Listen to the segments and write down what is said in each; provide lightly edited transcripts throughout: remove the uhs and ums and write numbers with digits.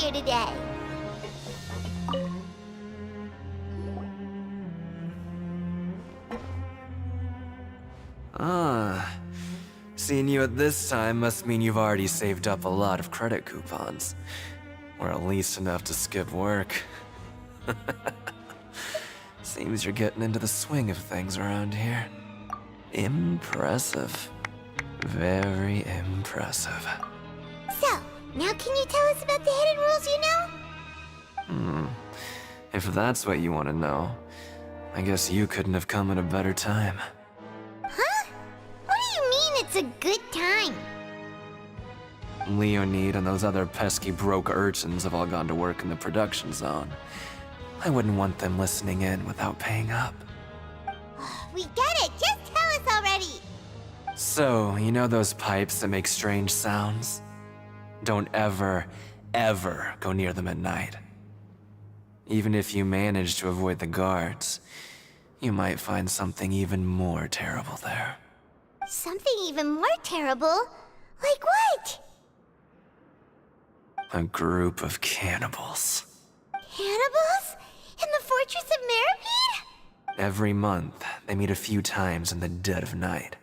here today. Ah, seeing you at this time must mean you've already saved up a lot of credit coupons. Or at least enough to skip work. Seems you're getting into the swing of things around here. Impressive. Very impressive. So, now can you tell us about the hidden rules you know? If that's what you want to know, I guess you couldn't have come at a better time. Huh? What do you mean it's a good time? Leonid and those other pesky broke urchins have all gone to work in the production zone. I wouldn't want them listening in without paying up. We get it! Just tell us already! So, you know those pipes that make strange sounds? Don't ever, ever go near them at night. Even if you manage to avoid the guards, you might find something even more terrible there. Something even more terrible? Like what? A group of cannibals. Cannibals? In the Fortress of Meripede? Every month, they meet a few times in the dead of night.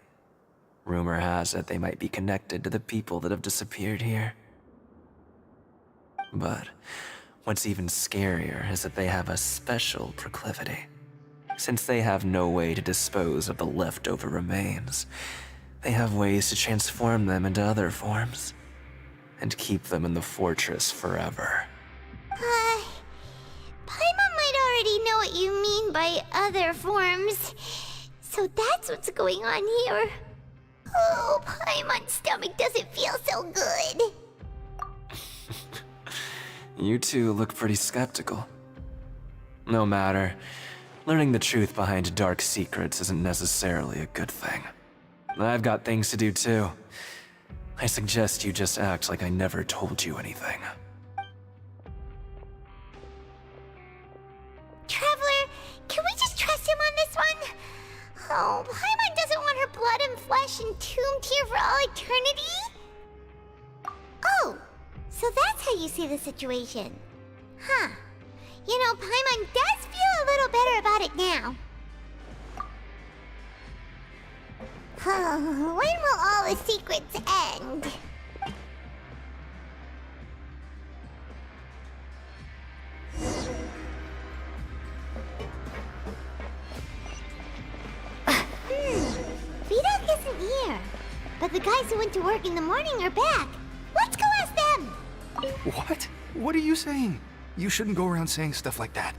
Rumor has it they might be connected to the people that have disappeared here. But what's even scarier is that they have a special proclivity. Since they have no way to dispose of the leftover remains, they have ways to transform them into other forms and keep them in the fortress forever. Paimon might already know what you mean by other forms. So that's what's going on here. Oh, Paimon's stomach doesn't feel so good. You two look pretty skeptical. No matter. Learning the truth behind dark secrets isn't necessarily a good thing. I've got things to do too. I suggest you just act like I never told you anything. Traveler, can we just trust him on this one? Oh, Paimon doesn't want her blood and flesh entombed here for all eternity? Oh, so that's how you see the situation. Huh. You know, Paimon does feel a little better about it now. When will all the secrets end? Vidok isn't here. But the guys who went to work in the morning are back. Let's go ask them! What? What are you saying? You shouldn't go around saying stuff like that.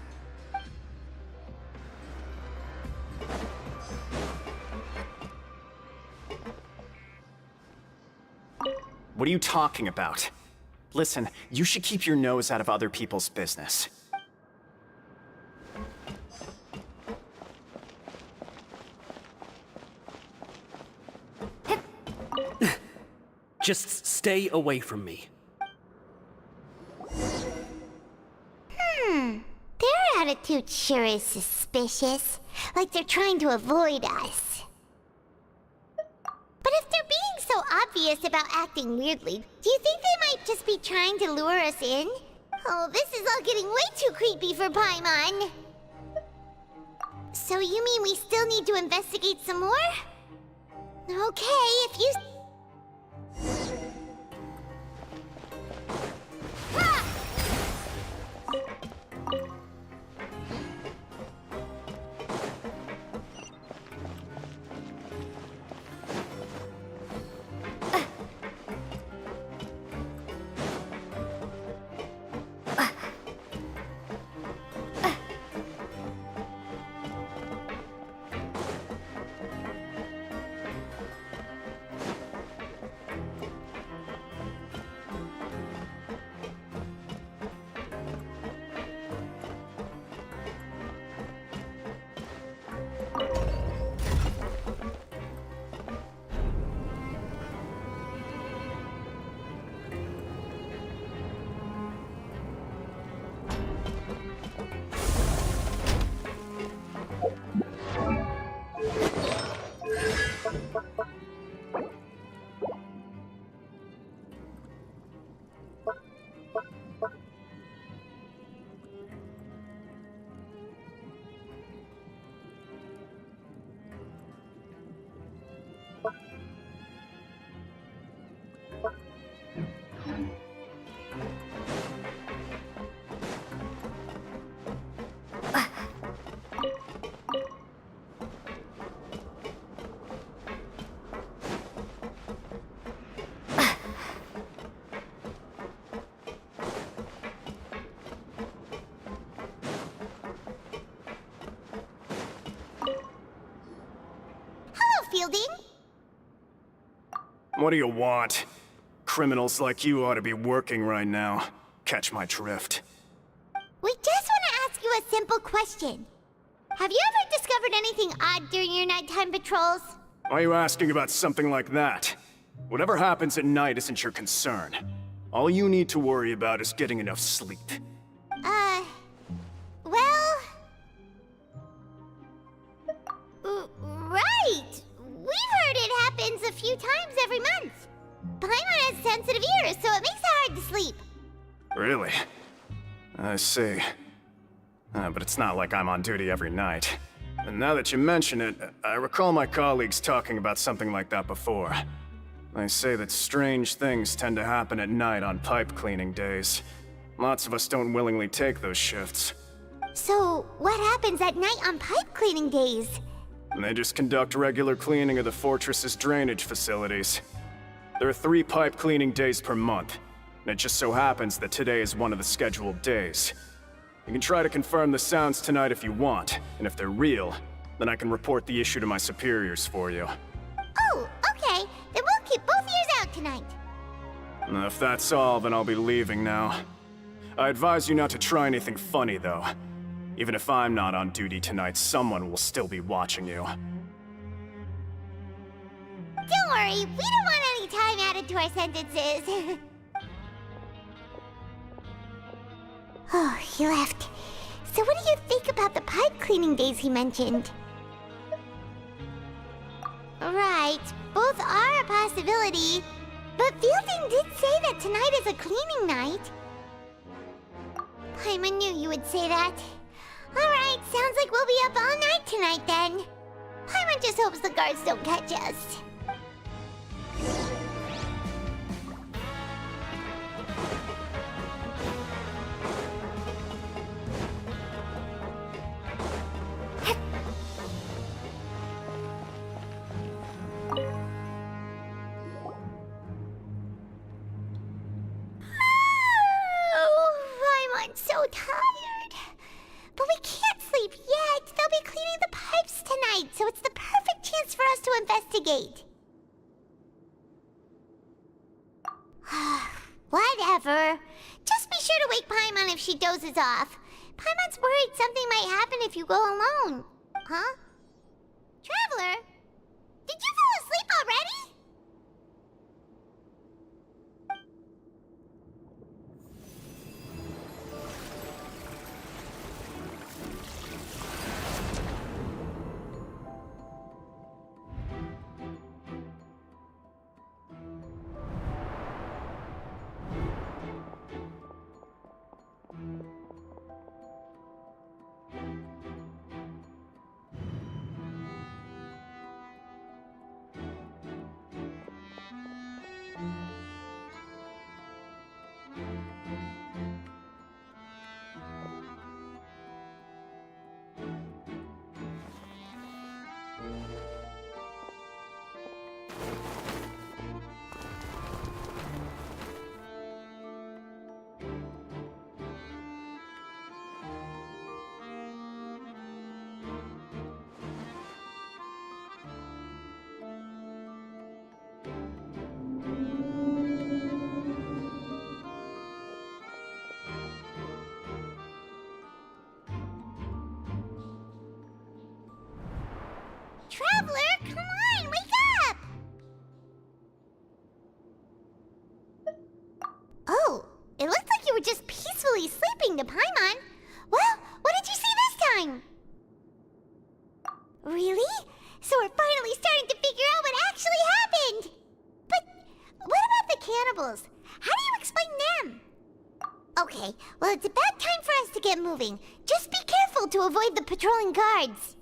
What are you talking about? Listen, you should keep your nose out of other people's business. Just stay away from me. Their attitude sure is suspicious. Like they're trying to avoid us. But if they're being so obvious about acting weirdly, do you think they might just be trying to lure us in? Oh, this is all getting way too creepy for Paimon. So you mean we still need to investigate some more? Okay, if you... building? What do you want? Criminals like you ought to be working right now. Catch my drift. We just want to ask you a simple question. Have you ever discovered anything odd during your nighttime patrols? Why are you asking about something like that? Whatever happens at night isn't your concern. All you need to worry about is getting enough sleep. Well... Right! We've heard it happens a few times every month. Paimon has sensitive ears, so it makes it hard to sleep. Really? I see. But it's not like I'm on duty every night. And now that you mention it, I recall my colleagues talking about something like that before. They say that strange things tend to happen at night on pipe cleaning days. Lots of us don't willingly take those shifts. So, what happens at night on pipe cleaning days? And they just conduct regular cleaning of the fortress's drainage facilities. There are 3 pipe cleaning days per month, and it just so happens that today is one of the scheduled days. You can try to confirm the sounds tonight if you want, and if they're real, then I can report the issue to my superiors for you. Oh, okay. Then we'll keep both ears out tonight. If that's all, then I'll be leaving now. I advise you not to try anything funny, though. Even if I'm not on duty tonight, someone will still be watching you. Don't worry, we don't want any time added to our sentences. Oh, he left. So what do you think about the pipe cleaning days he mentioned? Right, both are a possibility. But Fielding did say that tonight is a cleaning night. Paimon knew you would say that. Alright, sounds like we'll be up all night tonight then. Paimon just hopes the guards don't catch us. I'm so tired. But we can't sleep yet. They'll be cleaning the pipes tonight, so it's the perfect chance for us to investigate. Whatever. Just be sure to wake Paimon if she dozes off. Paimon's worried something might happen if you go alone. Huh? Traveler? Did you fall asleep already? Traveler, come on, wake up! Oh, it looked like you were just peacefully sleeping to Paimon. Well, what did you see this time? Really? So we're finally starting to figure out what actually happened! But what about the cannibals? How do you explain them? Okay, well it's about time for us to get moving. Just be careful to avoid the patrolling guards.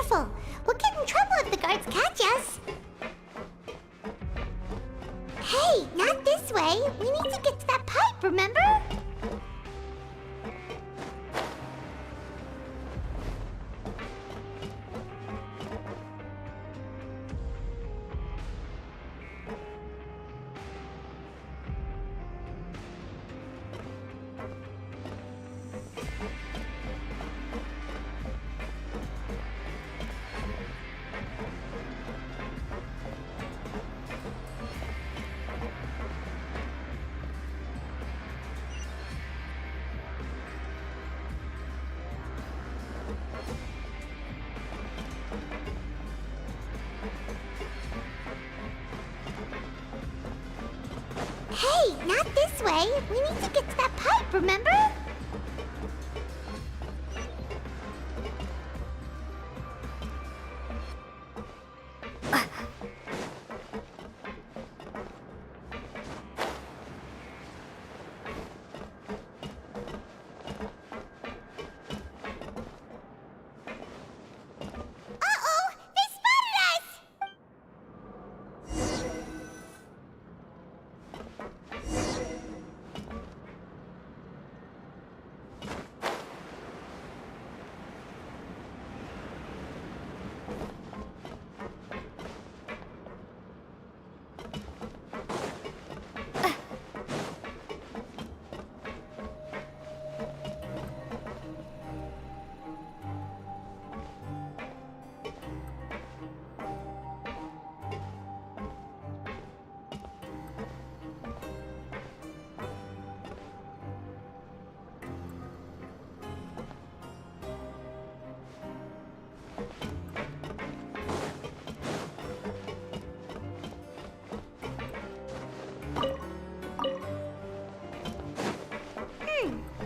careful. We'll get in trouble if the guards catch us. Hey, not this way. We need to get to that pipe, remember? Hey, not this way. We need to get to that pipe, remember? Uh-oh! They spotted us!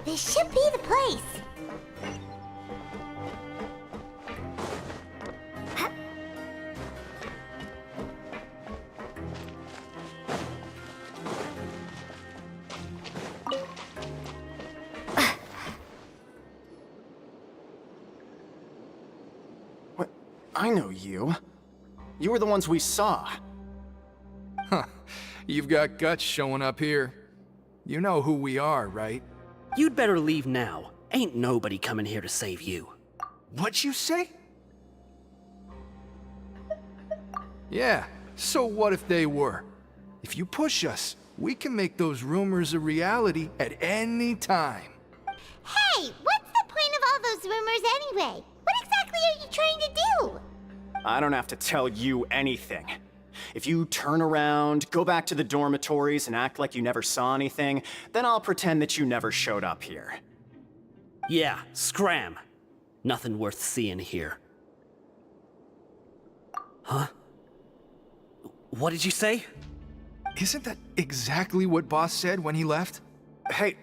This should be the place. What? I know you. You were the ones we saw. Huh. You've got guts showing up here. You know who we are, right? You'd better leave now. Ain't nobody coming here to save you. What'd you say? Yeah, so what if they were? If you push us, we can make those rumors a reality at any time. Hey, what's the point of all those rumors anyway? What exactly are you trying to do? I don't have to tell you anything. If you turn around, go back to the dormitories, and act like you never saw anything, then I'll pretend that you never showed up here. Yeah, scram. Nothing worth seeing here. Huh? What did you say? Isn't that exactly what Boss said when he left? Hey,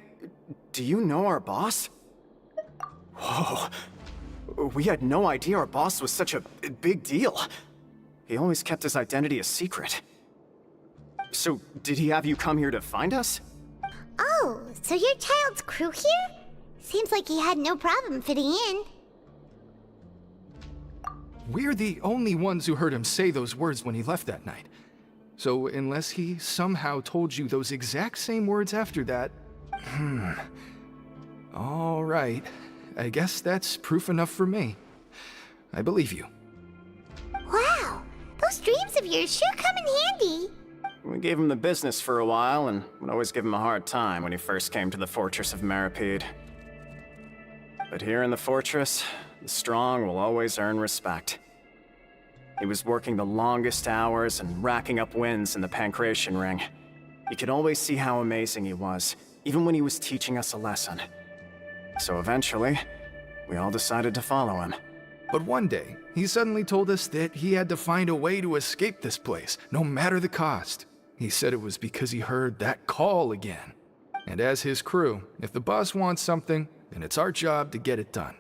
do you know our boss? Whoa. We had no idea our boss was such a big deal. He always kept his identity a secret. So, did he have you come here to find us? Oh, so your child's crew here? Seems like he had no problem fitting in. We're the only ones who heard him say those words when he left that night. So, unless he somehow told you those exact same words after that... All right. I guess that's proof enough for me. I believe you. Wow, those dreams of yours sure come in handy. We gave him the business for a while, and would always give him a hard time when he first came to the fortress of Maripede. But here in the fortress, the strong will always earn respect. He was working the longest hours and racking up wins in the Pancration Ring. You could always see how amazing he was, even when he was teaching us a lesson. So eventually, we all decided to follow him. But one day, he suddenly told us that he had to find a way to escape this place, no matter the cost. He said it was because he heard that call again. And as his crew, if the boss wants something, then it's our job to get it done.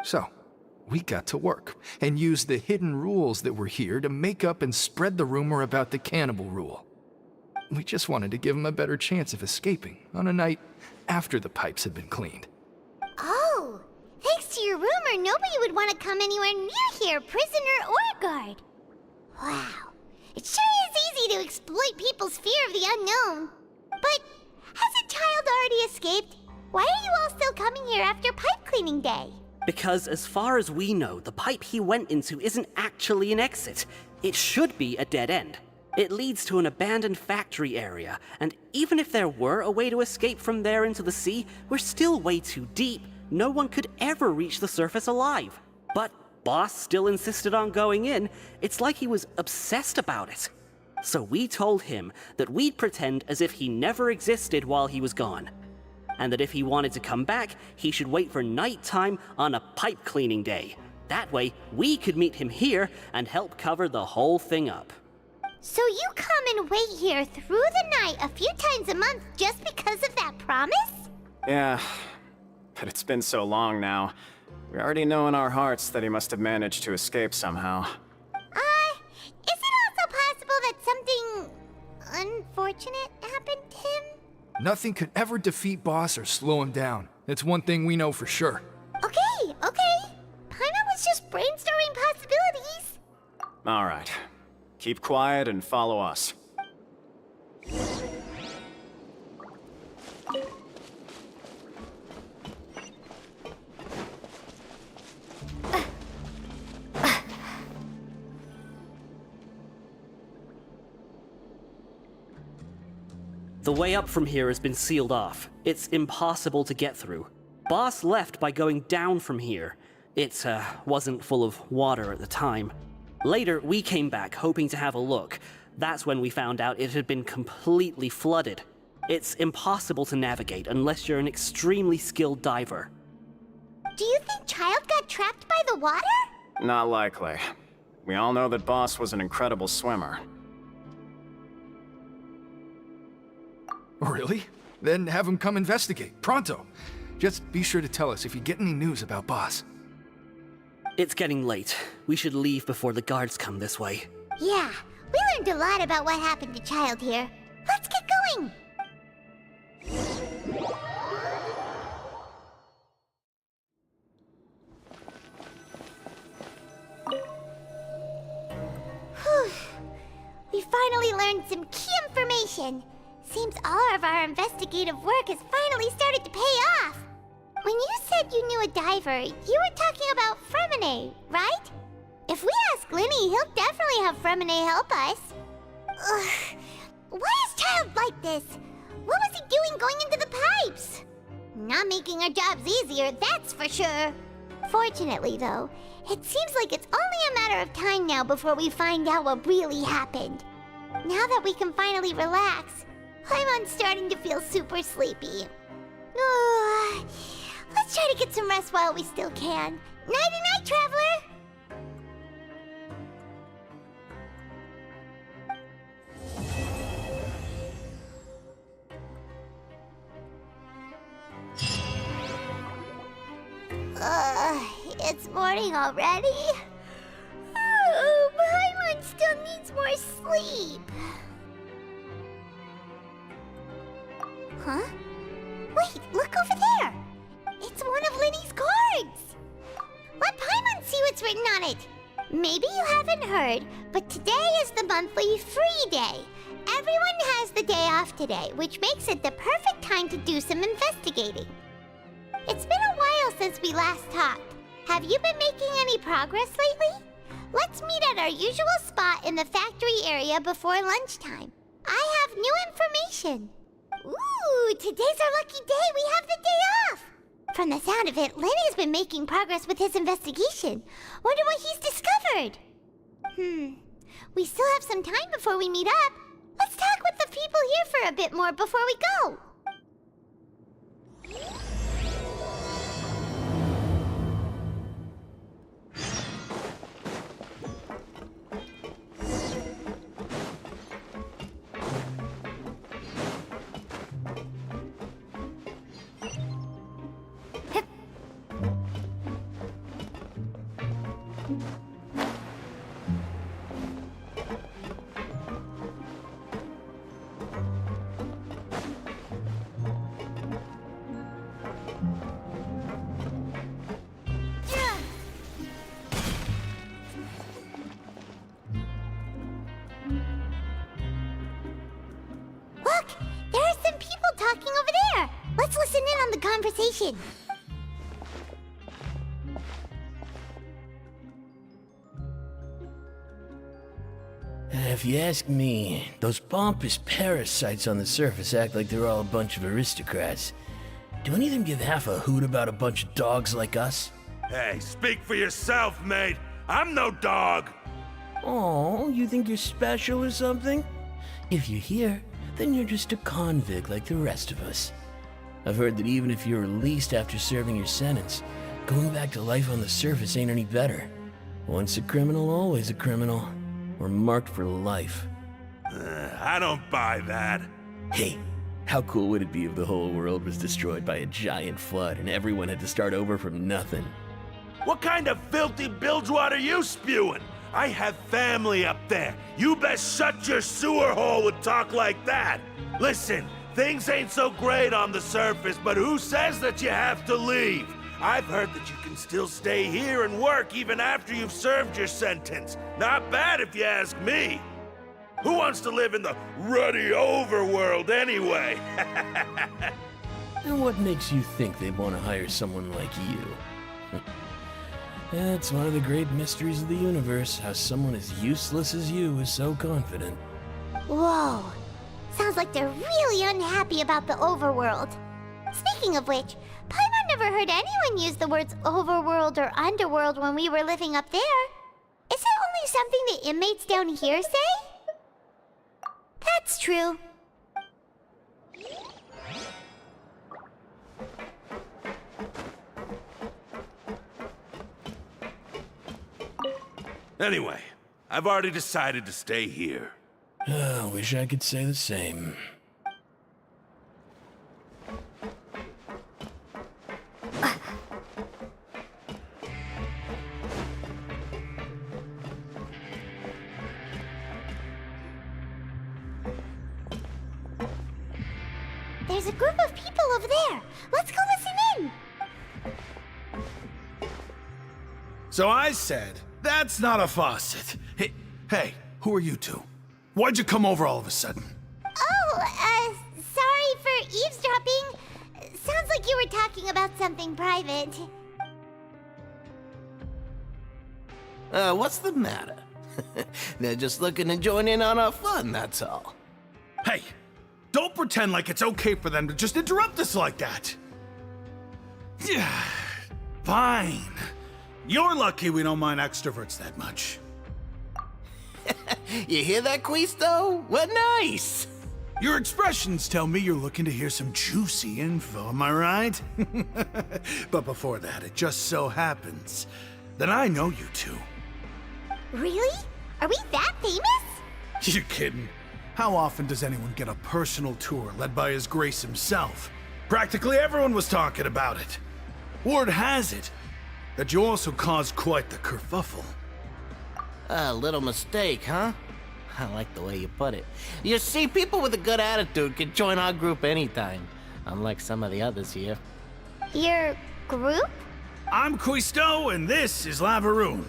So, we got to work, and used the hidden rules that were here to make up and spread the rumor about the cannibal rule. We just wanted to give him a better chance of escaping on a night after the pipes had been cleaned. Oh, thanks to your rumor, no nobody would want to come anywhere near here, prisoner or guard. Wow. It sure is easy to exploit people's fear of the unknown. But has a child already escaped? Why are you all still coming here after pipe cleaning day? Because as far as we know, the pipe he went into isn't actually an exit. It should be a dead end. It leads to an abandoned factory area, and even if there were a way to escape from there into the sea, we're still way too deep. No one could ever reach the surface alive. But Boss still insisted on going in. It's like he was obsessed about it. So we told him that we'd pretend as if he never existed while he was gone. And that if he wanted to come back, he should wait for nighttime on a pipe cleaning day. That way, we could meet him here and help cover the whole thing up. So you come and wait here through the night a few times a month just because of that promise? Yeah, but it's been so long now. We already know in our hearts that he must have managed to escape somehow. Is it also possible that something unfortunate happened to him? Nothing could ever defeat Boss or slow him down. It's one thing we know for sure. Okay. Paimon was just brainstorming possibilities. All right. Keep quiet and follow us. The way up from here has been sealed off. It's impossible to get through. Boss left by going down from here. It wasn't full of water at the time. Later, we came back hoping to have a look. That's when we found out it had been completely flooded. It's impossible to navigate unless you're an extremely skilled diver. Do you think Child got trapped by the water? Not likely. We all know that Boss was an incredible swimmer. Really? Then have him come investigate, pronto. Just be sure to tell us if you get any news about Boss. It's getting late. We should leave before the guards come this way. Yeah, we learned a lot about what happened to Child here. Let's get going! Whew. We finally learned some key information. Seems all of our investigative work has finally started to pay off. When you said you knew a diver, you were talking about Fremine, right? If we ask Linny, he'll definitely have Fremine help us. Ugh. Why is Child like this? What was he doing going into the pipes? Not making our jobs easier, that's for sure. Fortunately, though, it seems like it's only a matter of time now before we find out what really happened. Now that we can finally relax, I'm starting to feel super sleepy. Let's try to get some rest while we still can. Nighty-night, traveler! It's morning already? Paimon still needs more sleep. Huh? Wait, look over there! It's one of Linny's cards! Let Paimon see what's written on it. Maybe you haven't heard, but today is the monthly free day. Everyone has the day off today, which makes it the perfect time to do some investigating. It's been a while since we last talked. Have you been making any progress lately? Let's meet at our usual spot in the factory area before lunchtime. I have new information. Ooh, today's our lucky day. We have the day off. From the sound of it, Lenny's been making progress with his investigation. Wonder what he's discovered. We still have some time before we meet up. Let's talk with the people here for a bit more before we go. conversation. If you ask me, those pompous parasites on the surface act like they're all a bunch of aristocrats. Do any of them give half a hoot about a bunch of dogs like us? Hey, speak for yourself, mate. I'm no dog. Oh, you think you're special or something? If you're here, then you're just a convict like the rest of us. I've heard that even if you're released after serving your sentence, going back to life on the surface ain't any better. Once a criminal, always a criminal. We're marked for life. I don't buy that. Hey, how cool would it be if the whole world was destroyed by a giant flood and everyone had to start over from nothing? What kind of filthy bilgewater are you spewing? I have family up there. You best shut your sewer hole with talk like that. Listen, things ain't so great on the surface, but who says that you have to leave? I've heard that you can still stay here and work even after you've served your sentence. Not bad if you ask me. Who wants to live in the ruddy overworld anyway? And what makes you think they'd want to hire someone like you? It's one of the great mysteries of the universe, how someone as useless as you is so confident. Whoa. Sounds like they're really unhappy about the overworld. Speaking of which, Paimon never heard anyone use the words overworld or underworld when we were living up there. Is that only something the inmates down here say? That's true. Anyway, I've already decided to stay here. Wish I could say the same. There's a group of people over there. Let's go listen in. So I said, that's not a faucet. Hey, who are you two? Why'd you come over all of a sudden? Oh, sorry for eavesdropping. Sounds like you were talking about something private. What's the matter? They're just looking to join in on our fun, that's all. Hey, don't pretend like it's okay for them to just interrupt us like that. Yeah, fine. You're lucky we don't mind extroverts that much. You hear that, Quisto? What nice! Your expressions tell me you're looking to hear some juicy info, am I right? But before that, it just so happens that I know you two. Really? Are we that famous? You're kidding. How often does anyone get a personal tour led by His Grace himself? Practically everyone was talking about it. Word has it that you also caused quite the kerfuffle. A little mistake, huh? I like the way you put it. You see, people with a good attitude can join our group anytime, unlike some of the others here. Your group? I'm Quisto, and this is Lavaroon.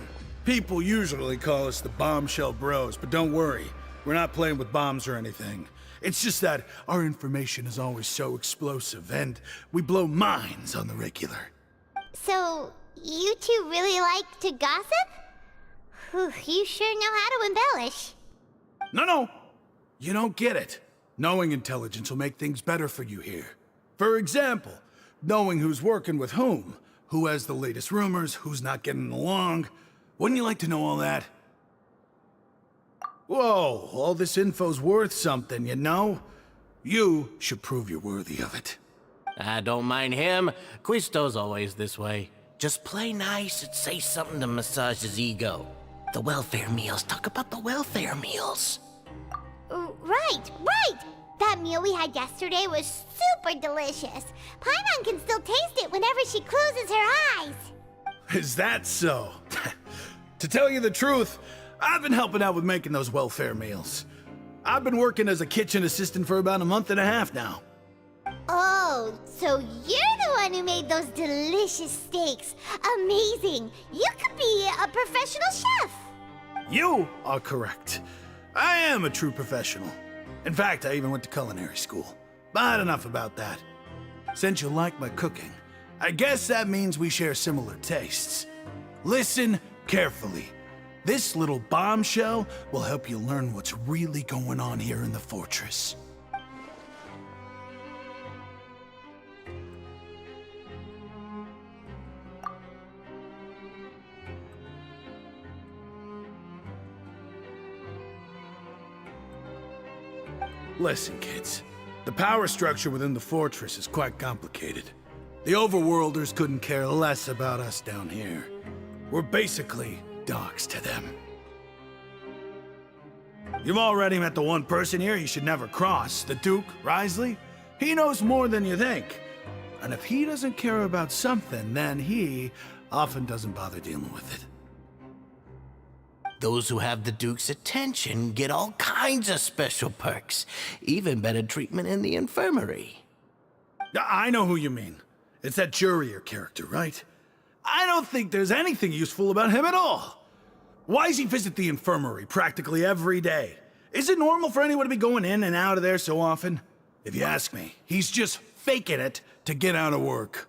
People usually call us the Bombshell Bros, but don't worry. We're not playing with bombs or anything. It's just that our information is always so explosive, and we blow minds on the regular. So, you two really like to gossip? Whew, you sure know how to embellish. No. You don't get it. Knowing intelligence will make things better for you here. For example, knowing who's working with whom, who has the latest rumors, who's not getting along. Wouldn't you like to know all that? Whoa, all this info's worth something, you know? You should prove you're worthy of it. I don't mind him. Quisto's always this way. Just play nice and say something to massage his ego. The welfare meals. Talk about the welfare meals. Right. That meal we had yesterday was super delicious. Paimon can still taste it whenever she closes her eyes. Is that so? To tell you the truth, I've been helping out with making those welfare meals. I've been working as a kitchen assistant for about a month and a half now. Oh, so you're the one who made those delicious steaks. Amazing. You could be a professional chef. You are correct. I am a true professional. In fact, I even went to culinary school. But enough about that. Since you like my cooking, I guess that means we share similar tastes. Listen carefully. This little bombshell will help you learn what's really going on here in the fortress. Listen, kids. The power structure within the fortress is quite complicated. The overworlders couldn't care less about us down here. We're basically dogs to them. You've already met the one person here you should never cross, the Duke, Risley. He knows more than you think. And if he doesn't care about something, then he often doesn't bother dealing with it. Those who have the Duke's attention get all kinds of special perks, even better treatment in the infirmary. I know who you mean. It's that Jurier character, right? I don't think there's anything useful about him at all. Why does he visit the infirmary practically every day? Is it normal for anyone to be going in and out of there so often? If you ask me, he's just faking it to get out of work.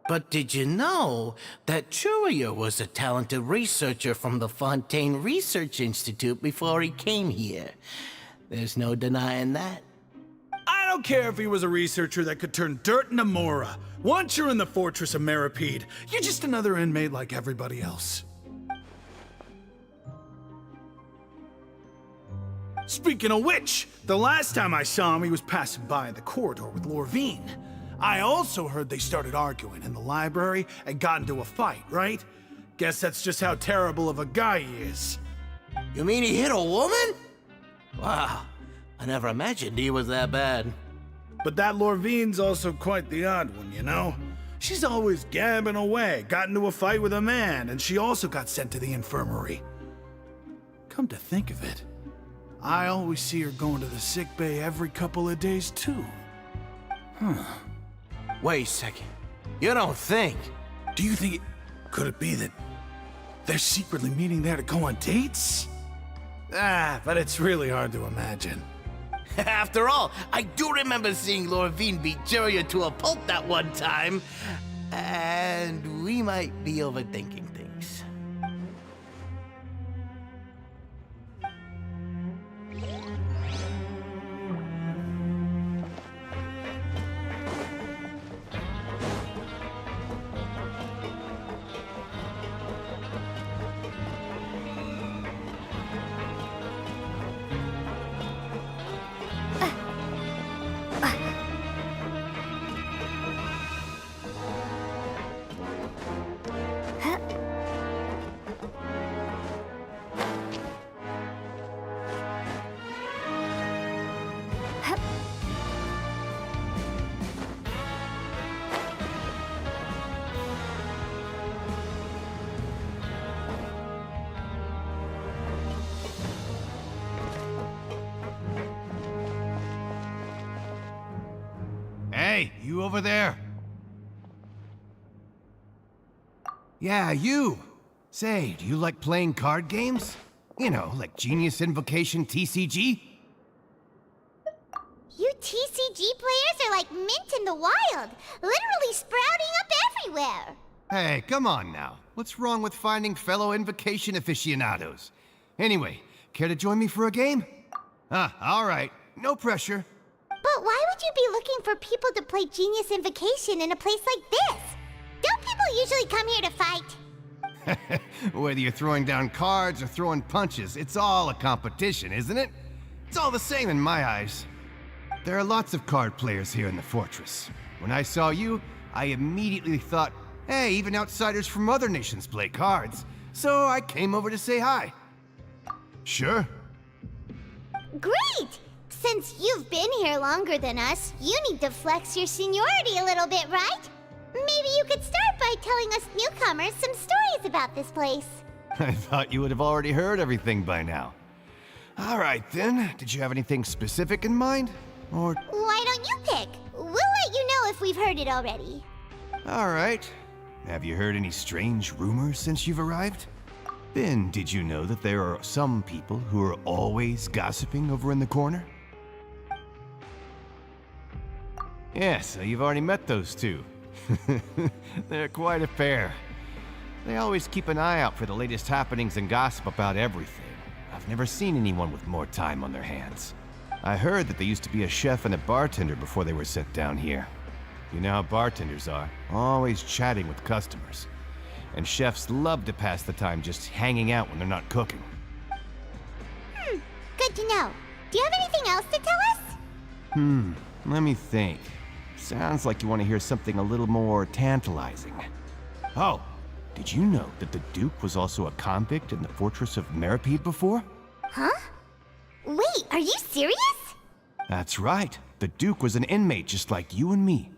But did you know that Jurier was a talented researcher from the Fontaine Research Institute before he came here? There's no denying that. I don't care if he was a researcher that could turn dirt into Mora. Once you're in the Fortress of Meripede, you're just another inmate like everybody else. Speaking of which, the last time I saw him, he was passing by the corridor with Lorvine. I also heard they started arguing in the library and got into a fight, right? Guess that's just how terrible of a guy he is. You mean he hit a woman? Wow, I never imagined he was that bad. But that Lorvine's also quite the odd one, you know? She's always gabbing away, got into a fight with a man, and she also got sent to the infirmary. Come to think of it, I always see her going to the sick bay every couple of days, too. Wait a second. You don't think? Do you think could it be that they're secretly meeting there to go on dates? But it's really hard to imagine. After all, I do remember seeing Lorvine beat Jurier to a pulp that one time. And we might be overthinking things. Hey, you over there? Yeah, you. Say, do you like playing card games? You know, like Genius Invocation TCG? You TCG players are like mint in the wild, literally sprouting up everywhere. Hey, come on now. What's wrong with finding fellow Invocation aficionados? Anyway, care to join me for a game? All right. No pressure. But why would you be looking for people to play Genius Invocation in a place like this? Don't people usually come here to fight? Whether you're throwing down cards or throwing punches, it's all a competition, isn't it? It's all the same in my eyes. There are lots of card players here in the fortress. When I saw you, I immediately thought, hey, even outsiders from other nations play cards. So I came over to say hi. Sure. Great! Since you've been here longer than us, you need to flex your seniority a little bit, right? Maybe you could start by telling us newcomers some stories about this place. I thought you would have already heard everything by now. All right then, did you have anything specific in mind? Or... Why don't you pick? We'll let you know if we've heard it already. All right. Have you heard any strange rumors since you've arrived? Ben, did you know that there are some people who are always gossiping over in the corner? Yeah, so you've already met those two. They're quite a pair. They always keep an eye out for the latest happenings and gossip about everything. I've never seen anyone with more time on their hands. I heard that they used to be a chef and a bartender before they were sent down here. You know how bartenders are, always chatting with customers. And chefs love to pass the time just hanging out when they're not cooking. Good to know. Do you have anything else to tell us? Let me think. Sounds like you want to hear something a little more tantalizing. Oh, did you know that the Duke was also a convict in the fortress of Meripede before? Huh? Wait, are you serious? That's right. The Duke was an inmate just like you and me.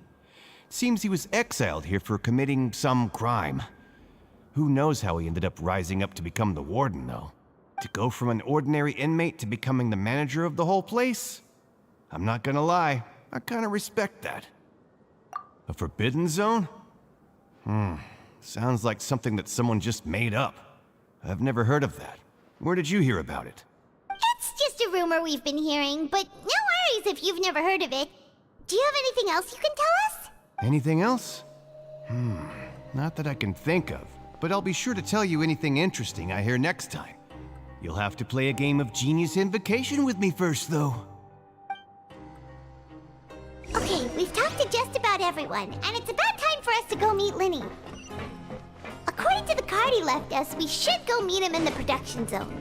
Seems he was exiled here for committing some crime. Who knows how he ended up rising up to become the warden, though? To go from an ordinary inmate to becoming the manager of the whole place? I'm not gonna lie, I kinda respect that. A forbidden zone? Sounds like something that someone just made up. I've never heard of that. Where did you hear about it? It's just a rumor we've been hearing, but no worries if you've never heard of it. Do you have anything else you can tell us? Anything else? Not that I can think of, but I'll be sure to tell you anything interesting I hear next time. You'll have to play a game of Genius Invocation with me first, though. Okay, we've talked to just about everyone, and it's about time for us to go meet Linny. According to the card he left us, we should go meet him in the production zone.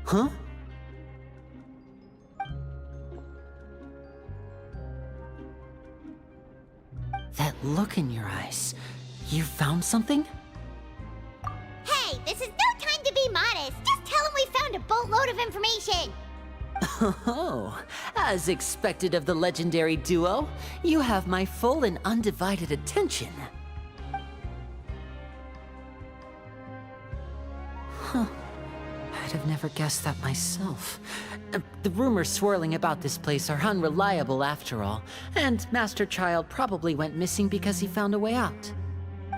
Huh? That look in your eyes. You found something? Hey, this is no time to be modest. Just tell him we found a boatload of information. Oh, as expected of the legendary duo, you have my full and undivided attention. Huh. I'd have never guessed that myself. The rumors swirling about this place are unreliable after all, and Master Child probably went missing because he found a way out.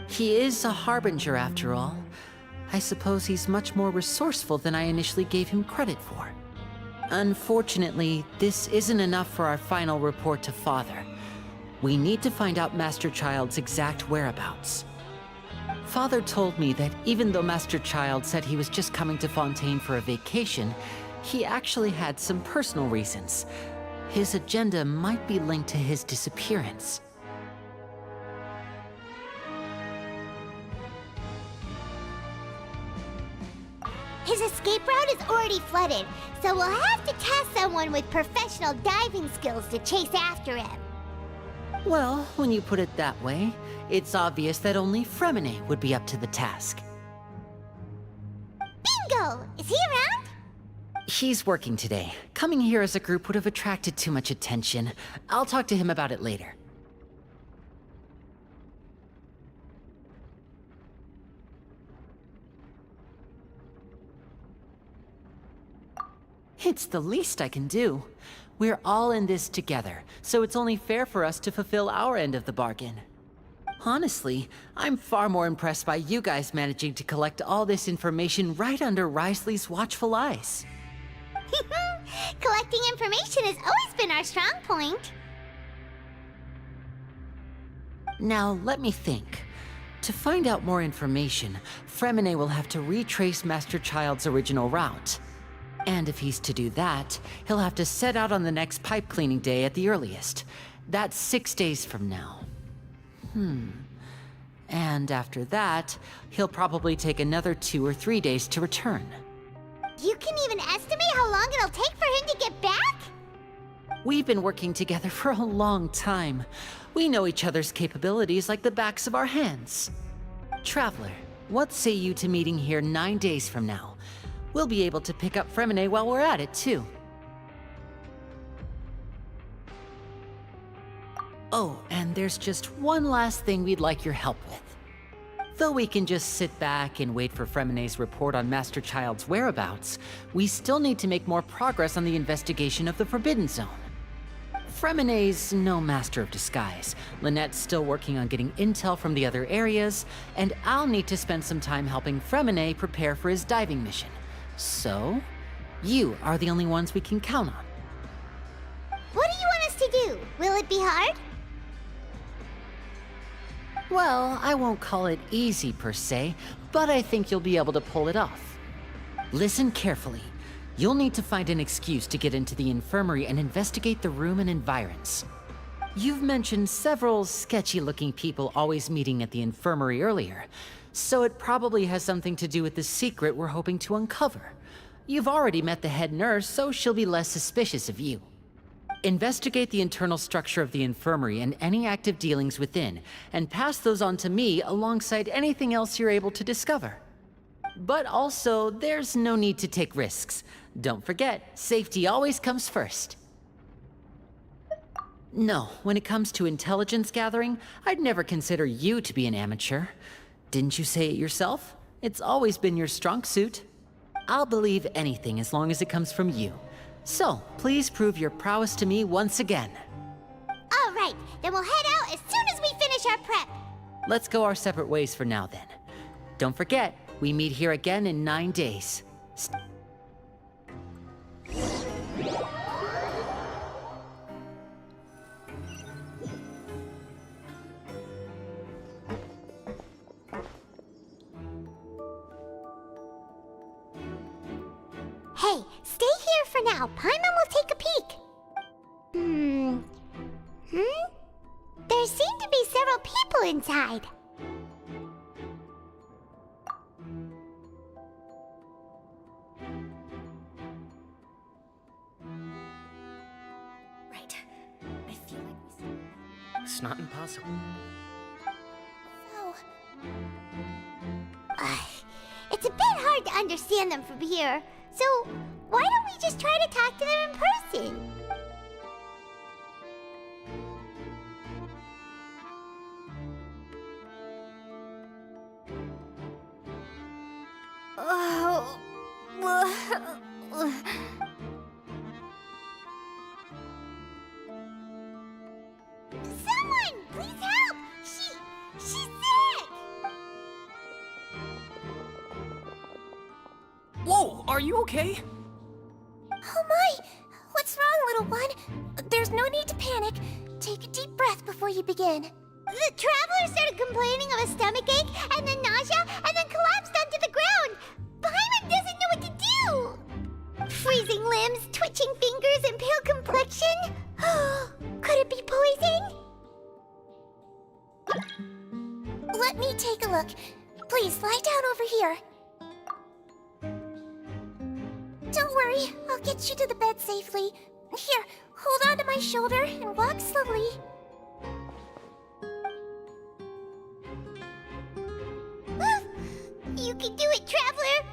He is a harbinger after all. I suppose he's much more resourceful than I initially gave him credit for. Unfortunately, this isn't enough for our final report to Father. We need to find out Master Child's exact whereabouts. Father told me that even though Master Child said he was just coming to Fontaine for a vacation, he actually had some personal reasons. His agenda might be linked to his disappearance. His escape route is already flooded, so we'll have to task someone with professional diving skills to chase after him. Well, when you put it that way, it's obvious that only Fremine would be up to the task. Bingo! Is he around? He's working today. Coming here as a group would have attracted too much attention. I'll talk to him about it later. It's the least I can do. We're all in this together, so it's only fair for us to fulfill our end of the bargain. Honestly, I'm far more impressed by you guys managing to collect all this information right under Risley's watchful eyes. Collecting information has always been our strong point. Now, let me think. To find out more information, Fremine will have to retrace Master Child's original route. And if he's to do that, he'll have to set out on the next pipe cleaning day at the earliest. That's 6 days from now. And after that, he'll probably take another 2 or 3 days to return. You can even estimate how long it'll take for him to get back? We've been working together for a long time. We know each other's capabilities like the backs of our hands. Traveler, what say you to meeting here 9 days from now? We'll be able to pick up Fremine while we're at it, too. Oh, and there's just one last thing we'd like your help with. Though we can just sit back and wait for Fremine's report on Master Child's whereabouts, we still need to make more progress on the investigation of the Forbidden Zone. Fremine's no master of disguise. Lynette's still working on getting intel from the other areas, and I'll need to spend some time helping Fremine prepare for his diving mission. So, you are the only ones we can count on. What do you want us to do? Will it be hard? Well, I won't call it easy per se, but I think you'll be able to pull it off. Listen carefully. You'll need to find an excuse to get into the infirmary and investigate the room and environs. You've mentioned several sketchy-looking people always meeting at the infirmary earlier, so it probably has something to do with the secret we're hoping to uncover. You've already met the head nurse, so she'll be less suspicious of you. Investigate the internal structure of the infirmary and any active dealings within, and pass those on to me alongside anything else you're able to discover. But also, there's no need to take risks. Don't forget, safety always comes first. No, when it comes to intelligence gathering, I'd never consider you to be an amateur. Didn't you say it yourself? It's always been your strong suit. I'll believe anything as long as it comes from you. So, please prove your prowess to me once again. All right, then we'll head out as soon as we finish our prep. Let's go our separate ways for now then. Don't forget, we meet here again in 9 days. Hey, stay here for now. Paimon will take a peek. There seem to be several people inside. Right. I feel like It's not impossible. So... it's a bit hard to understand them from here. So, why don't we just try to talk to them in person? Someone, please help! She's sick! Whoa, are you okay? Oh my! What's wrong, little one? There's no need to panic. Take a deep breath before you begin. The traveler started complaining of a stomachache, and then nausea, and then collapsed onto the ground. Paimon doesn't know what to do! Freeze paralyzing limbs, twitching fingers, and pale complexion? Could it be poison? Let me take a look. Please, lie down over here. Don't worry, I'll get you to the bed safely. Here, hold on to my shoulder and walk slowly. You can do it, Traveler!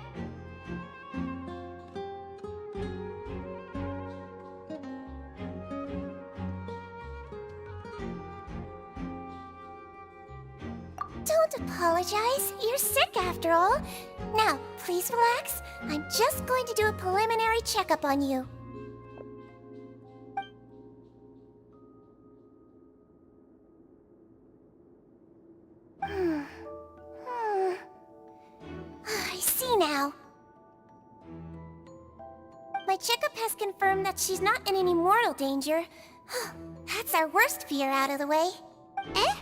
Don't apologize. You're sick after all. Now, please relax. I'm just going to do a preliminary checkup on you. I see now. My checkup has confirmed that she's not in any mortal danger. That's our worst fear out of the way. Eh?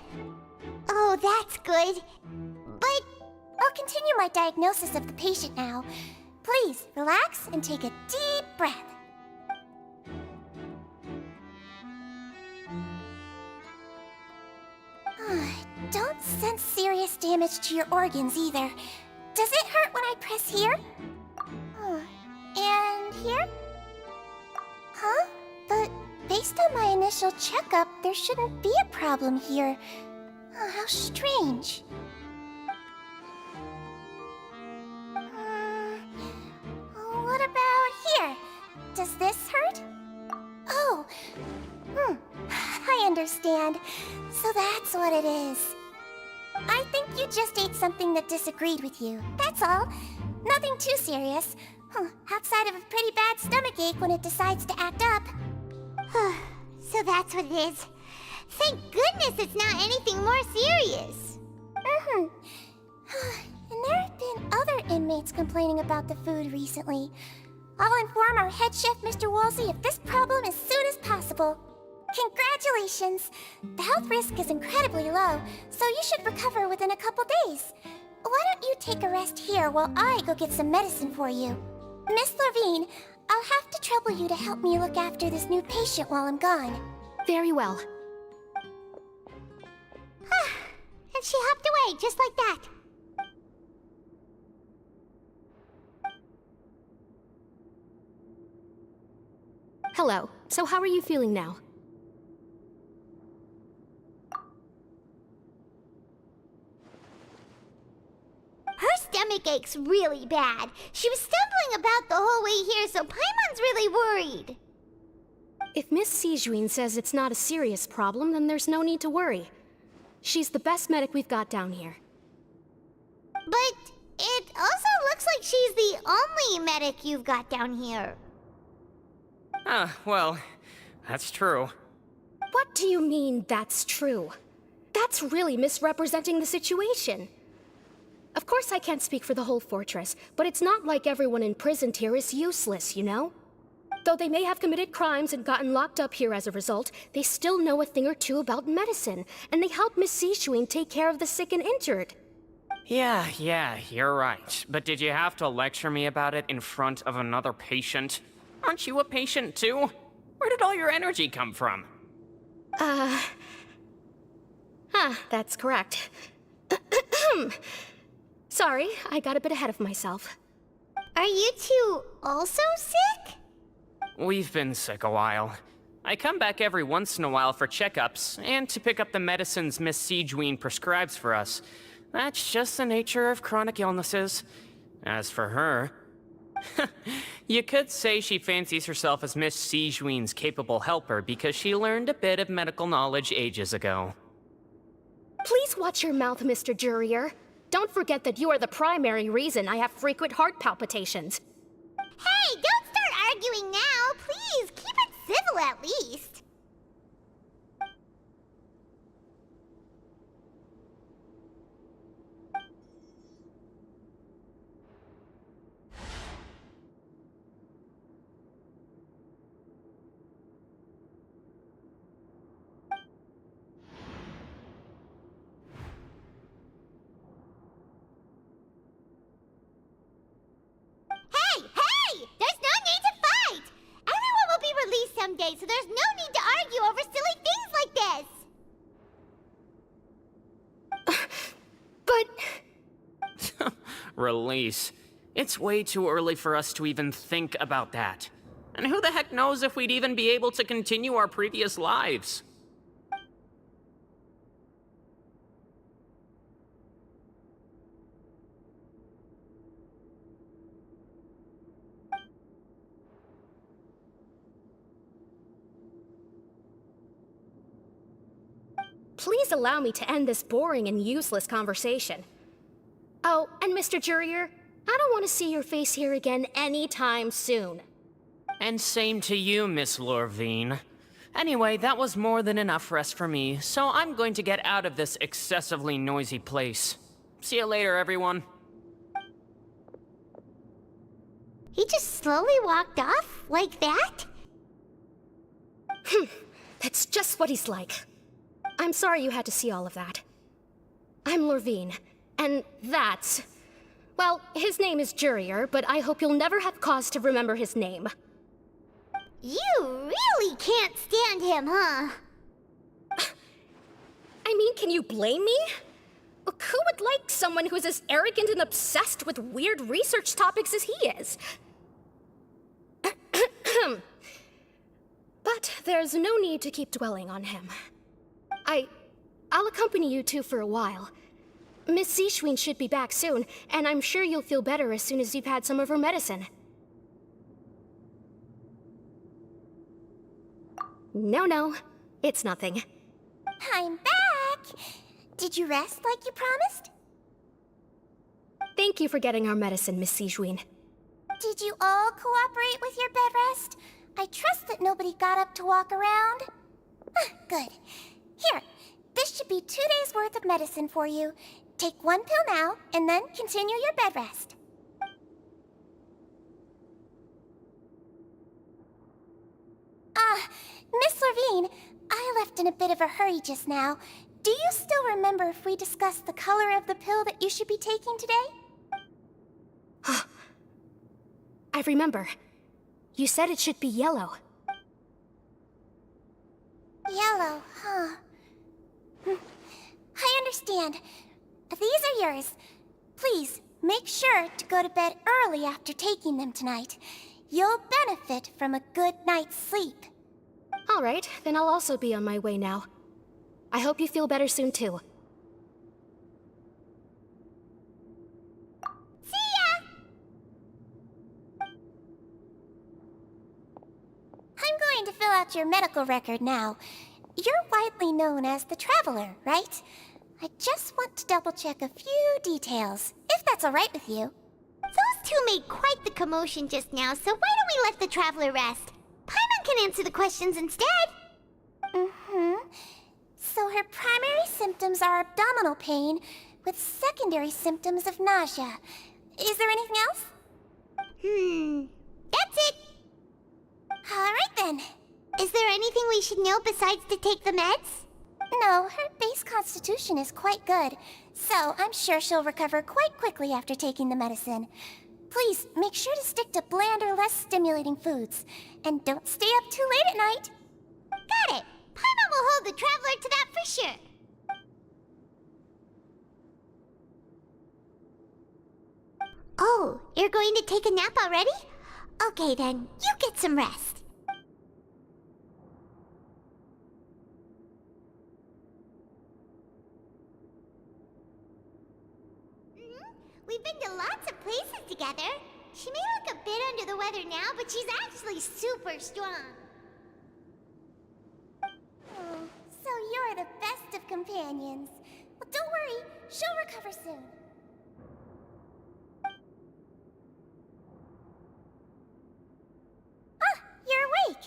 Oh, that's good. But I'll continue my diagnosis of the patient now. Please, relax and take a deep breath. Don't sense serious damage to your organs either. Does it hurt when I press here? And here? Huh? But based on my initial checkup, there shouldn't be a problem here. How strange. What about here? Does this hurt? Oh. I understand. So that's what it is. I think you just ate something that disagreed with you. That's all. Nothing too serious. Outside of a pretty bad stomachache when it decides to act up. So that's what it is. Thank goodness it's not anything more serious. And there have been other inmates complaining about the food recently. I'll inform our head chef, Mr. Wolsey, of this problem as soon as possible. Congratulations! The health risk is incredibly low, so you should recover within a couple days. Why don't you take a rest here while I go get some medicine for you? Miss Levine, I'll have to trouble you to help me look after this new patient while I'm gone. Very well. And she hopped away, just like that. Hello. So how are you feeling now? Her stomach aches really bad. She was stumbling about the whole way here, so Paimon's really worried. If Miss Sijuin says it's not a serious problem, then there's no need to worry. She's the best medic we've got down here. But it also looks like she's the only medic you've got down here. Well, that's true. What do you mean, that's true? That's really misrepresenting the situation. Of course I can't speak for the whole fortress, but it's not like everyone imprisoned here is useless, you know? Though they may have committed crimes and gotten locked up here as a result, they still know a thing or two about medicine, and they help Miss Sijuin take care of the sick and injured. Yeah, you're right. But did you have to lecture me about it in front of another patient? Aren't you a patient too? Where did all your energy come from? That's correct. Sorry, I got a bit ahead of myself. Are you two also sick? We've been sick a while. I come back every once in a while for checkups, and to pick up the medicines Miss Sijuin prescribes for us. That's just the nature of chronic illnesses. As for her... you could say she fancies herself as Miss Sijuin's capable helper because she learned a bit of medical knowledge ages ago. Please watch your mouth, Mr. Jurier. Don't forget that you are the primary reason I have frequent heart palpitations. Hey, don't start arguing now! Please, keep it civil at least. Hey! There's no need to fight! Release. It's way too early for us to even think about that. And who the heck knows if we'd even be able to continue our previous lives? Please allow me to end this boring and useless conversation. Oh, and Mr. Jurier, I don't want to see your face here again anytime soon. And same to you, Miss Lorvine. Anyway, that was more than enough rest for me, so I'm going to get out of this excessively noisy place. See you later, everyone. He just slowly walked off like that? That's just what he's like. I'm sorry you had to see all of that. I'm Lorvine, and that's... Well, his name is Jurier, but I hope you'll never have cause to remember his name. You really can't stand him, huh? I mean, can you blame me? Who would like someone who's as arrogant and obsessed with weird research topics as he is? But there's no need to keep dwelling on him. I'll accompany you two for a while. Miss Zishwin should be back soon, and I'm sure you'll feel better as soon as you've had some of her medicine. No, it's nothing. I'm back! Did you rest like you promised? Thank you for getting our medicine, Miss Zishwin. Did you all cooperate with your bed rest? I trust that nobody got up to walk around. Good. Here, this should be 2 days' worth of medicine for you. Take 1 pill now, and then continue your bed rest. Miss Lorvine, I left in a bit of a hurry just now. Do you still remember if we discussed the color of the pill that you should be taking today? I remember. You said it should be yellow. Yellow, huh? I understand. These are yours. Please, make sure to go to bed early after taking them tonight. You'll benefit from a good night's sleep. All right, then I'll also be on my way now. I hope you feel better soon, too. See ya! I'm going to fill out your medical record now. You're widely known as the Traveler, right? I just want to double-check a few details, if that's all right with you. Those two made quite the commotion just now, so why don't we let the Traveler rest? Paimon can answer the questions instead. So her primary symptoms are abdominal pain, with secondary symptoms of nausea. Is there anything else? That's it. All right then. Is there anything we should know besides to take the meds? No, her base constitution is quite good, so I'm sure she'll recover quite quickly after taking the medicine. Please, make sure to stick to bland or less stimulating foods, and don't stay up too late at night. Got it. Paimon will hold the Traveler to that for sure. Oh, you're going to take a nap already? Okay then, you get some rest. We've been to lots of places together. She may look a bit under the weather now, but she's actually super strong. So you're the best of companions. Well, don't worry, she'll recover soon. You're awake.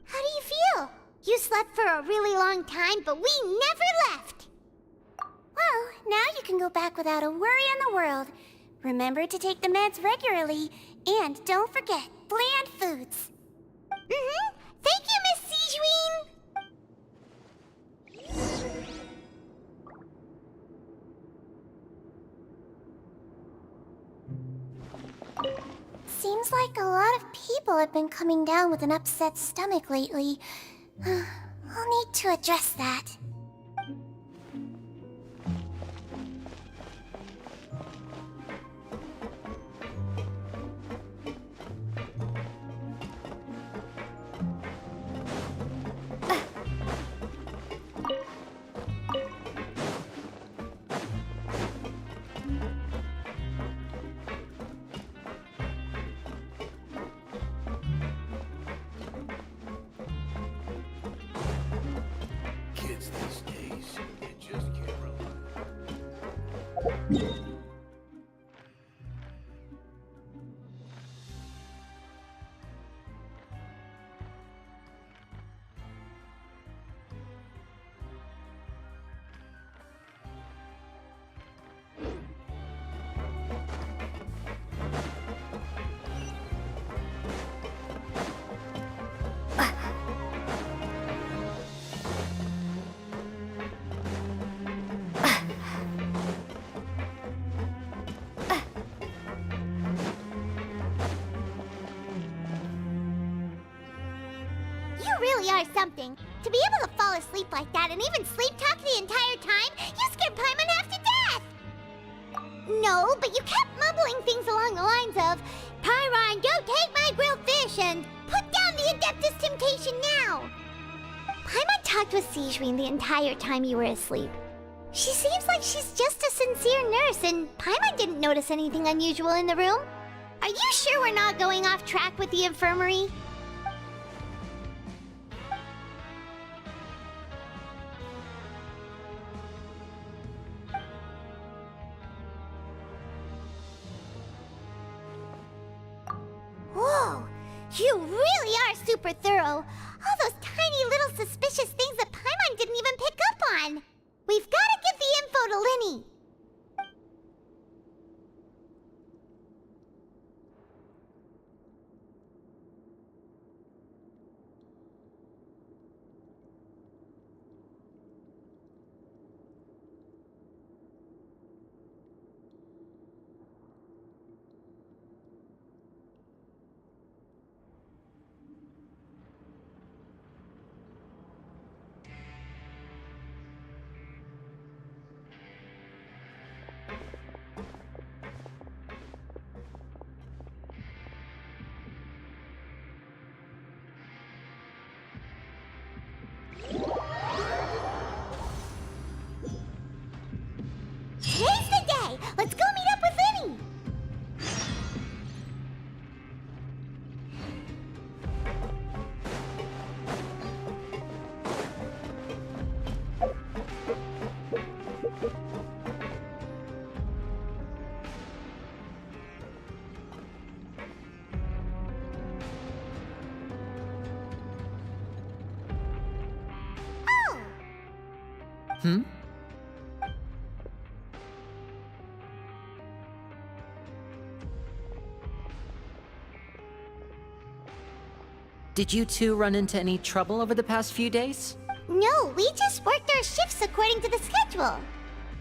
How do you feel? You slept for a really long time, but we never left. Well, now you can go back without a worry in the world. Remember to take the meds regularly, and don't forget, bland foods. Thank you, Miss Zishwin. Seems like a lot of people have been coming down with an upset stomach lately. I'll need to address that. You really are something. To be able to fall asleep like that and even sleep talk the entire time, you scared Paimon half to death! No, but you kept mumbling things along the lines of, Pyron, don't take my grilled fish, and put down the Adeptus Temptation now! Paimon talked with Sigewinne the entire time you were asleep. She seems like she's just a sincere nurse, and Paimon didn't notice anything unusual in the room. Are you sure we're not going off track with the infirmary? Whoa! You really are super thorough! All those tiny little suspicious things that Paimon didn't even pick up on! We've gotta give the info to Linny! Today's the day! Let's go meet up with Linny! Oh! Did you two run into any trouble over the past few days? No, we just worked our shifts according to the schedule.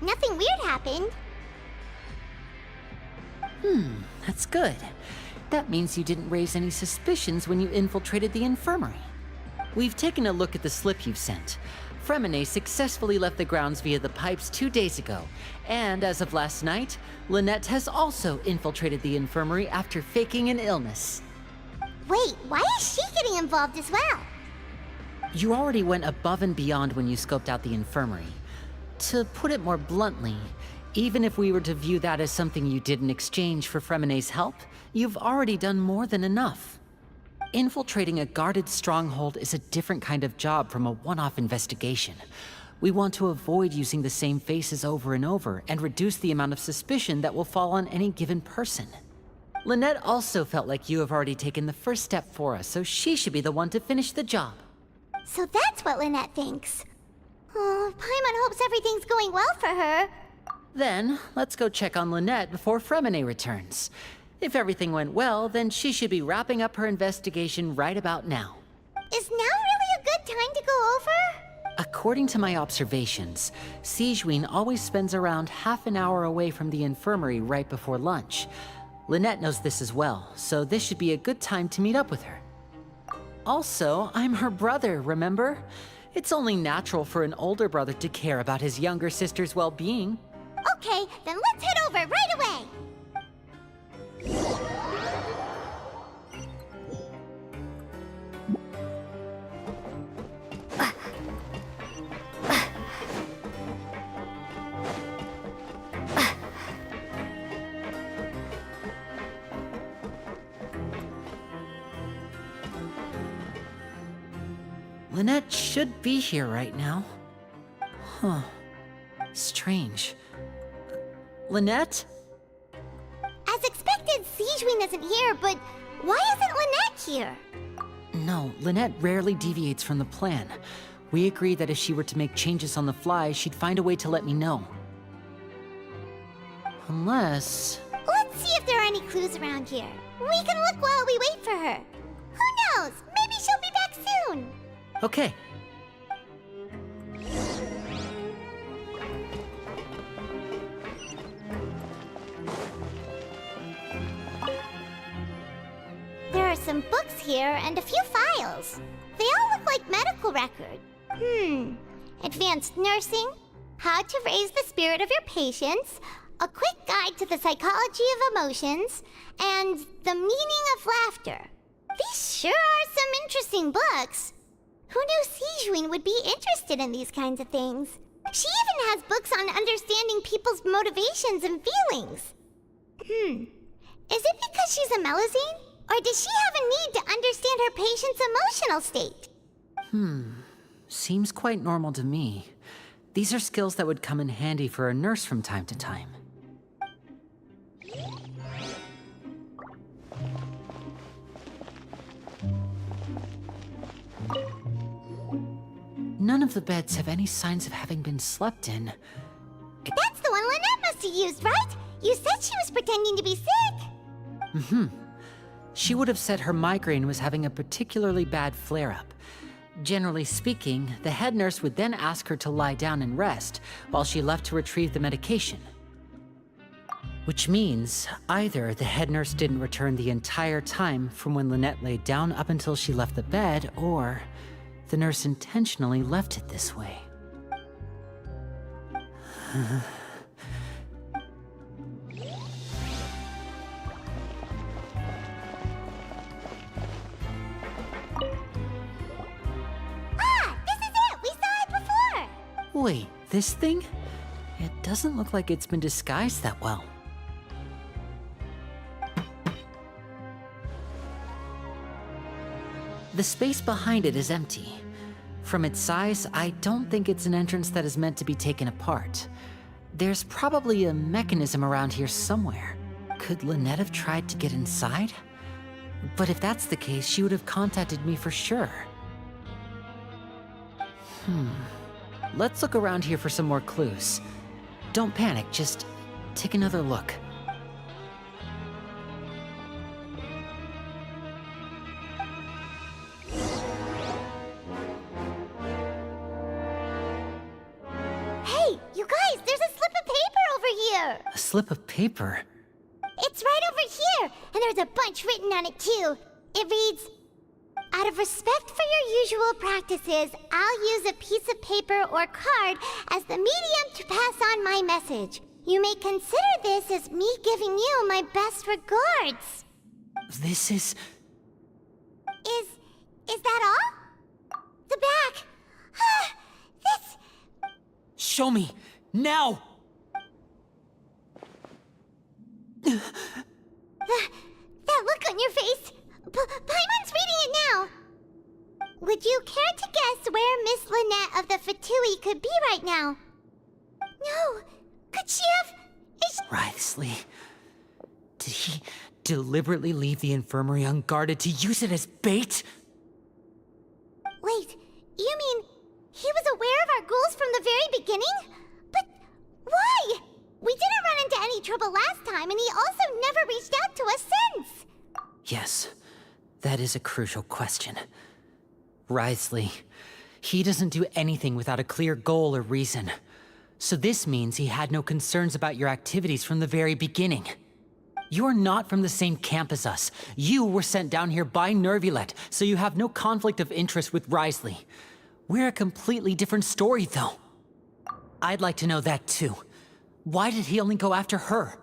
Nothing weird happened. That's good. That means you didn't raise any suspicions when you infiltrated the infirmary. We've taken a look at the slip you've sent. Fremine successfully left the grounds via the pipes 2 days ago, and as of last night, Lynette has also infiltrated the infirmary after faking an illness. Wait, why is she getting involved as well? You already went above and beyond when you scoped out the infirmary. To put it more bluntly, even if we were to view that as something you did in exchange for Fremine's help, you've already done more than enough. Infiltrating a guarded stronghold is a different kind of job from a one-off investigation. We want to avoid using the same faces over and over and reduce the amount of suspicion that will fall on any given person. Lynette also felt like you have already taken the first step for us, so she should be the one to finish the job. So that's what Lynette thinks. Oh, Paimon hopes everything's going well for her. Then, let's go check on Lynette before Fremine returns. If everything went well, then she should be wrapping up her investigation right about now. Is now really a good time to go over? According to my observations, Sigewinne always spends around half an hour away from the infirmary right before lunch. Lynette knows this as well, so this should be a good time to meet up with her. Also, I'm her brother, remember? It's only natural for an older brother to care about his younger sister's well-being. Okay, then let's head over right away! Lynette should be here right now. Huh. Strange. Lynette? As expected, Sijwin isn't here, but why isn't Lynette here? No, Lynette rarely deviates from the plan. We agreed that if she were to make changes on the fly, she'd find a way to let me know. Unless... Let's see if there are any clues around here. We can look while we wait for her. Who knows? Maybe she'll be back soon. Okay. There are some books here and a few files. They all look like medical records. Advanced nursing, how to raise the spirit of your patients, a quick guide to the psychology of emotions, and the meaning of laughter. These sure are some interesting books. Who knew Sijwin would be interested in these kinds of things? She even has books on understanding people's motivations and feelings. Is it because she's a Melusine? Or does she have a need to understand her patient's emotional state? Seems quite normal to me. These are skills that would come in handy for a nurse from time to time. None of the beds have any signs of having been slept in. That's the one Lynette must have used, right? You said she was pretending to be sick. She would have said her migraine was having a particularly bad flare-up. Generally speaking, the head nurse would then ask her to lie down and rest while she left to retrieve the medication. Which means either the head nurse didn't return the entire time from when Lynette laid down up until she left the bed, or the nurse intentionally left it this way. Wait, this thing? It doesn't look like it's been disguised that well. The space behind it is empty. From its size, I don't think it's an entrance that is meant to be taken apart. There's probably a mechanism around here somewhere. Could Lynette have tried to get inside? But if that's the case, she would have contacted me for sure. Let's look around here for some more clues. Don't panic, just take another look. Hey, you guys, there's a slip of paper over here! A slip of paper? It's right over here, and there's a bunch written on it too. It reads, "Out of respect for your usual practices, I'll use a piece of paper or card as the medium to pass on my message. You may consider this as me giving you my best regards." This is... Is that all? The back. This... Show me! Now! That look on your face. Paimon's reading it now. Would you care to guess where Miss Lynette of the Fatui could be right now? No. Could she have... Writhsley. Did he deliberately leave the infirmary unguarded to use it as bait? Wait, you mean he was aware of our goals from the very beginning? But why? We didn't run into any trouble last time, and he also never reached out to us since. Yes, that is a crucial question. Writhsley, he doesn't do anything without a clear goal or reason. So this means he had no concerns about your activities from the very beginning. You're not from the same camp as us. You were sent down here by Nervulet, so you have no conflict of interest with Writhsley. We're a completely different story, though. I'd like to know that, too. Why did he only go after her?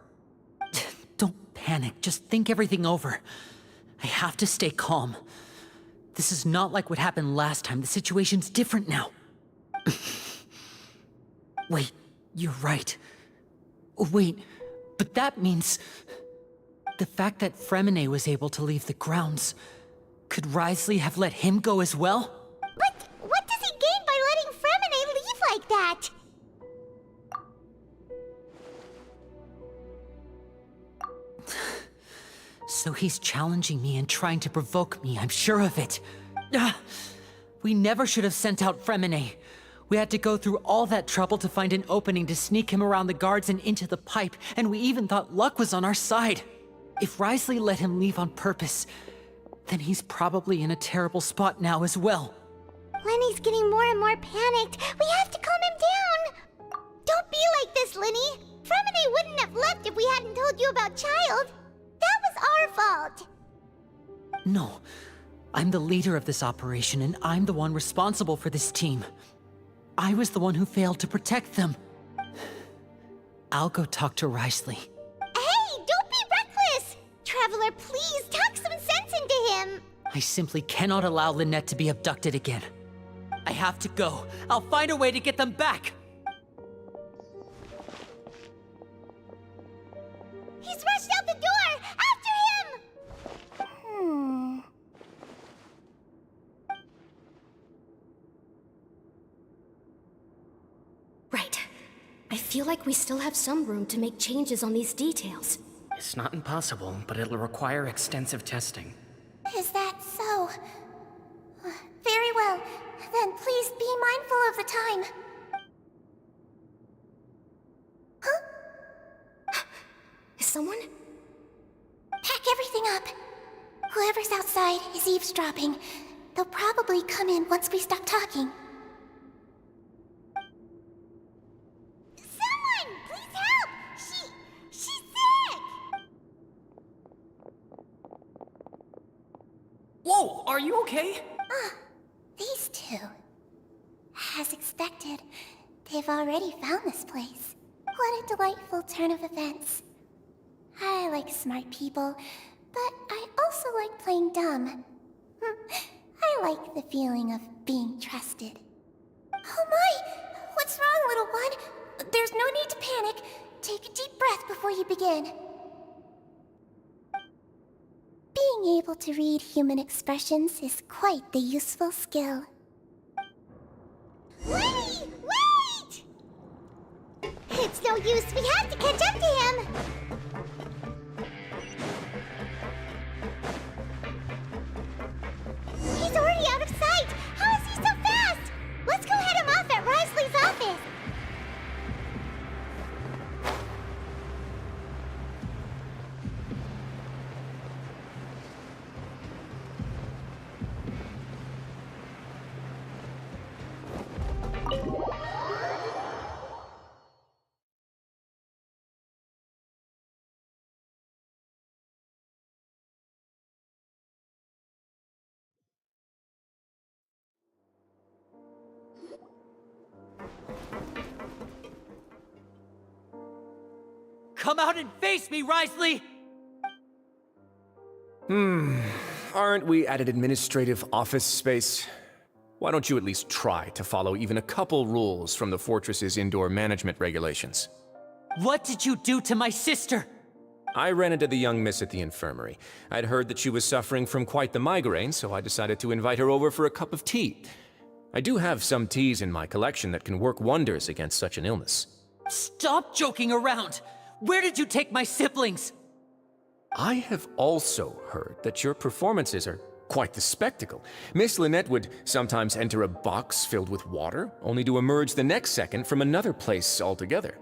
Don't panic, just think everything over. I have to stay calm. This is not like what happened last time. The situation's different now. Wait, you're right. Wait, but that means... the fact that Fremine was able to leave the grounds... could Writhsley have let him go as well? But what does he gain by letting Fremine leave like that? So he's challenging me and trying to provoke me, I'm sure of it. We never should have sent out Fremine. We had to go through all that trouble to find an opening to sneak him around the guards and into the pipe, and we even thought luck was on our side. If Wriothesley let him leave on purpose, then he's probably in a terrible spot now as well. Lenny's getting more and more panicked. We have to calm him down. Don't be like this, Lenny. Fremine wouldn't have left if we hadn't told you about Child. That was our fault. No. I'm the leader of this operation, and I'm the one responsible for this team. I was the one who failed to protect them. I'll go talk to Wriothesley. Hey, don't be reckless! Traveler, please talk some sense into him. I simply cannot allow Lynette to be abducted again. I have to go. I'll find a way to get them back. He's rushed out the door! After him! Right. I feel like we still have some room to make changes on these details. It's not impossible, but it'll require extensive testing. Is that so? Very well. Then please be mindful of the time. Huh? Is someone? Pack everything up. Whoever's outside is eavesdropping. They'll probably come in once we stop talking. Someone! Please help! She's sick! Whoa, are you okay? These two. As expected, they've already found this place. What a delightful turn of events. I like smart people, but I also like playing dumb. I like the feeling of being trusted. Oh my! What's wrong, little one? There's no need to panic. Take a deep breath before you begin. Being able to read human expressions is quite the useful skill. Lenny! Wait! It's no use. We have to catch up to him. He's already out of sight. How is he so fast? Let's go head him off at Wriothesley's office. Come out and face me, Wriothesley! Aren't we at an administrative office space? Why don't you at least try to follow even a couple rules from the fortress's indoor management regulations? What did you do to my sister? I ran into the young miss at the infirmary. I'd heard that she was suffering from quite the migraine, so I decided to invite her over for a cup of tea. I do have some teas in my collection that can work wonders against such an illness. Stop joking around! Where did you take my siblings? I have also heard that your performances are quite the spectacle. Miss Lynette would sometimes enter a box filled with water, only to emerge the next second from another place altogether.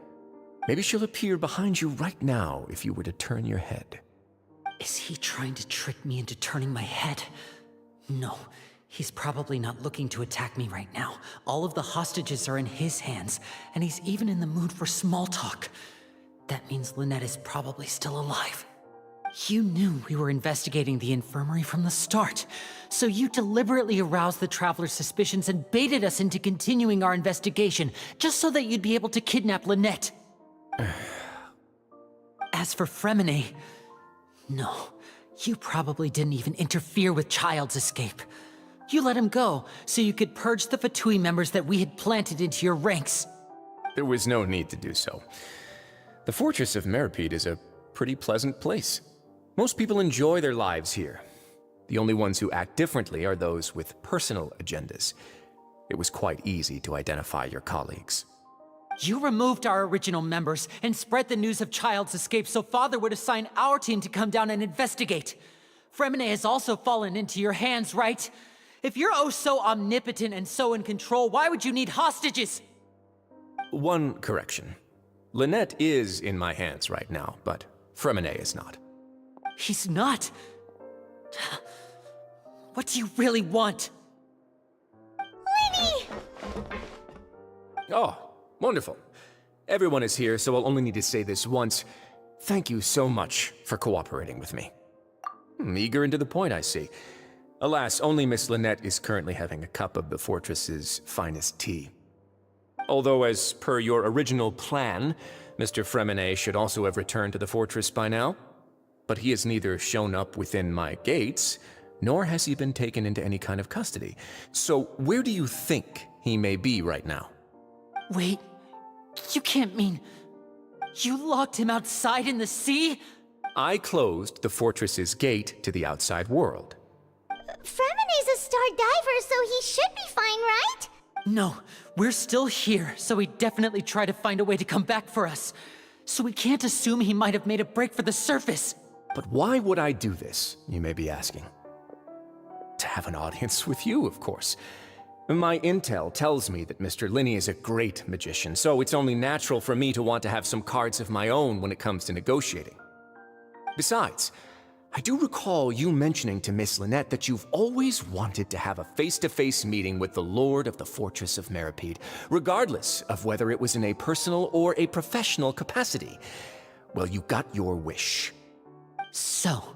Maybe she'll appear behind you right now if you were to turn your head. Is he trying to trick me into turning my head? No, he's probably not looking to attack me right now. All of the hostages are in his hands, and he's even in the mood for small talk. That means Lynette is probably still alive. You knew we were investigating the infirmary from the start, so you deliberately aroused the Traveler's suspicions and baited us into continuing our investigation, just so that you'd be able to kidnap Lynette. As for Fremine, no, you probably didn't even interfere with Child's escape. You let him go, so you could purge the Fatui members that we had planted into your ranks. There was no need to do so. The Fortress of Meripede is a pretty pleasant place. Most people enjoy their lives here. The only ones who act differently are those with personal agendas. It was quite easy to identify your colleagues. You removed our original members and spread the news of Child's escape so Father would assign our team to come down and investigate. Fremine has also fallen into your hands, right? If you're oh so omnipotent and so in control, why would you need hostages? One correction. Lynette is in my hands right now, but Fremine is not. He's not? What do you really want? Lenny! Oh, wonderful. Everyone is here, so I'll only need to say this once. Thank you so much for cooperating with me. Eager and to the point, I see. Alas, only Miss Lynette is currently having a cup of the fortress's finest tea. Although, as per your original plan, Mr. Fremine should also have returned to the fortress by now. But he has neither shown up within my gates, nor has he been taken into any kind of custody. So where do you think he may be right now? Wait, you can't mean... You locked him outside in the sea? I closed the fortress's gate to the outside world. Fremine's a star diver, so he should be fine, right? No, we're still here, so he definitely tried to find a way to come back for us. So we can't assume he might have made a break for the surface. But why would I do this, you may be asking? To have an audience with you, of course. My intel tells me that Mr. Linney is a great magician, so it's only natural for me to want to have some cards of my own when it comes to negotiating. Besides, I do recall you mentioning to Miss Lynette that you've always wanted to have a face-to-face meeting with the Lord of the Fortress of Meripede, regardless of whether it was in a personal or a professional capacity. Well, you got your wish. So,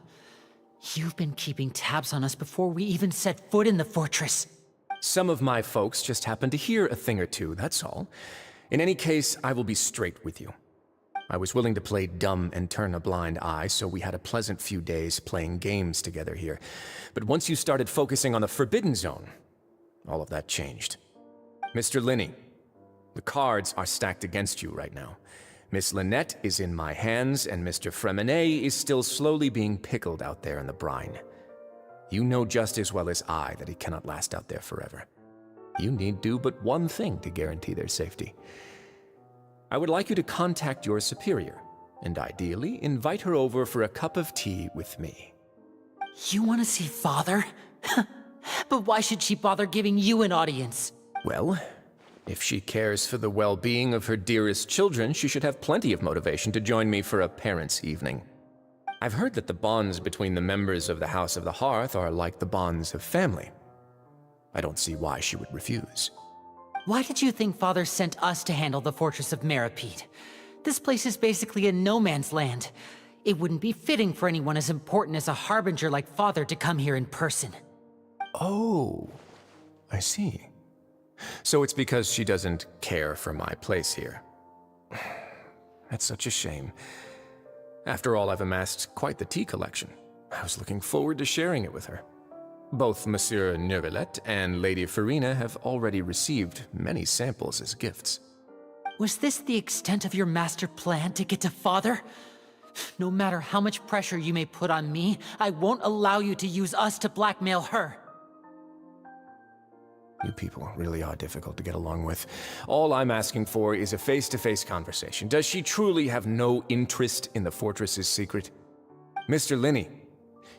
you've been keeping tabs on us before we even set foot in the fortress. Some of my folks just happened to hear a thing or two, that's all. In any case, I will be straight with you. I was willing to play dumb and turn a blind eye, so we had a pleasant few days playing games together here. But once you started focusing on the Forbidden Zone, all of that changed. Mr. Linney, the cards are stacked against you right now. Miss Lynette is in my hands, and Mr. Fremine is still slowly being pickled out there in the brine. You know just as well as I that he cannot last out there forever. You need do but one thing to guarantee their safety. I would like you to contact your superior, and ideally invite her over for a cup of tea with me. You want to see Father? But why should she bother giving you an audience? Well, if she cares for the well-being of her dearest children, she should have plenty of motivation to join me for a parents' evening. I've heard that the bonds between the members of the House of the Hearth are like the bonds of family. I don't see why she would refuse. Why did you think Father sent us to handle the Fortress of Meripede? This place is basically a no-man's land. It wouldn't be fitting for anyone as important as a harbinger like Father to come here in person. Oh, I see. So it's because she doesn't care for my place here. That's such a shame. After all, I've amassed quite the tea collection. I was looking forward to sharing it with her. Both Monsieur Neuvillette and Lady Farina have already received many samples as gifts. Was this the extent of your master plan to get to Father? No matter how much pressure you may put on me, I won't allow you to use us to blackmail her. You people really are difficult to get along with. All I'm asking for is a face-to-face conversation. Does she truly have no interest in the fortress's secret? Mr. Linney,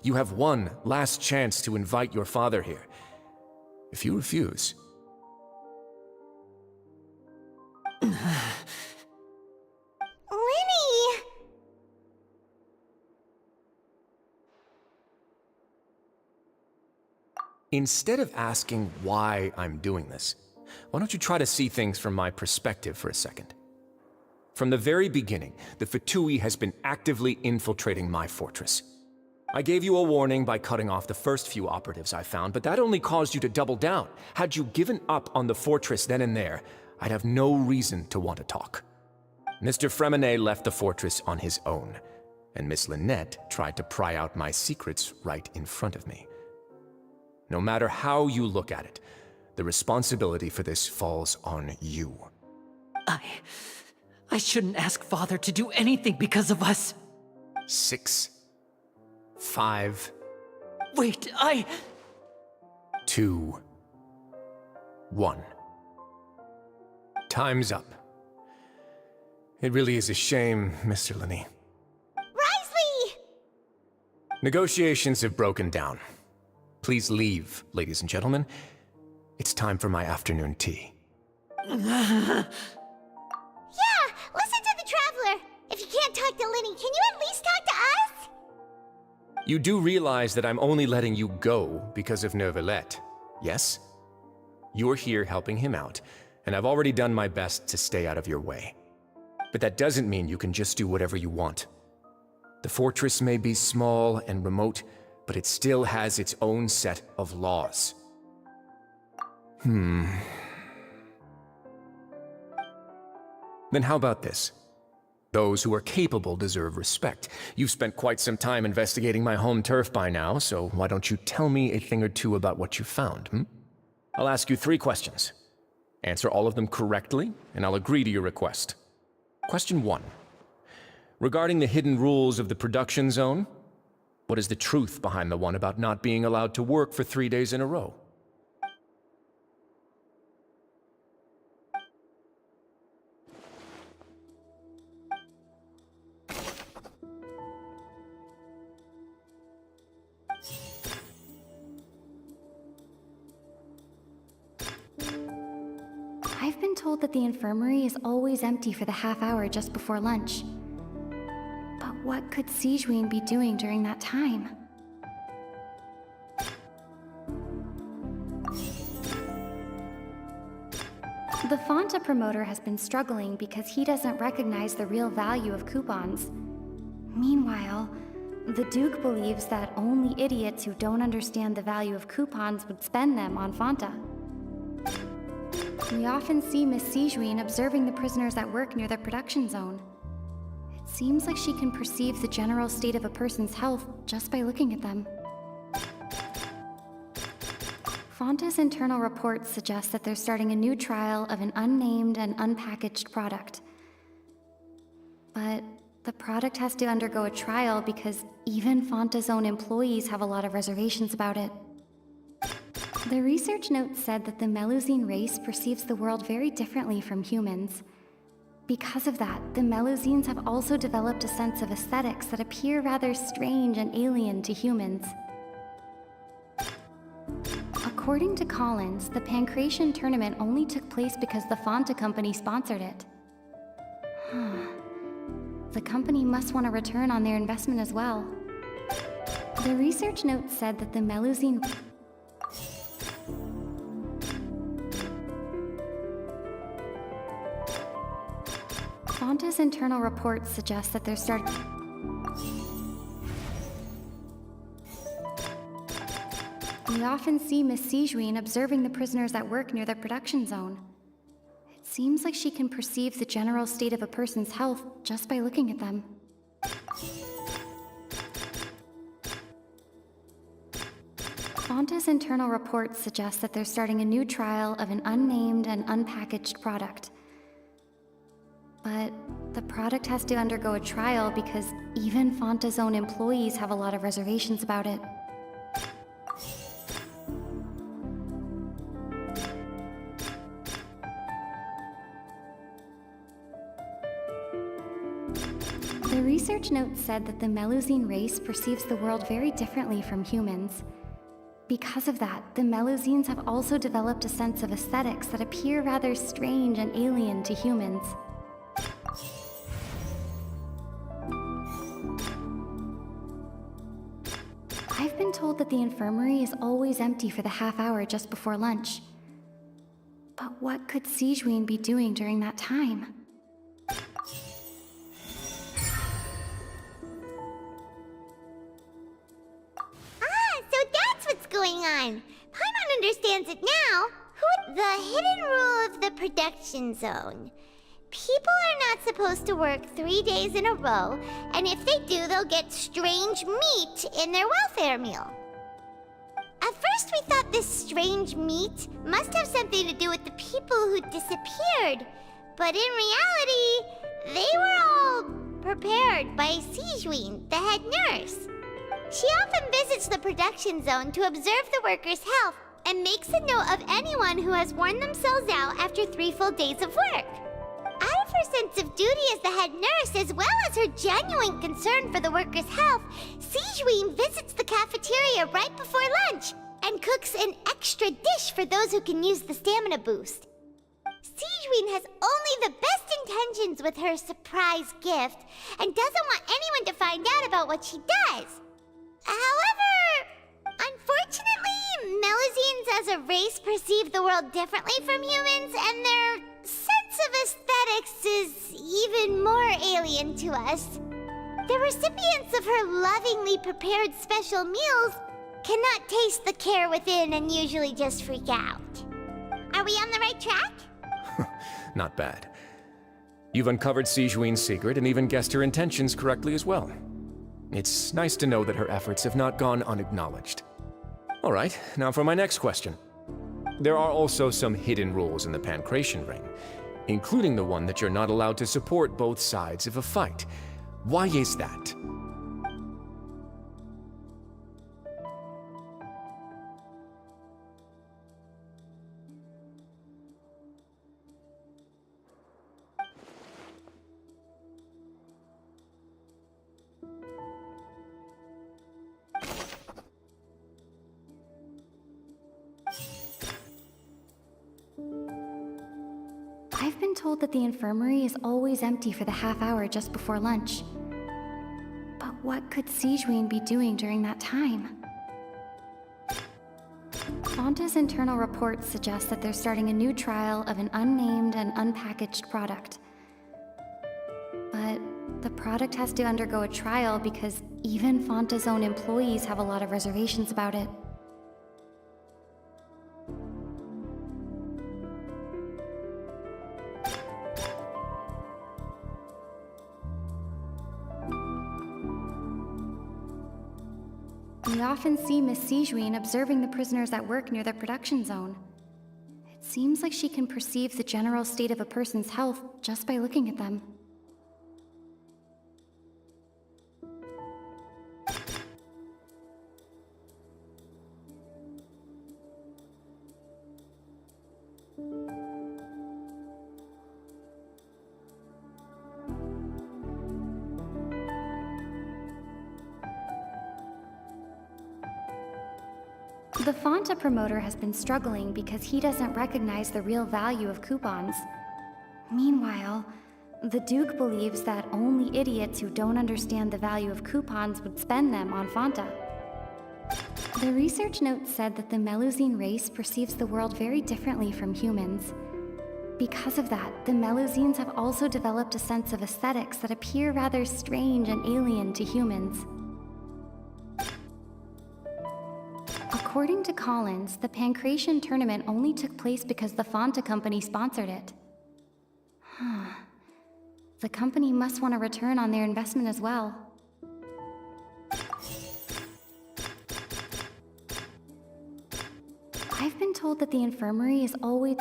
you have one last chance to invite your father here. If you refuse... Lenny! Instead of asking why I'm doing this, why don't you try to see things from my perspective for a second? From the very beginning, the Fatui has been actively infiltrating my fortress. I gave you a warning by cutting off the first few operatives I found, but that only caused you to double down. Had you given up on the fortress then and there, I'd have no reason to want to talk. Mr. Fremine left the fortress on his own, and Miss Lynette tried to pry out my secrets right in front of me. No matter how you look at it, the responsibility for this falls on you. I shouldn't ask Father to do anything because of us. 6, 5... Wait, 2, 1. Time's up. It really is a shame, Mr. Linney. Risley! Negotiations have broken down. Please leave, ladies and gentlemen. It's time for my afternoon tea. Yeah, listen to the Traveler. If you can't talk to Linny, can you at least talk to us? You do realize that I'm only letting you go because of Neuvillette, yes? You're here helping him out, and I've already done my best to stay out of your way. But that doesn't mean you can just do whatever you want. The fortress may be small and remote, but it still has its own set of laws. Then how about this? Those who are capable deserve respect. You've spent quite some time investigating my home turf by now, so why don't you tell me a thing or two about what you found, I'll ask you 3 questions. Answer all of them correctly, and I'll agree to your request. Question 1. Regarding the hidden rules of the production zone, what is the truth behind the one about not being allowed to work for 3 days in a row? I've been told that the infirmary is always empty for the half hour just before lunch. But what could Sijouin be doing during that time? The Fanta promoter has been struggling because he doesn't recognize the real value of coupons. Meanwhile, the Duke believes that only idiots who don't understand the value of coupons would spend them on Fanta. We often see Miss Sijouin observing the prisoners at work near the production zone. It seems like she can perceive the general state of a person's health just by looking at them. Fanta's internal reports suggest that they're starting a new trial of an unnamed and unpackaged product. But the product has to undergo a trial because even Fanta's own employees have a lot of reservations about it. The research note said that the Melusine race perceives the world very differently from humans. Because of that, the Melusines have also developed a sense of aesthetics that appear rather strange and alien to humans. According to Collins, the Pancration tournament only took place because the Fanta company sponsored it. The company must want a return on their investment as well. The research note said that the Melusine... Fanta's internal reports suggest that they're starting... We often see Miss Sijouin observing the prisoners at work near the production zone. It seems like she can perceive the general state of a person's health just by looking at them. Fanta's internal reports suggest that they're starting a new trial of an unnamed and unpackaged product. But the product has to undergo a trial because even Fanta's own employees have a lot of reservations about it. The research note said that the Melusine race perceives the world very differently from humans. Because of that, the Melusines have also developed a sense of aesthetics that appear rather strange and alien to humans. I've been told that the infirmary is always empty for the half hour just before lunch. But what could Sijouin be doing during that time? Going on. Paimon understands it now. The hidden rule of the production zone. People are not supposed to work 3 days in a row, and if they do, they'll get strange meat in their welfare meal. At first we thought this strange meat must have something to do with the people who disappeared, but in reality, they were all prepared by Sijouin, the head nurse. She often visits the production zone to observe the workers' health and makes a note of anyone who has worn themselves out after 3 full days of work. Out of her sense of duty as the head nurse, as well as her genuine concern for the workers' health, Sigeween visits the cafeteria right before lunch and cooks an extra dish for those who can use the stamina boost. Sigeween has only the best intentions with her surprise gift and doesn't want anyone to find out about what she does. However, unfortunately, Melusines as a race perceive the world differently from humans, and their sense of aesthetics is even more alien to us. The recipients of her lovingly prepared special meals cannot taste the care within and usually just freak out. Are we on the right track? Not bad. You've uncovered Sigeween's secret and even guessed her intentions correctly as well. It's nice to know that her efforts have not gone unacknowledged. All right, now for my next question. There are also some hidden rules in the Pancration Ring, including the one that you're not allowed to support both sides of a fight. Why is that? I've been told that the infirmary is always empty for the half hour just before lunch. But what could Sigeween be doing during that time? Fonta's internal reports suggest that they're starting a new trial of an unnamed and unpackaged product. But the product has to undergo a trial because even Fonta's own employees have a lot of reservations about it. We often see Miss Sigeween observing the prisoners at work near the production zone. It seems like she can perceive the general state of a person's health just by looking at them. The Fonta promoter has been struggling because he doesn't recognize the real value of coupons. Meanwhile, the Duke believes that only idiots who don't understand the value of coupons would spend them on Fonta. The research note said that the Melusine race perceives the world very differently from humans. Because of that, the Melusines have also developed a sense of aesthetics that appear rather strange and alien to humans. According to Collins, the Pancration tournament only took place because the Fonta company sponsored it. The company must want a return on their investment as well. I've been told that the infirmary is always...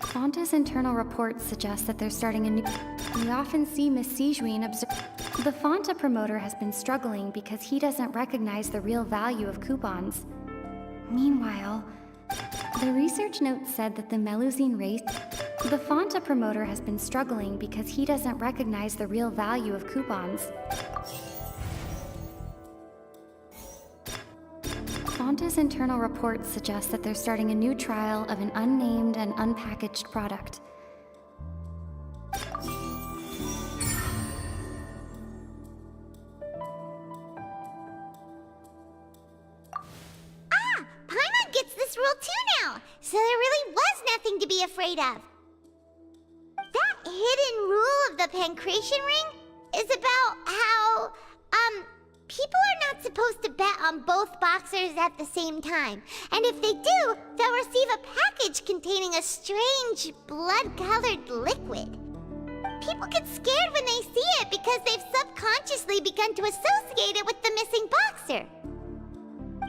Fonta's internal reports suggest that they're starting a new... We often see Miss Sigeween observe... The Fonta promoter has been struggling because he doesn't recognize the real value of coupons. Meanwhile, the research note said that the Melusine race... The Fonta promoter has been struggling because he doesn't recognize the real value of coupons. Fonta's internal reports suggest that they're starting a new trial of an unnamed and unpackaged product. Paimon gets this rule too now, so there really was nothing to be afraid of. That hidden rule of the Pancration Ring is about how, people are not supposed to bet on both boxers at the same time. And if they do, they'll receive a package containing a strange, blood-colored liquid. People get scared when they see it because they've subconsciously begun to associate it with the missing boxer.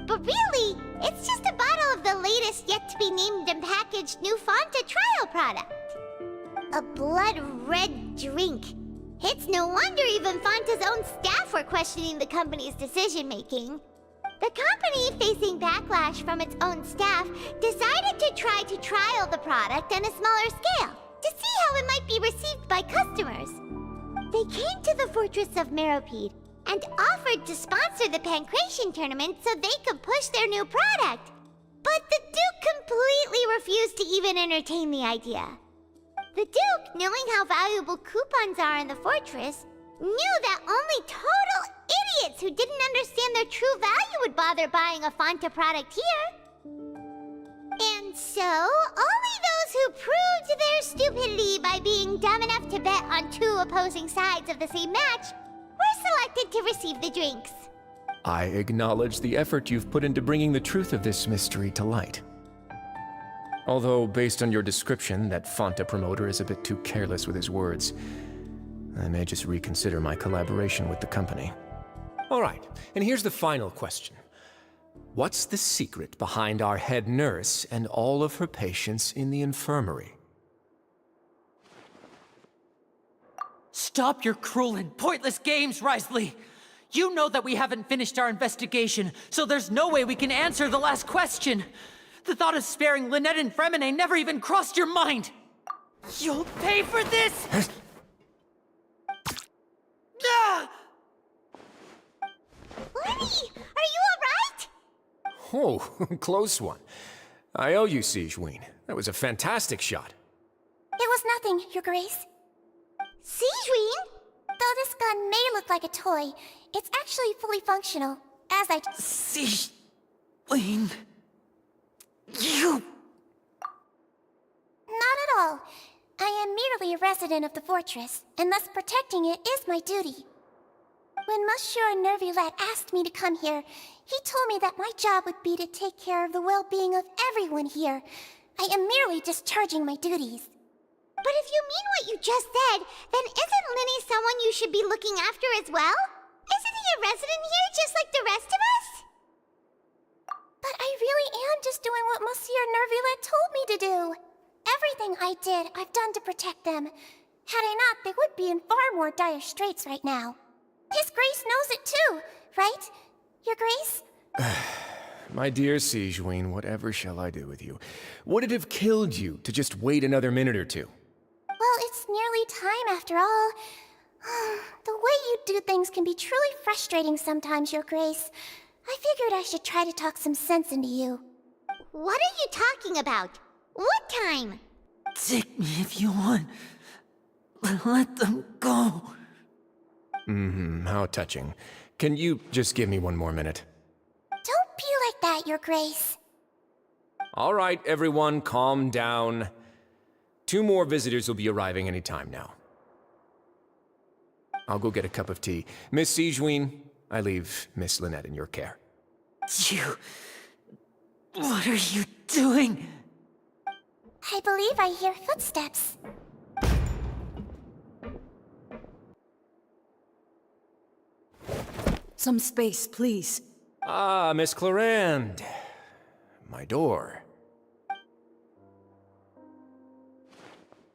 But really, it's just a bottle of the latest yet-to-be-named and packaged new Fonta trial product. A blood-red drink. It's no wonder even Fonta's own staff were questioning the company's decision-making. The company, facing backlash from its own staff, decided to to try to trial the product on a smaller scale, to see how it might be received by customers. They came to the fortress of Meropide and offered to sponsor the Pancration tournament so they could push their new product. But the Duke completely refused to even entertain the idea. The Duke, knowing how valuable coupons are in the fortress, knew that only total idiots who didn't understand their true value would bother buying a Fanta product here. And so, only those who proved their stupidity by being dumb enough to bet on two opposing sides of the same match were selected to receive the drinks. I acknowledge the effort you've put into bringing the truth of this mystery to light. Although, based on your description, that Fanta promoter is a bit too careless with his words, I may just reconsider my collaboration with the company. All right, and here's the final question. What's the secret behind our head nurse and all of her patients in the infirmary? Stop your cruel and pointless games, Risley! You know that we haven't finished our investigation, so there's no way we can answer the last question! The thought of sparing Lynette and Fremine never even crossed your mind! You'll pay for this! Ah! Lenny, are you alright? Oh, close one. I owe you, Sigeween. That was a fantastic shot. It was nothing, Your Grace. Sigeween? Though this gun may look like a toy, it's actually fully functional, as I... Sigeween... You... Not at all. I am merely a resident of the fortress, and thus protecting it is my duty. When Monsieur Nervulette asked me to come here, he told me that my job would be to take care of the well-being of everyone here. I am merely discharging my duties. But if you mean what you just said, then isn't Linny someone you should be looking after as well? Isn't he a resident here just like the rest of us? But I really am just doing what Monsieur Nervulette told me to do. Everything I did, I've done to protect them. Had I not, they would be in far more dire straits right now. His Grace knows it too, right? Your Grace? My dear Sigeween, whatever shall I do with you? Would it have killed you to just wait another minute or two? Well, it's nearly time after all. The way you do things can be truly frustrating sometimes, Your Grace. I figured I should try to talk some sense into you. What are you talking about? What time? Take me if you want. But let them go. How touching. Can you just give me one more minute? Don't be like that, Your Grace. All right, everyone, calm down. 2 more visitors will be arriving any time now. I'll go get a cup of tea. Miss Sigeween, I leave Miss Lynette in your care. You... What are you doing? I believe I hear footsteps. Some space, please. Ah, Miss Clarande. My door.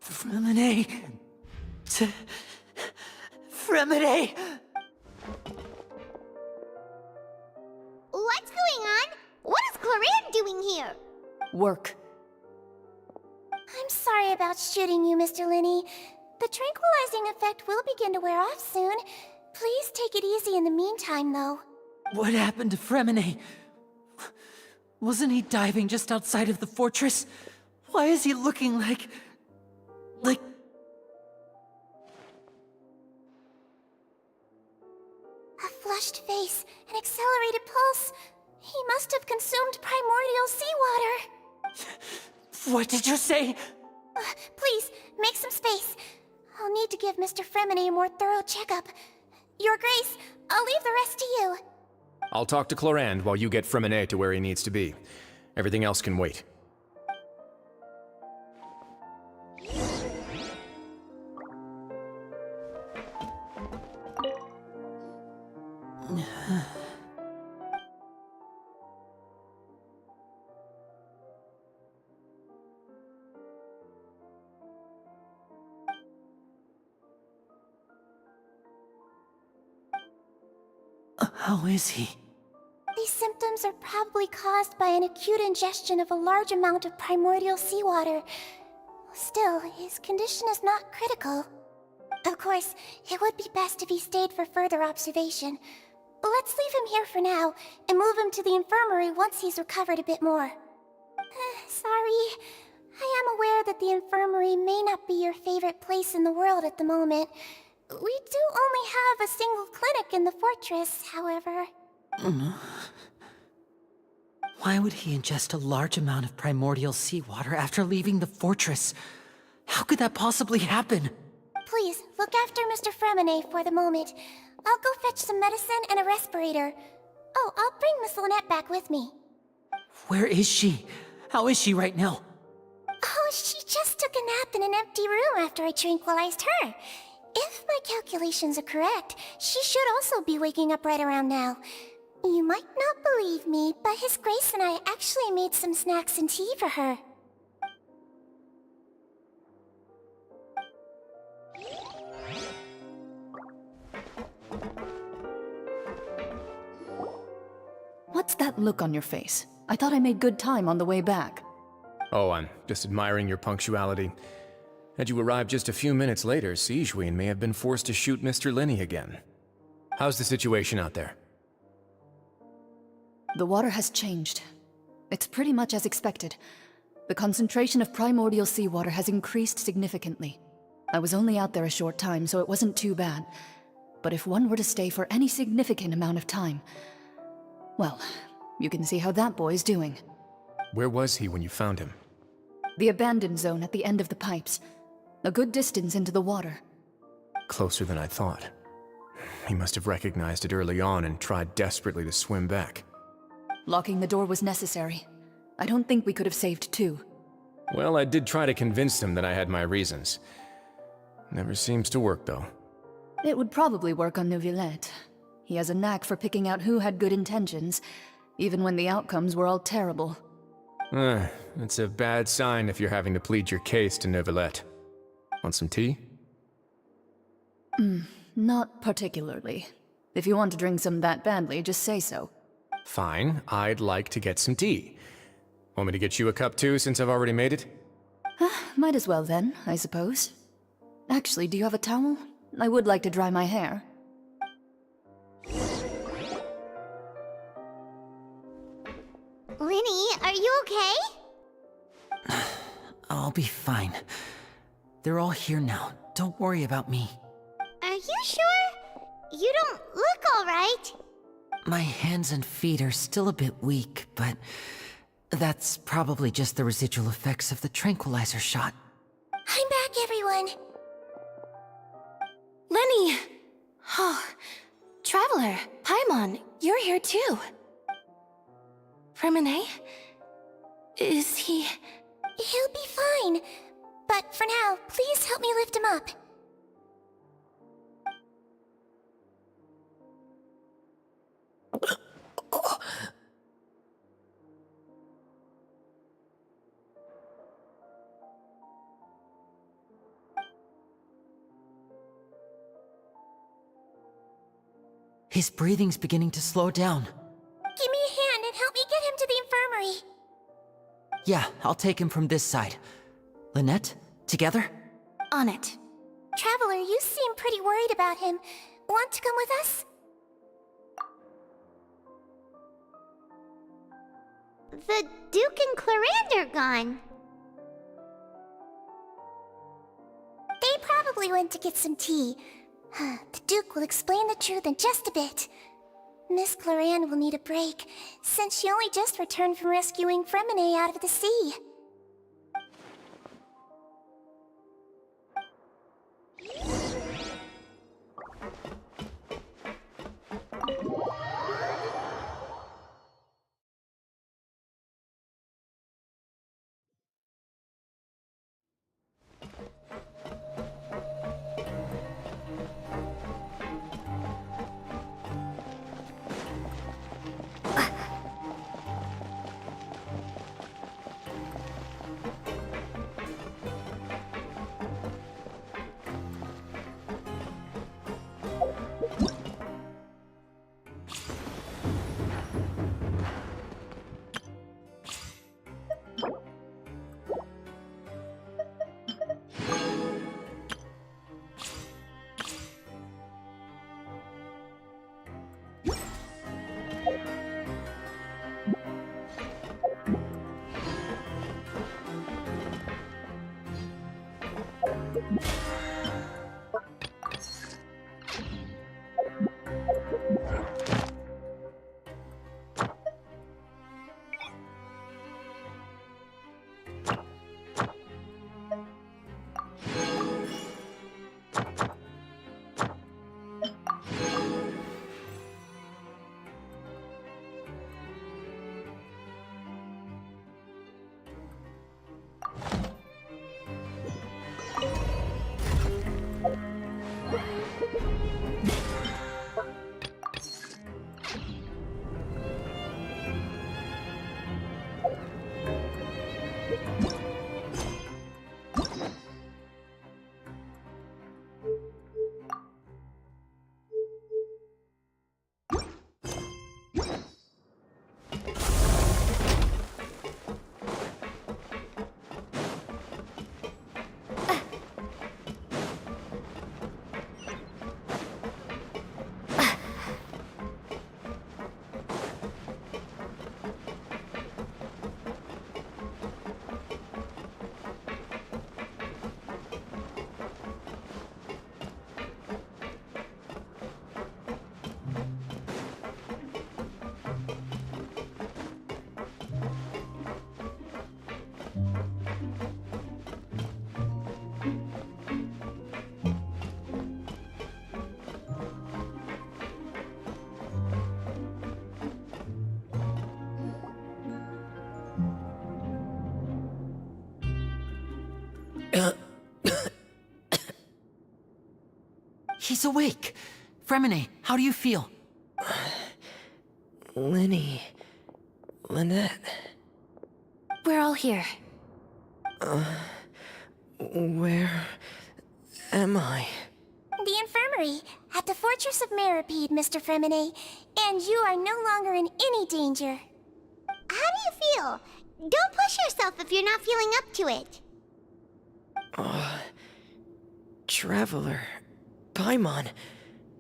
Fremine... Fremine! What's going on? What is Clarande doing here? Work. I'm sorry about shooting you, Mr. Linney. The tranquilizing effect will begin to wear off soon. Please take it easy in the meantime, though. What happened to Fremine? Wasn't he diving just outside of the fortress? Why is he looking like... A flushed face, an accelerated pulse. He must have consumed primordial seawater. What did you say? Please, make some space. I'll need to give Mr. Fremine a more thorough checkup. Your Grace, I'll leave the rest to you. I'll talk to Clarande while you get Fremine to where he needs to be. Everything else can wait. How is he? These symptoms are probably caused by an acute ingestion of a large amount of primordial seawater. Still, his condition is not critical. Of course, it would be best if he stayed for further observation. Let's leave him here for now, and move him to the infirmary once he's recovered a bit more. Sorry. I am aware that the infirmary may not be your favorite place in the world at the moment. We do only have a single clinic in the fortress, however. Why would he ingest a large amount of primordial seawater after leaving the fortress? How could that possibly happen? Please, look after Mr. Fremine for the moment. I'll go fetch some medicine and a respirator. Oh, I'll bring Miss Lynette back with me. Where is she? How is she right now? Oh, she just took a nap in an empty room after I tranquilized her. If my calculations are correct, she should also be waking up right around now. You might not believe me, but His Grace and I actually made some snacks and tea for her. What's that look on your face? I thought I made good time on the way back. Oh, I'm just admiring your punctuality. Had you arrived just a few minutes later, Sijween may have been forced to shoot Mr. Linny again. How's the situation out there? The water has changed. It's pretty much as expected. The concentration of primordial seawater has increased significantly. I was only out there a short time, so it wasn't too bad. But if one were to stay for any significant amount of time... well, you can see how that boy's doing. Where was he when you found him? The abandoned zone at the end of the pipes. A good distance into the water. Closer than I thought. He must have recognized it early on and tried desperately to swim back. Locking the door was necessary. I don't think we could have saved two. Well, I did try to convince him that I had my reasons. Never seems to work, though. It would probably work on Neuvillette. He has a knack for picking out who had good intentions, even when the outcomes were all terrible. It's a bad sign if you're having to plead your case to Neuvillette. Want some tea? Not particularly. If you want to drink some that badly, just say so. Fine, I'd like to get some tea. Want me to get you a cup too, since I've already made it? Might as well then, I suppose. Actually, do you have a towel? I would like to dry my hair. Linny, are you okay? I'll be fine. They're all here now. Don't worry about me. Are you sure? You don't look alright. My hands and feet are still a bit weak, but that's probably just the residual effects of the tranquilizer shot. I'm back, everyone. Lenny! Oh, Traveler, Paimon, you're here too. Fremine? Is he... He'll be fine. But for now, please help me lift him up. His breathing's beginning to slow down. Give me a hand and help me get him to the infirmary. Yeah, I'll take him from this side. Lynette, together? On it. Traveler, you seem pretty worried about him. Want to come with us? The Duke and Clarande are gone. They probably went to get some tea. The Duke will explain the truth in just a bit. Miss Clarande will need a break, since she only just returned from rescuing Fremine out of the sea. He's awake. Fremine, how do you feel? Lynette. We're all here. Where am I? The infirmary, at the Fortress of Meripede, Mr. Fremine. And you are no longer in any danger. How do you feel? Don't push yourself if you're not feeling up to it. Traveler. Paimon.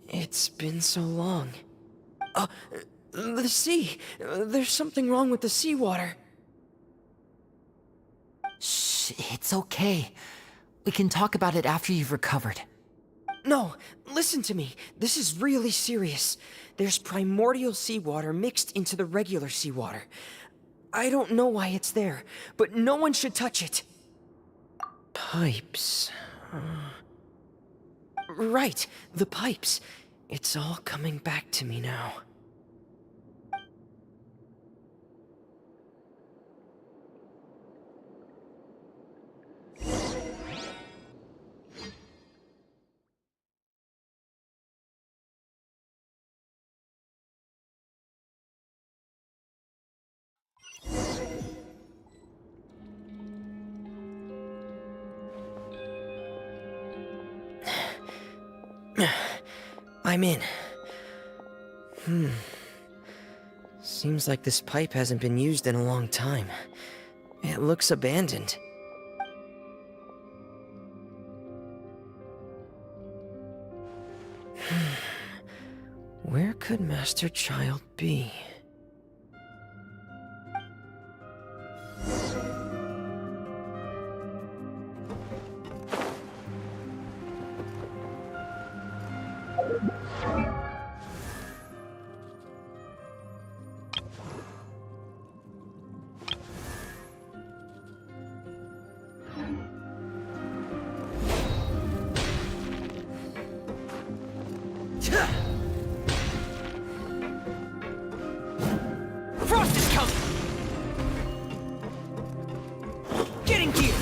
It's been so long. The sea. There's something wrong with the seawater. Shh, it's okay. We can talk about it after you've recovered. No, listen to me. This is really serious. There's primordial seawater mixed into the regular seawater. I don't know why it's there, but no one should touch it. Pipes. Right, the pipes. It's all coming back to me now. I'm in. Seems like this pipe hasn't been used in a long time. It looks abandoned. Where could Master Child be? Frost is coming! Get in gear!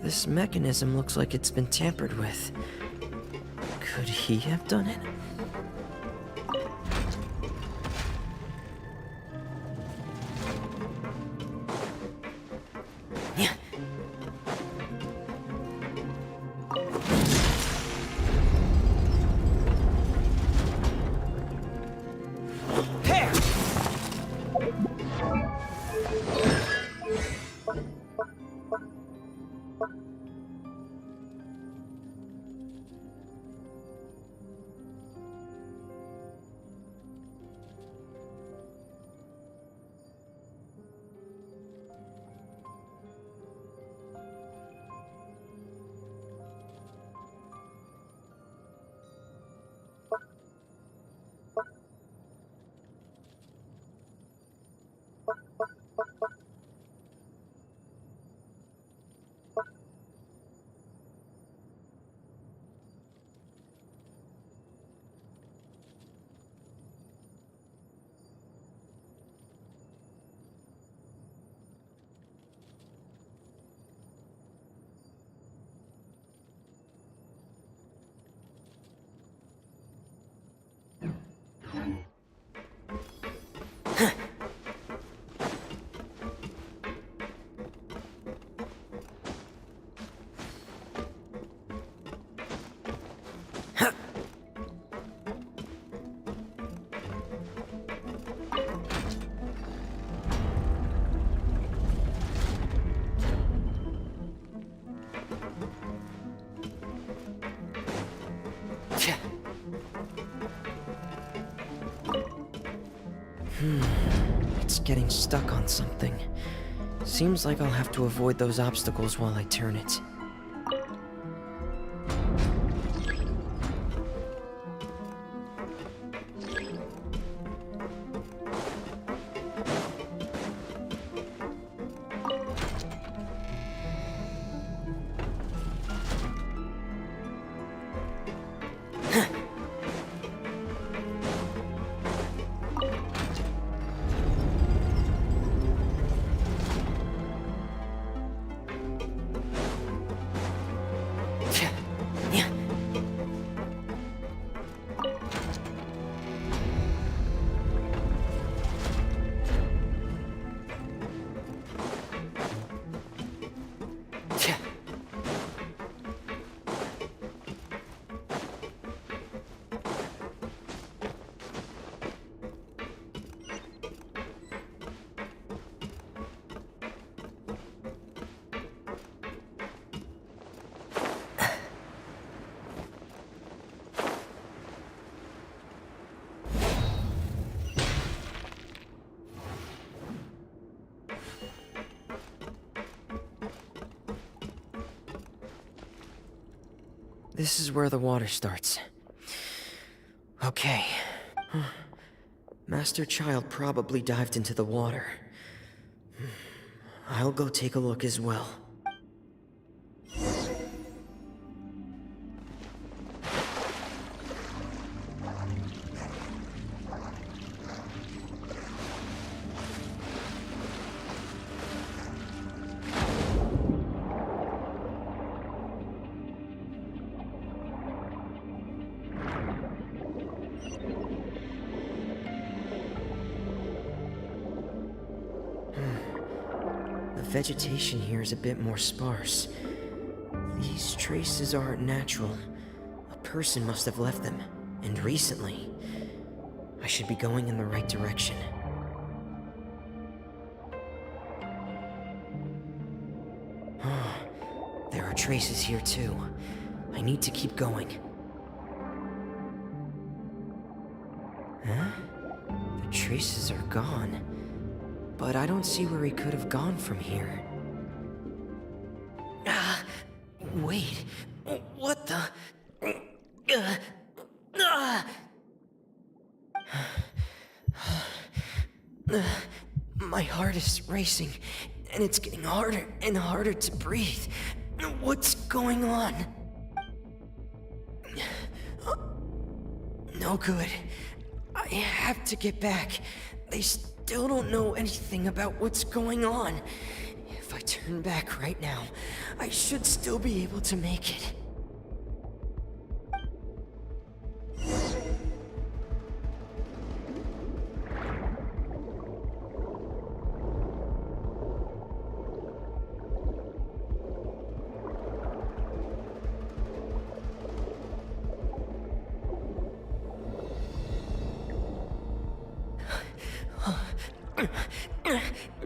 This mechanism looks like it's been tampered with. Could he have done it? It's getting stuck on something. Seems like I'll have to avoid those obstacles while I turn it. This is where the water starts. Okay. Master Child probably dived into the water. I'll go take a look as well. The vegetation here is a bit more sparse. These traces aren't natural. A person must have left them, and recently. I should be going in the right direction. There are traces here too. I need to keep going. Huh? The traces are gone. But I don't see where he could have gone from here. Wait. What the? My heart is racing, and it's getting harder and harder to breathe. What's going on? No good. I have to get back. They still don't know anything about what's going on. If I turn back right now, I should still be able to make it.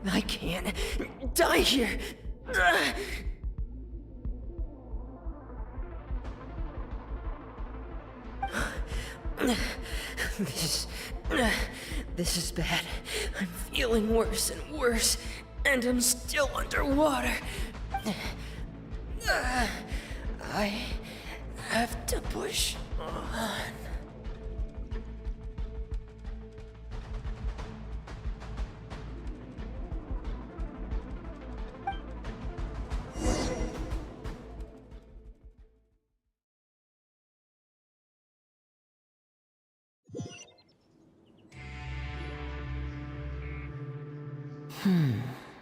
I can't die here. This is bad. I'm feeling worse and worse, and I'm still underwater. I have to push on.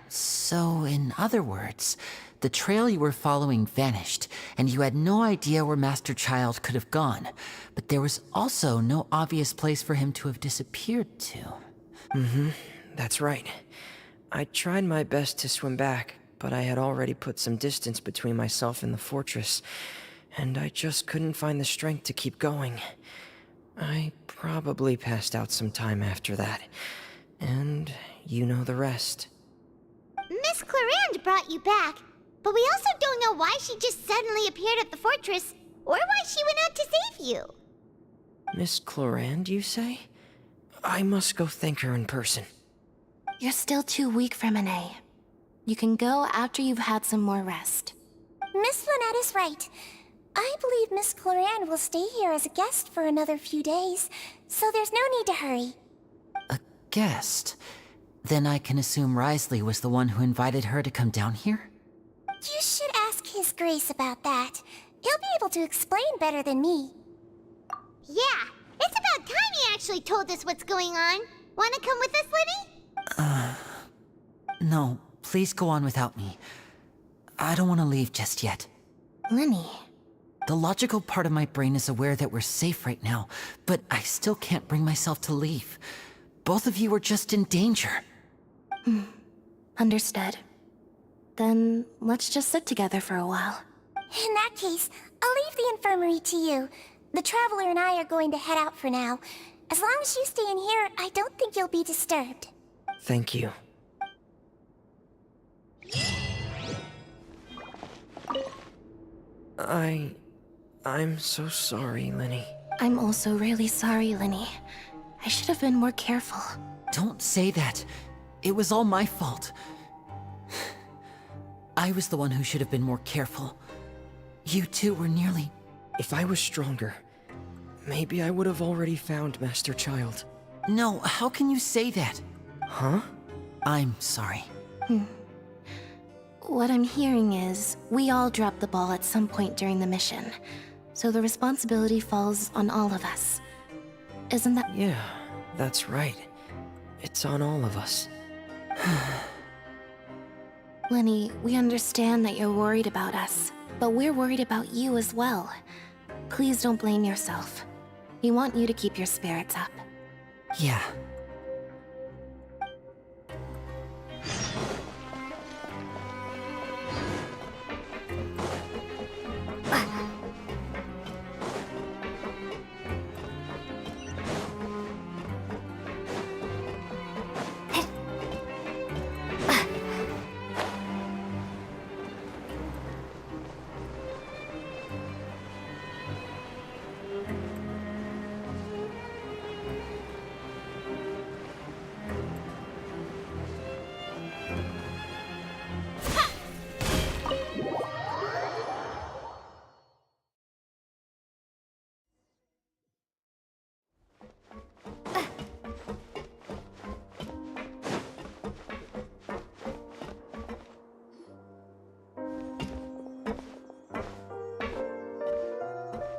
So, in other words, the trail you were following vanished, and you had no idea where Master Child could have gone. But there was also no obvious place for him to have disappeared to. That's right. I tried my best to swim back, but I had already put some distance between myself and the fortress, and I just couldn't find the strength to keep going. I probably passed out some time after that, and you know the rest. Miss Clarande brought you back, but we also don't know why she just suddenly appeared at the fortress, or why she went out to save you. Miss Clarande, you say? I must go thank her in person. You're still too weak for Monet. You can go after you've had some more rest. Miss Lynette is right. I believe Miss Clarande will stay here as a guest for another few days, so there's no need to hurry. A guest? Then I can assume Risley was the one who invited her to come down here? You should ask His Grace about that. He'll be able to explain better than me. Yeah, it's about time he actually told us what's going on. Wanna come with us, Lenny? No, please go on without me. I don't want to leave just yet. Lenny. The logical part of my brain is aware that we're safe right now, but I still can't bring myself to leave. Both of you are just in danger. Understood. Then let's just sit together for a while. In that case, I'll leave the infirmary to you. The Traveler and I are going to head out for now. As long as you stay in here, I don't think you'll be disturbed. Thank you. I'm so sorry, Lenny. I'm also really sorry, Lenny. I should have been more careful. Don't say that. It was all my fault. I was the one who should have been more careful. You two were nearly... If I was stronger, maybe I would have already found Master Child. No, how can you say that? Huh? I'm sorry. What I'm hearing is, we all dropped the ball at some point during the mission. So the responsibility falls on all of us. Isn't that... Yeah, that's right. It's on all of us. Lenny, we understand that you're worried about us, but we're worried about you as well. Please don't blame yourself. We want you to keep your spirits up. Yeah.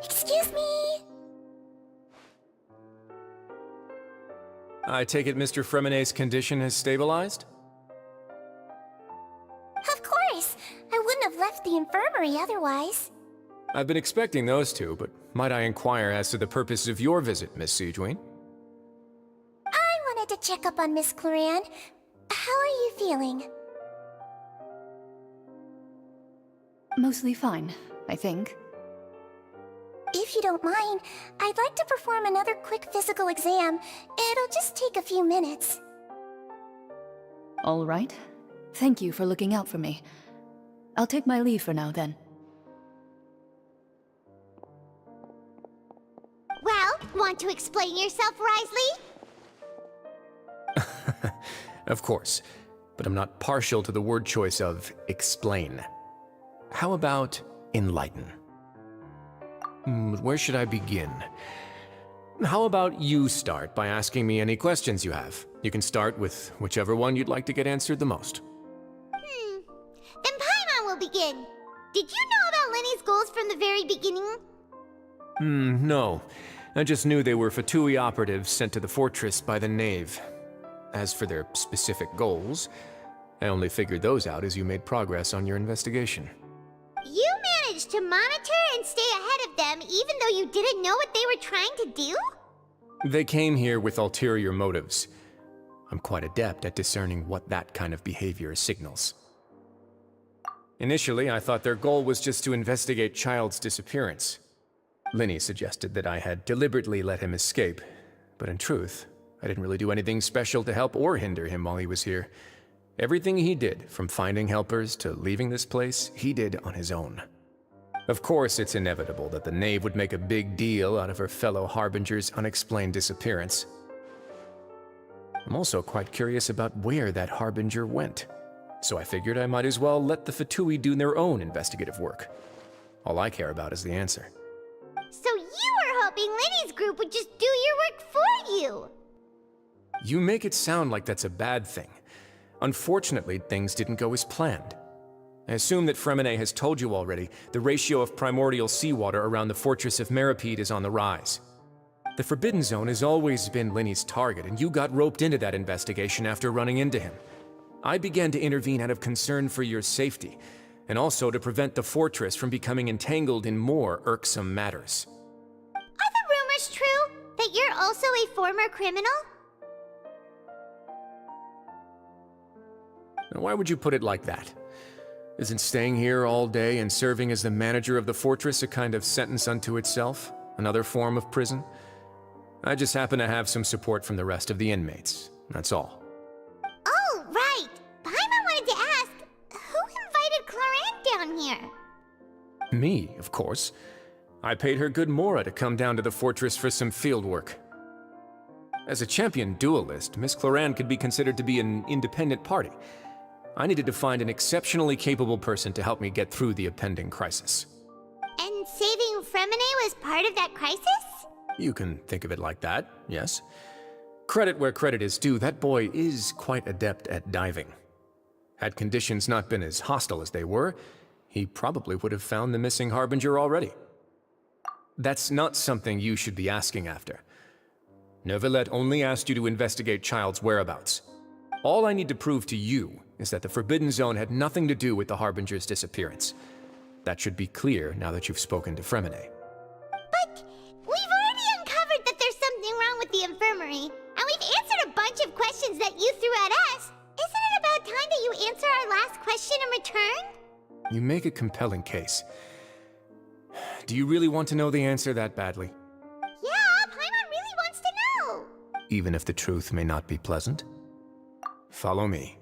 Excuse me? I take it Mr. Fremonet's condition has stabilized? Of course! I wouldn't have left the infirmary otherwise. I've been expecting those two, but might I inquire as to the purpose of your visit, Miss Siegewien? I wanted to check up on Miss Clarande. How are you feeling? Mostly fine, I think. If you don't mind, I'd like to perform another quick physical exam. It'll just take a few minutes. All right. Thank you for looking out for me. I'll take my leave for now, then. Well, want to explain yourself, Risley? Of course, but I'm not partial to the word choice of explain. How about enlighten? Where should I begin? How about you start by asking me any questions you have? You can start with whichever one you'd like to get answered the most. Then Paimon will begin. Did you know about Lenny's goals from the very beginning? No. I just knew they were Fatui operatives sent to the fortress by the Knave. As for their specific goals, I only figured those out as you made progress on your investigation. You managed to monitor and stay ahead of them even though you didn't know what they were trying to do? They came here with ulterior motives. I'm quite adept at discerning what that kind of behavior signals. Initially, I thought their goal was just to investigate Child's disappearance. Linny suggested that I had deliberately let him escape, but in truth, I didn't really do anything special to help or hinder him while he was here. Everything he did, from finding helpers to leaving this place, he did on his own. Of course, it's inevitable that the knave would make a big deal out of her fellow Harbinger's unexplained disappearance. I'm also quite curious about where that Harbinger went, so I figured I might as well let the Fatui do their own investigative work. All I care about is the answer. So you were hoping Linny's group would just do your work for you! You make it sound like that's a bad thing. Unfortunately, things didn't go as planned. I assume that Fremine has told you already, the ratio of primordial seawater around the fortress of Meripede is on the rise. The Forbidden Zone has always been Linny's target, and you got roped into that investigation after running into him. I began to intervene out of concern for your safety, and also to prevent the fortress from becoming entangled in more irksome matters. Are the rumors true? That you're also a former criminal? Now, why would you put it like that? Isn't staying here all day and serving as the manager of the fortress a kind of sentence unto itself? Another form of prison? I just happen to have some support from the rest of the inmates, that's all. Oh, right! Paimon wanted to ask, who invited Cloran down here? Me, of course. I paid her good mora to come down to the fortress for some field work. As a champion duelist, Miss Cloran could be considered to be an independent party. I needed to find an exceptionally capable person to help me get through the impending crisis. And saving Fremine was part of that crisis? You can think of it like that, yes. Credit where credit is due, that boy is quite adept at diving. Had conditions not been as hostile as they were, he probably would have found the missing Harbinger already. That's not something you should be asking after. Neuvillette only asked you to investigate Child's whereabouts. All I need to prove to you is that the Forbidden Zone had nothing to do with the Harbinger's disappearance. That should be clear now that you've spoken to Fremine. But we've already uncovered that there's something wrong with the infirmary, and we've answered a bunch of questions that you threw at us. Isn't it about time that you answer our last question in return? You make a compelling case. Do you really want to know the answer that badly? Yeah, Paimon really wants to know! Even if the truth may not be pleasant? Follow me.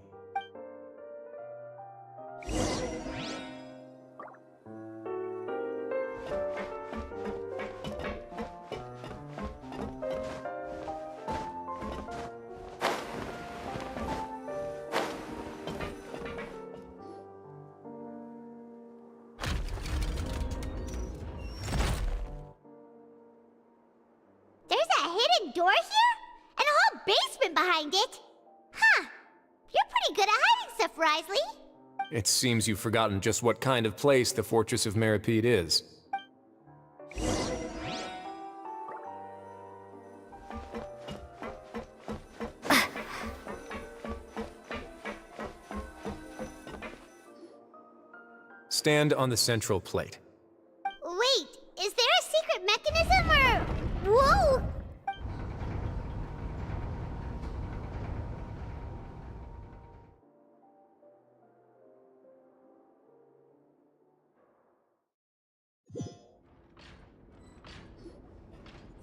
There's a hidden door here? And a whole basement behind it? Huh. You're pretty good at hiding stuff, Risley. It seems you've forgotten just what kind of place the Fortress of Meripede is. Stand on the central plate. Wait, is there a secret mechanism or... Whoa!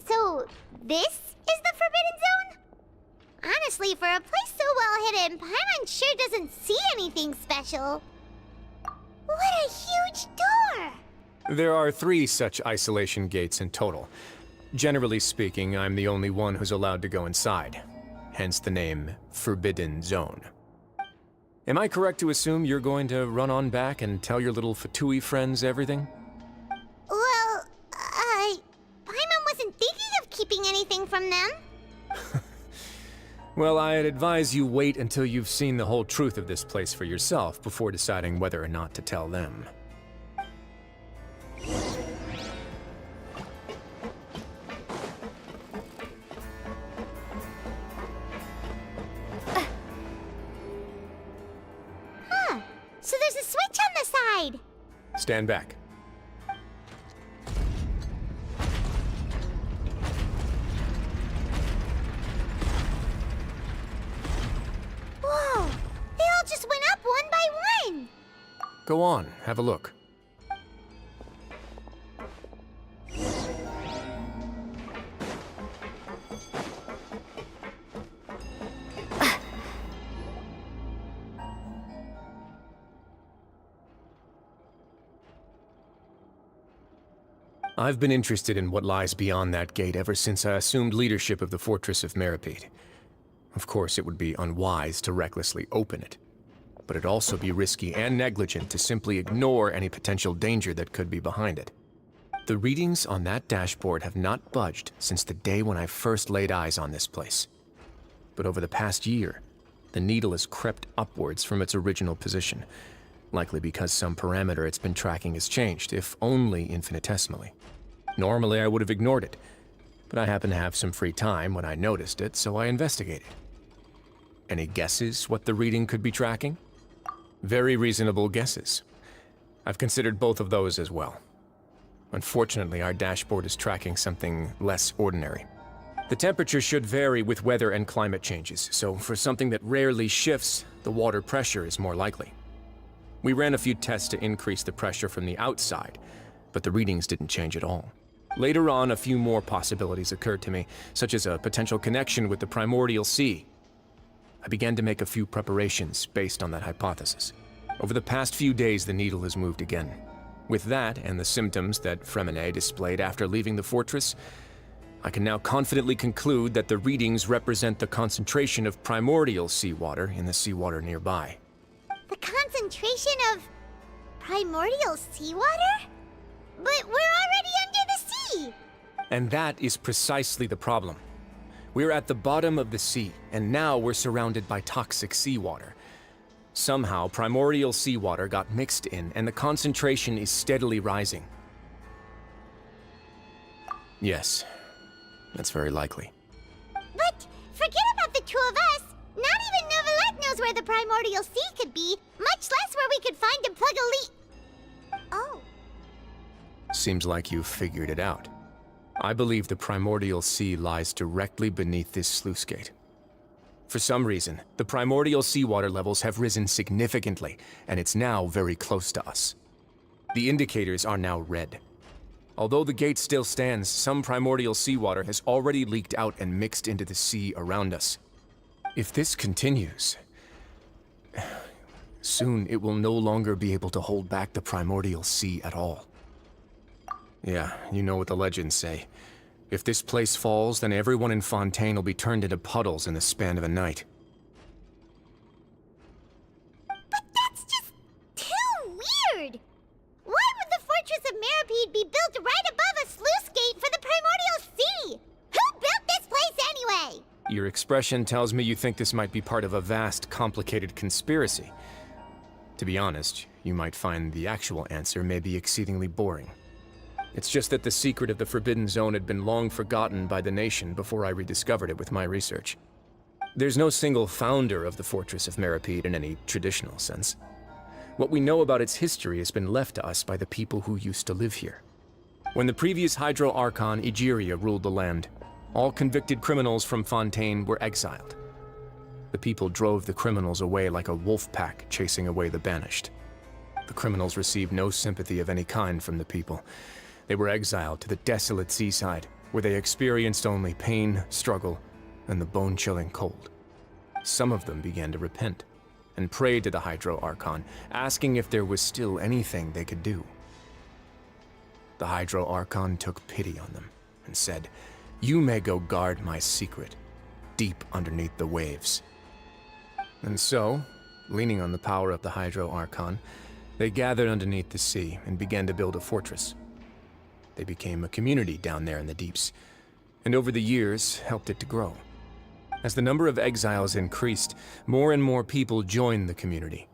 So, this is the Forbidden Zone? Honestly, for a place so well hidden, Paimon sure doesn't see anything special. What a huge door! There are 3 such isolation gates in total. Generally speaking, I'm the only one who's allowed to go inside. Hence the name Forbidden Zone. Am I correct to assume you're going to run on back and tell your little Fatui friends everything? Well, Paimon wasn't thinking of keeping anything from them. Well, I'd advise you wait until you've seen the whole truth of this place for yourself before deciding whether or not to tell them. So there's a switch on the side. Stand back. Whoa! They all just went up one by one! Go on, have a look. I've been interested in what lies beyond that gate ever since I assumed leadership of the Fortress of Meripede. Of course, it would be unwise to recklessly open it, but it'd also be risky and negligent to simply ignore any potential danger that could be behind it. The readings on that dashboard have not budged since the day when I first laid eyes on this place. But over the past year, the needle has crept upwards from its original position, likely because some parameter it's been tracking has changed, if only infinitesimally. Normally, I would have ignored it, but I happened to have some free time when I noticed it, so I investigated. Any guesses what the reading could be tracking? Very reasonable guesses. I've considered both of those as well. Unfortunately, our dashboard is tracking something less ordinary. The temperature should vary with weather and climate changes, so for something that rarely shifts, the water pressure is more likely. We ran a few tests to increase the pressure from the outside, but the readings didn't change at all. Later on, a few more possibilities occurred to me, such as a potential connection with the primordial sea. I began to make a few preparations based on that hypothesis. Over the past few days, the needle has moved again. With that, and the symptoms that Fremine displayed after leaving the fortress, I can now confidently conclude that the readings represent the concentration of primordial seawater in the seawater nearby. The concentration of primordial seawater? But we're already under the sea! And that is precisely the problem. We're at the bottom of the sea, and now we're surrounded by toxic seawater. Somehow, primordial seawater got mixed in, and the concentration is steadily rising. Yes, that's very likely. But forget about the two of us! Not even Novelette knows where the primordial sea could be, much less where we could find and plug a leak. Oh. Seems like you've figured it out. I believe the primordial sea lies directly beneath this sluice gate. For some reason, the primordial seawater levels have risen significantly, and it's now very close to us. The indicators are now red. Although the gate still stands, some primordial seawater has already leaked out and mixed into the sea around us. If this continues, soon it will no longer be able to hold back the primordial sea at all. Yeah, you know what the legends say. If this place falls, then everyone in Fontaine will be turned into puddles in the span of a night. But that's just too weird! Why would the Fortress of Meripede be built right above a sluice gate for the primordial sea? Who built this place anyway? Your expression tells me you think this might be part of a vast, complicated conspiracy. To be honest, you might find the actual answer may be exceedingly boring. It's just that the secret of the Forbidden Zone had been long forgotten by the nation before I rediscovered it with my research. There's no single founder of the Fortress of Meripede in any traditional sense. What we know about its history has been left to us by the people who used to live here. When the previous Hydro Archon Egeria ruled the land, all convicted criminals from Fontaine were exiled. The people drove the criminals away like a wolf pack chasing away the banished. The criminals received no sympathy of any kind from the people. They were exiled to the desolate seaside, where they experienced only pain, struggle, and the bone-chilling cold. Some of them began to repent, and prayed to the Hydro Archon, asking if there was still anything they could do. The Hydro Archon took pity on them, and said, "You may go guard my secret, deep underneath the waves." And so, leaning on the power of the Hydro Archon, they gathered underneath the sea and began to build a fortress. They became a community down there in the deeps, and over the years helped it to grow. As the number of exiles increased, more and more people joined the community.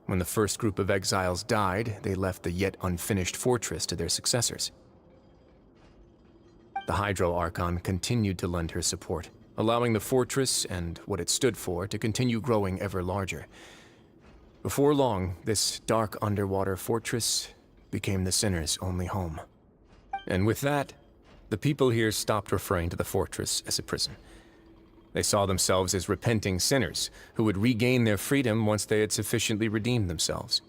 When the first group of exiles died, they left the yet unfinished fortress to their successors. The Hydro Archon continued to lend her support, allowing the fortress and what it stood for to continue growing ever larger. Before long, this dark underwater fortress became the sinner's only home. And with that, the people here stopped referring to the fortress as a prison. They saw themselves as repenting sinners who would regain their freedom once they had sufficiently redeemed themselves.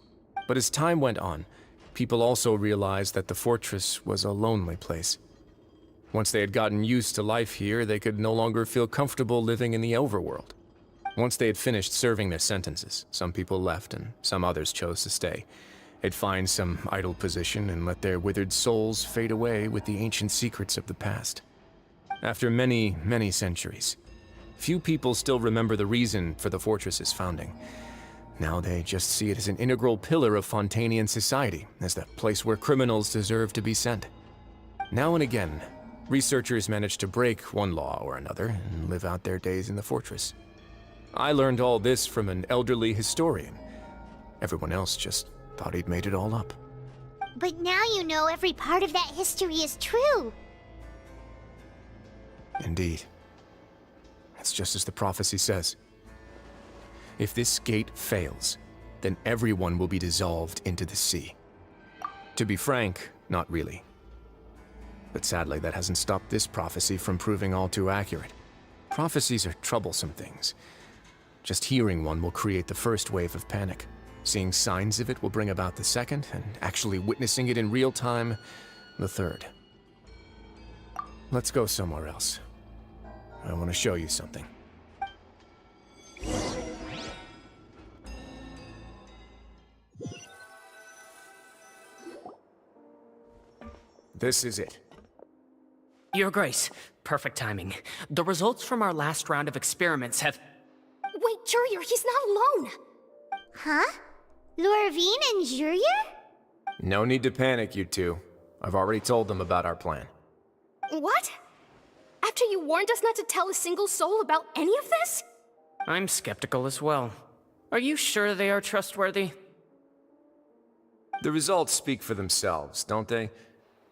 But as time went on, people also realized that the fortress was a lonely place. Once they had gotten used to life here, they could no longer feel comfortable living in the overworld. Once they had finished serving their sentences, some people left and some others chose to stay. They'd find some idle position and let their withered souls fade away with the ancient secrets of the past. After many, many centuries, few people still remember the reason for the fortress's founding. Now they just see it as an integral pillar of Fontanian society, as the place where criminals deserve to be sent. Now and again, researchers manage to break one law or another and live out their days in the fortress. I learned all this from an elderly historian. Everyone else just thought he'd made it all up. But now you know every part of that history is true. Indeed. It's just as the prophecy says. If this gate fails, then everyone will be dissolved into the sea. To be frank, not really. But sadly, that hasn't stopped this prophecy from proving all too accurate. Prophecies are troublesome things. Just hearing one will create the first wave of panic. Seeing signs of it will bring about the second, and actually witnessing it in real time, the third. Let's go somewhere else. I want to show you something. This is it. Your Grace, perfect timing. The results from our last round of experiments have... Wait, Jurier, he's not alone! Huh? Lorvine and Jurier? No need to panic, you two. I've already told them about our plan. What? After you warned us not to tell a single soul about any of this? I'm skeptical as well. Are you sure they are trustworthy? The results speak for themselves, don't they?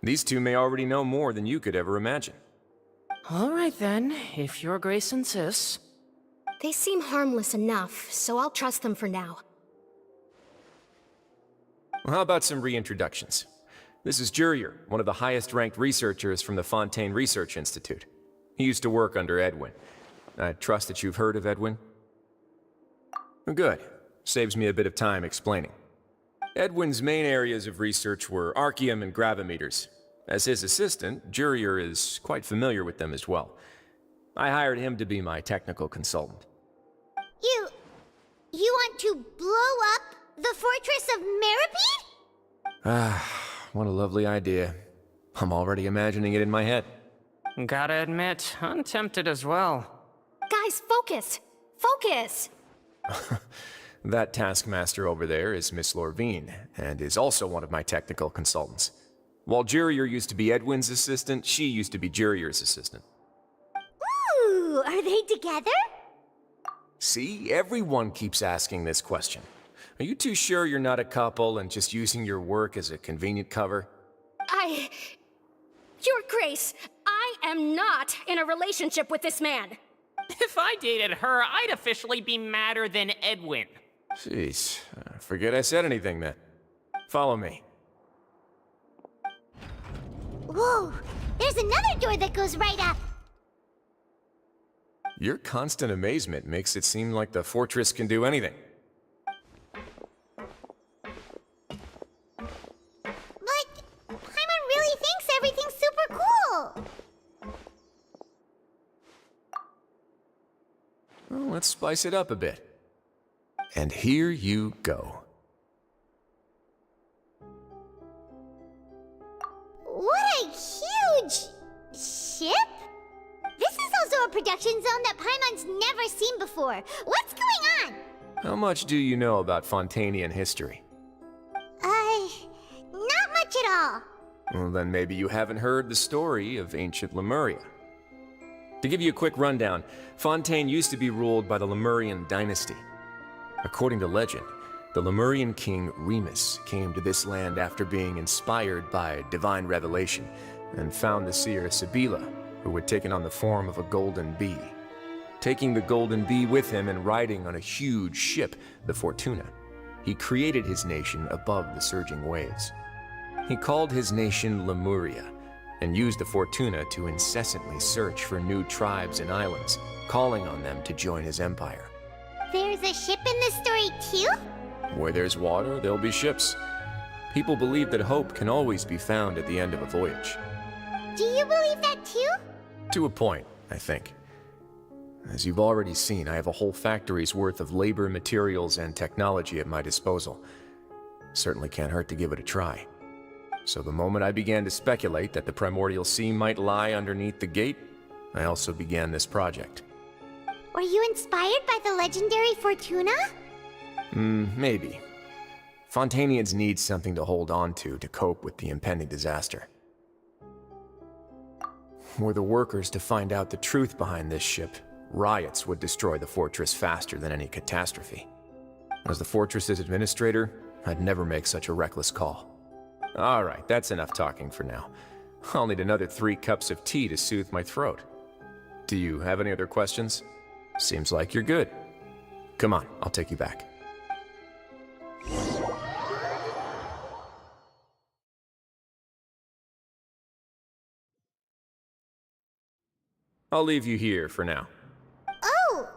These two may already know more than you could ever imagine. All right then, if Your Grace insists. They seem harmless enough, so I'll trust them for now. Well, how about some reintroductions? This is Jurier, one of the highest-ranked researchers from the Fontaine Research Institute. He used to work under Edwin. I trust that you've heard of Edwin? Good. Saves me a bit of time explaining. Edwin's main areas of research were archaeum and gravimeters. As his assistant, Jurier is quite familiar with them as well. I hired him to be my technical consultant. You want to blow up the fortress of Meripede? Ah, what a lovely idea. I'm already imagining it in my head. Gotta admit, I'm tempted as well. Guys, focus! Focus! That taskmaster over there is Miss Lorvine, and is also one of my technical consultants. While Jurier used to be Edwin's assistant, she used to be Jurier's assistant. Ooh, are they together? See, everyone keeps asking this question. Are you too sure you're not a couple and just using your work as a convenient cover? Your Grace, I am not in a relationship with this man. If I dated her, I'd officially be madder than Edwin. Jeez, forget I said anything then. Follow me. Whoa, there's another door that goes right up. Your constant amazement makes it seem like the fortress can do anything. But Paimon really thinks everything's super cool. Well, let's spice it up a bit. And here you go. What a huge ship! This is also a production zone that Paimon's never seen before. What's going on? How much do you know about Fontanian history? Not much at all. Well, then maybe you haven't heard the story of ancient Lemuria. To give you a quick rundown, Fontaine used to be ruled by the Lemurian dynasty. According to legend, the Lemurian king Remus came to this land after being inspired by divine revelation and found the seer Sibila, who had taken on the form of a golden bee. Taking the golden bee with him and riding on a huge ship, the Fortuna, he created his nation above the surging waves. He called his nation Lemuria, and used the Fortuna to incessantly search for new tribes and islands, calling on them to join his empire. There's a ship in this story too? Where there's water, there'll be ships. People believe that hope can always be found at the end of a voyage. Do you believe that too? To a point, I think. As you've already seen, I have a whole factory's worth of labor, materials, and technology at my disposal. Certainly can't hurt to give it a try. So the moment I began to speculate that the Primordial Sea might lie underneath the gate, I also began this project. Were you inspired by the legendary Fortuna? Maybe. Fontanians need something to hold on to cope with the impending disaster. Were the workers to find out the truth behind this ship, riots would destroy the fortress faster than any catastrophe. As the fortress's administrator, I'd never make such a reckless call. Alright, that's enough talking for now. I'll need another 3 cups of tea to soothe my throat. Do you have any other questions? Seems like you're good. Come on, I'll take you back. I'll leave you here for now. Oh,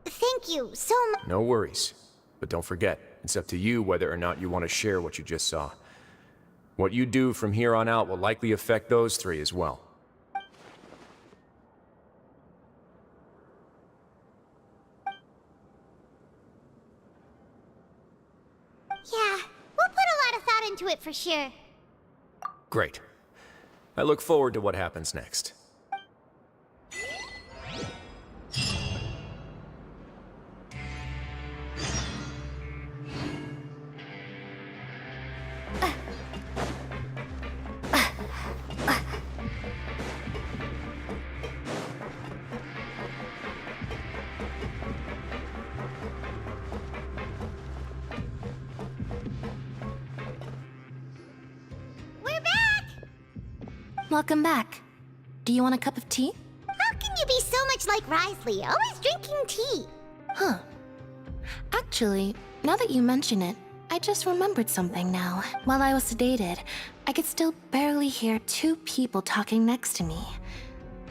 thank you so much. No worries. But don't forget, it's up to you whether or not you want to share what you just saw. What you do from here on out will likely affect those 3 as well. Yeah, we'll put a lot of thought into it for sure. Great. I look forward to what happens next. Welcome back. Do you want a cup of tea? How can you be so much like Risley, always drinking tea? Huh. Actually, now that you mention it, I just remembered something now. While I was sedated, I could still barely hear 2 people talking next to me.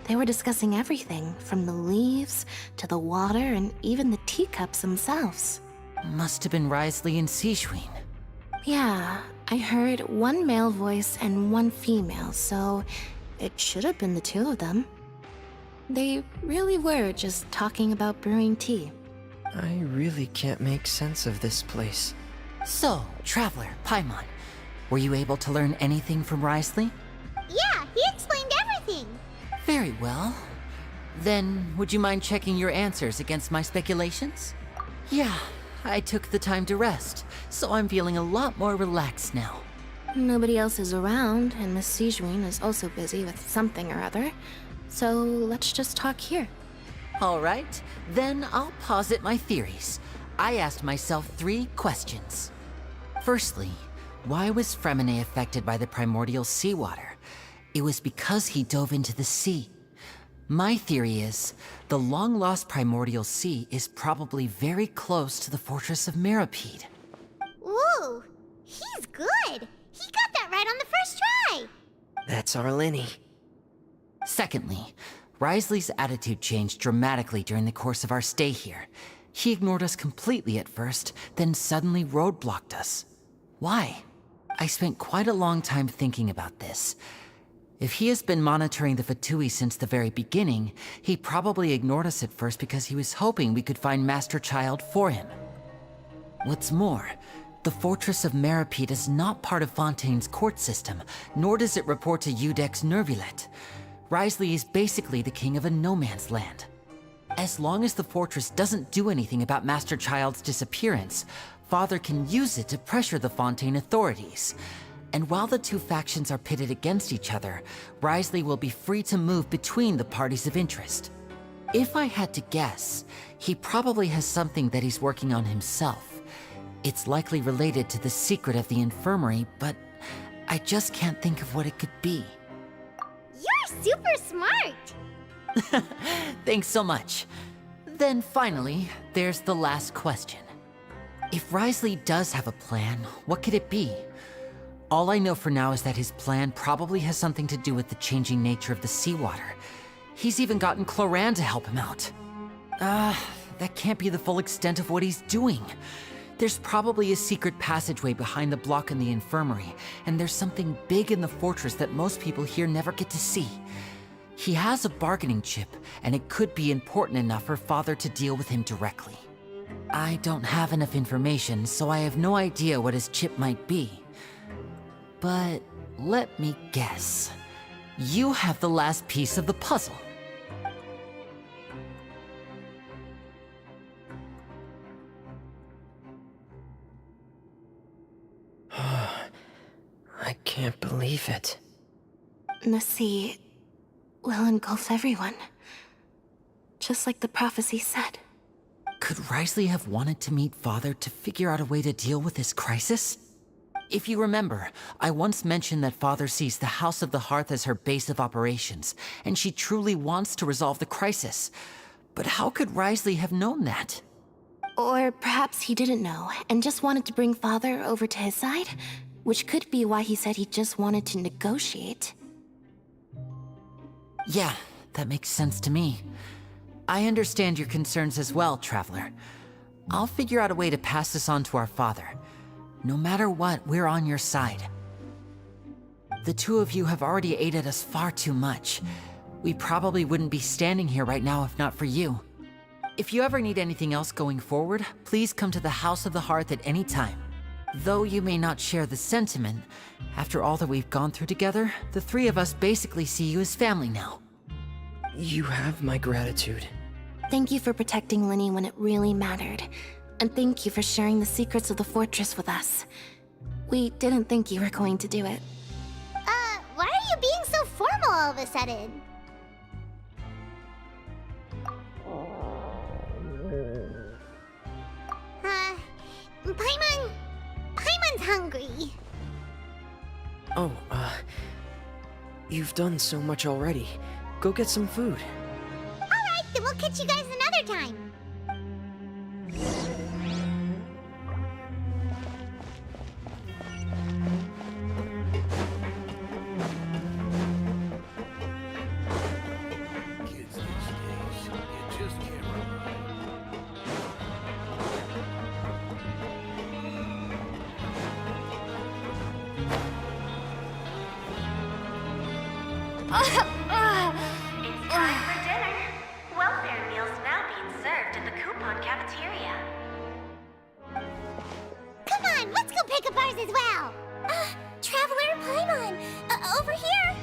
They were discussing everything, from the leaves, to the water, and even the teacups themselves. Must have been Risley and Sijwin. Yeah, I heard 1 male voice and 1 female, so it should have been the 2 of them. They really were just talking about brewing tea. I really can't make sense of this place. So, Traveler, Paimon, were you able to learn anything from Risley? Yeah, he explained everything. Very well. Then, would you mind checking your answers against my speculations? Yeah, I took the time to rest, so I'm feeling a lot more relaxed now. Nobody else is around, and Miss Sijwin is also busy with something or other, so let's just talk here. All right, then I'll posit my theories. I asked myself 3 questions. Firstly, why was Fremine affected by the primordial seawater? It was because he dove into the sea. My theory is, the long-lost primordial sea is probably very close to the fortress of Meripede. Ooh, he's good. He got that right on the first try. That's our Lenny. Secondly, Risley's attitude changed dramatically during the course of our stay here. He ignored us completely at first, then suddenly roadblocked us. Why? I spent quite a long time thinking about this. If he has been monitoring the Fatui since the very beginning, he probably ignored us at first because he was hoping we could find Master Child for him. What's more, the Fortress of Meripede is not part of Fontaine's court system, nor does it report to Udex Nervulet. Risley is basically the king of a no-man's land. As long as the fortress doesn't do anything about Master Child's disappearance, Father can use it to pressure the Fontaine authorities. And while the 2 factions are pitted against each other, Risley will be free to move between the parties of interest. If I had to guess, he probably has something that he's working on himself. It's likely related to the secret of the infirmary, but I just can't think of what it could be. You're super smart. Thanks so much. Then finally, there's the last question. If Risley does have a plan, what could it be? All I know for now is that his plan probably has something to do with the changing nature of the seawater. He's even gotten Cloran to help him out. That can't be the full extent of what he's doing. There's probably a secret passageway behind the block in the infirmary, and there's something big in the fortress that most people here never get to see. He has a bargaining chip, and it could be important enough for Father to deal with him directly. I don't have enough information, so I have no idea what his chip might be. But let me guess. You have the last piece of the puzzle. I can't believe it. The sea will engulf everyone. Just like the prophecy said. Could Risley have wanted to meet Father to figure out a way to deal with this crisis? If you remember, I once mentioned that Father sees the House of the Hearth as her base of operations, and she truly wants to resolve the crisis. But how could Risley have known that? Or perhaps he didn't know, and just wanted to bring Father over to his side? Which could be why he said he just wanted to negotiate. Yeah, that makes sense to me. I understand your concerns as well, Traveler. I'll figure out a way to pass this on to our father. No matter what, we're on your side. The two of you have already aided us far too much. We probably wouldn't be standing here right now if not for you. If you ever need anything else going forward, please come to the House of the Hearth at any time. Though you may not share the sentiment, after all that we've gone through together, the three of us basically see you as family now. You have my gratitude. Thank you for protecting Linny when it really mattered. And thank you for sharing the secrets of the fortress with us. We didn't think you were going to do it. Why are you being so formal all of a sudden? Paimon's hungry. Oh, you've done so much already. Go get some food. Alright, then we'll catch you guys another time. It's time for dinner. Welfare meals now being served in the coupon cafeteria. Come on, let's go pick up ours as well. Traveler Paimon, over here.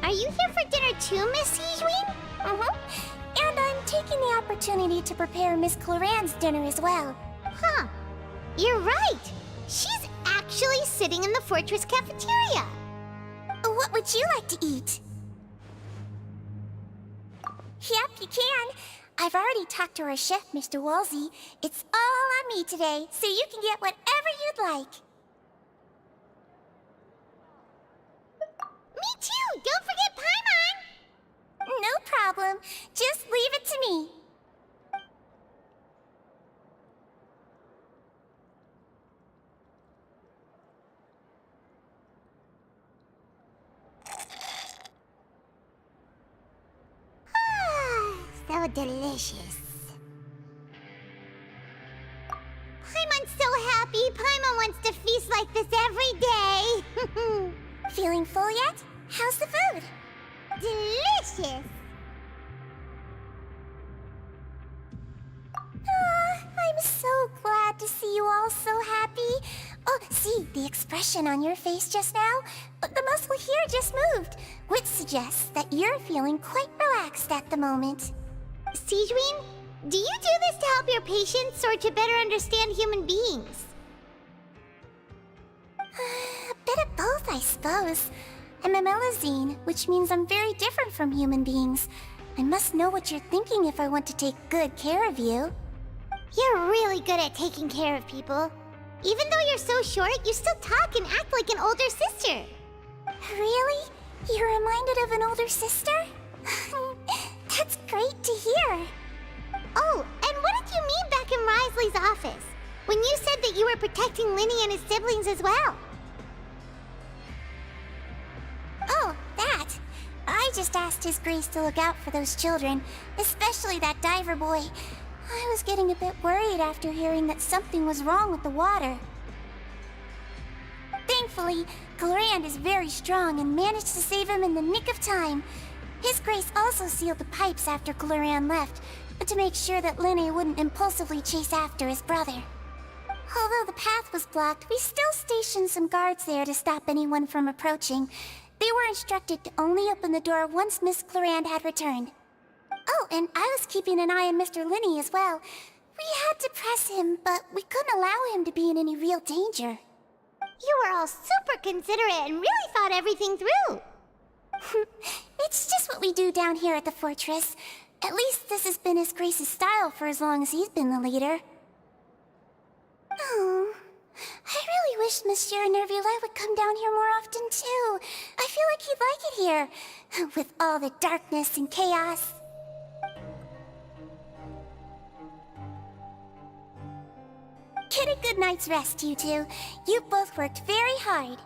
Are you here for dinner too, Miss Sijwin? And I'm taking the opportunity to prepare Miss Cloran's dinner as well. Huh. You're right. She's actually sitting in the fortress cafeteria. What would you like to eat? Yep, you can. I've already talked to our chef, Mr. Wolsey. It's all on me today, so you can get whatever you'd like. Me too! Don't forget Paimon! No problem. Just leave it to me. So delicious. Paimon's so happy. Paimon wants to feast like this every day. Feeling full yet? How's the food? Delicious. I'm so glad to see you all so happy. Oh, see, the expression on your face just now? The muscle here just moved, which suggests that you're feeling quite relaxed at the moment. Sijwin, do you do this to help your patients or to better understand human beings? A bit of both, I suppose. I'm a Melazine, which means I'm very different from human beings. I must know what you're thinking if I want to take good care of you. You're really good at taking care of people. Even though you're so short, you still talk and act like an older sister. Really? You're reminded of an older sister? That's great to hear. Oh, and what did you mean back in Wesley's office, when you said that you were protecting Linny and his siblings as well. Oh, that. I just asked His Grace to look out for those children, especially that diver boy. I was getting a bit worried after hearing that something was wrong with the water. Thankfully, Glorand is very strong and managed to save him in the nick of time. His Grace also sealed the pipes after Glorand left, to make sure that Linny wouldn't impulsively chase after his brother. Although the path was blocked, we still stationed some guards there to stop anyone from approaching. They were instructed to only open the door once Miss Glorand had returned. Oh, and I was keeping an eye on Mr. Linny as well. We had to press him, but we couldn't allow him to be in any real danger. You were all super considerate and really thought everything through. It's just what we do down here at the fortress. At least this has been His Grace's style for as long as he's been the leader. Oh, I really wish Monsieur Nervula would come down here more often too. I feel like he'd like it here, with all the darkness and chaos. Get a good night's rest, you two. You both worked very hard.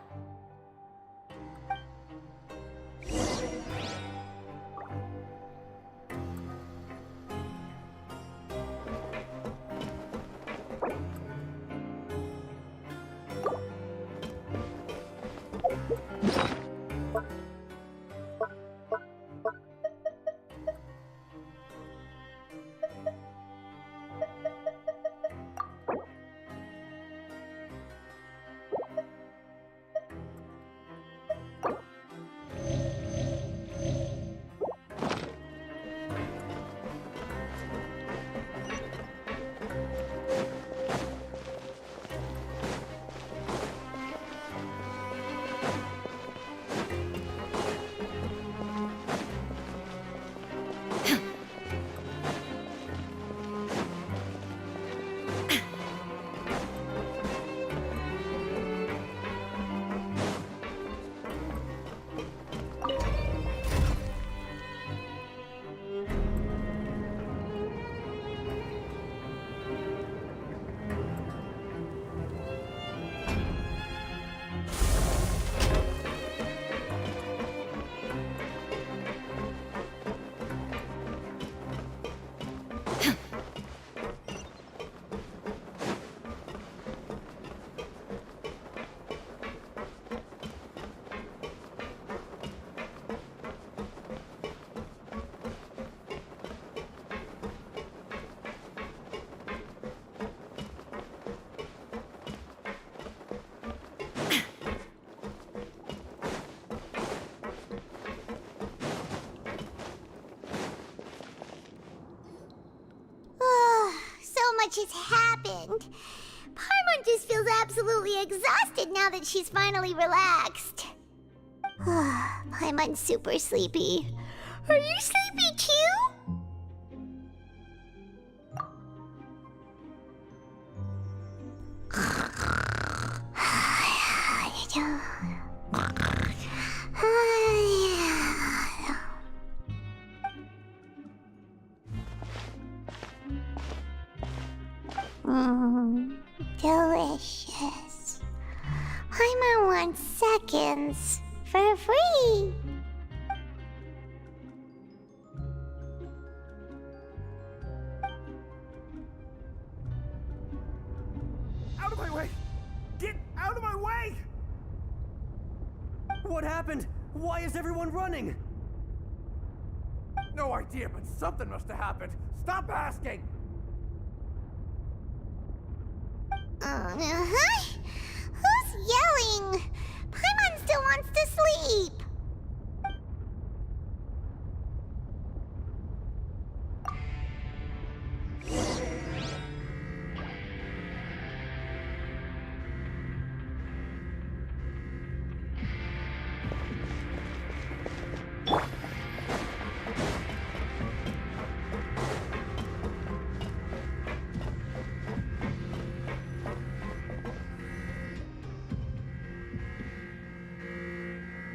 Much has happened. Paimon just feels absolutely exhausted now that she's finally relaxed. Paimon's super sleepy. Are you sleepy too? Delicious. Paimon wants seconds for free. Out of my way! Get out of my way! What happened? Why is everyone running? No idea, but something must have happened. Stop asking! Who's yelling? Paimon still wants to sleep.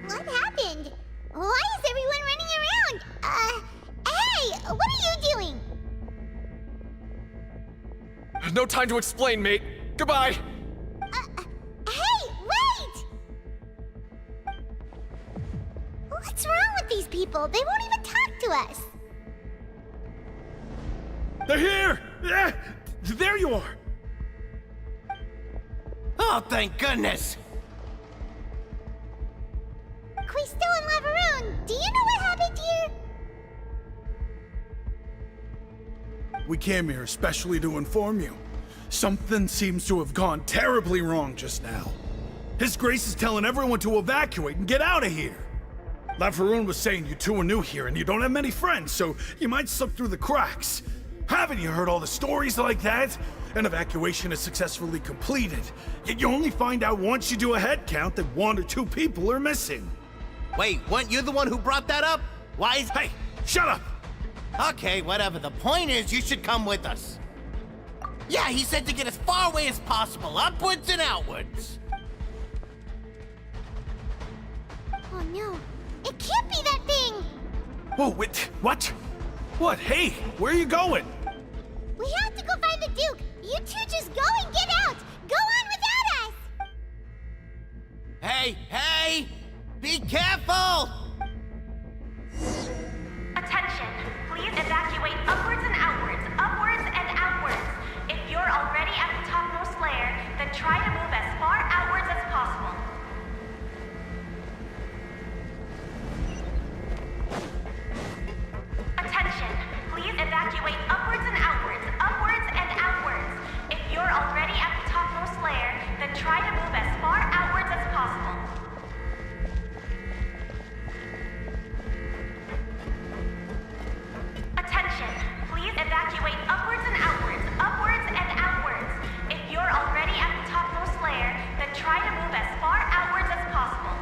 What happened? No time to explain, mate. Goodbye. Hey, wait! What's wrong with these people? They won't even talk to us. They're here! Yeah, there you are! Oh, thank goodness! Quisto and Lavaroon, do you know what happened here? We came here especially to inform you. Something seems to have gone terribly wrong just now. His Grace is telling everyone to evacuate and get out of here. Lavaroon was saying you two are new here and you don't have many friends, so you might slip through the cracks. Haven't you heard all the stories like that? An evacuation is successfully completed, yet you only find out once you do a head count that 1 or 2 people are missing. Wait, weren't you the one who brought that up? Why is... Hey, shut up! Okay, whatever. The point is, you should come with us. Yeah, he said to get as far away as possible, upwards and outwards. Oh no, it can't be that thing! Whoa, wait, what? What? Hey, where are you going? We have to go find the Duke! You two just go and get out! Go on without us! Hey, hey! Be careful! Attention, please evacuate upwards and outwards, upwards and outwards. If you're already at the topmost layer, then try to move as far outwards as possible. Attention, please evacuate upwards and outwards, upwards and outwards. If you're already at the topmost layer, then try to move as far outwards as possible. Attention, please evacuate upwards and outwards, upwards and outwards. If you're already at the topmost layer, then try to move as far outwards as possible.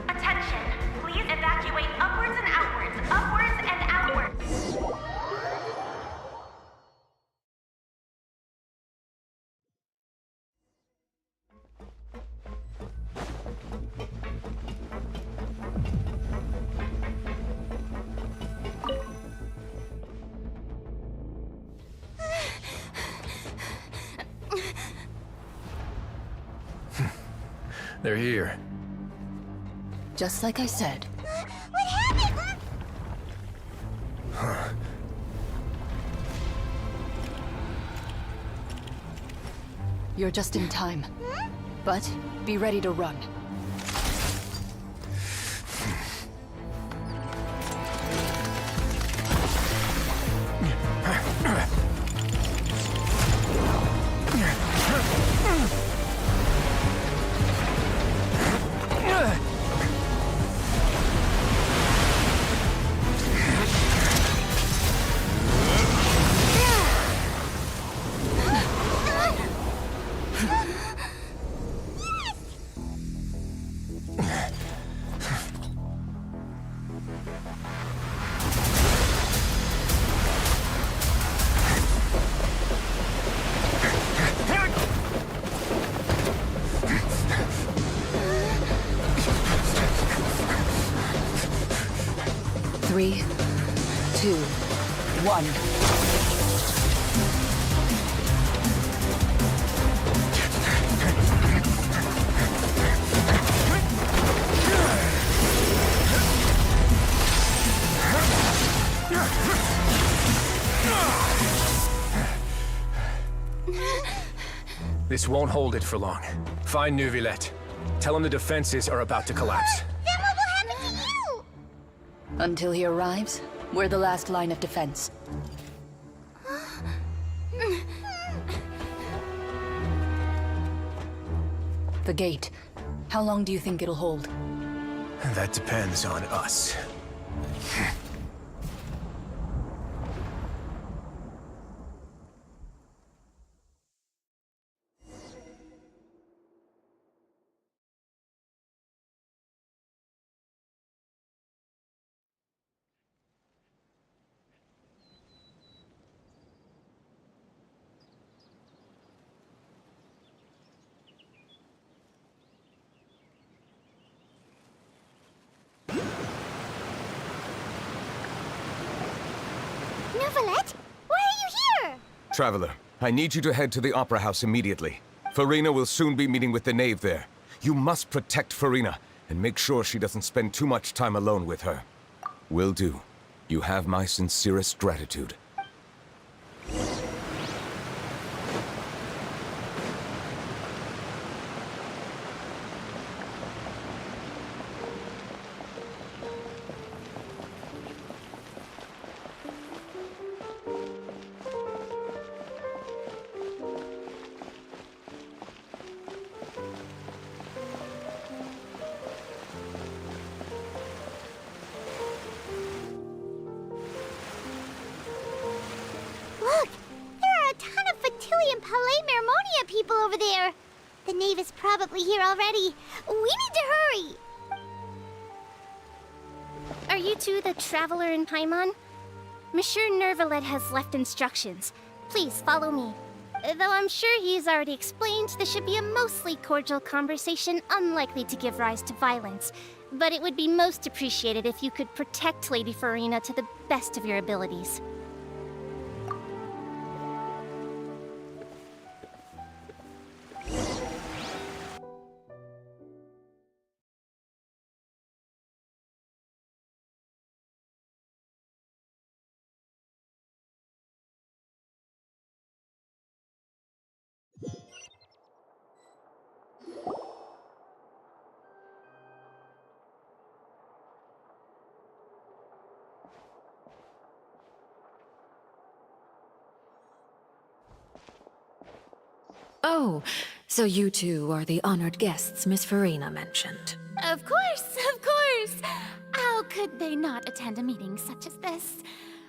Attention, please evacuate upwards and outwards, upwards and outwards. They're here. Just like I said. What happened? You're just in time. But be ready to run. Three, 2, 1. This won't hold it for long. Find Neuvillette. Tell him the defenses are about to collapse. Then what will happen to you? Until he arrives, we're the last line of defense. The gate. How long do you think it'll hold? That depends on us. Neuvillette? Why are you here? Traveler, I need you to head to the Opera House immediately. Farina will soon be meeting with the knave there. You must protect Farina, and make sure she doesn't spend too much time alone with her. Will do. You have my sincerest gratitude. Look! There are a ton of Fatilian Palais Mermonia people over there! The knave is probably here already. We need to hurry! Are you two the traveler in Paimon? Monsieur Neuvillette has left instructions. Please follow me. Though I'm sure he's already explained, this should be a mostly cordial conversation, unlikely to give rise to violence. But it would be most appreciated if you could protect Lady Farina to the best of your abilities. Oh, so you two are the honored guests Miss Farina mentioned. Of course, of course! How could they not attend a meeting such as this?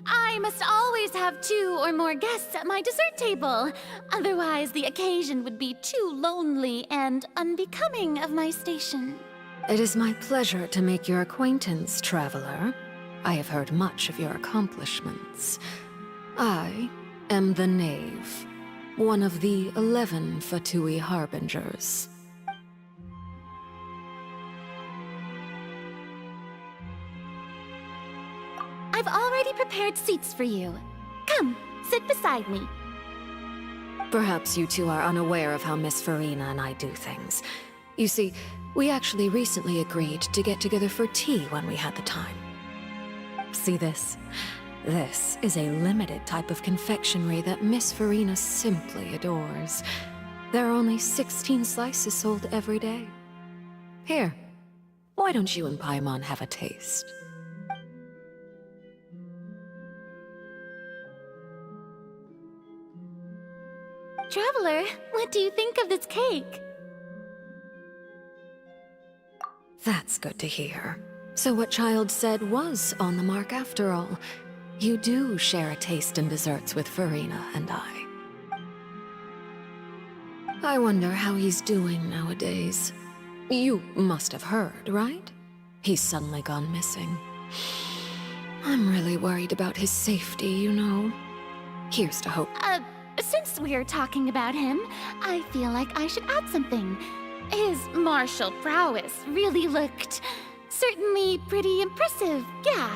I must always have 2 or more guests at my dessert table. Otherwise, the occasion would be too lonely and unbecoming of my station. It is my pleasure to make your acquaintance, traveler. I have heard much of your accomplishments. I am the Knave, one of the 11 Fatui Harbingers. I've already prepared seats for you. Come, sit beside me. Perhaps you two are unaware of how Miss Farina and I do things. You see, we actually recently agreed to get together for tea when we had the time. See this? This is a limited type of confectionery that Miss Farina simply adores. There are only 16 slices sold every day. Here, why don't you and Paimon have a taste? Traveler, what do you think of this cake? That's good to hear. So what Child said was on the mark after all. You do share a taste in desserts with Farina and I. I wonder how he's doing nowadays. You must have heard, right? He's suddenly gone missing. I'm really worried about his safety, you know. Here's to hope. Since we're talking about him, I feel like I should add something. His martial prowess really looked certainly pretty impressive, yeah.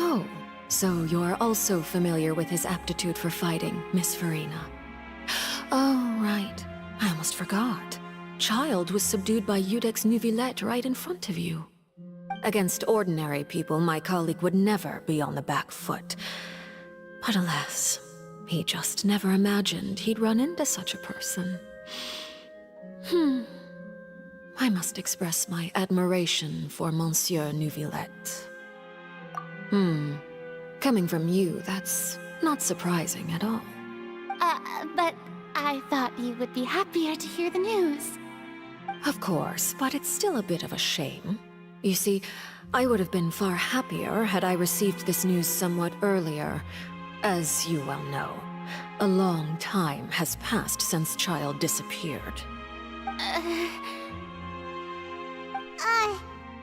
Oh, so you're also familiar with his aptitude for fighting, Miss Farina. Oh, right. I almost forgot. Child was subdued by Iudex Neuvillette right in front of you. Against ordinary people, my colleague would never be on the back foot. But alas, he just never imagined he'd run into such a person. I must express my admiration for Monsieur Neuvillette. Coming from you, that's not surprising at all. But I thought you would be happier to hear the news. Of course, but it's still a bit of a shame. You see, I would have been far happier had I received this news somewhat earlier. As you well know, a long time has passed since Child disappeared.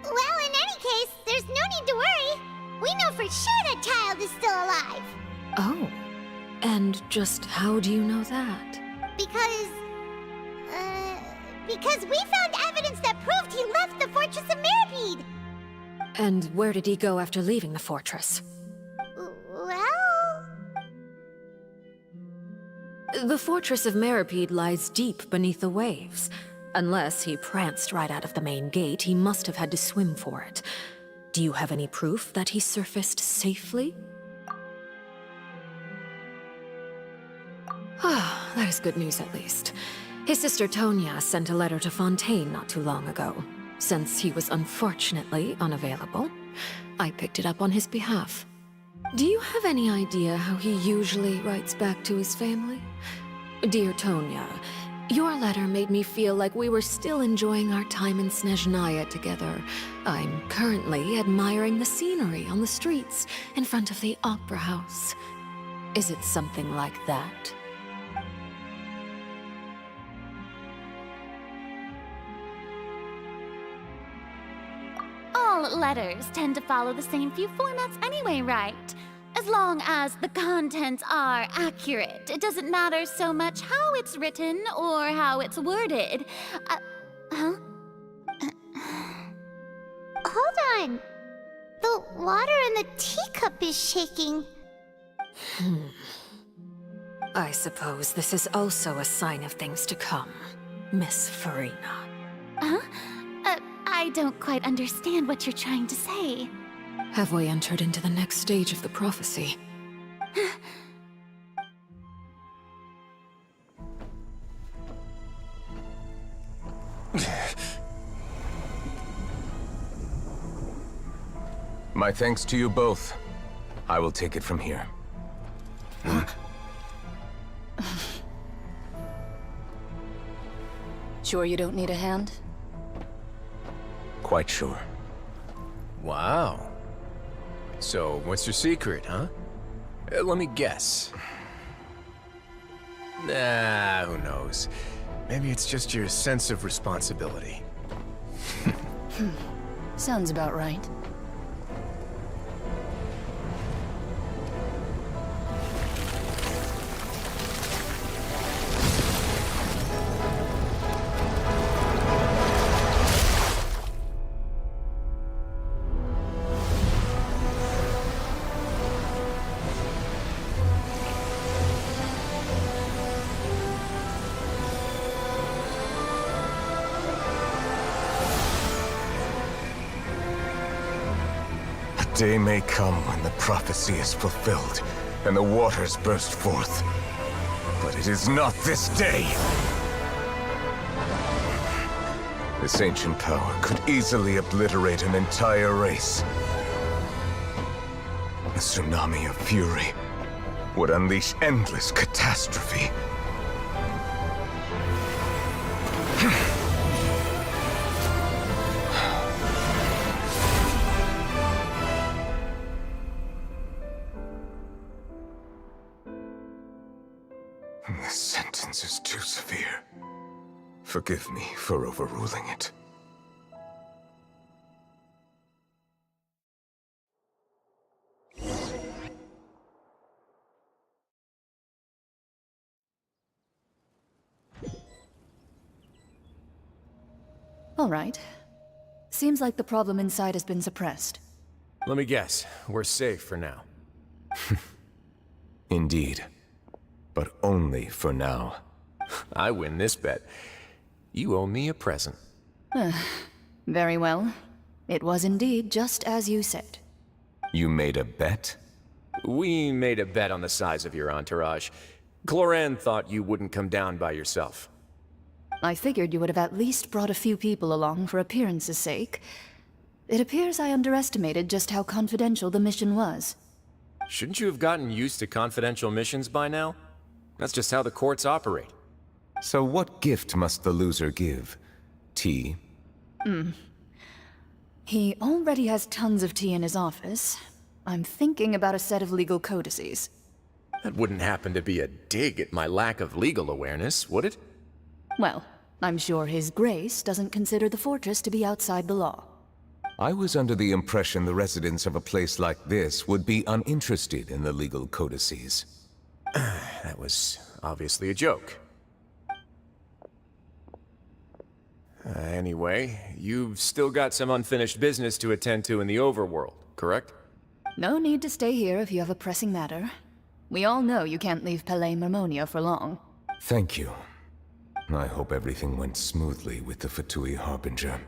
Well, in any case, there's no need to worry. We know for sure that Child is still alive. Oh, and just how do you know that? Because we found evidence that proved he left the Fortress of Mirapede. And where did he go after leaving the fortress? Well... The fortress of Meripede lies deep beneath the waves. Unless he pranced right out of the main gate, he must have had to swim for it. Do you have any proof that he surfaced safely? Ah, that is good news at least. His sister Tonya sent a letter to Fontaine not too long ago. Since he was unfortunately unavailable, I picked it up on his behalf. Do you have any idea how he usually writes back to his family? Dear Tonya, your letter made me feel like we were still enjoying our time in Snezhnaya together. I'm currently admiring the scenery on the streets in front of the opera house. Is it something like that? All letters tend to follow the same few formats anyway, right? As long as the contents are accurate, it doesn't matter so much how it's written or how it's worded. Hold on. The water in the teacup is shaking. I suppose this is also a sign of things to come, Miss Farina. Huh? I don't quite understand what you're trying to say. Have we entered into the next stage of the prophecy? My thanks to you both. I will take it from here. Sure you don't need a hand? Quite sure. Wow. So, what's your secret, huh? Let me guess. Nah, who knows? Maybe it's just your sense of responsibility. Sounds about right. Day may come when the prophecy is fulfilled, and the waters burst forth. But it is not this day! This ancient power could easily obliterate an entire race. A tsunami of fury would unleash endless catastrophe. This sentence is too severe. Forgive me for overruling it. All right. Seems like the problem inside has been suppressed. Let me guess. We're safe for now. Indeed. But only for now. I win this bet. You owe me a present. Very well. It was indeed just as you said. You made a bet? We made a bet on the size of your entourage. Cloran thought you wouldn't come down by yourself. I figured you would have at least brought a few people along for appearance's sake. It appears I underestimated just how confidential the mission was. Shouldn't you have gotten used to confidential missions by now? That's just how the courts operate. So what gift must the loser give? Tea? He already has tons of tea in his office. I'm thinking about a set of legal codices. That wouldn't happen to be a dig at my lack of legal awareness, would it? Well, I'm sure His Grace doesn't consider the fortress to be outside the law. I was under the impression the residents of a place like this would be uninterested in the legal codices. That was obviously a joke. Anyway, you've still got some unfinished business to attend to in the overworld, correct? No need to stay here if you have a pressing matter. We all know you can't leave Palais Marmonia for long. Thank you. I hope everything went smoothly with the Fatui Harbinger.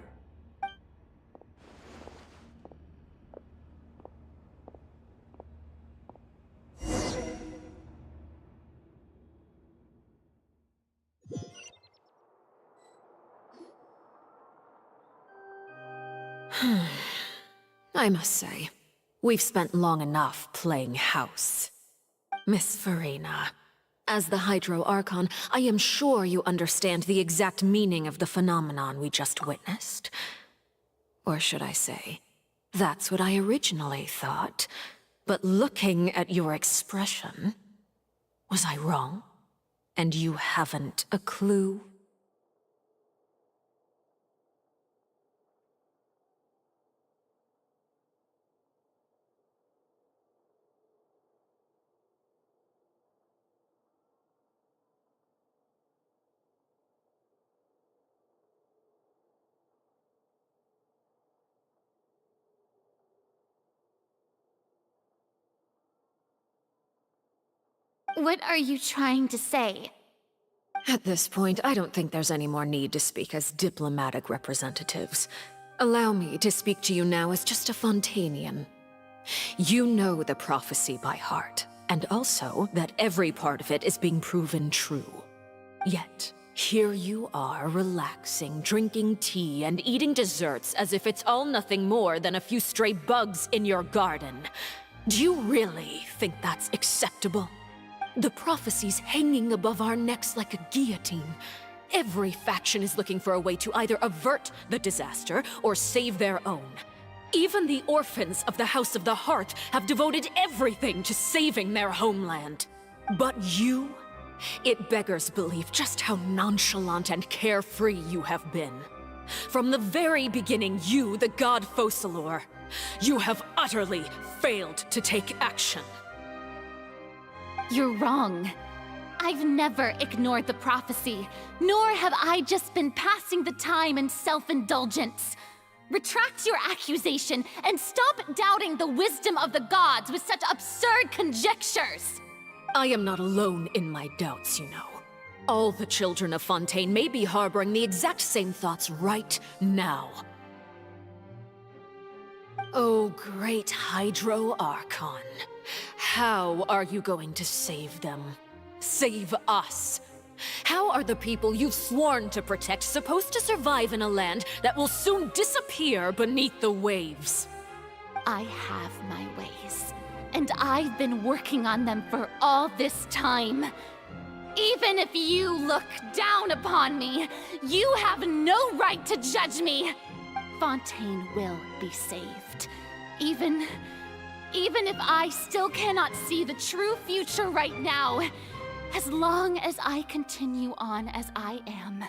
I must say, we've spent long enough playing house. Miss Farina, as the Hydro Archon, I am sure you understand the exact meaning of the phenomenon we just witnessed. Or should I say, that's what I originally thought. But looking at your expression, was I wrong? And you haven't a clue? What are you trying to say? At this point, I don't think there's any more need to speak as diplomatic representatives. Allow me to speak to you now as just a Fontanian. You know the prophecy by heart, and also that every part of it is being proven true. Yet, here you are relaxing, drinking tea, and eating desserts as if it's all nothing more than a few stray bugs in your garden. Do you really think that's acceptable? The prophecy's hanging above our necks like a guillotine. Every faction is looking for a way to either avert the disaster or save their own. Even the orphans of the House of the Hearth have devoted everything to saving their homeland. But you? It beggars belief just how nonchalant and carefree you have been. From the very beginning, you, the god Focalor, you have utterly failed to take action. You're wrong. I've never ignored the prophecy, nor have I just been passing the time in self-indulgence. Retract your accusation and stop doubting the wisdom of the gods with such absurd conjectures! I am not alone in my doubts, you know. All the children of Fontaine may be harboring the exact same thoughts right now. Oh, great Hydro Archon. How are you going to save them? Save us? How are the people you've sworn to protect supposed to survive in a land that will soon disappear beneath the waves? I have my ways, and I've been working on them for all this time. Even if you look down upon me, you have no right to judge me. Fontaine will be saved. Even if I still cannot see the true future right now, as long as I continue on as I am,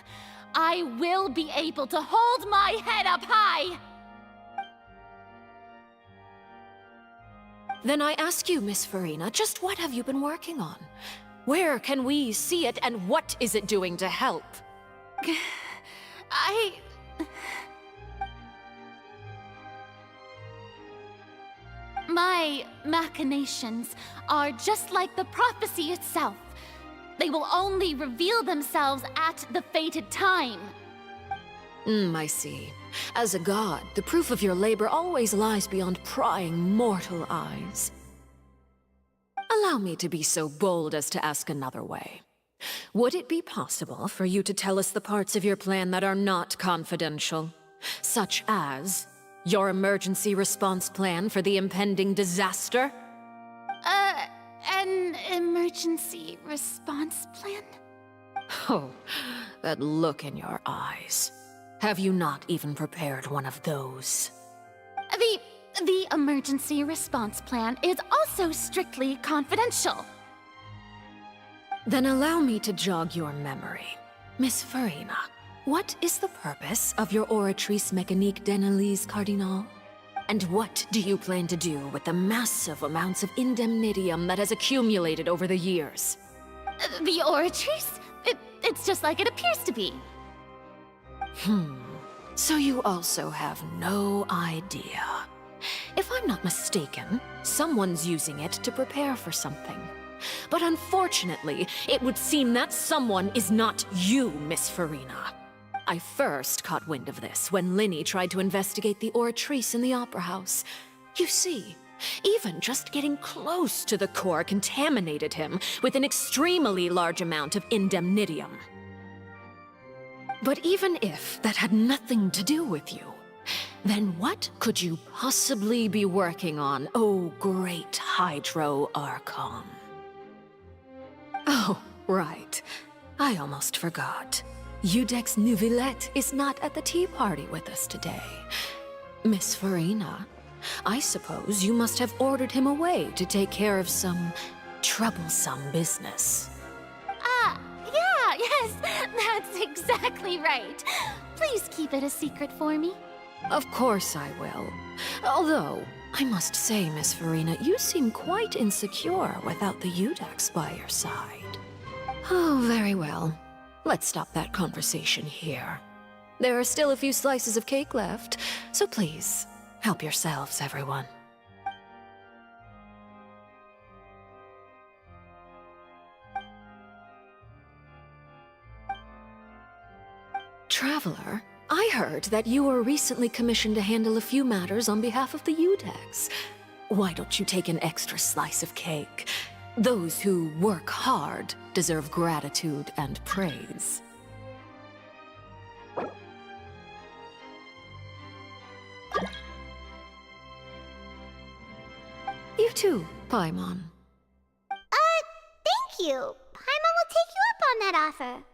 I will be able to hold my head up high! Then I ask you, Miss Farina, just what have you been working on? Where can we see it, and what is it doing to help? My machinations are just like the prophecy itself. They will only reveal themselves at the fated time. I see. As a god, the proof of your labor always lies beyond prying mortal eyes. Allow me to be so bold as to ask another way. Would it be possible for you to tell us the parts of your plan that are not confidential? Such as your emergency response plan for the impending disaster? An emergency response plan? Oh, that look in your eyes. Have you not even prepared one of those? The emergency response plan is also strictly confidential. Then allow me to jog your memory. Miss Farina, what is the purpose of your Oratrice Mécanique d'Analyse Cardinal? And what do you plan to do with the massive amounts of indemnitium that has accumulated over the years? The Oratrice? It's just like it appears to be. So you also have no idea. If I'm not mistaken, someone's using it to prepare for something. But unfortunately, it would seem that someone is not you, Miss Farina. I first caught wind of this when Linny tried to investigate the Oratrice in the Opera House. You see, even just getting close to the core contaminated him with an extremely large amount of indemnitium. But even if that had nothing to do with you, then what could you possibly be working on, oh great Hydro Archon? Oh, right. I almost forgot. Udex Neuvillette is not at the tea party with us today. Miss Farina, I suppose you must have ordered him away to take care of some troublesome business. Yeah, yes, that's exactly right. Please keep it a secret for me. Of course I will. Although, I must say, Miss Farina, you seem quite insecure without the Udex by your side. Oh, very well. Let's stop that conversation here. There are still a few slices of cake left, so please, help yourselves, everyone. Traveler, I heard that you were recently commissioned to handle a few matters on behalf of the Udex. Why don't you take an extra slice of cake? Those who work hard deserve gratitude and praise. You too, Paimon. Thank you. Paimon will take you up on that offer.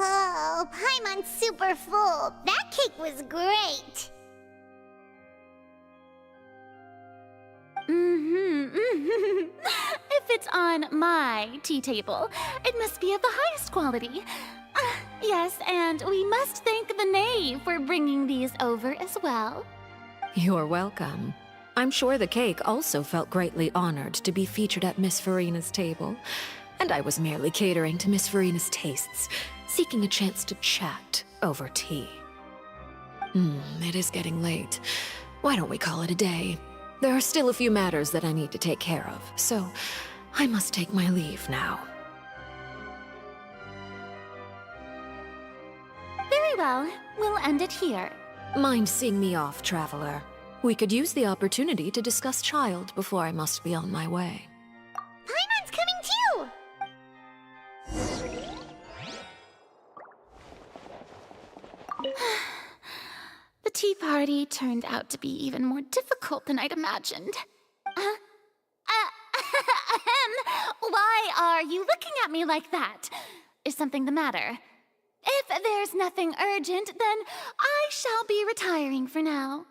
Oh, Paimon's super full. That cake was great. If it's on my tea table, it must be of the highest quality. Yes, and we must thank the knave for bringing these over as well. You're welcome. I'm sure the cake also felt greatly honored to be featured at Miss Farina's table. And I was merely catering to Miss Farina's tastes, seeking a chance to chat over tea. It is getting late. Why don't we call it a day? There are still a few matters that I need to take care of, so I must take my leave now. Very well. We'll end it here. Mind seeing me off, Traveler? We could use the opportunity to discuss Child before I must be on my way. Paimon's coming too! The tea party turned out to be even more difficult than I'd imagined. Why are you looking at me like that? Is something the matter? If there's nothing urgent, then I shall be retiring for now.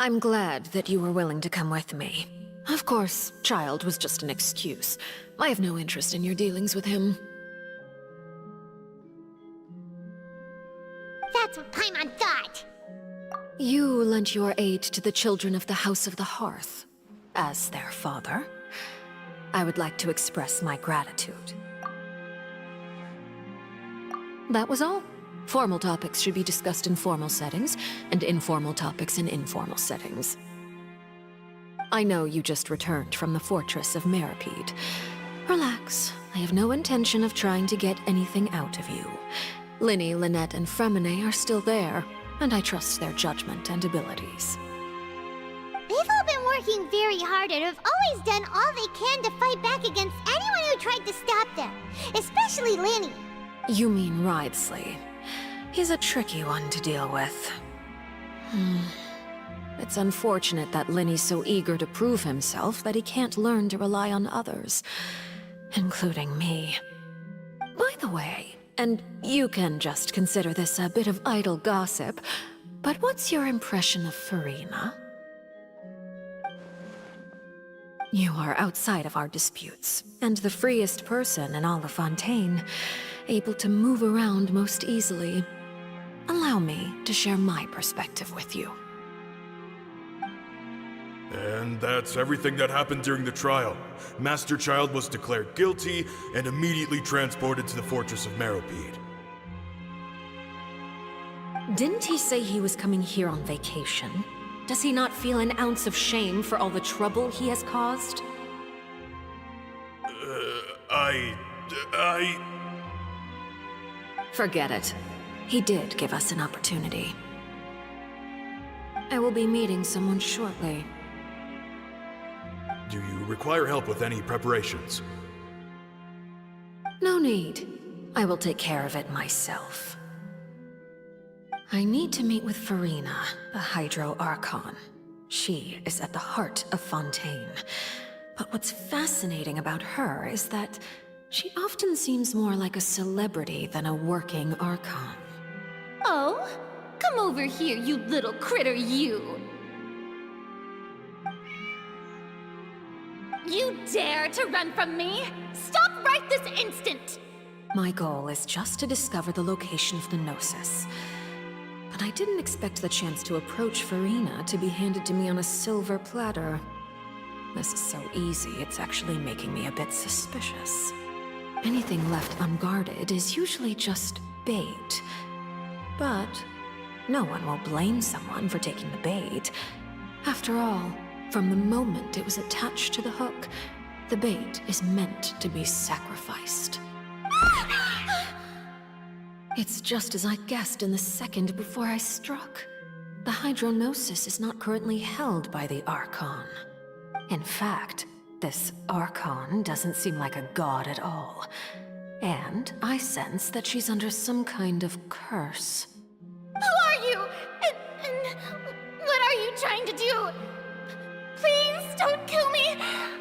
I'm glad that you were willing to come with me. Of course, Child was just an excuse. I have no interest in your dealings with him. That's what Paimon thought. You lent your aid to the children of the House of the Hearth. As their father, I would like to express my gratitude. That was all. Formal topics should be discussed in formal settings, and informal topics in informal settings. I know you just returned from the fortress of Meripede. Relax. I have no intention of trying to get anything out of you. Linny, Lynette, and Fremine are still there, and I trust their judgment and abilities. They've all been working very hard and have always done all they can to fight back against anyone who tried to stop them, especially Linny. You mean Ridesley. He's a tricky one to deal with. It's unfortunate that Linny's so eager to prove himself that he can't learn to rely on others, including me. By the way, and you can just consider this a bit of idle gossip, but what's your impression of Furina? You are outside of our disputes, and the freest person in all of Fontaine, able to move around most easily. Allow me to share my perspective with you. And that's everything that happened during the trial. Master Child was declared guilty and immediately transported to the Fortress of Meropide. Didn't he say he was coming here on vacation? Does he not feel an ounce of shame for all the trouble he has caused? Forget it. He did give us an opportunity. I will be meeting someone shortly. Do you require help with any preparations? No need. I will take care of it myself. I need to meet with Furina, the Hydro Archon. She is at the heart of Fontaine. But what's fascinating about her is that she often seems more like a celebrity than a working Archon. Oh? Come over here, you little critter, you! You dare to run from me? Stop right this instant! My goal is just to discover the location of the Gnosis. But I didn't expect the chance to approach Furina to be handed to me on a silver platter. This is so easy, it's actually making me a bit suspicious. Anything left unguarded is usually just bait. But no one will blame someone for taking the bait. After all, from the moment it was attached to the hook, the bait is meant to be sacrificed. It's just as I guessed in the second before I struck. The Hydronosis is not currently held by the Archon. In fact, this Archon doesn't seem like a god at all. And I sense that she's under some kind of curse. Who are you? And what are you trying to do? Please don't kill me!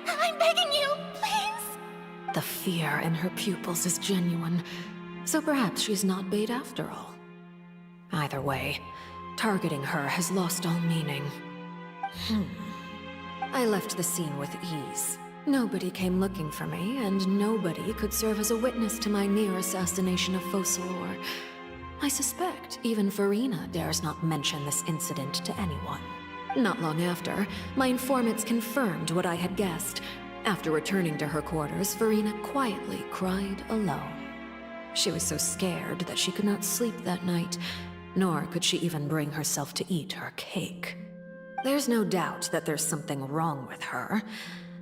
I'm begging you, please! The fear in her pupils is genuine, so perhaps she's not bait after all. Either way, targeting her has lost all meaning. I left the scene with ease. Nobody came looking for me, and nobody could serve as a witness to my near assassination of Focalor. I suspect even Furina dares not mention this incident to anyone. Not long after, my informants confirmed what I had guessed. After returning to her quarters, Furina quietly cried alone. She was so scared that she could not sleep that night, nor could she even bring herself to eat her cake. There's no doubt that there's something wrong with her.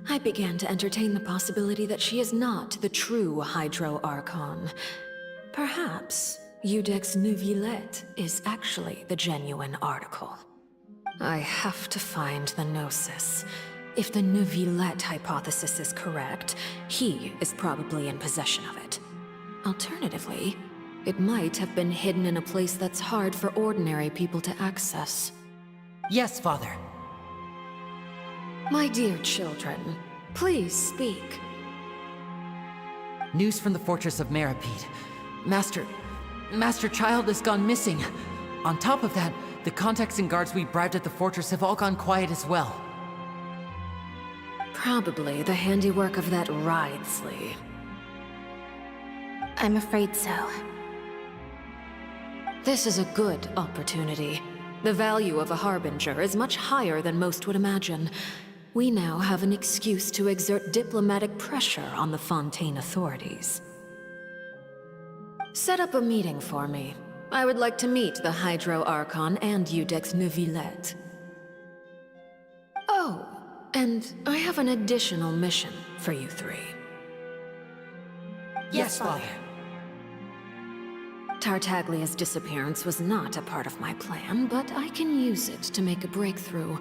I began to entertain the possibility that she is not the true Hydro Archon. Perhaps Iudex Neuvillette is actually the genuine article. I have to find the Gnosis. If the Neuvillette hypothesis is correct, he is probably in possession of it. Alternatively, it might have been hidden in a place that's hard for ordinary people to access. Yes, Father. My dear children, please speak. News from the Fortress of Meropide. Master Child has gone missing. On top of that, the contacts and guards we bribed at the fortress have all gone quiet as well. Probably the handiwork of that Ridesley. I'm afraid so. This is a good opportunity. The value of a Harbinger is much higher than most would imagine. We now have an excuse to exert diplomatic pressure on the Fontaine authorities. Set up a meeting for me. I would like to meet the Hydro Archon and Iudex Neuvillette. Oh, and I have an additional mission for you three. Yes, Father. Tartaglia's disappearance was not a part of my plan, but I can use it to make a breakthrough.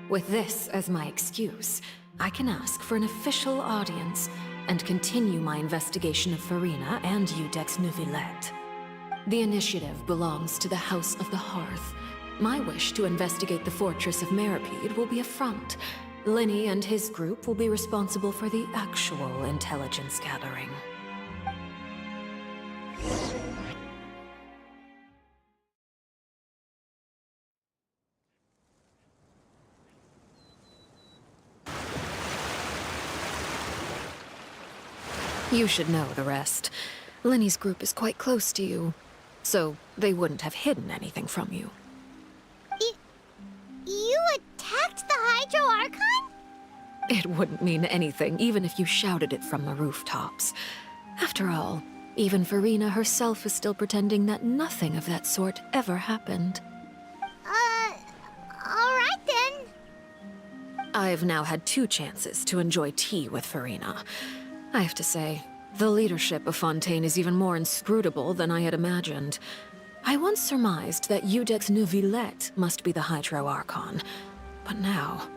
With this as my excuse, I can ask for an official audience and continue my investigation of Farina and Iudex Neuvillette. The initiative belongs to the House of the Hearth. My wish to investigate the fortress of Meropide will be a front. Linny and his group will be responsible for the actual intelligence gathering. You should know the rest. Linny's group is quite close to you, so they wouldn't have hidden anything from you. You attacked the Hydro Archon? It wouldn't mean anything, even if you shouted it from the rooftops. After all, even Farina herself is still pretending that nothing of that sort ever happened. Alright then. I've now had 2 chances to enjoy tea with Farina. I have to say, the leadership of Fontaine is even more inscrutable than I had imagined. I once surmised that Iudex Neuvillette must be the Hydro Archon, but now,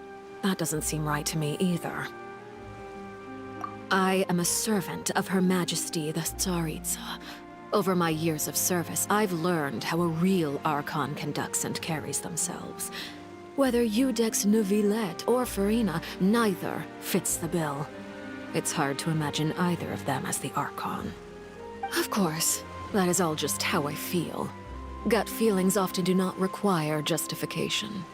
that doesn't seem right to me either. I am a servant of Her Majesty the Tsaritsa. Over my years of service, I've learned how a real Archon conducts and carries themselves. Whether Iudex Neuvillette or Farina, neither fits the bill. It's hard to imagine either of them as the Archon. Of course, that is all just how I feel. Gut feelings often do not require justification.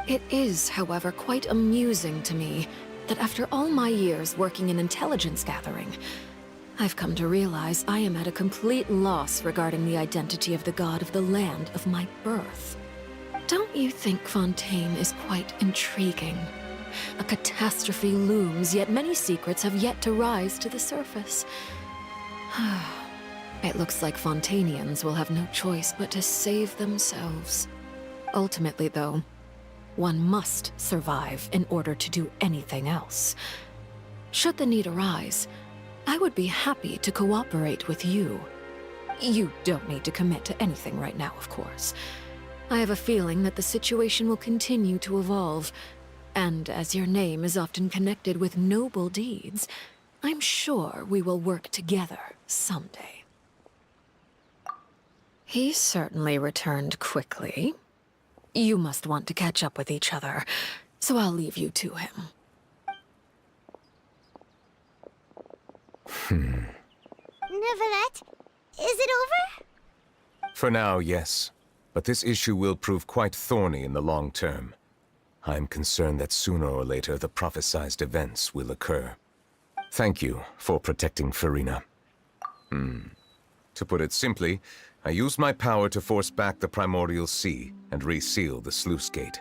It is, however, quite amusing to me that after all my years working in intelligence gathering, I've come to realize I am at a complete loss regarding the identity of the god of the land of my birth. Don't you think Fontaine is quite intriguing? A catastrophe looms, yet many secrets have yet to rise to the surface. It looks like Fontainians will have no choice but to save themselves. Ultimately, though, one must survive in order to do anything else. Should the need arise, I would be happy to cooperate with you. You don't need to commit to anything right now, of course. I have a feeling that the situation will continue to evolve, and as your name is often connected with noble deeds, I'm sure we will work together someday. He certainly returned quickly. You must want to catch up with each other, so I'll leave you to him. Neuvillette, is it over? For now, yes. But this issue will prove quite thorny in the long term. I'm concerned that sooner or later the prophesized events will occur. Thank you for protecting Farina. To put it simply, I used my power to force back the primordial sea and reseal the sluice gate.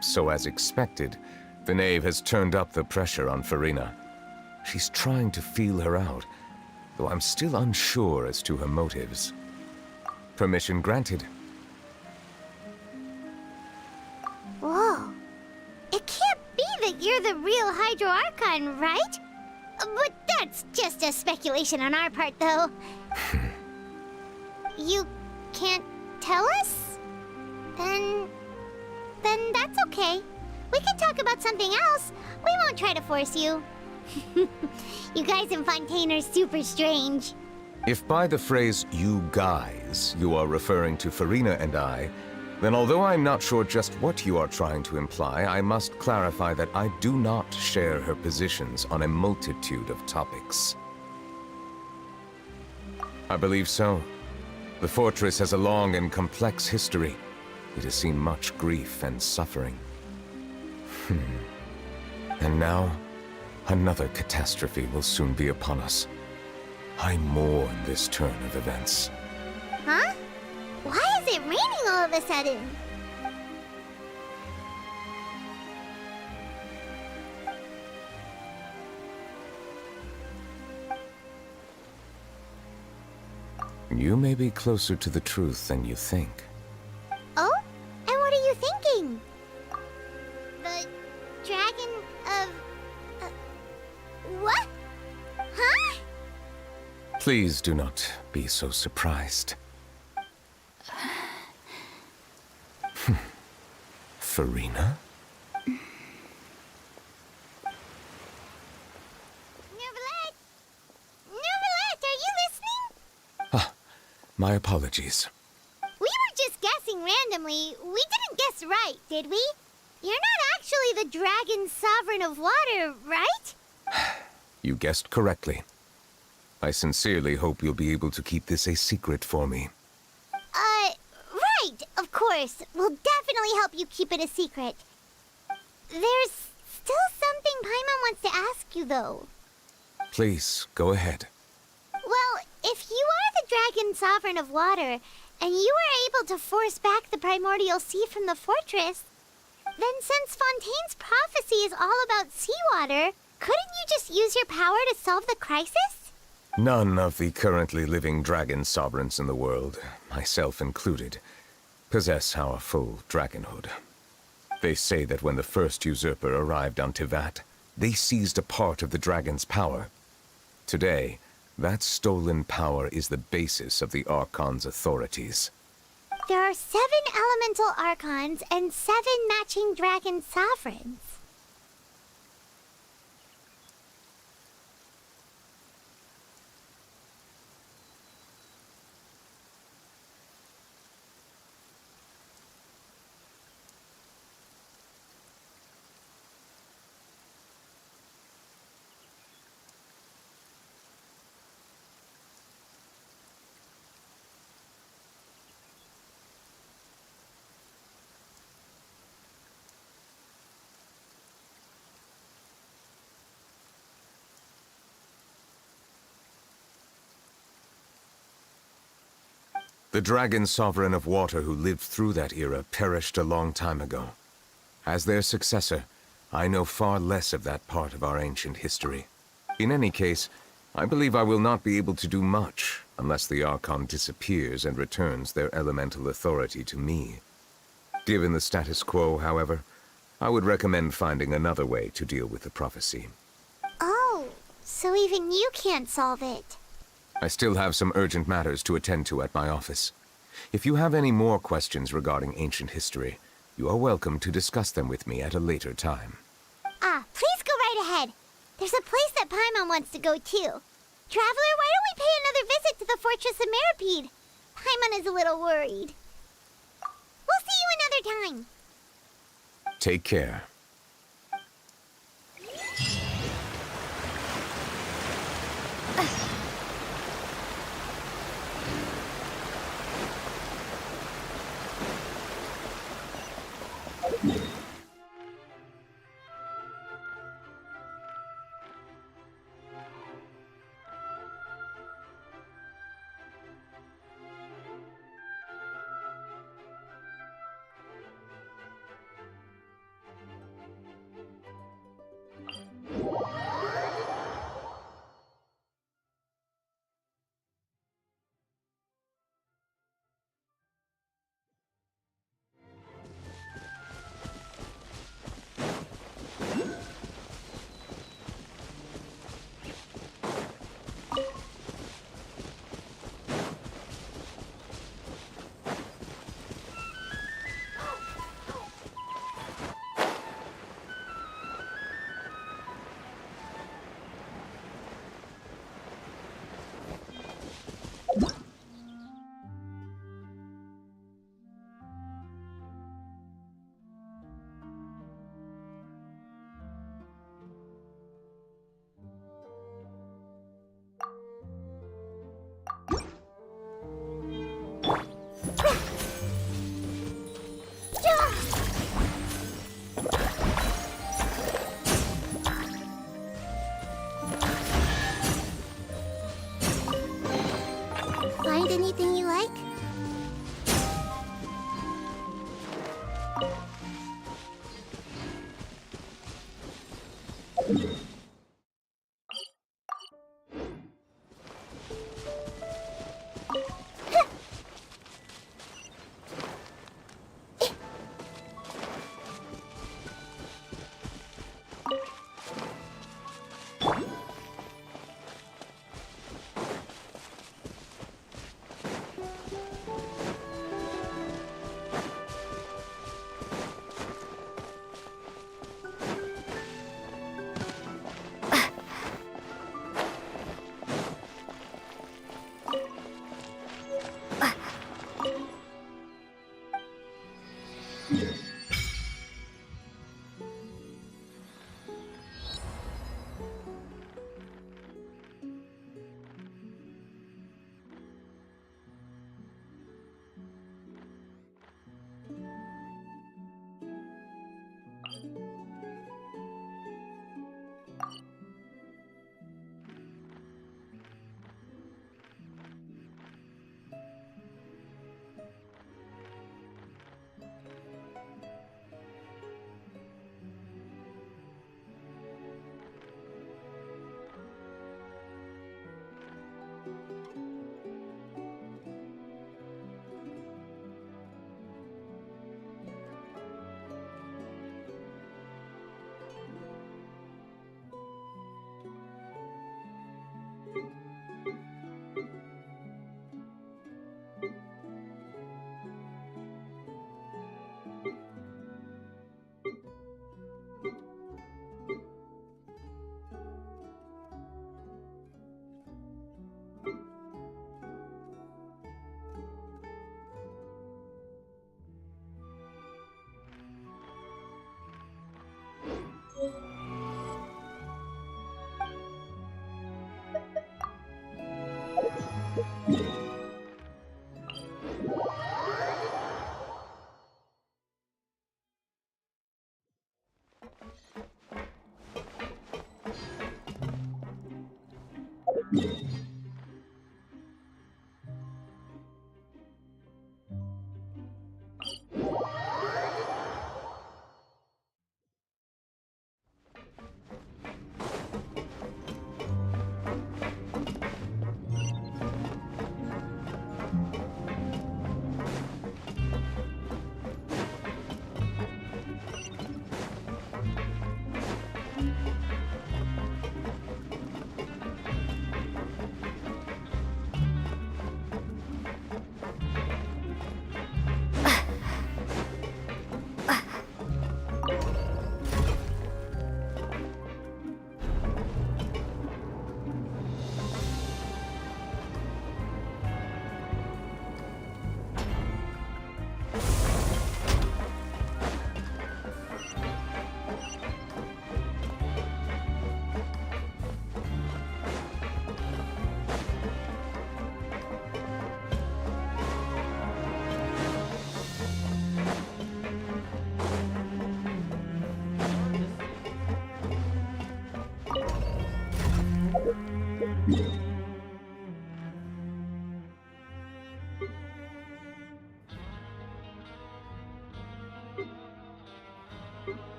So as expected, the knave has turned up the pressure on Farina. She's trying to feel her out, though I'm still unsure as to her motives. Permission granted. Whoa. It can't be that you're the real Hydro Archon, right? But that's just a speculation on our part, though. You can't tell us? Then that's okay. We can talk about something else. We won't try to force you. You guys in Fontaine are super strange. If by the phrase, you guys, you are referring to Farina and I, then although I'm not sure just what you are trying to imply, I must clarify that I do not share her positions on a multitude of topics. I believe so. The fortress has a long and complex history. It has seen much grief and suffering. And now, another catastrophe will soon be upon us. I mourn this turn of events. Huh? Why is it raining all of a sudden? You may be closer to the truth than you think. Oh? And what are you thinking? The dragon Please do not be so surprised. Farina? Neverlet, are you listening? Ah, my apologies. We were just guessing randomly. We didn't guess right, did we? You're not actually the Dragon Sovereign of Water, right? You guessed correctly. I sincerely hope you'll be able to keep this a secret for me. Right, of course. We'll definitely help you keep it a secret. There's still something Paimon wants to ask you, though. Please, go ahead. Well, if you are the Dragon Sovereign of Water, and you were able to force back the Primordial Sea from the fortress, then since Fontaine's prophecy is all about seawater, couldn't you just use your power to solve the crisis? None of the currently living dragon sovereigns in the world, myself included, possess our full dragonhood. They say that when the first usurper arrived on Tivat, they seized a part of the dragon's power. Today, that stolen power is the basis of the Archon's authorities. There are 7 elemental Archons and 7 matching dragon sovereigns. The Dragon Sovereign of Water who lived through that era perished a long time ago. As their successor, I know far less of that part of our ancient history. In any case, I believe I will not be able to do much unless the Archon disappears and returns their elemental authority to me. Given the status quo, however, I would recommend finding another way to deal with the prophecy. Oh, so even you can't solve it. I still have some urgent matters to attend to at my office. If you have any more questions regarding ancient history, you are welcome to discuss them with me at a later time. Please go right ahead. There's a place that Paimon wants to go too. Traveler, why don't we pay another visit to the Fortress of Meropide? Paimon is a little worried. We'll see you another time. Take care. Find anything you like?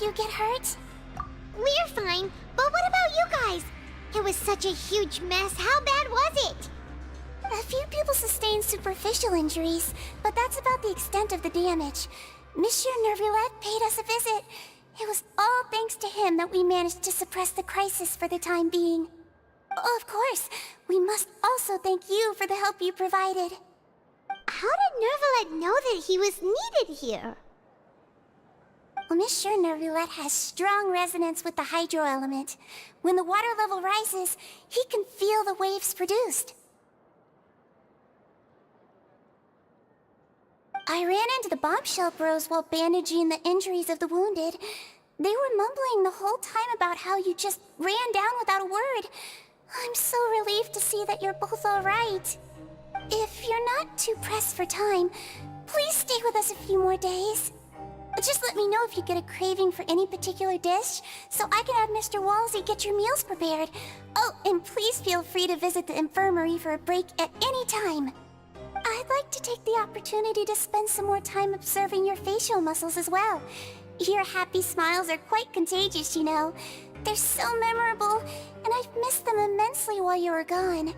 You get hurt? We're fine, but what about you guys? It was such a huge mess. How bad was it? A few people sustained superficial injuries, but that's about the extent of the damage. Monsieur Nervulette paid us a visit. It was all thanks to him that we managed to suppress the crisis for the time being. Of course, we must also thank you for the help you provided. How did Nervulette know that he was needed here? Well, Monsieur Nervulette has strong resonance with the hydro element. When the water level rises, he can feel the waves produced. I ran into the bombshell bros while bandaging the injuries of the wounded. They were mumbling the whole time about how you just ran down without a word. I'm so relieved to see that you're both alright. If you're not too pressed for time, please stay with us a few more days. Just let me know if you get a craving for any particular dish, so I can have Mr. Wolsey get your meals prepared. Oh, and please feel free to visit the infirmary for a break at any time. I'd like to take the opportunity to spend some more time observing your facial muscles as well. Your happy smiles are quite contagious, you know. They're so memorable, and I've missed them immensely while you were gone.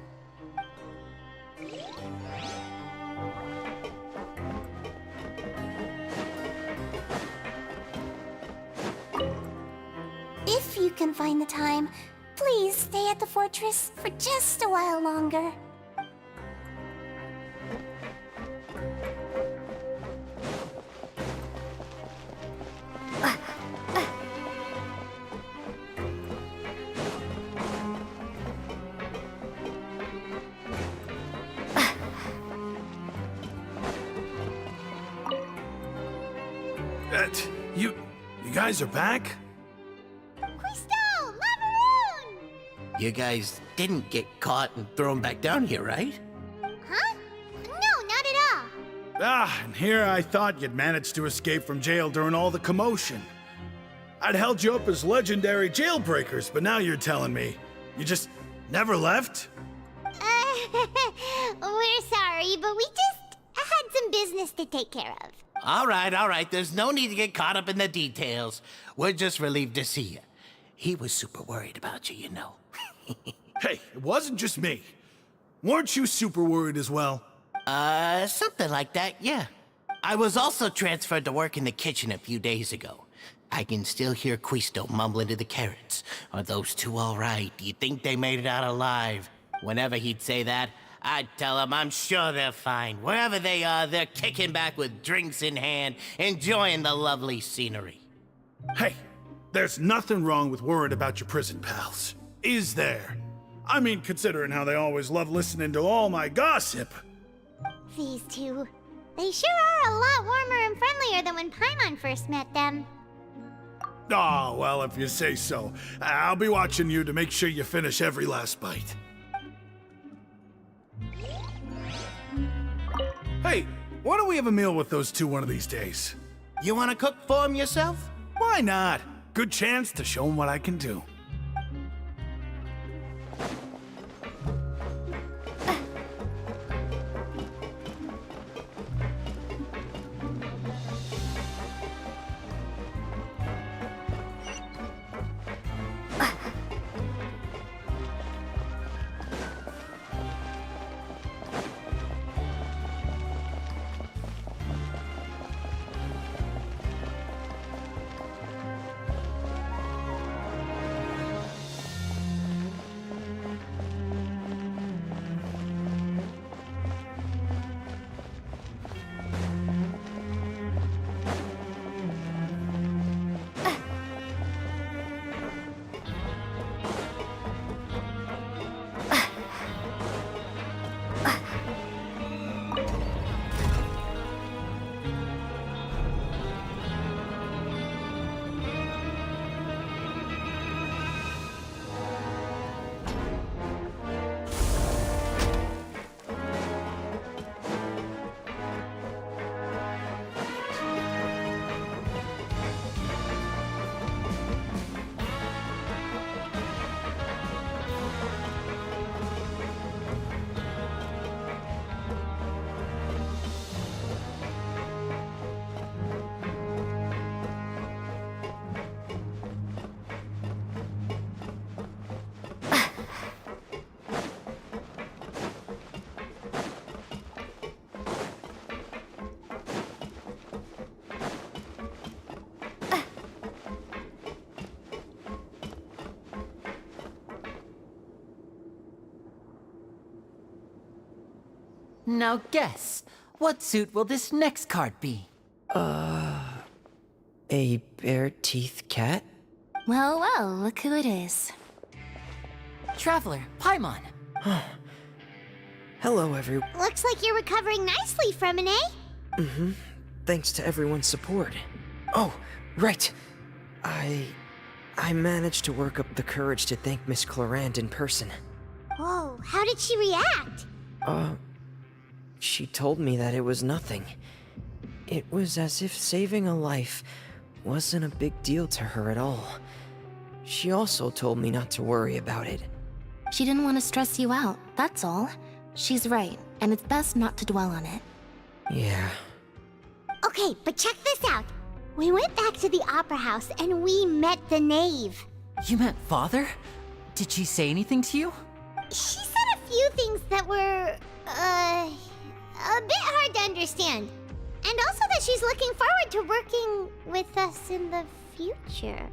If you can find the time, please stay at the fortress for just a while longer. You guys are back? You guys didn't get caught and thrown back down here, right? Huh? No, not at all. Ah, and here I thought you'd managed to escape from jail during all the commotion. I'd held you up as legendary jailbreakers, but now you're telling me you just never left? We're sorry, but we just had some business to take care of. All right. There's no need to get caught up in the details. We're just relieved to see you. He was super worried about you, you know. Hey, it wasn't just me. Weren't you super worried as well? Something like that, yeah. I was also transferred to work in the kitchen a few days ago. I can still hear Quisto mumbling to the carrots. Are those two all right? Do you think they made it out alive? Whenever he'd say that, I'd tell him I'm sure they're fine. Wherever they are, they're kicking back with drinks in hand, enjoying the lovely scenery. Hey, there's nothing wrong with worrying about your prison pals. Is there? I mean, considering how they always love listening to all my gossip. These two. They sure are a lot warmer and friendlier than when Paimon first met them. Oh, well, if you say so. I'll be watching you to make sure you finish every last bite. Hey, why don't we have a meal with those two one of these days? You want to cook for them yourself? Why not? Good chance to show them what I can do. Now guess, what suit will this next card be? A bare-teeth cat? Well, look who it is. Traveler, Paimon. Hello, everyone. Looks like you're recovering nicely from it, eh? Thanks to everyone's support. Oh, right. I managed to work up the courage to thank Miss Clorand in person. Whoa, how did she react? She told me that it was nothing. It was as if saving a life wasn't a big deal to her at all. She also told me not to worry about it. She didn't want to stress you out, that's all. She's right, and it's best not to dwell on it. Yeah. Okay, but check this out. We went back to the opera house and we met the knave. You met Father? Did she say anything to you? She said a few things that were, a bit hard to understand. And also that she's looking forward to working with us in the future.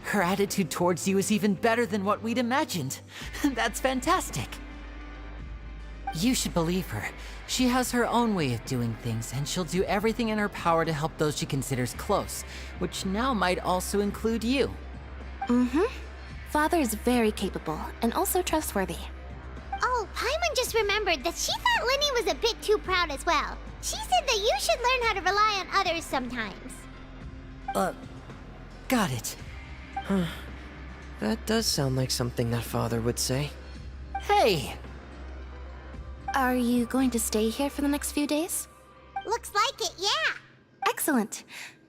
Her attitude towards you is even better than what we'd imagined. That's fantastic. You should believe her. She has her own way of doing things, and she'll do everything in her power to help those she considers close, which now might also include you. Mm-hmm. Father is very capable, and also trustworthy. Oh, Paimon just remembered that she thought Linny was a bit too proud as well. She said that you should learn how to rely on others sometimes. Got it. Huh. That does sound like something that Father would say. Hey! Are you going to stay here for the next few days? Looks like it, yeah. Excellent.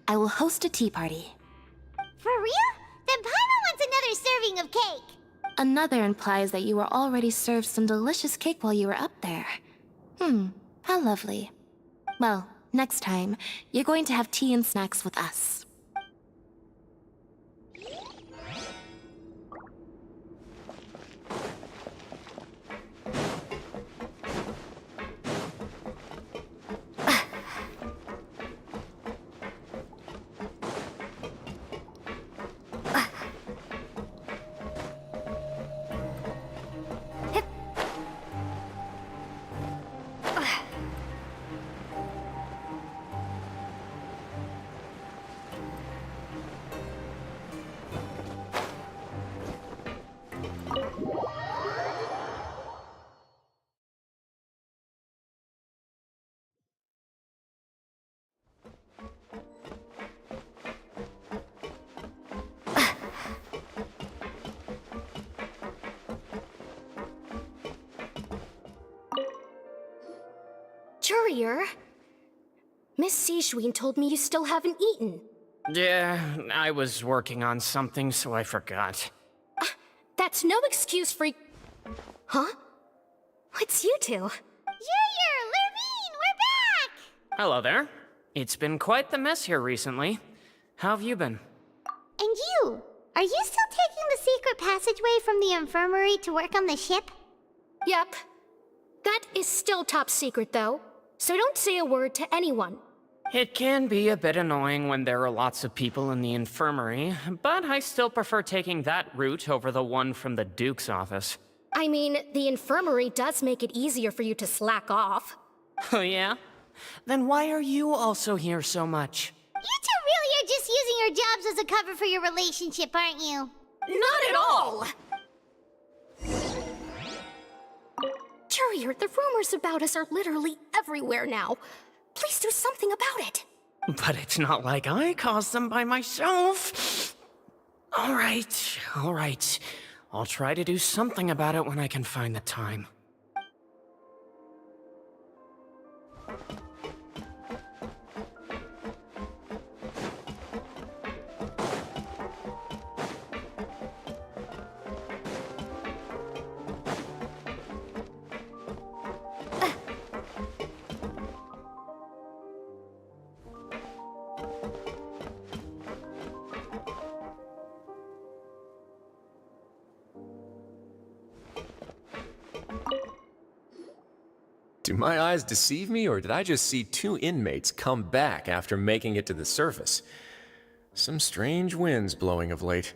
I will host a tea party. For real? Then Paimon wants another serving of cake. Another implies that you were already served some delicious cake while you were up there. How lovely. Well, next time, you're going to have tea and snacks with us. Courier? Miss Sijwin told me you still haven't eaten. Yeah, I was working on something, so I forgot. That's no excuse for... Huh? What's you two? Courier, Lurvine, we're back! Hello there. It's been quite the mess here recently. How have you been? And you? Are you still taking the secret passageway from the infirmary to work on the ship? Yep. That is still top secret, though. So don't say a word to anyone. It can be a bit annoying when there are lots of people in the infirmary, but I still prefer taking that route over the one from the Duke's office. I mean, the infirmary does make it easier for you to slack off. Oh yeah? Then why are you also here so much? You two really are just using your jobs as a cover for your relationship, aren't you? Not at all! Courier, the rumors about us are literally everywhere now. Please do something about it. But it's not like I caused them by myself. All right. I'll try to do something about it when I can find the time. Do my eyes deceive me, or did I just see two inmates come back after making it to the surface? Some strange winds blowing of late.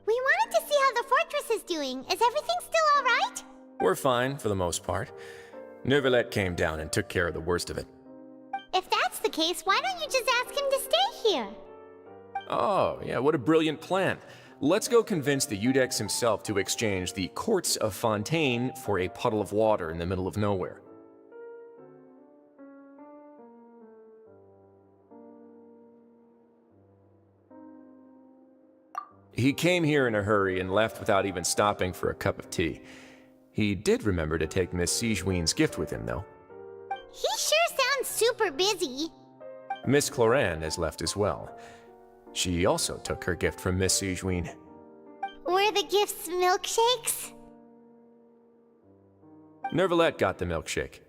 We wanted to see how the fortress is doing. Is everything still alright? We're fine, for the most part. Neuvillette came down and took care of the worst of it. If that's the case, why don't you just ask him to stay here? Oh, yeah, what a brilliant plan. Let's go convince the Eudex himself to exchange the Courts of Fontaine for a puddle of water in the middle of nowhere. He came here in a hurry and left without even stopping for a cup of tea. He did remember to take Miss Sigewin's gift with him, though. He sure sounds super busy. Miss Cloran has left as well. She also took her gift from Miss Sigewin. Were the gifts milkshakes? Nervalette got the milkshake.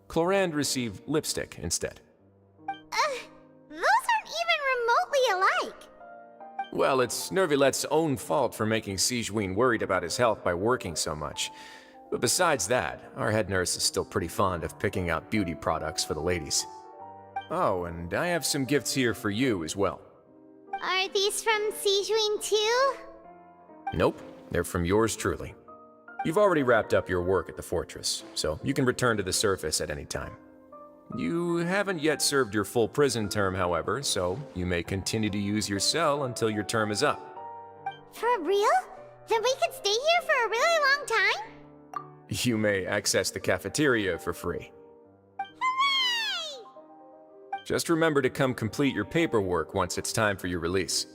Cloran received lipstick instead. Those aren't even remotely alike. Well, it's Nervalette's own fault for making Sigewin worried about his health by working so much. But besides that, our head nurse is still pretty fond of picking out beauty products for the ladies. Oh, and I have some gifts here for you as well. Are these from Sigewin too? Nope, they're from yours truly. You've already wrapped up your work at the fortress, so you can return to the surface at any time. You haven't yet served your full prison term, however, so you may continue to use your cell until your term is up. For real? Then we could stay here for a really long time? You may access the cafeteria for free. Hooray! Just remember to come complete your paperwork once it's time for your release.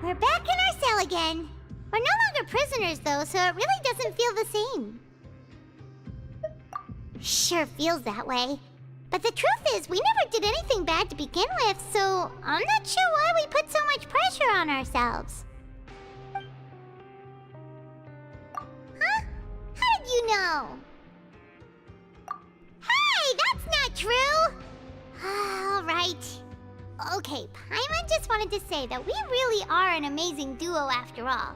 We're back in our cell again. We're no longer prisoners, though, so it really doesn't feel the same. Sure feels that way. But the truth is, we never did anything bad to begin with, so I'm not sure why we put so much pressure on ourselves. Huh? How did you know? Hey, that's not true! Alright. Okay, Paimon just wanted to say that we really are an amazing duo after all.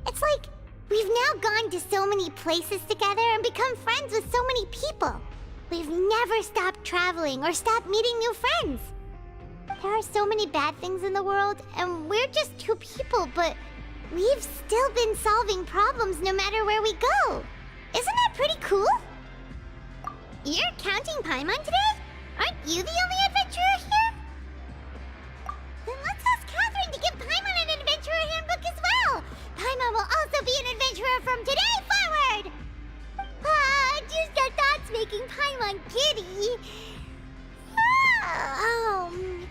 It's like, we've now gone to so many places together and become friends with so many people. We've never stopped traveling or stopped meeting new friends. There are so many bad things in the world, and we're just two people, but we've still been solving problems no matter where we go. Isn't that pretty cool? You're counting Paimon today? Aren't you the only adventurer here? Then let's ask Catherine to give Paimon an adventurer handbook as well. Paimon will also be an adventurer from today forward. Just our thoughts making Paimon giddy.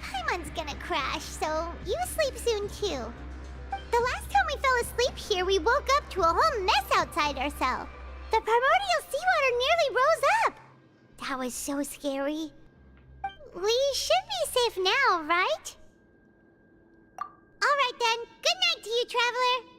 Paimon's gonna crash, so you sleep soon too. The last time we fell asleep here, we woke up to a whole mess outside our cell. The primordial seawater nearly rose up. That was so scary. We should be safe now, right? Alright then, good night to you, traveler.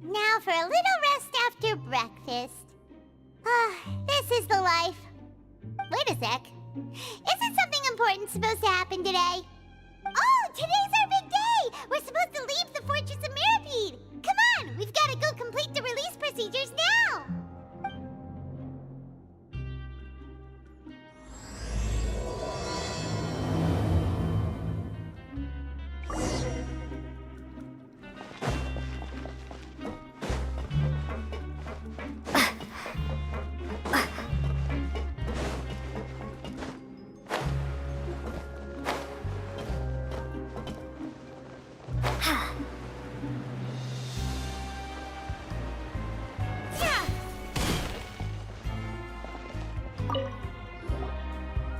Now for a little rest after breakfast. This is the life. Wait a sec. Isn't something important supposed to happen today? Oh, today's our big day! We're supposed to leave the Fortress of Mirapede! Come on, we've got to go complete the release procedures now!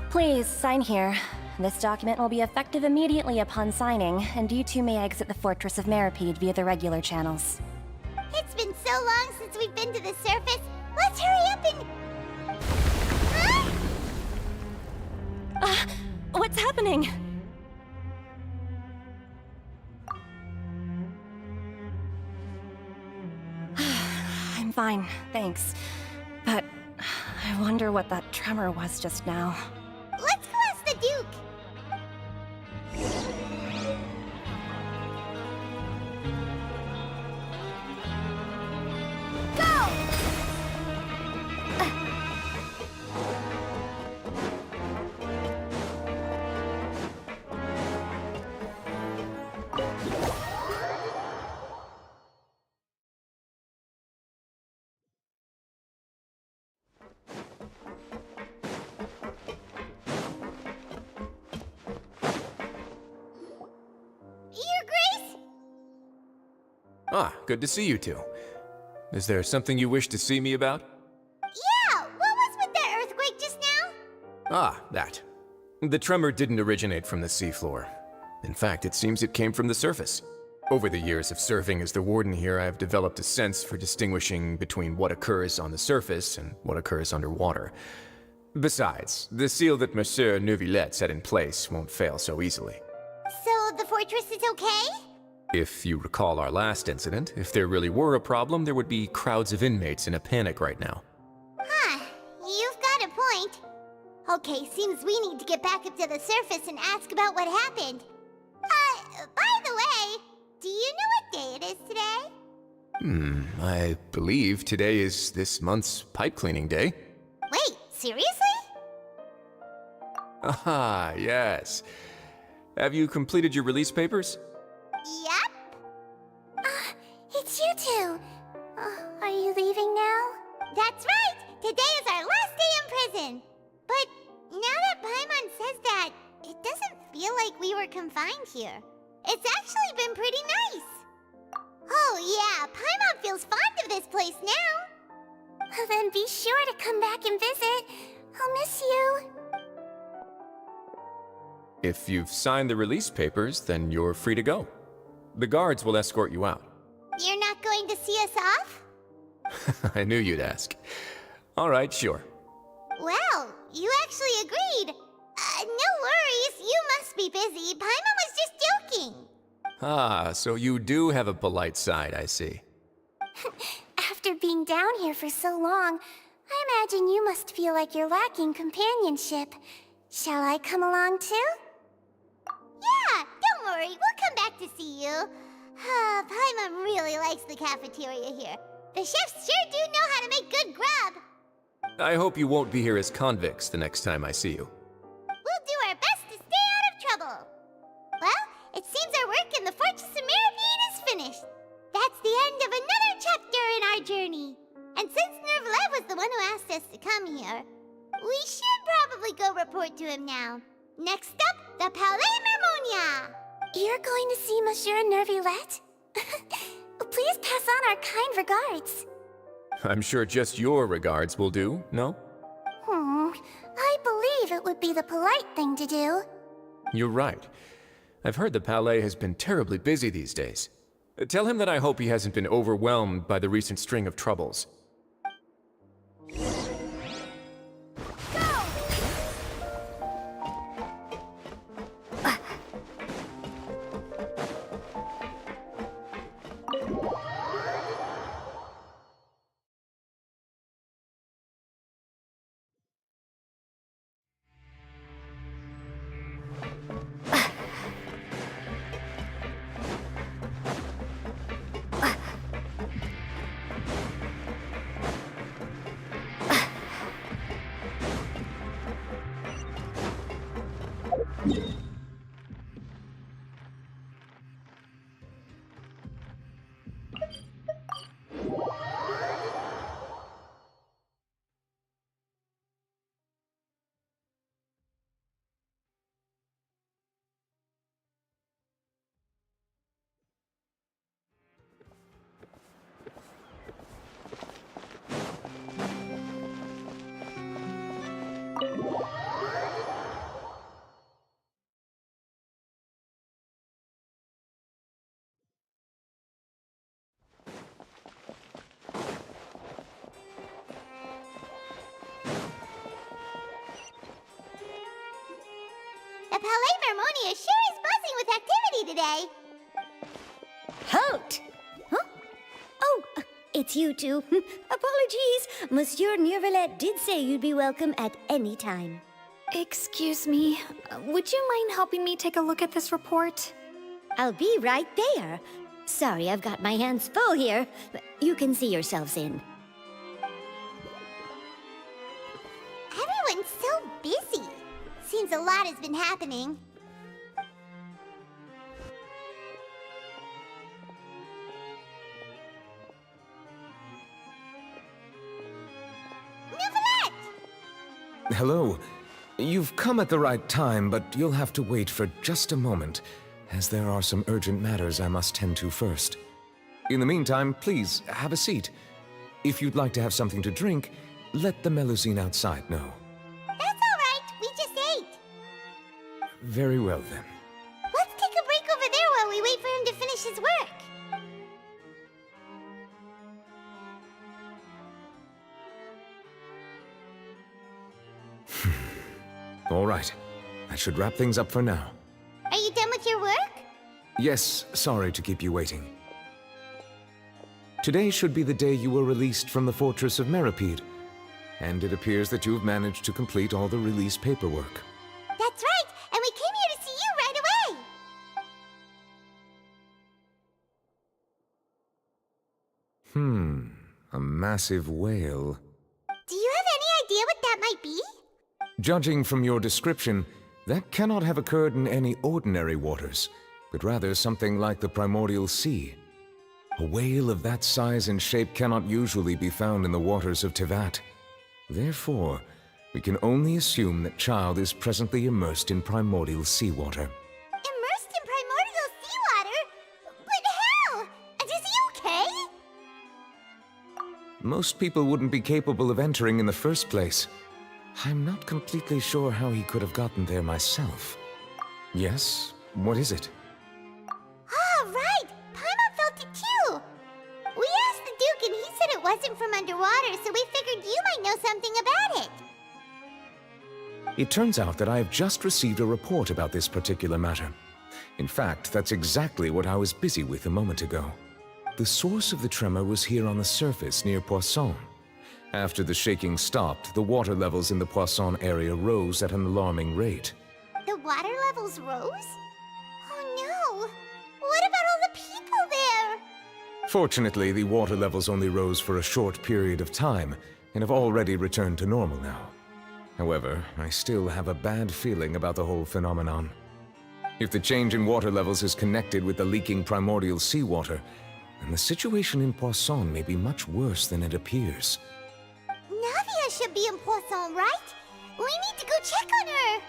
Please, sign here. This document will be effective immediately upon signing, and you two may exit the Fortress of Mirapede via the regular channels. It's been so long since we've been to the surface. Let's hurry up and... Huh? What's happening? I'm fine, thanks. But I wonder what that tremor was just now. Let's go ask the Duke. Ah, good to see you two. Is there something you wish to see me about? Yeah, what was with that earthquake just now? Ah, that. The tremor didn't originate from the seafloor. In fact, it seems it came from the surface. Over the years of serving as the warden here, I have developed a sense for distinguishing between what occurs on the surface and what occurs underwater. Besides, the seal that Monsieur Neuvillette set in place won't fail so easily. So the fortress is okay? If you recall our last incident, if there really were a problem, there would be crowds of inmates in a panic right now. Huh, you've got a point. Okay, seems we need to get back up to the surface and ask about what happened. By the way, do you know what day it is today? I believe today is this month's pipe cleaning day. Wait, seriously? Ah, yes. Have you completed your release papers? Yep. It's you two. Are you leaving now? That's right! Today is our last day in prison! But now that Paimon says that, it doesn't feel like we were confined here. It's actually been pretty nice. Oh yeah, Paimon feels fond of this place now. Then be sure to come back and visit. I'll miss you. If you've signed the release papers, then you're free to go. The guards will escort you out. You're not going to see us off? I knew you'd ask. All right, sure. Well, you actually agreed. No worries, you must be busy. Paimon was just joking. Ah, so you do have a polite side, I see. After being down here for so long, I imagine you must feel like you're lacking companionship. Shall I come along too? Yeah, don't worry, we'll come back to see you. Paimon really likes the cafeteria here. The chefs sure do know how to make good grub. I hope you won't be here as convicts the next time I see you. We'll do our best to stay out of trouble. Well, it seems our work in the Fortress of Mirapede is finished. That's the end of another chapter in our journey. And since Neuvillette was the one who asked us to come here, we should probably go report to him now. Next up, the Palais Mermonia! You're going to see Monsieur Nervillette? Please pass on our kind regards. I'm sure just your regards will do, no? I believe it would be the polite thing to do. You're right. I've heard the Palais has been terribly busy these days. Tell him that I hope he hasn't been overwhelmed by the recent string of troubles. The Palais Mermonia sure is buzzing with activity today. Halt! Huh? Oh, it's you two. Apologies. Monsieur Nervillette did say you'd be welcome at any time. Excuse me. Would you mind helping me take a look at this report? I'll be right there. Sorry, I've got my hands full here. You can see yourselves in. Everyone's so busy. Seems a lot has been happening. Hello. You've come at the right time, but you'll have to wait for just a moment, as there are some urgent matters I must tend to first. In the meantime, please, have a seat. If you'd like to have something to drink, let the Melusine outside know. That's all right. We just ate. Very well, then. Let's take a break over there while we wait for him to finish his work. All right. That should wrap things up for now. Are you done with your work? Yes, sorry to keep you waiting. Today should be the day you were released from the Fortress of Meripede, and it appears that you've managed to complete all the release paperwork. That's right, and we came here to see you right away. A massive whale. Do you have any idea what that might be? Judging from your description, that cannot have occurred in any ordinary waters, but rather something like the primordial sea. A whale of that size and shape cannot usually be found in the waters of Tevat. Therefore, we can only assume that Child is presently immersed in primordial seawater. Immersed in primordial seawater? But how? And is he okay? Most people wouldn't be capable of entering in the first place. I'm not completely sure how he could have gotten there myself. Yes? What is it? Ah, right! Paimon felt it too! We asked the Duke and he said it wasn't from underwater, so we figured you might know something about it. It turns out that I have just received a report about this particular matter. In fact, that's exactly what I was busy with a moment ago. The source of the tremor was here on the surface near Poisson. After the shaking stopped, the water levels in the Poisson area rose at an alarming rate. The water levels rose? Oh no! What about all the people there? Fortunately, the water levels only rose for a short period of time, and have already returned to normal now. However, I still have a bad feeling about the whole phenomenon. If the change in water levels is connected with the leaking primordial seawater, then the situation in Poisson may be much worse than it appears. Navia should be in Poisson, right? We need to go check on her!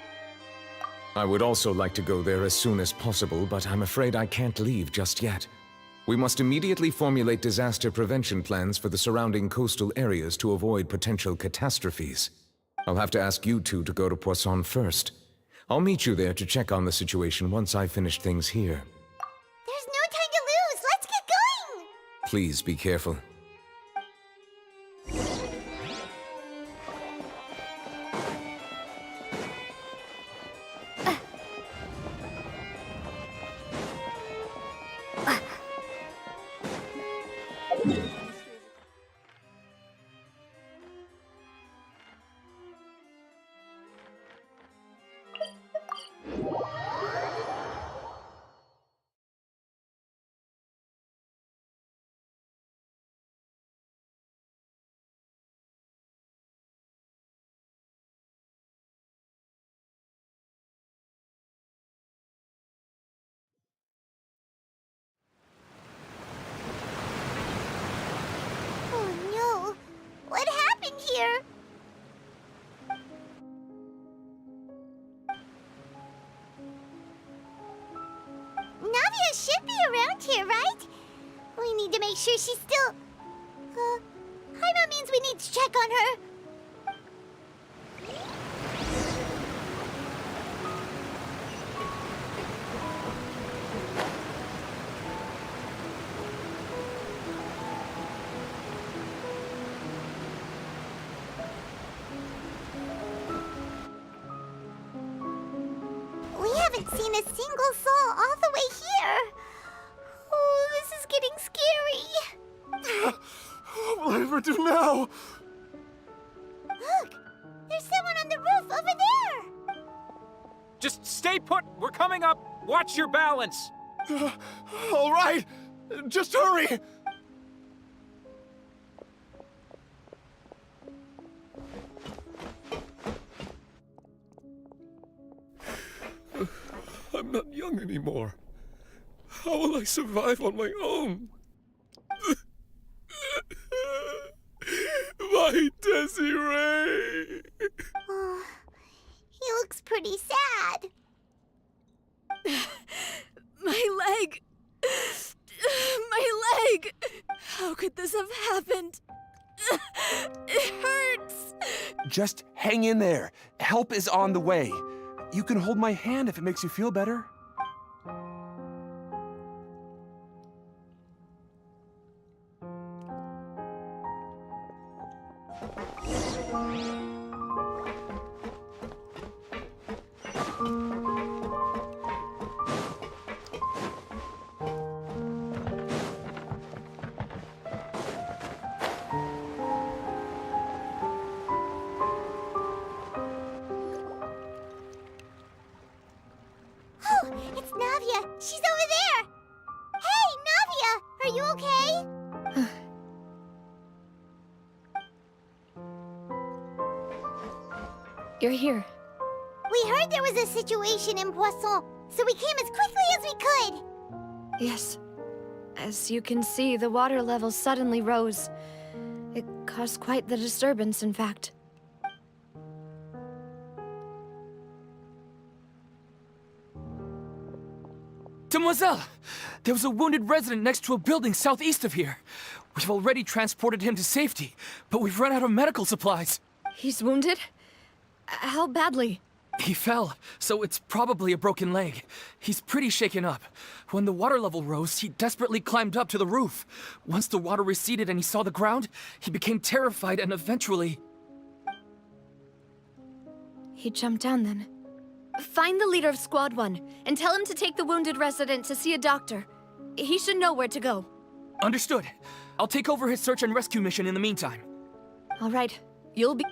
I would also like to go there as soon as possible, but I'm afraid I can't leave just yet. We must immediately formulate disaster prevention plans for the surrounding coastal areas to avoid potential catastrophes. I'll have to ask you two to go to Poisson first. I'll meet you there to check on the situation once I've finished things here. There's no time to lose! Let's get going! Please be careful. Oh no! What happened here? Navia should be around here, right? We need to make sure she's still... Paimon means we need to check on her. We haven't seen a single soul all the way here. Oh, this is getting scary. What will I ever do now? Look! There's someone on the roof over there! Just stay put! We're coming up! Watch your balance! All right! Just hurry! I'm not young anymore. How will I survive on my own? My Desiree! Oh, he looks pretty sad. My leg! My leg! How could this have happened? It hurts! Just hang in there. Help is on the way. You can hold my hand if it makes you feel better. Oh, it's Navia! She's over there! Hey, Navia! Are you okay? You're here. We heard there was a situation in Poisson, so we came as quickly as we could! Yes. As you can see, the water level suddenly rose. It caused quite the disturbance, in fact. Demoiselle! There was a wounded resident next to a building southeast of here. We've already transported him to safety, but we've run out of medical supplies. He's wounded? How badly? He fell, so it's probably a broken leg. He's pretty shaken up. When the water level rose, he desperately climbed up to the roof. Once the water receded and he saw the ground, he became terrified and eventually... He jumped down then. Find the leader of Squad 1, and tell him to take the wounded resident to see a doctor. He should know where to go. Understood. I'll take over his search and rescue mission in the meantime. All right. You'll be...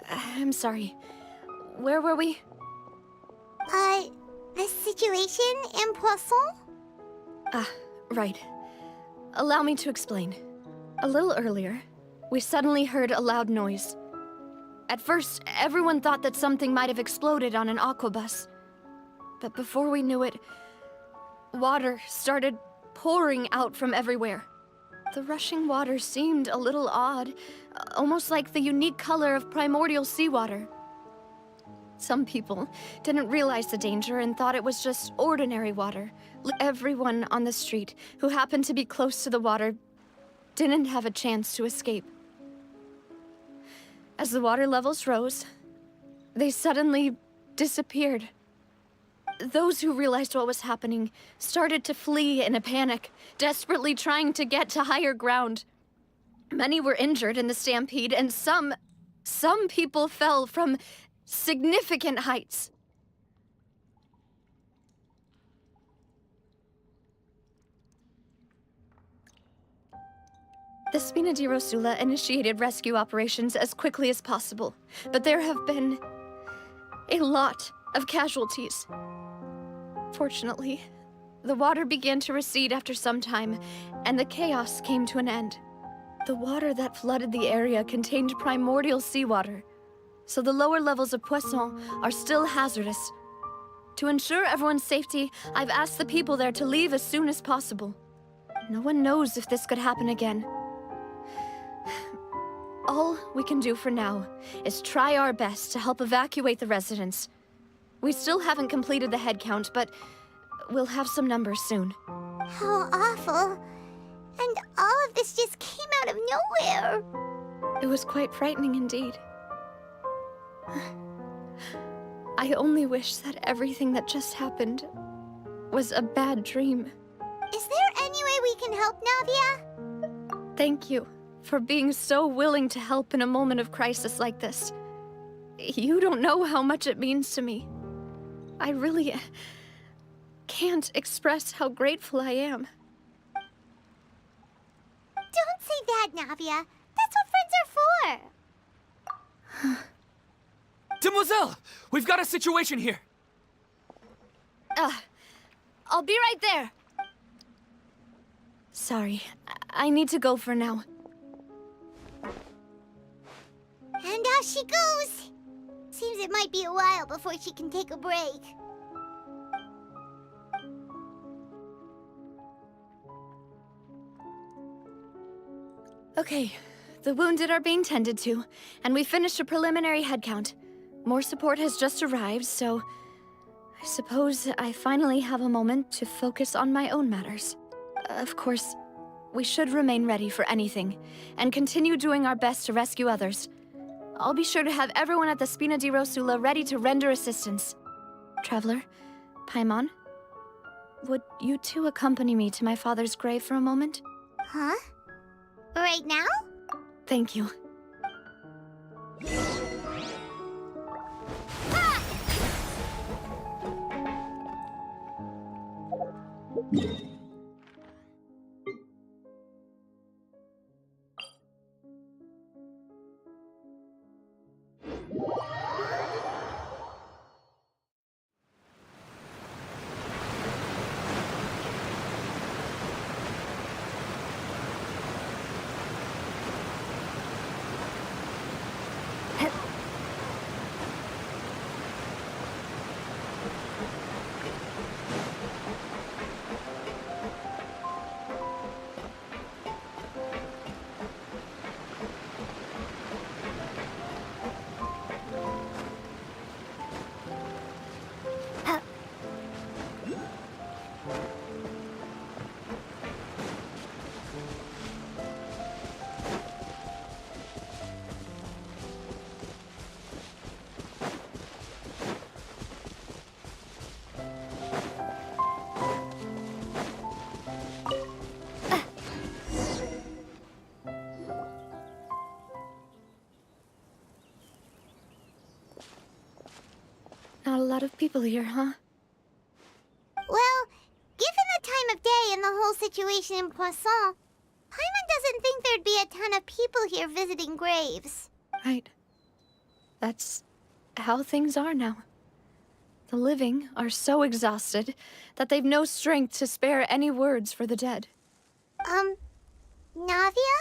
I'm sorry. Where were we? The situation in Poisson? Ah, right. Allow me to explain. A little earlier, we suddenly heard a loud noise. At first, everyone thought that something might have exploded on an aquabus. But before we knew it, water started pouring out from everywhere. The rushing water seemed a little odd, almost like the unique color of primordial seawater. Some people didn't realize the danger and thought it was just ordinary water. Everyone on the street who happened to be close to the water didn't have a chance to escape. As the water levels rose, they suddenly disappeared. Those who realized what was happening started to flee in a panic, desperately trying to get to higher ground. Many were injured in the stampede, and some people fell from significant heights. The Spina di Rosula initiated rescue operations as quickly as possible, but there have been a lot of casualties. Fortunately, the water began to recede after some time, and the chaos came to an end. The water that flooded the area contained primordial seawater, so the lower levels of Poisson are still hazardous. To ensure everyone's safety, I've asked the people there to leave as soon as possible. No one knows if this could happen again. All we can do for now is try our best to help evacuate the residents. We still haven't completed the head count, but we'll have some numbers soon. How awful. And all of this just came out of nowhere. It was quite frightening indeed. I only wish that everything that just happened was a bad dream. Is there any way we can help, Navia? Thank you for being so willing to help in a moment of crisis like this. You don't know how much it means to me. I really can't express how grateful I am. Don't say that, Navia. That's what friends are for. Demoiselle! We've got a situation here! I'll be right there. Sorry, I need to go for now. And out she goes. Seems it might be a while before she can take a break. Okay, the wounded are being tended to, and we finished a preliminary head count. More support has just arrived, so I suppose I finally have a moment to focus on my own matters. Of course, we should remain ready for anything, and continue doing our best to rescue others. I'll be sure to have everyone at the Spina di Rosula ready to render assistance. Traveler, Paimon, would you two accompany me to my father's grave for a moment? Huh? Right now? Thank you. Ah! Not a lot of people here, huh? Well, given the time of day and the whole situation in Poisson, Paimon doesn't think there'd be a ton of people here visiting graves. Right. That's how things are now. The living are so exhausted that they've no strength to spare any words for the dead. Navia?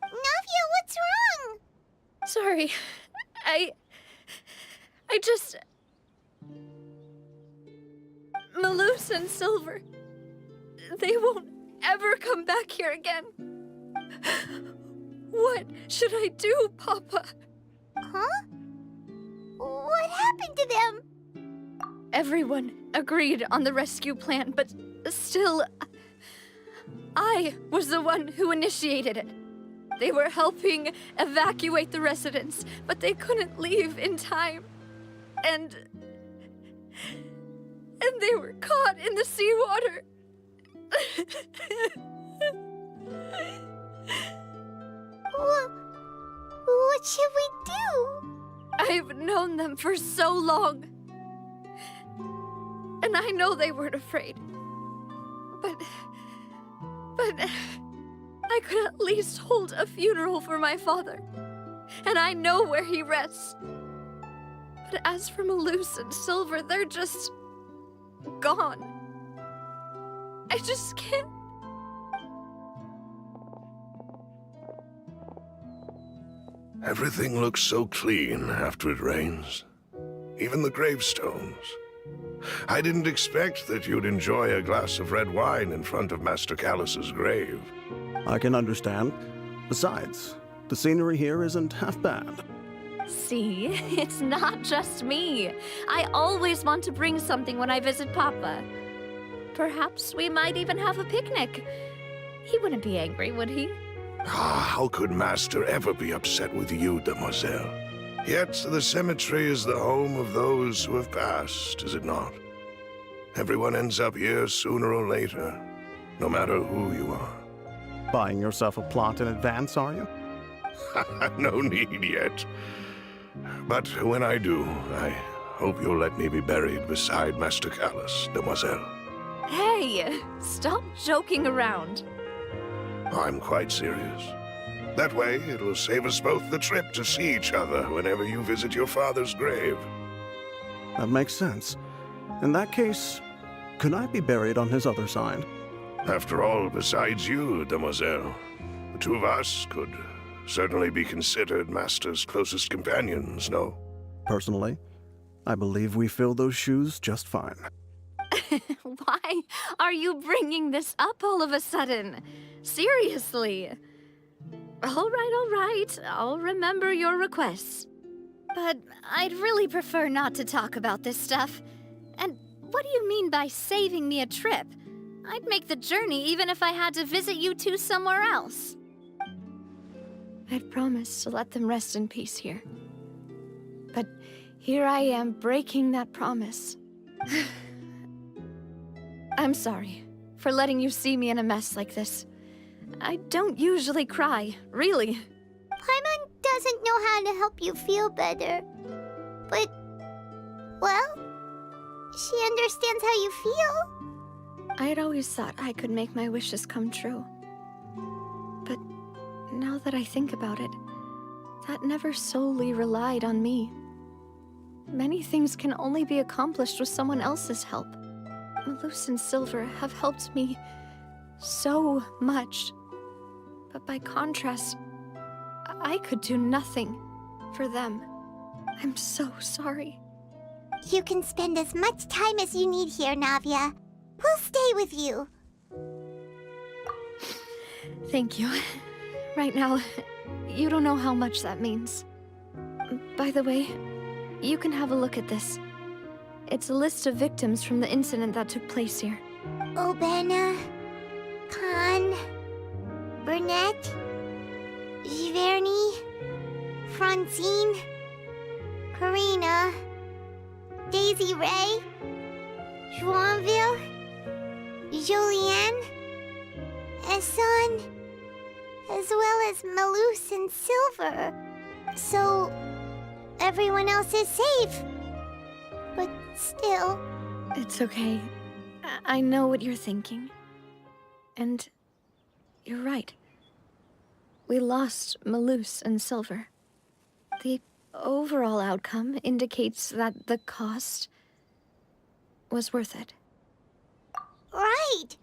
Navia, what's wrong? Sorry. I just... Malus and Silver, they won't ever come back here again. What should I do, Papa? Huh? What happened to them? Everyone agreed on the rescue plan, but still, I was the one who initiated it. They were helping evacuate the residents, but they couldn't leave in time. And they were caught in the seawater. What should we do? I've known them for so long. And I know they weren't afraid. But I could at least hold a funeral for my father. And I know where he rests. But as for Malus and Silver, they're just gone. I just can't. Everything looks so clean after it rains. Even the gravestones. I didn't expect that you'd enjoy a glass of red wine in front of Master Callus's grave. I can understand. Besides, the scenery here isn't half bad. See, it's not just me. I always want to bring something when I visit Papa. Perhaps we might even have a picnic. He wouldn't be angry, would he? How could Master ever be upset with you, Demoiselle? Yet the cemetery is the home of those who have passed, is it not? Everyone ends up here sooner or later, no matter who you are. Buying yourself a plot in advance, are you? No need yet. But when I do, I hope you'll let me be buried beside Master Callus, Demoiselle. Hey, stop joking around. I'm quite serious. That way, it'll save us both the trip to see each other whenever you visit your father's grave. That makes sense. In that case, could I be buried on his other side? After all, besides you, Demoiselle, the two of us could certainly be considered Master's closest companions, no? Personally, I believe we fill those shoes just fine. Why are you bringing this up all of a sudden? Seriously. All right. I'll remember your requests. But I'd really prefer not to talk about this stuff. And what do you mean by saving me a trip? I'd make the journey even if I had to visit you two somewhere else. I'd promised to let them rest in peace here. But here I am breaking that promise. I'm sorry for letting you see me in a mess like this. I don't usually cry, really. Paimon doesn't know how to help you feel better. But, well, she understands how you feel. I had always thought I could make my wishes come true. But now that I think about it, that never solely relied on me. Many things can only be accomplished with someone else's help. Malus and Silver have helped me so much. But by contrast, I could do nothing for them. I'm so sorry. You can spend as much time as you need here, Navia. We'll stay with you. Thank you. Right now, you don't know how much that means. By the way, you can have a look at this. It's a list of victims from the incident that took place here. Obena, Khan, Burnett, Giverny, Francine, Karina, Daisy Ray, Joinville, Julianne, Esson, as well as Malus and Silver. So, everyone else is safe. But still... It's okay. I know what you're thinking. And you're right. We lost Malus and Silver. The overall outcome indicates that the cost was worth it. Right!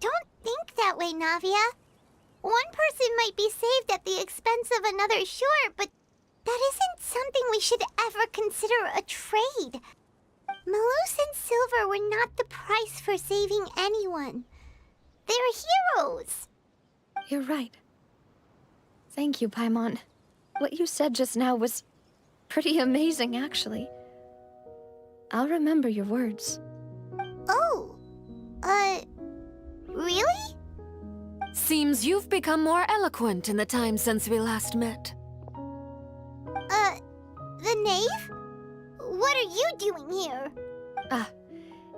Don't think that way, Navia. One person might be saved at the expense of another, sure, but that isn't something we should ever consider a trade. Malus and Silver were not the price for saving anyone. They're heroes. You're right. Thank you, Paimon. What you said just now was pretty amazing, actually. I'll remember your words. Oh, really? Seems you've become more eloquent in the time since we last met. The knave? What are you doing here?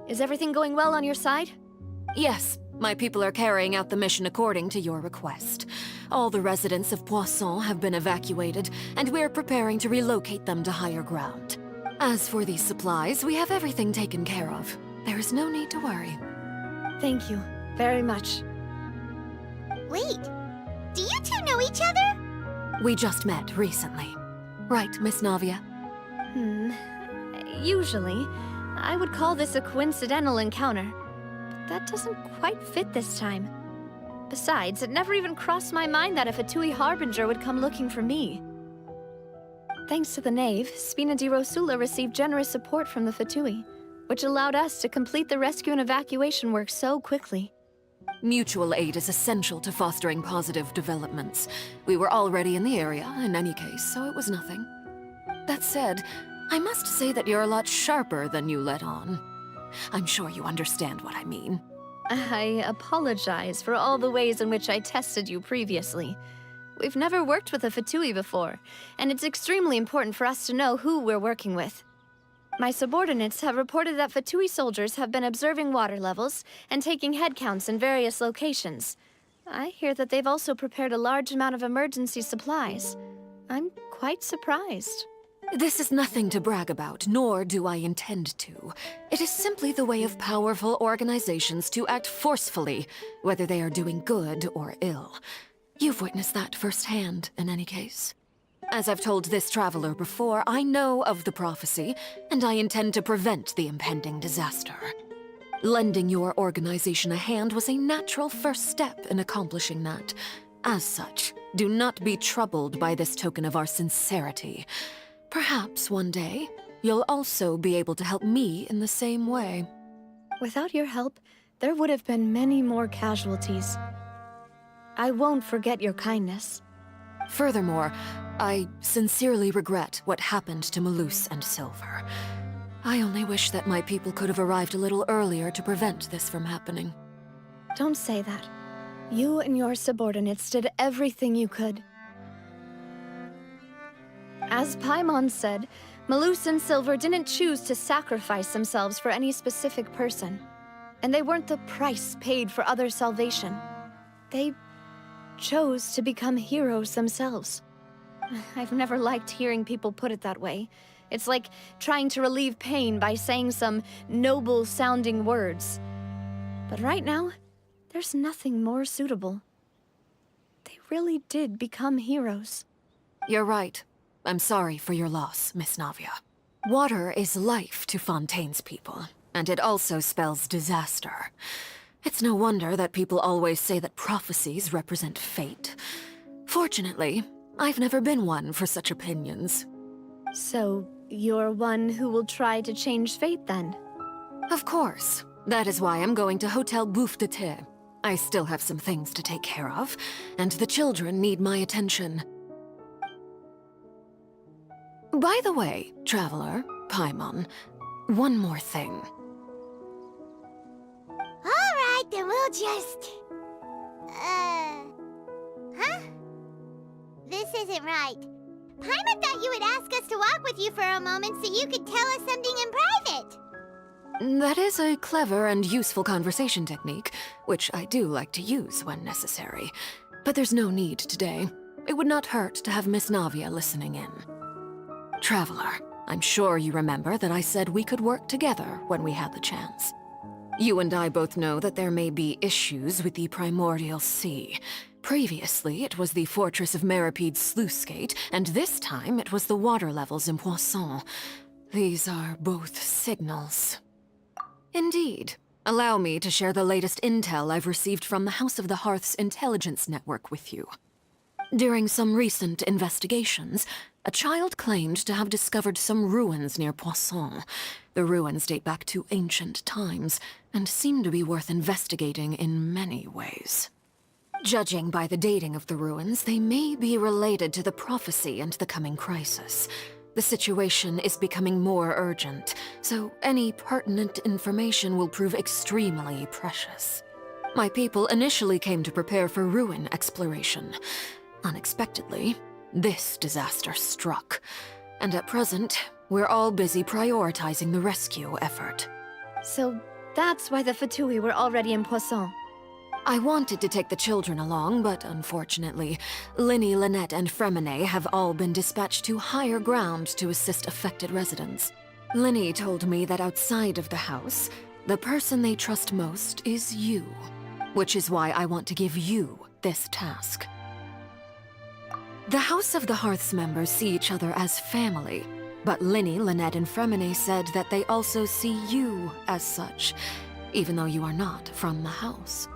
Is everything going well on your side? Yes, my people are carrying out the mission according to your request. All the residents of Poisson have been evacuated, and we're preparing to relocate them to higher ground. As for these supplies, we have everything taken care of. There is no need to worry. Thank you very much. Wait, do you two know each other? We just met recently. Right, Miss Navia? Usually, I would call this a coincidental encounter. But that doesn't quite fit this time. Besides, it never even crossed my mind that a Fatui Harbinger would come looking for me. Thanks to the Knave, Spina di Rosula received generous support from the Fatui, which allowed us to complete the rescue and evacuation work so quickly. Mutual aid is essential to fostering positive developments. We were already in the area, in any case, so it was nothing. That said, I must say that you're a lot sharper than you let on. I'm sure you understand what I mean. I apologize for all the ways in which I tested you previously. We've never worked with a Fatui before, and it's extremely important for us to know who we're working with. My subordinates have reported that Fatui soldiers have been observing water levels and taking head counts in various locations. I hear that they've also prepared a large amount of emergency supplies. I'm quite surprised. This is nothing to brag about, nor do I intend to. It is simply the way of powerful organizations to act forcefully, whether they are doing good or ill. You've witnessed that firsthand, in any case. As I've told this traveler before, I know of the prophecy, and I intend to prevent the impending disaster. Lending your organization a hand was a natural first step in accomplishing that. As such, do not be troubled by this token of our sincerity. Perhaps one day, you'll also be able to help me in the same way. Without your help, there would have been many more casualties. I won't forget your kindness. Furthermore, I sincerely regret what happened to Malus and Silver. I only wish that my people could have arrived a little earlier to prevent this from happening. Don't say that. You and your subordinates did everything you could. As Paimon said, Malus and Silver didn't choose to sacrifice themselves for any specific person. And they weren't the price paid for other salvation. They chose to become heroes themselves. I've never liked hearing people put it that way. It's like trying to relieve pain by saying some noble-sounding words. But right now, there's nothing more suitable. They really did become heroes. You're right. I'm sorry for your loss, Miss Navia. Water is life to Fontaine's people, and it also spells disaster. It's no wonder that people always say that prophecies represent fate. Fortunately, I've never been one for such opinions. So, you're one who will try to change fate, then? Of course. That is why I'm going to Hotel Bouffe de Thé. I still have some things to take care of, and the children need my attention. By the way, Traveler, Paimon, one more thing. Alright, then we'll just... Huh? This isn't right. Paimon thought you would ask us to walk with you for a moment so you could tell us something in private. That is a clever and useful conversation technique, which I do like to use when necessary. But there's no need today. It would not hurt to have Miss Navia listening in. Traveler, I'm sure you remember that I said we could work together when we had the chance. You and I both know that there may be issues with the Primordial Sea. Previously, it was the Fortress of Meripede's sluice gate, and this time it was the water levels in Poisson. These are both signals. Indeed. Allow me to share the latest intel I've received from the House of the Hearth's intelligence network with you. During some recent investigations, a child claimed to have discovered some ruins near Poisson. The ruins date back to ancient times, and seem to be worth investigating in many ways. Judging by the dating of the ruins, they may be related to the prophecy and the coming crisis. The situation is becoming more urgent, so any pertinent information will prove extremely precious. My people initially came to prepare for ruin exploration. Unexpectedly, this disaster struck, and at present, we're all busy prioritizing the rescue effort. So that's why the Fatui were already in Poisson. I wanted to take the children along, but unfortunately, Linny, Lynette, and Fremine have all been dispatched to higher ground to assist affected residents. Linny told me that outside of the house, the person they trust most is you, which is why I want to give you this task. The House of the Hearth's members see each other as family, but Linny, Lynette, and Fremine said that they also see you as such, even though you are not from the house.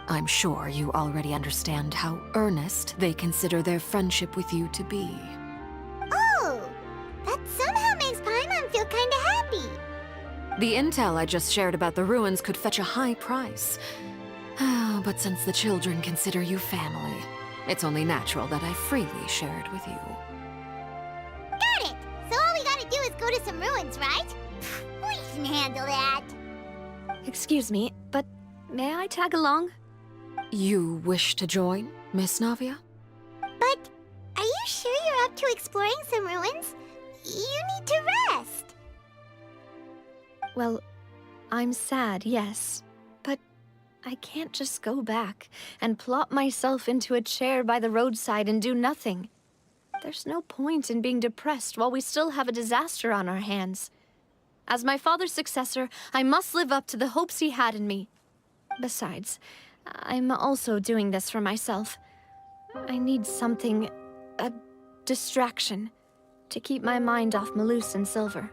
I'm sure you already understand how earnest they consider their friendship with you to be. Oh, that somehow makes Paimon feel kinda happy. The intel I just shared about the ruins could fetch a high price. But since the children consider you family, it's only natural that I freely share it with you. Got it! So all we gotta do is go to some ruins, right? We can handle that. Excuse me, but may I tag along? You wish to join, Miss Navia? But are you sure you're up to exploring some ruins? You need to rest. Well, I'm sad, yes. But I can't just go back and plop myself into a chair by the roadside and do nothing. There's no point in being depressed while we still have a disaster on our hands. As my father's successor, I must live up to the hopes he had in me. Besides, I'm also doing this for myself. I need something, a distraction, to keep my mind off Malus and Silver.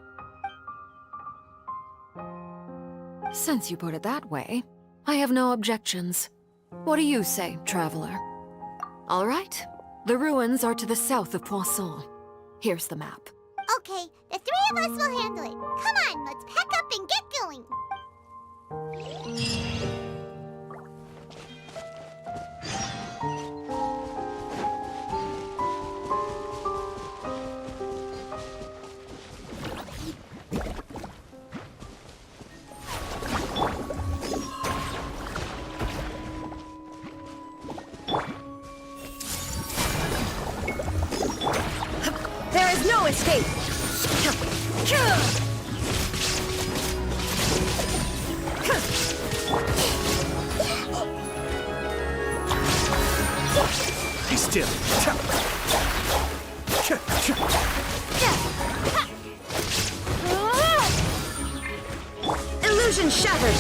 Since you put it that way, I have no objections. What do you say, traveler? All right. The ruins are to the south of Poisson. Here's the map. Okay, the three of us will handle it. Come on, let's pack up and get going. There is no escape! Be still. Illusion shattered!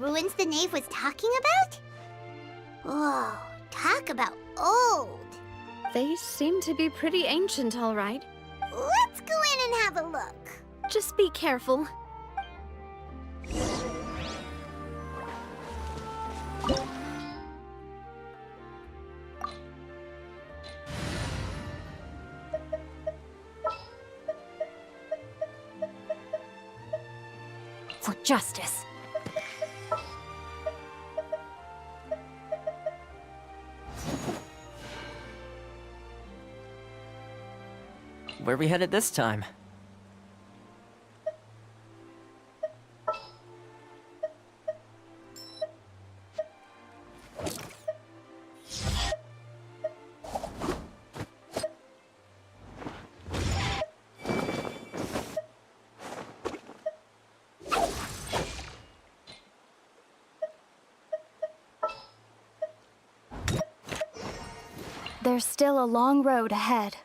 ruins the knave was talking about? Whoa, talk about old. They seem to be pretty ancient, all right. Let's go in and have a look. Just be careful. For justice. Where are we headed this time? There's still a long road ahead.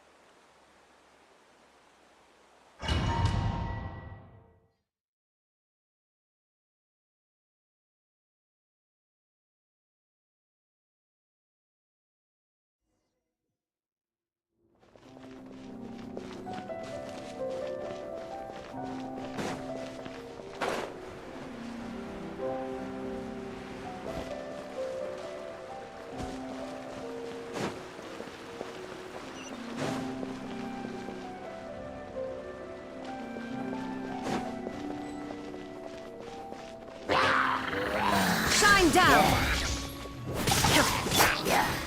Shine down!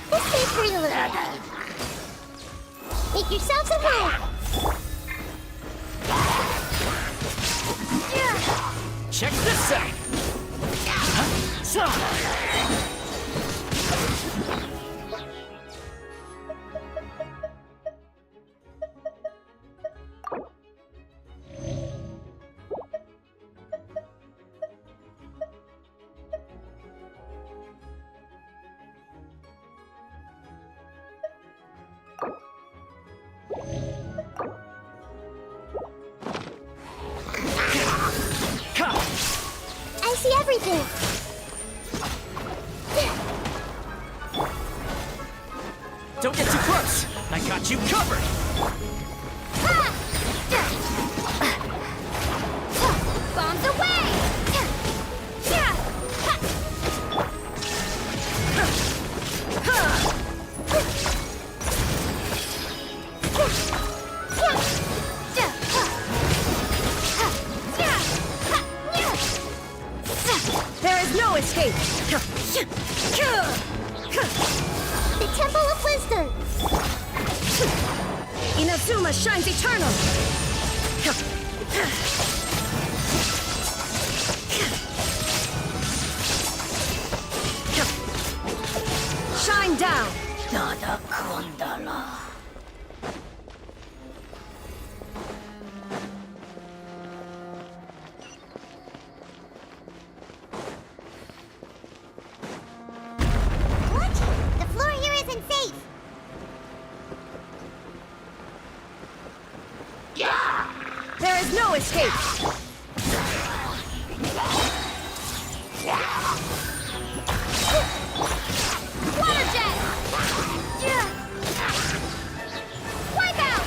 We'll stay for you a little bit. Make yourselves at home. Check this out! I see everything. Don't get too close! I got you covered! Bombs away! There is no escape! The Temple of Wisdom! Inazuma shines eternal! Shine down! Nada Kundala. What? The floor here isn't safe. There is no escape! Water jet! Wipe out!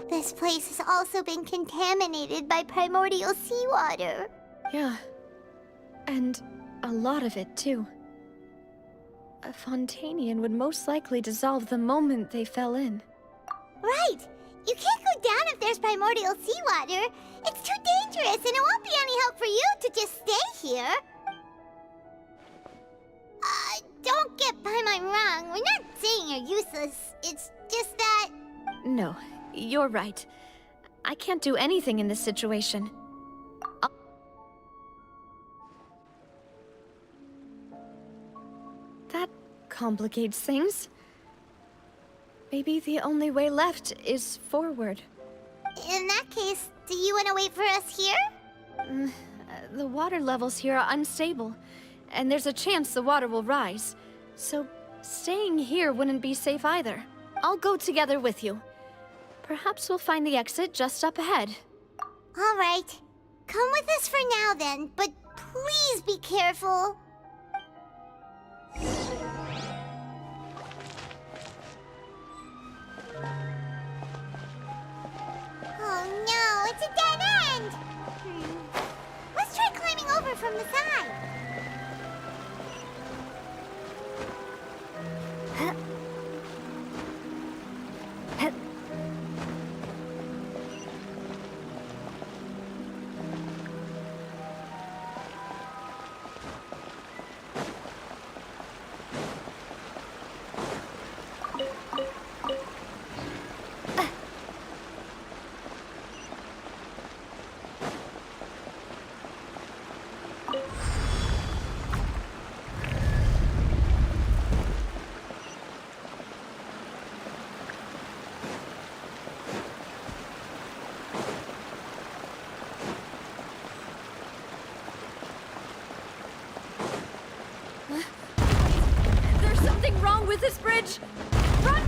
This place has also been contaminated by primordial seawater. Yeah. And a lot of it, too. A Fontanian would most likely dissolve the moment they fell in. Right! You can't go down if there's primordial seawater. It's too dangerous, and it won't be any help for you to just stay here. Don't get by my wrong. We're not saying you're useless. It's just that... No, you're right. I can't do anything in this situation. That complicates things. Maybe the only way left is forward. In that case, do you want to wait for us here? The water levels here are unstable, and there's a chance the water will rise. So, staying here wouldn't be safe either. I'll go together with you. Perhaps we'll find the exit just up ahead. All right. Come with us for now then, but please be careful. Oh no, it's a dead end! Let's try climbing over from the side. Wrong with this bridge! Run!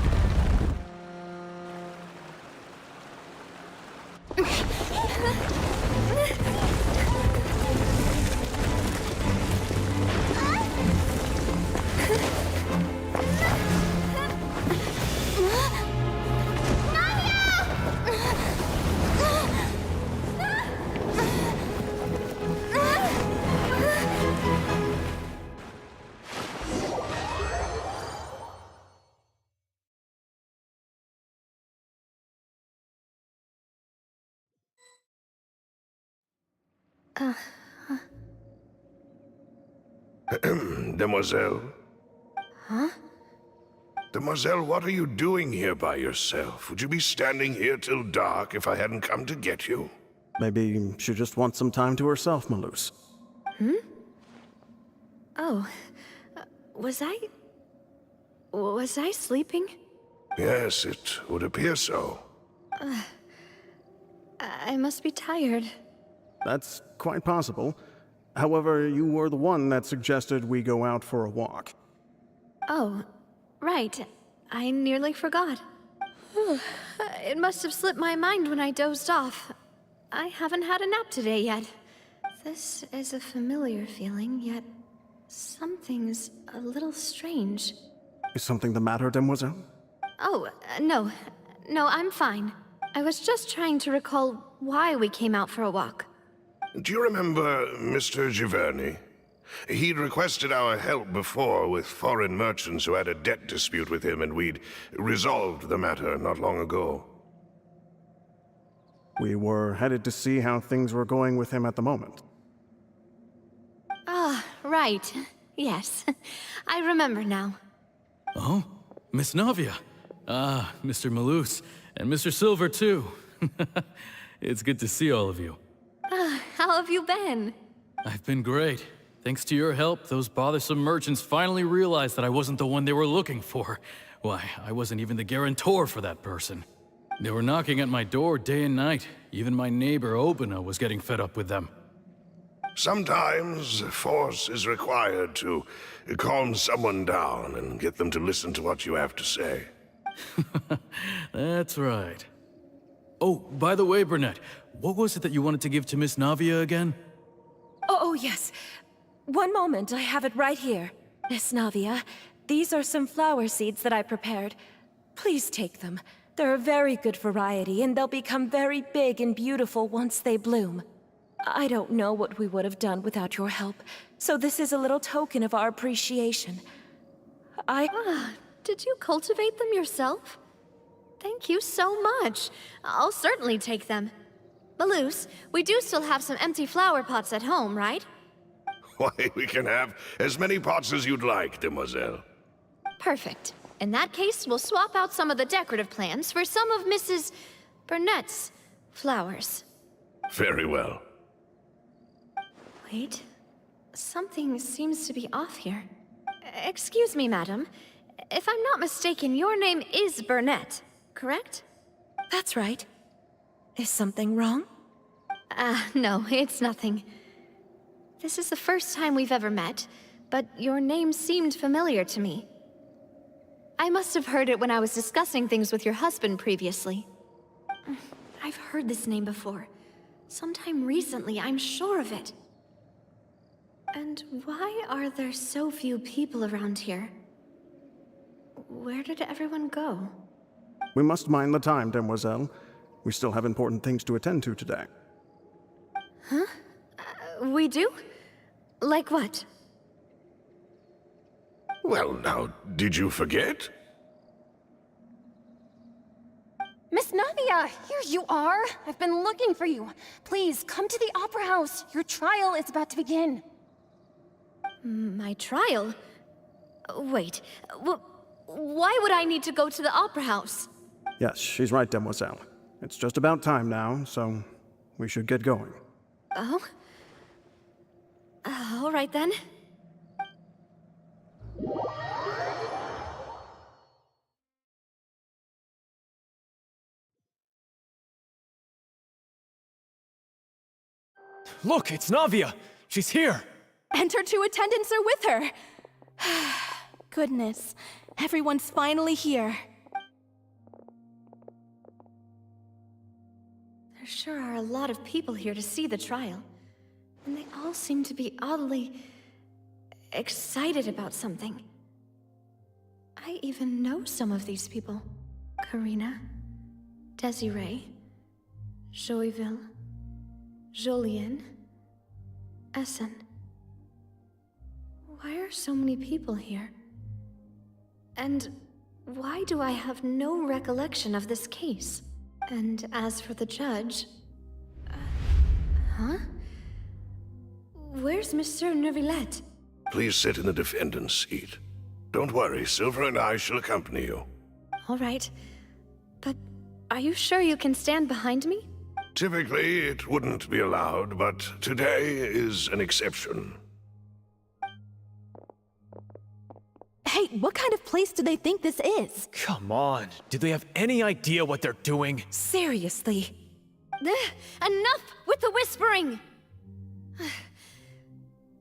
Demoiselle? Huh? Demoiselle, what are you doing here by yourself? Would you be standing here till dark if I hadn't come to get you? Maybe she just wants some time to herself, Malus. Hmm? Oh. Was I sleeping? Yes, it would appear so. I must be tired. That's quite possible. However, you were the one that suggested we go out for a walk. Oh, right. I nearly forgot. It must have slipped my mind when I dozed off. I haven't had a nap today yet. This is a familiar feeling, yet something's a little strange. Is something the matter, Demoiselle? Oh, no. No, I'm fine. I was just trying to recall why we came out for a walk. Do you remember Mr. Giverny? He'd requested our help before with foreign merchants who had a debt dispute with him, and we'd resolved the matter not long ago. We were headed to see how things were going with him at the moment. Ah, right. Yes. I remember now. Oh, Miss Navia. Ah, Mr. Malus. And Mr. Silver, too. It's good to see all of you. How have you been? I've been great. Thanks to your help, those bothersome merchants finally realized that I wasn't the one they were looking for. Why, I wasn't even the guarantor for that person. They were knocking at my door day and night. Even my neighbor, Obina, was getting fed up with them. Sometimes force is required to calm someone down and get them to listen to what you have to say. That's right. Oh, by the way, Burnett, what was it that you wanted to give to Miss Navia again? Oh, yes. One moment, I have it right here. Miss Navia, these are some flower seeds that I prepared. Please take them. They're a very good variety, and they'll become very big and beautiful once they bloom. I don't know what we would have done without your help, so this is a little token of our appreciation. Did you cultivate them yourself? Thank you so much. I'll certainly take them. Malus, we do still have some empty flower pots at home, right? Why, we can have as many pots as you'd like, Demoiselle. Perfect. In that case, we'll swap out some of the decorative plants for some of Mrs. Burnett's flowers. Very well. Wait. Something seems to be off here. Excuse me, madam. If I'm not mistaken, your name is Burnett, correct? That's right. Is something wrong? No, it's nothing. This is the first time we've ever met, but your name seemed familiar to me. I must have heard it when I was discussing things with your husband previously. I've heard this name before. Sometime recently, I'm sure of it. And why are there so few people around here? Where did everyone go? We must mind the time, demoiselle. We still have important things to attend to today. Huh? We do? Like what? Well, now, did you forget? Miss Navia, here you are! I've been looking for you. Please, come to the Opera House. Your trial is about to begin. My trial? Wait, why would I need to go to the Opera House? Yes, she's right, demoiselle. It's just about time now, so we should get going. Oh? All right then. Look, it's Navia! She's here! And her two attendants are with her! Goodness, everyone's finally here. There sure are a lot of people here to see the trial. And they all seem to be oddly excited about something. I even know some of these people. Karina, Desiree, Joyville, Jolien, Essen. Why are so many people here? And why do I have no recollection of this case? And as for the judge... huh? Where's Monsieur Neuvillette? Please sit in the defendant's seat. Don't worry, Silver and I shall accompany you. All right. But are you sure you can stand behind me? Typically, it wouldn't be allowed, but today is an exception. Hey, what kind of place do they think this is? Come on, do they have any idea what they're doing? Seriously. Enough with the whispering!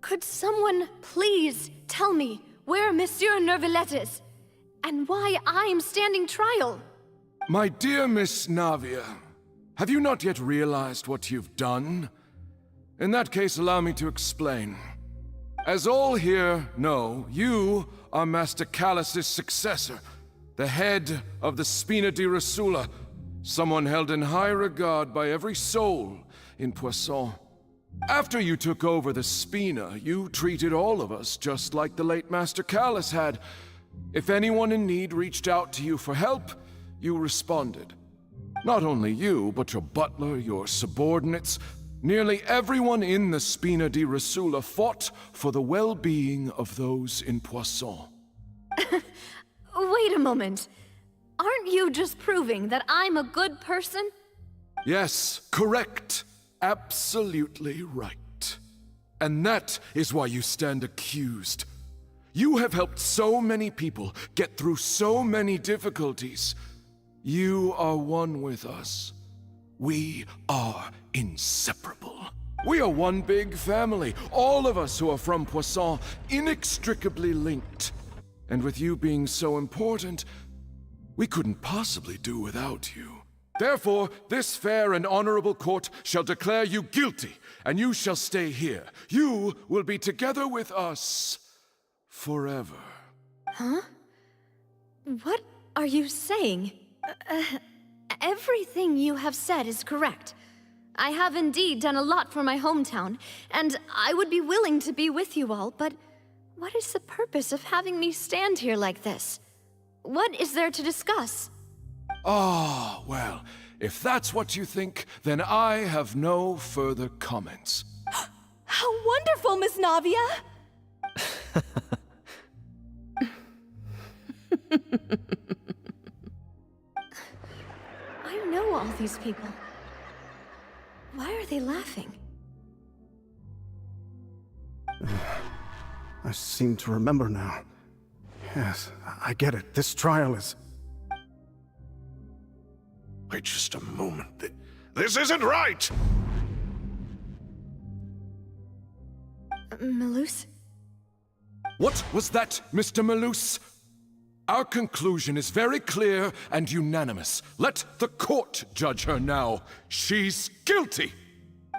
Could someone please tell me where Monsieur Neuvillette is? And why I'm standing trial? My dear Miss Navia, have you not yet realized what you've done? In that case, allow me to explain. As all here know, you are Master Callus's successor, the head of the Spina di Rosula, someone held in high regard by every soul in Poisson. After you took over the Spina, you treated all of us just like the late Master Callus had. If anyone in need reached out to you for help, you responded. Not only you, but your butler, your subordinates, nearly everyone in the Spina di Rosula fought for the well-being of those in Poisson. Wait a moment. Aren't you just proving that I'm a good person? Yes, correct. Absolutely right. And that is why you stand accused. You have helped so many people get through so many difficulties. You are one with us. We are inseparable. We are one big family, all of us who are from Poisson, inextricably linked. And with you being so important, we couldn't possibly do without you. Therefore, this fair and honorable court shall declare you guilty, and you shall stay here. You will be together with us forever. Huh? What are you saying? Everything you have said is correct. I have indeed done a lot for my hometown, and I would be willing to be with you all, but what is the purpose of having me stand here like this? What is there to discuss? Ah, well, if that's what you think, then I have no further comments. How wonderful, Miss Navia! I know all these people. Why are they laughing? I seem to remember now. Yes, I get it. This trial is... Wait just a moment. This isn't right! Malus? What was that, Mr. Malus? Our conclusion is very clear and unanimous. Let the court judge her now. She's guilty!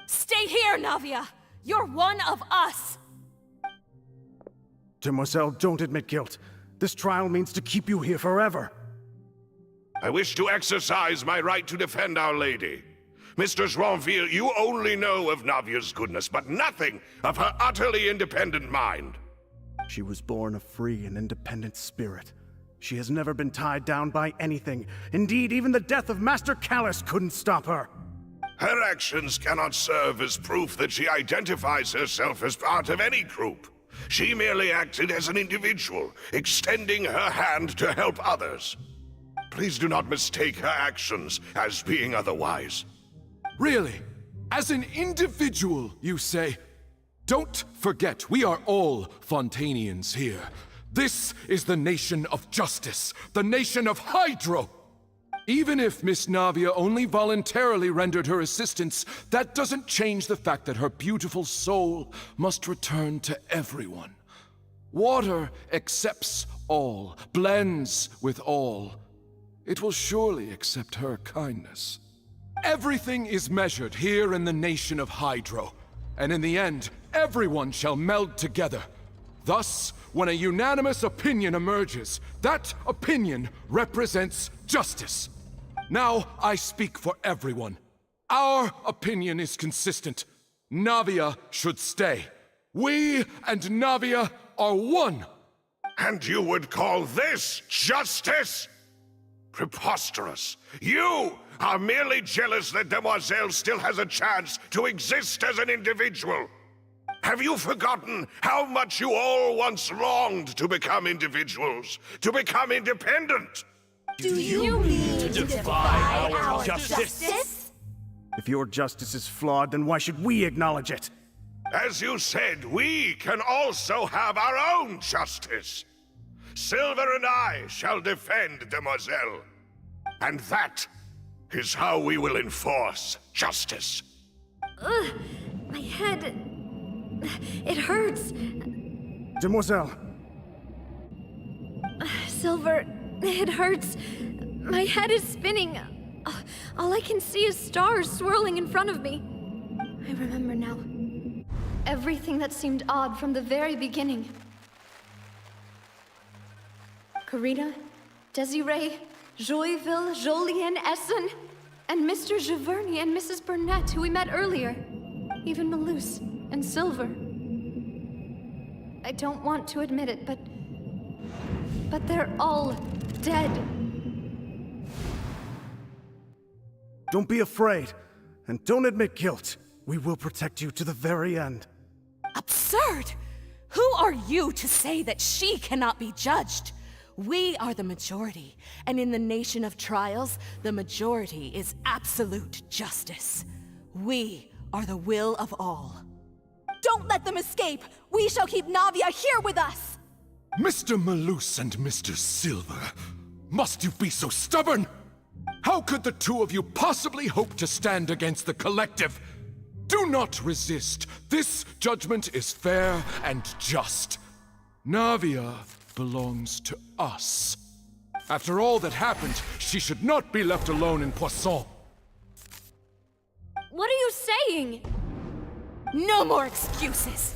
Stay here, Navia! You're one of us! Demoiselle, don't admit guilt. This trial means to keep you here forever. I wish to exercise my right to defend Our Lady. Mr. Joinville, you only know of Navia's goodness, but nothing of her utterly independent mind. She was born a free and independent spirit. She has never been tied down by anything. Indeed, even the death of Master Callus couldn't stop her. Her actions cannot serve as proof that she identifies herself as part of any group. She merely acted as an individual, extending her hand to help others. Please do not mistake her actions as being otherwise. Really? As an individual, you say? Don't forget, we are all Fontanians here. This is the nation of justice, the nation of Hydro. Even if Miss Navia only voluntarily rendered her assistance, that doesn't change the fact that her beautiful soul must return to everyone. Water accepts all, blends with all. It will surely accept her kindness. Everything is measured here in the nation of Hydro, and in the end, everyone shall meld together. Thus, when a unanimous opinion emerges, that opinion represents justice. Now I speak for everyone. Our opinion is consistent. Navia should stay. We and Navia are one. And you would call this justice? Preposterous. You are merely jealous that Demoiselle still has a chance to exist as an individual. Have you forgotten how much you all once longed to become individuals, to become independent? Do you mean to defy our justice? If your justice is flawed, then why should we acknowledge it? As you said, we can also have our own justice. Silver and I shall defend Demoiselle. And that is how we will enforce justice. Ugh, my head... it hurts. Demoiselle! Silver, it hurts. My head is spinning. All I can see is stars swirling in front of me. I remember now. Everything that seemed odd from the very beginning. Karina, Desiree, Joyville, Jolien, Essen, and Mr. Giverny and Mrs. Burnett, who we met earlier. Even Malus and Silver. I don't want to admit it, but they're all dead. Don't be afraid, and don't admit guilt. We will protect you to the very end. Absurd! Who are you to say that she cannot be judged? We are the majority, and in the nation of trials, the majority is absolute justice. We are the will of all. Don't let them escape! We shall keep Navia here with us! Mr. Malus and Mr. Silver, must you be so stubborn? How could the two of you possibly hope to stand against the collective? Do not resist. This judgment is fair and just. Navia belongs to us. After all that happened, she should not be left alone in Poisson. What are you saying? No more excuses!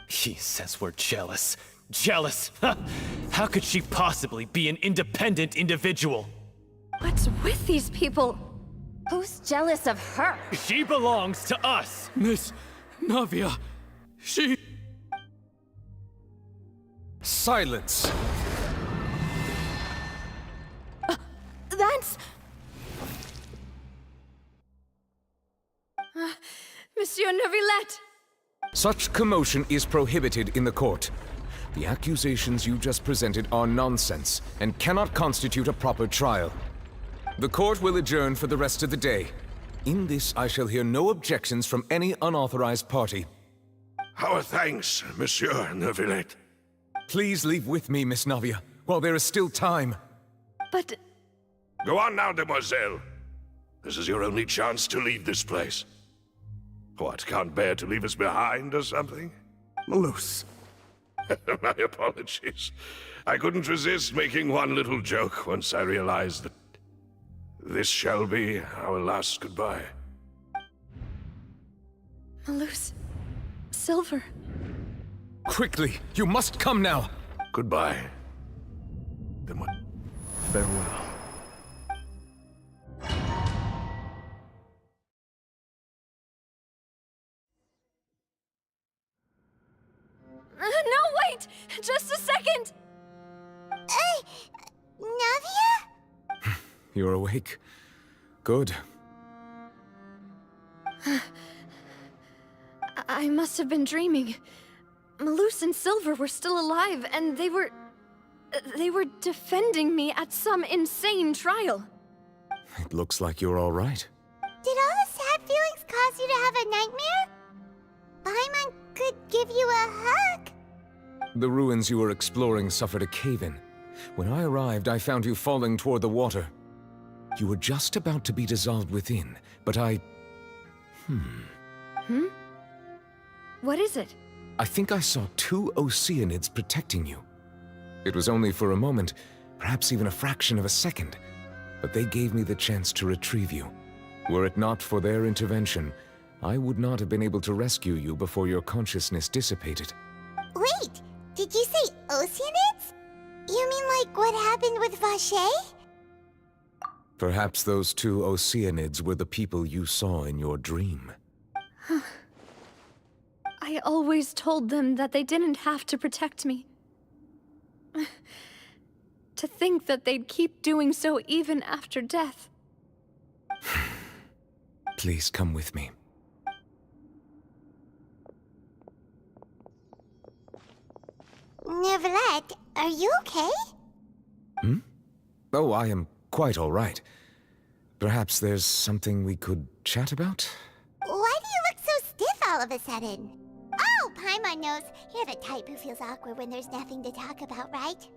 She says we're jealous. Jealous? How could she possibly be an independent individual? What's with these people? Who's jealous of her? She belongs to us! Miss Navia, she... Silence! That's... Monsieur Neuvillette! Such commotion is prohibited in the court. The accusations you just presented are nonsense and cannot constitute a proper trial. The court will adjourn for the rest of the day. In this, I shall hear no objections from any unauthorized party. Our thanks, Monsieur Neuvillette. Please leave with me, Miss Navia, while there is still time. But... Go on now, Demoiselle. This is your only chance to leave this place. What, can't bear to leave us behind or something? Malus. My apologies. I couldn't resist making one little joke once I realized that this shall be our last goodbye. Malus. Silver. Quickly! You must come now! Goodbye. Then what? Farewell. No, wait! Just a second! Navia? You're awake. Good. I must have been dreaming. Malus and Silver were still alive, and they were defending me at some insane trial. It looks like you're all right. Did all the sad feelings cause you to have a nightmare? Paimon could give you a hug. The ruins you were exploring suffered a cave-in. When I arrived, I found you falling toward the water. You were just about to be dissolved within, but I... What is it? I think I saw 2 Oceanids protecting you. It was only for a moment, perhaps even a fraction of a second, but they gave me the chance to retrieve you. Were it not for their intervention, I would not have been able to rescue you before your consciousness dissipated. Wait, did you say Oceanids? You mean like what happened with Vache? Perhaps those 2 Oceanids were the people you saw in your dream. I always told them that they didn't have to protect me. To think that they'd keep doing so even after death. Please come with me. Neverlet, are you okay? Oh, I am quite all right. Perhaps there's something we could chat about? Why do you look so stiff all of a sudden? Oh, Paimon knows. You're the type who feels awkward when there's nothing to talk about, right?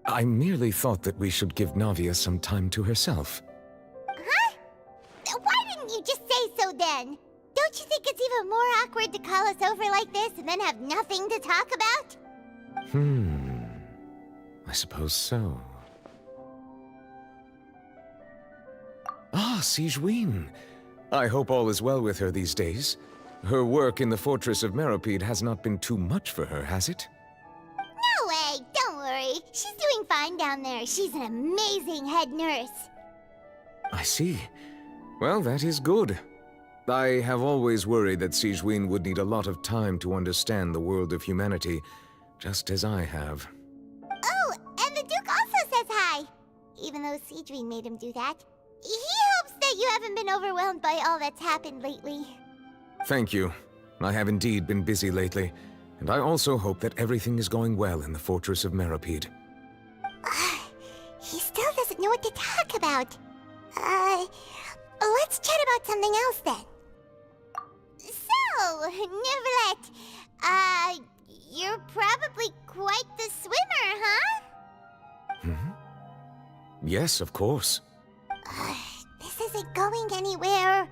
I merely thought that we should give Navia some time to herself. Huh? Why didn't you just say so then? Don't you think it's even more awkward to call us over like this and then have nothing to talk about? I suppose so. Ah, Sigewinne. I hope all is well with her these days. Her work in the Fortress of Meropide has not been too much for her, has it? No way! Don't worry. She's doing fine down there. She's an amazing head nurse. I see. Well, that is good. I have always worried that Sigewinne would need a lot of time to understand the world of humanity, just as I have. Oh, and the Duke also says hi! Even though Sigewinne made him do that. He hopes that you haven't been overwhelmed by all that's happened lately. Thank you. I have indeed been busy lately, and I also hope that everything is going well in the Fortress of Meropide. He still doesn't know what to talk about. Let's chat about something else then. So, Neverlet, you're probably quite the swimmer, huh? Yes, of course. This isn't going anywhere.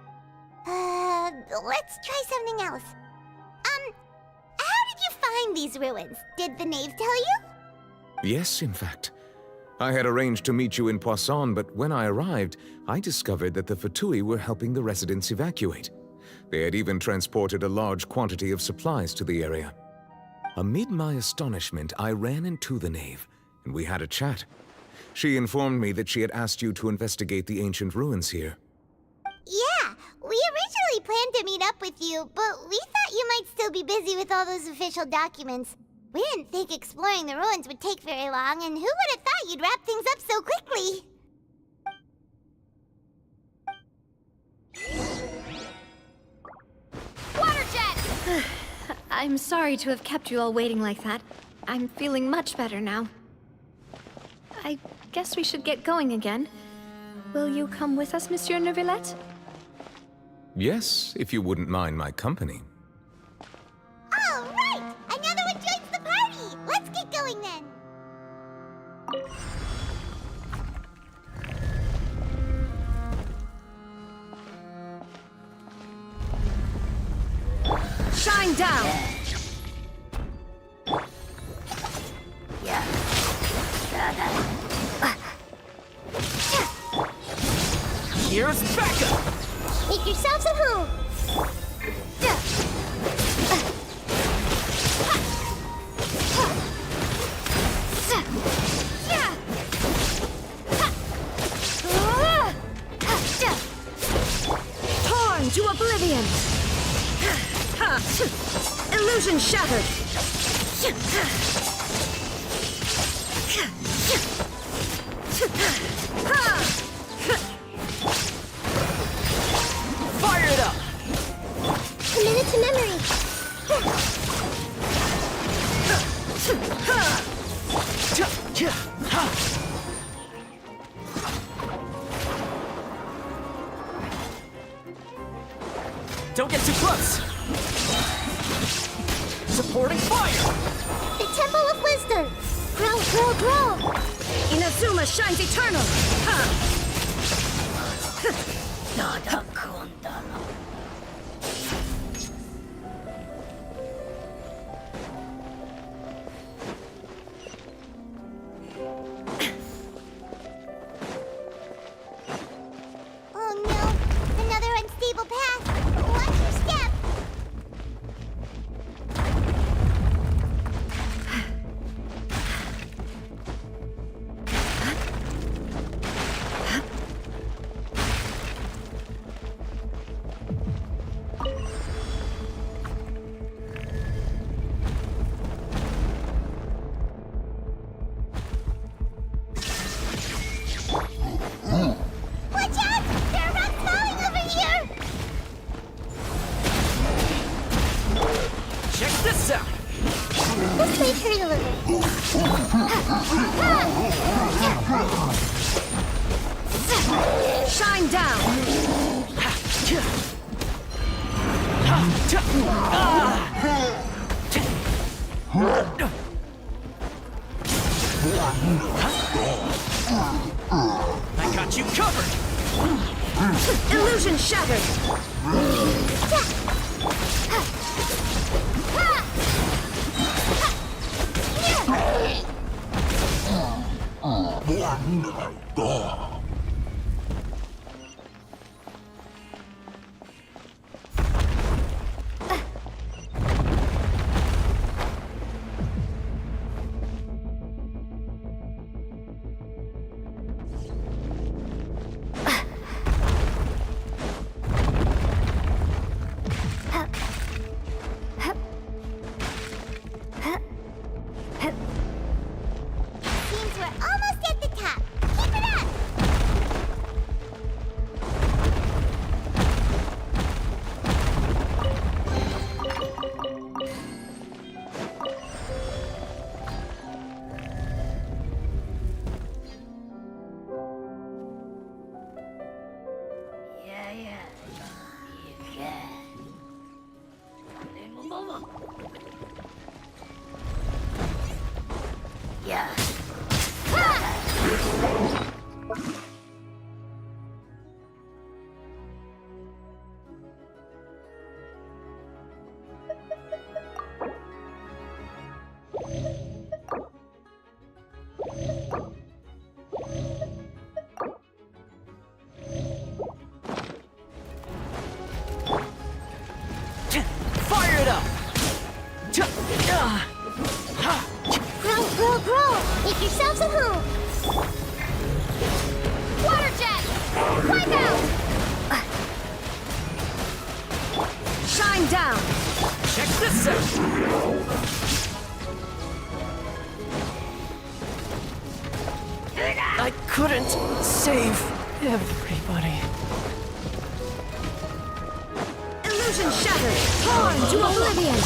Let's try something else. How did you find these ruins? Did the knave tell you? Yes, in fact. I had arranged to meet you in Poisson, but when I arrived, I discovered that the Fatui were helping the residents evacuate. They had even transported a large quantity of supplies to the area. Amid my astonishment, I ran into the knave, and we had a chat. She informed me that she had asked you to investigate the ancient ruins here. Yeah, we originally planned to meet up with you, but we thought you might still be busy with all those official documents. We didn't think exploring the ruins would take very long, and who would have thought you'd wrap things up so quickly? Water jet! I'm sorry to have kept you all waiting like that. I'm feeling much better now. I guess we should get going again. Will you come with us, Monsieur Neuvillette? Yes, if you wouldn't mind my company. All right! Another one joins the party! Let's get going then! Shine down! Here's backup! Make yourselves at home! Torn to oblivion! Illusion shattered! Fire it up! Commit it to memory! Don't get too close! Supporting fire! The Temple of Wisdom! Grow, grow, grow! Inazuma shines eternal! Oh no! Another unstable path! Watch your step! Watch out! There are rocks falling over here! Check this out! This way, hurry a little. Shine down! I got you covered! Illusion shattered! Seems we're almost at the top. Keep it up! Fire it up! Grow, grow, grow! Make yourselves at home! Water jet! Wipe out! Shine down! Check this out! I couldn't save everybody. Illusion shattered! Torn to oblivion!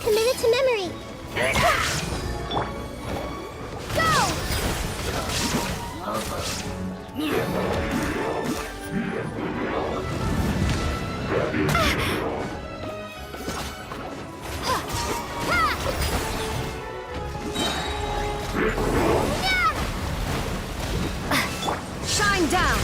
Commit it to memory! Go! Shine down!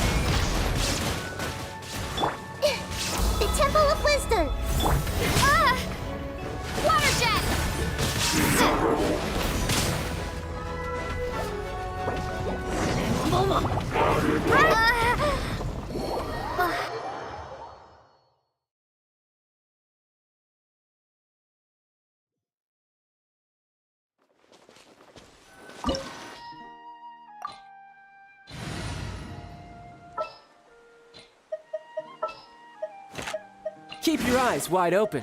Keep your eyes wide open.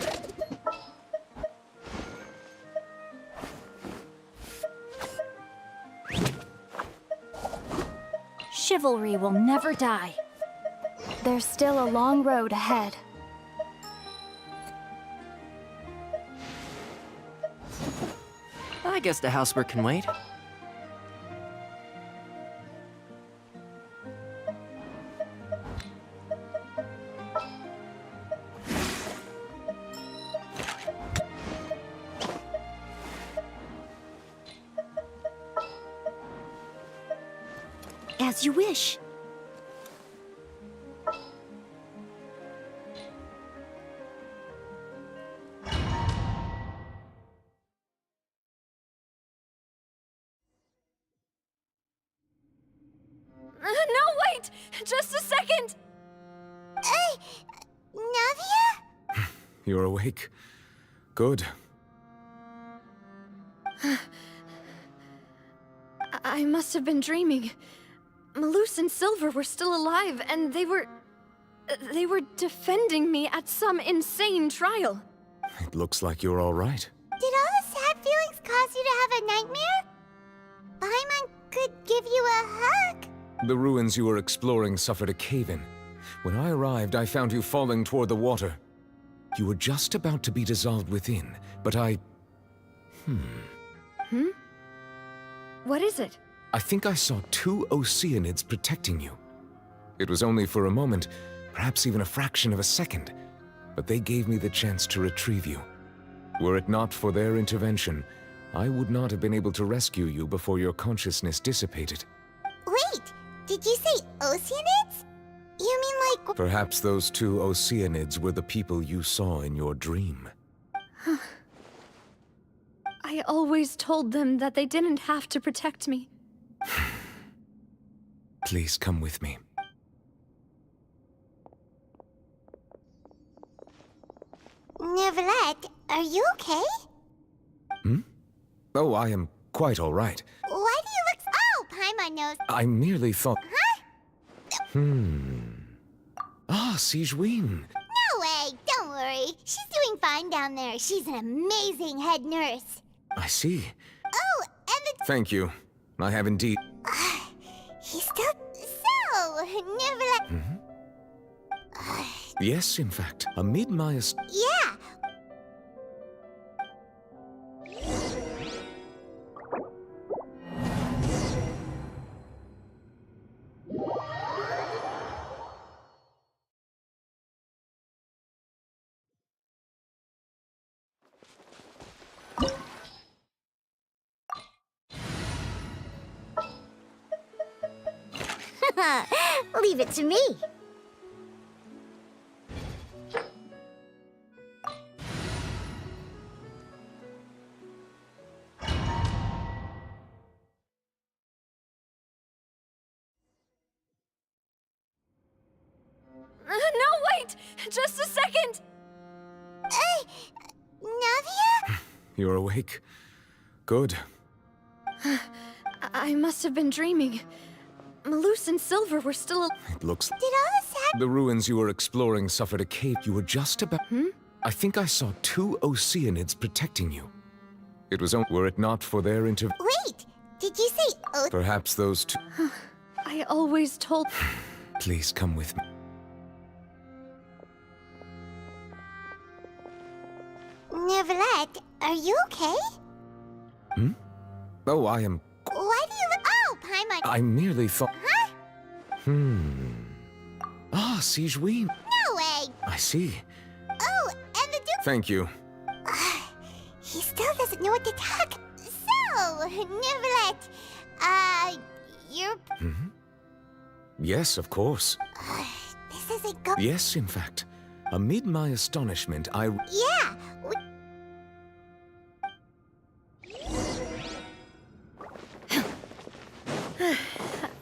Chivalry will never die. There's still a long road ahead. I guess the housework can wait. As you wish. No, wait! Just a second! Navia? You're awake. Good. I must have been dreaming. Malus and Silver were still alive, and they were defending me at some insane trial. It looks like you're all right. Did all the sad feelings cause you to have a nightmare? Paimon could give you a hug. The ruins you were exploring suffered a cave-in. When I arrived, I found you falling toward the water. You were just about to be dissolved within, but I... What is it? I think I saw 2 Oceanids protecting you. It was only for a moment, perhaps even a fraction of a second, but they gave me the chance to retrieve you. Were it not for their intervention, I would not have been able to rescue you before your consciousness dissipated. Wait, did you say Oceanids? You mean like... Perhaps those 2 Oceanids were the people you saw in your dream. I always told them that they didn't have to protect me. Please come with me. Neverlet, are you okay? Oh, I am quite all right. Why do you look... Oh, Paimon knows. I merely thought... Huh? Ah, Sigewin. No way, don't worry. She's doing fine down there. She's an amazing head nurse. I see. Oh, and the... Thank you. I have indeed... He's still... So, Neverlet... Yes, in fact. Amid my... Yeah. Leave it to me. No, wait! Just a second! Navia? You're awake. Good. I must have been dreaming. Malus and Silver were still... It looks... Did all the sad... The ruins you were exploring suffered a cave. You were just about... I think I saw 2 Oceanids protecting you. It was only... Were it not for their Wait! Did you say... Perhaps those 2... I always told... Please come with me. Neverlet, are you okay? Oh, I am... Why do you look... Oh, Paimon... I merely thought... Huh? Ah, Sigewin. No way! I see. Oh, and the Duke... Thank you. He still doesn't know what to talk. So, Neverlet, you're... Yes, of course. This isn't go... Yes, in fact. Amid my astonishment, I... Yeah!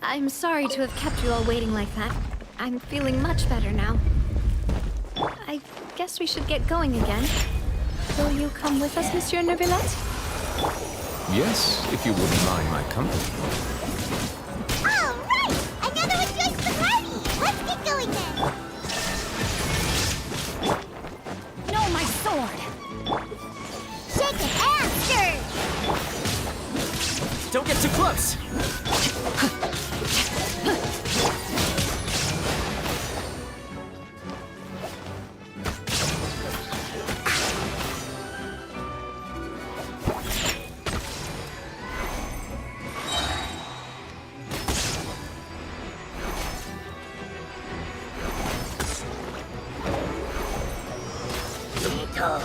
I'm sorry to have kept you all waiting like that. I'm feeling much better now. I guess we should get going again. Will you come with us, Monsieur Neuvillette? Yes, if you wouldn't mind my company. All right! Another one joins the party! Let's get going then! Can't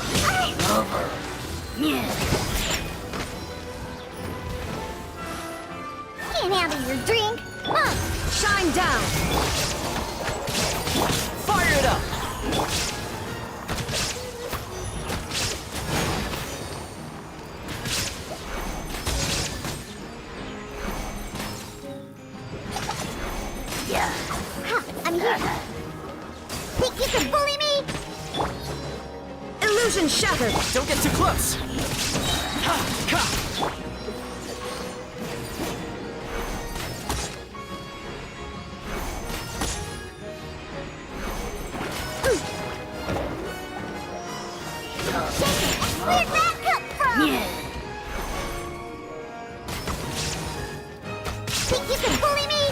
handle your drink. Shine down. Fire it up! Yeah. I'm here. Think you can bully me? Illusion shattered. Don't get too close! Ha! Ha! Where'd that come from? Think you can bully me?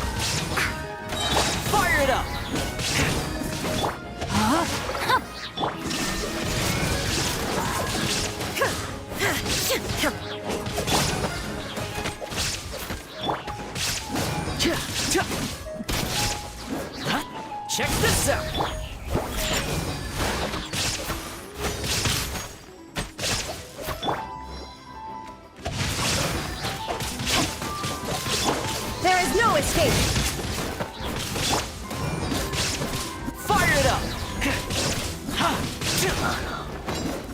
Fire it up! Check this out! There is no escape. Fire it up!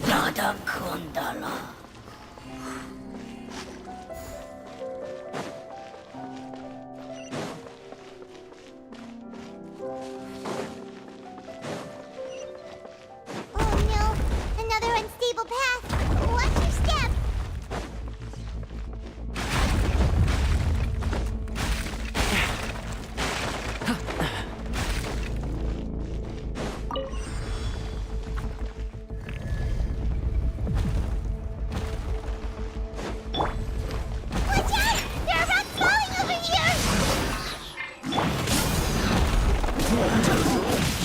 Nada kundala. Oh no, another unstable path. Watch your step. Watch out! There are rocks falling over here!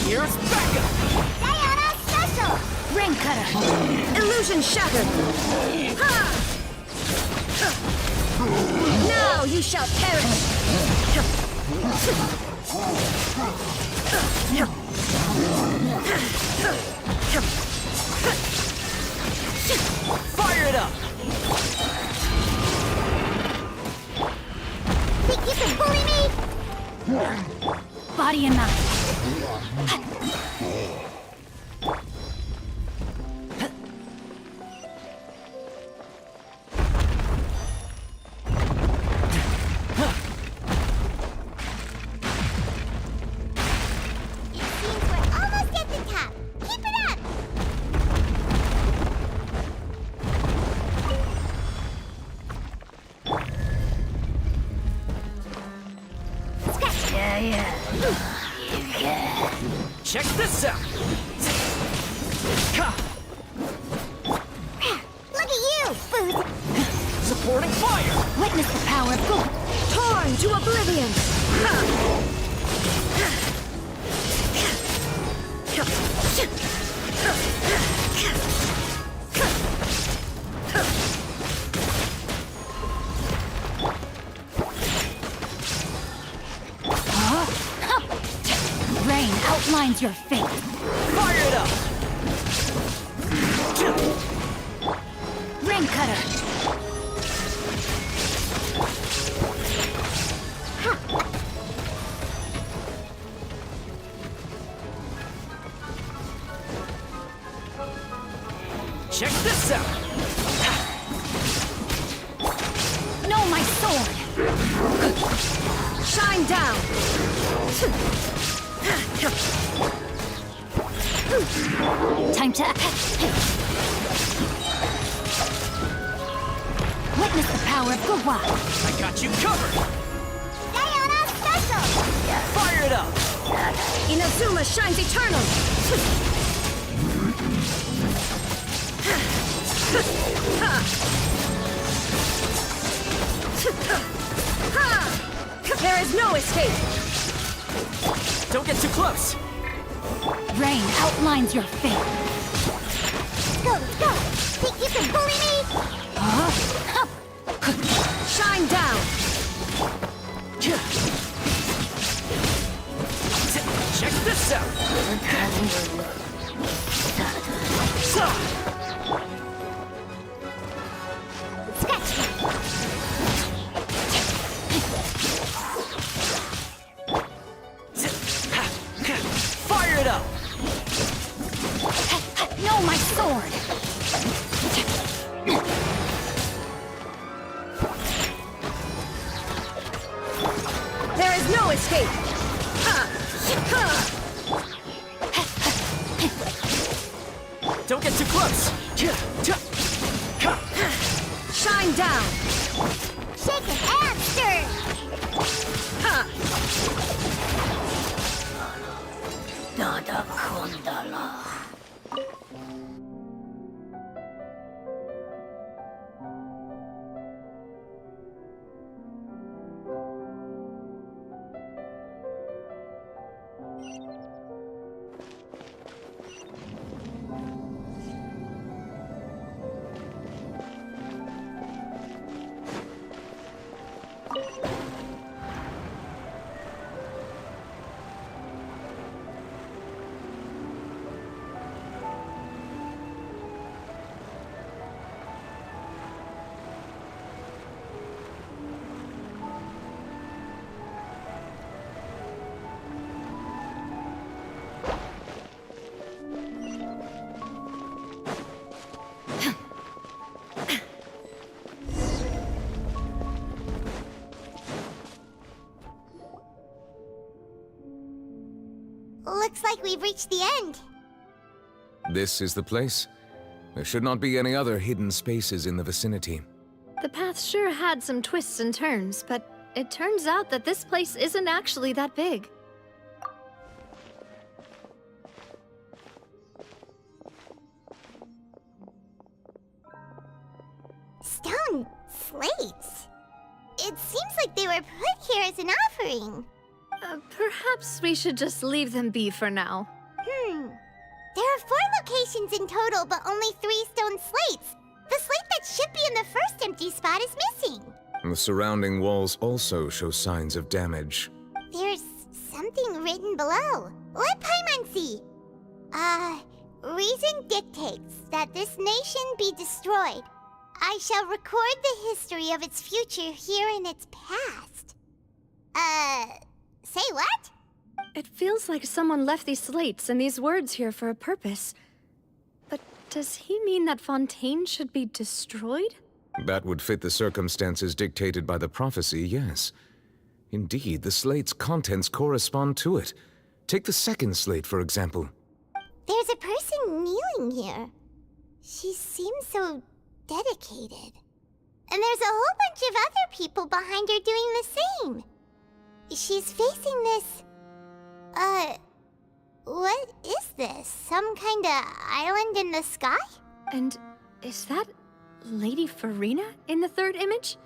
Here's backup! Diana special! Rain cutter. Illusion shattered. Ha! Now you shall perish. Fire it up! Think you can bully me? Body and mind. It seems we're almost at the top. Keep it up! Scratch! Yeah. Check this out! Ha! Look at you, Food! Supporting fire! Witness the power of God. Torn to oblivion. Rain outlines your fate. Fire it up! Ring cutter. Check this out! No, my sword. Shine down. Time to witness the power of Gua. I got you covered! Diana special! Fire it up! Inazuma shines eternal. There is no escape. Don't get too close! Rain outlines your fate. Go! Think you can bully me? Shine down. Check this out! Fire it up! No, my sword! There is no escape! Don't get too close! Shine down! Shaken and stirred! Nada Kundala. Looks like we've reached the end. This is the place. There should not be any other hidden spaces in the vicinity. The path sure had some twists and turns, but it turns out that this place isn't actually that big. Stone slates. It seems like they were put here as an offering. Perhaps we should just leave them be for now. There are 4 locations in total, but only 3 stone slates. The slate that should be in the first empty spot is missing. The surrounding walls also show signs of damage. There's something written below. Let Paimon see. Reason dictates that this nation be destroyed. I shall record the history of its future here in its past. Say what? It feels like someone left these slates and these words here for a purpose. But does he mean that Fontaine should be destroyed? That would fit the circumstances dictated by the prophecy, yes. Indeed, the slate's contents correspond to it. Take the second slate, for example. There's a person kneeling here. She seems so dedicated. And there's a whole bunch of other people behind her doing the same. She's facing this... what is this? Some kind of island in the sky? And is that Lady Farina in the third image?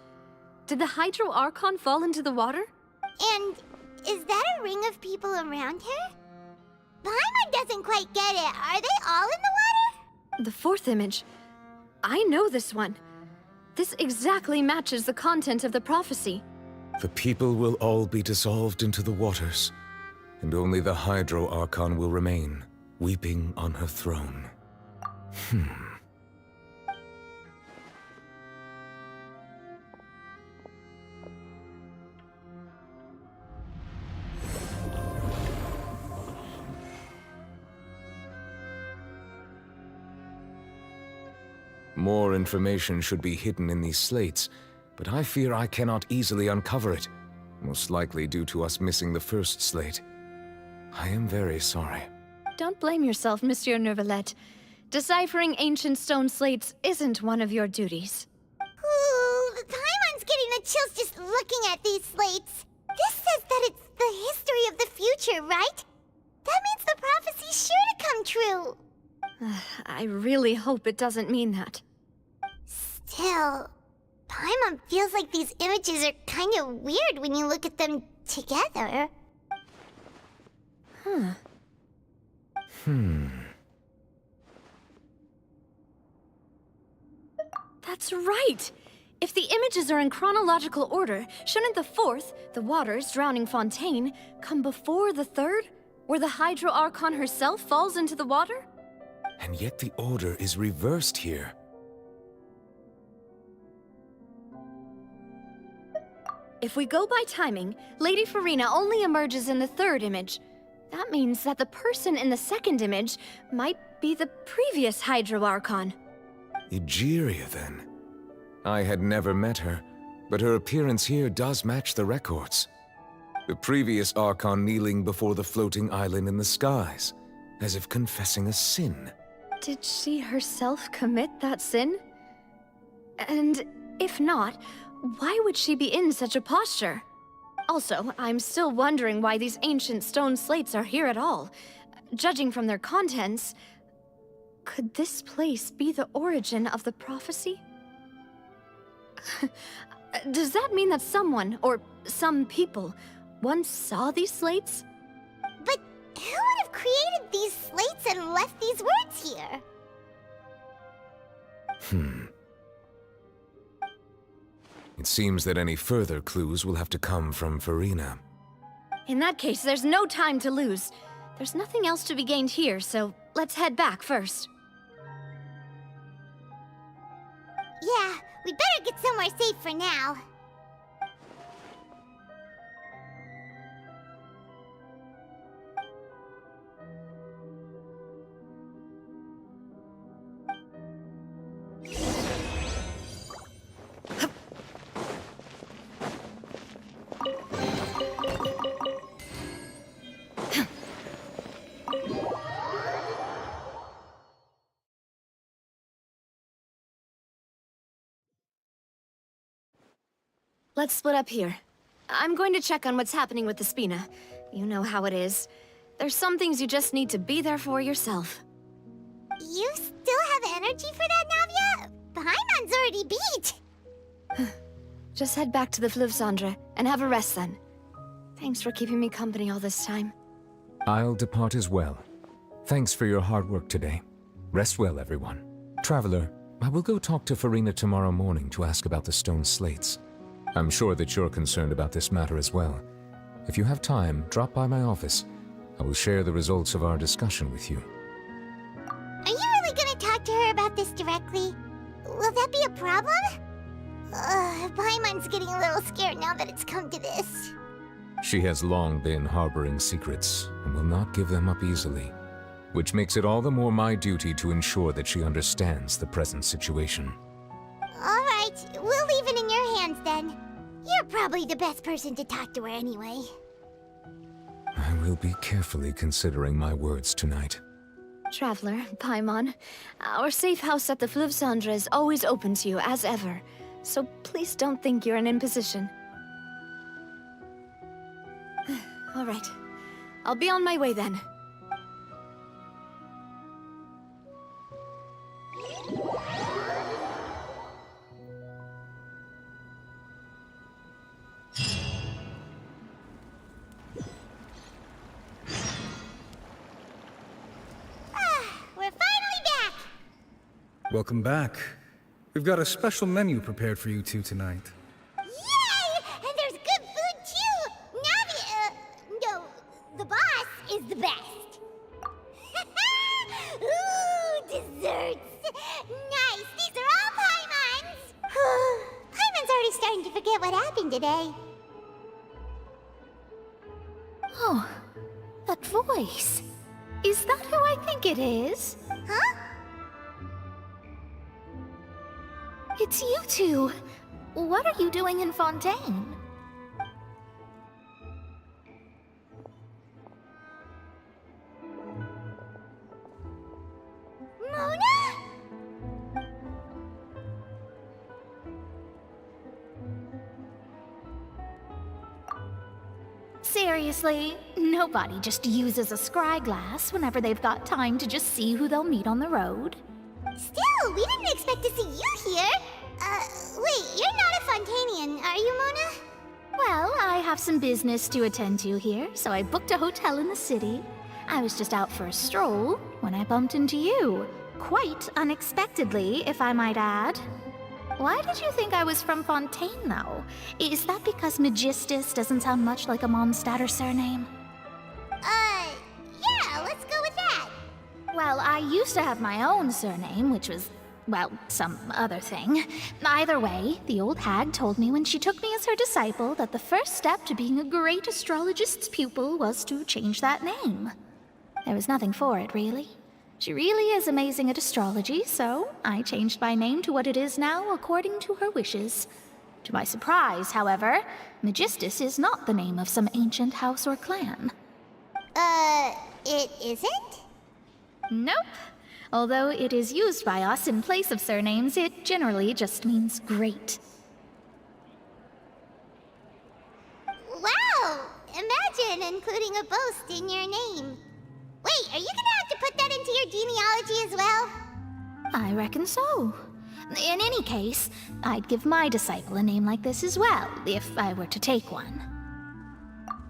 Did the Hydro Archon fall into the water? And is that a ring of people around her? Paimon doesn't quite get it. Are they all in the water? The fourth image. I know this one. This exactly matches the content of the prophecy. The people will all be dissolved into the waters, and only the Hydro Archon will remain, weeping on her throne. More information should be hidden in these slates, but I fear I cannot easily uncover it, most likely due to us missing the first slate. I am very sorry. Don't blame yourself, Monsieur Neuvillette. Deciphering ancient stone slates isn't one of your duties. Ooh, Paimon's getting the chills just looking at these slates. This says that it's the history of the future, right? That means the prophecy's sure to come true. I really hope it doesn't mean that. Still, Paimon feels like these images are kind of weird when you look at them together. That's right! If the images are in chronological order, shouldn't the fourth, the waters drowning Fontaine, come before the third, where the Hydro Archon herself falls into the water? And yet the order is reversed here. If we go by timing, Lady Farina only emerges in the third image. That means that the person in the second image might be the previous Hydro Archon. Egeria, then. I had never met her, but her appearance here does match the records. The previous Archon kneeling before the floating island in the skies, as if confessing a sin. Did she herself commit that sin? And if not, why would she be in such a posture? Also, I'm still wondering why these ancient stone slates are here at all. Judging from their contents, could this place be the origin of the prophecy? Does that mean that someone, or some people, once saw these slates? But who would have created these slates and left these words here? It seems that any further clues will have to come from Farina. In that case, there's no time to lose. There's nothing else to be gained here, so let's head back first. Yeah, we'd better get somewhere safe for now. Let's split up here. I'm going to check on what's happening with the Spina. You know how it is. There's some things you just need to be there for yourself. You still have energy for that, Navia? Paimon's already beat! Just head back to the Fluvsandra and have a rest then. Thanks for keeping me company all this time. I'll depart as well. Thanks for your hard work today. Rest well, everyone. Traveler, I will go talk to Farina tomorrow morning to ask about the stone slates. I'm sure that you're concerned about this matter as well. If you have time, drop by my office. I will share the results of our discussion with you. Are you really gonna talk to her about this directly? Will that be a problem? Paimon's getting a little scared now that it's come to this. She has long been harboring secrets and will not give them up easily, which makes it all the more my duty to ensure that she understands the present situation. All right, we'll leave it in your hands then. You're probably the best person to talk to her anyway. I will be carefully considering my words tonight. Traveler, Paimon, our safe house at the Fluvsandra is always open to you as ever, so please don't think you're an imposition. All right, I'll be on my way then. Welcome back. We've got a special menu prepared for you two tonight. Yay! And there's good food too! Navi, no, the boss is the best. Ooh, desserts! Nice, these are all Paimon's! Paimon's already starting to forget what happened today. Oh, that voice. Is that who I think it is? Huh? It's you two. What are you doing in Fontaine? Mona? Seriously, nobody just uses a scry glass whenever they've got time to just see who they'll meet on the road. Still, we didn't expect to see you here. Wait, you're not a Fontanian, are you, Mona? Well, I have some business to attend to here, so I booked a hotel in the city. I was just out for a stroll when I bumped into you. Quite unexpectedly, if I might add. Why did you think I was from Fontaine, though? Is that because Magistus doesn't sound much like a Mondstadt surname? Yeah, let's go with that. Well, I used to have my own surname, which was, well, some other thing. Either way, the old hag told me when she took me as her disciple that the first step to being a great astrologist's pupil was to change that name. There was nothing for it, really. She really is amazing at astrology, so I changed my name to what it is now according to her wishes. To my surprise, however, Magistus is not the name of some ancient house or clan. It isn't? Nope. Although it is used by us in place of surnames, it generally just means great. Wow! Imagine including a boast in your name. Wait, are you gonna have to put that into your genealogy as well? I reckon so. In any case, I'd give my disciple a name like this as well, if I were to take one.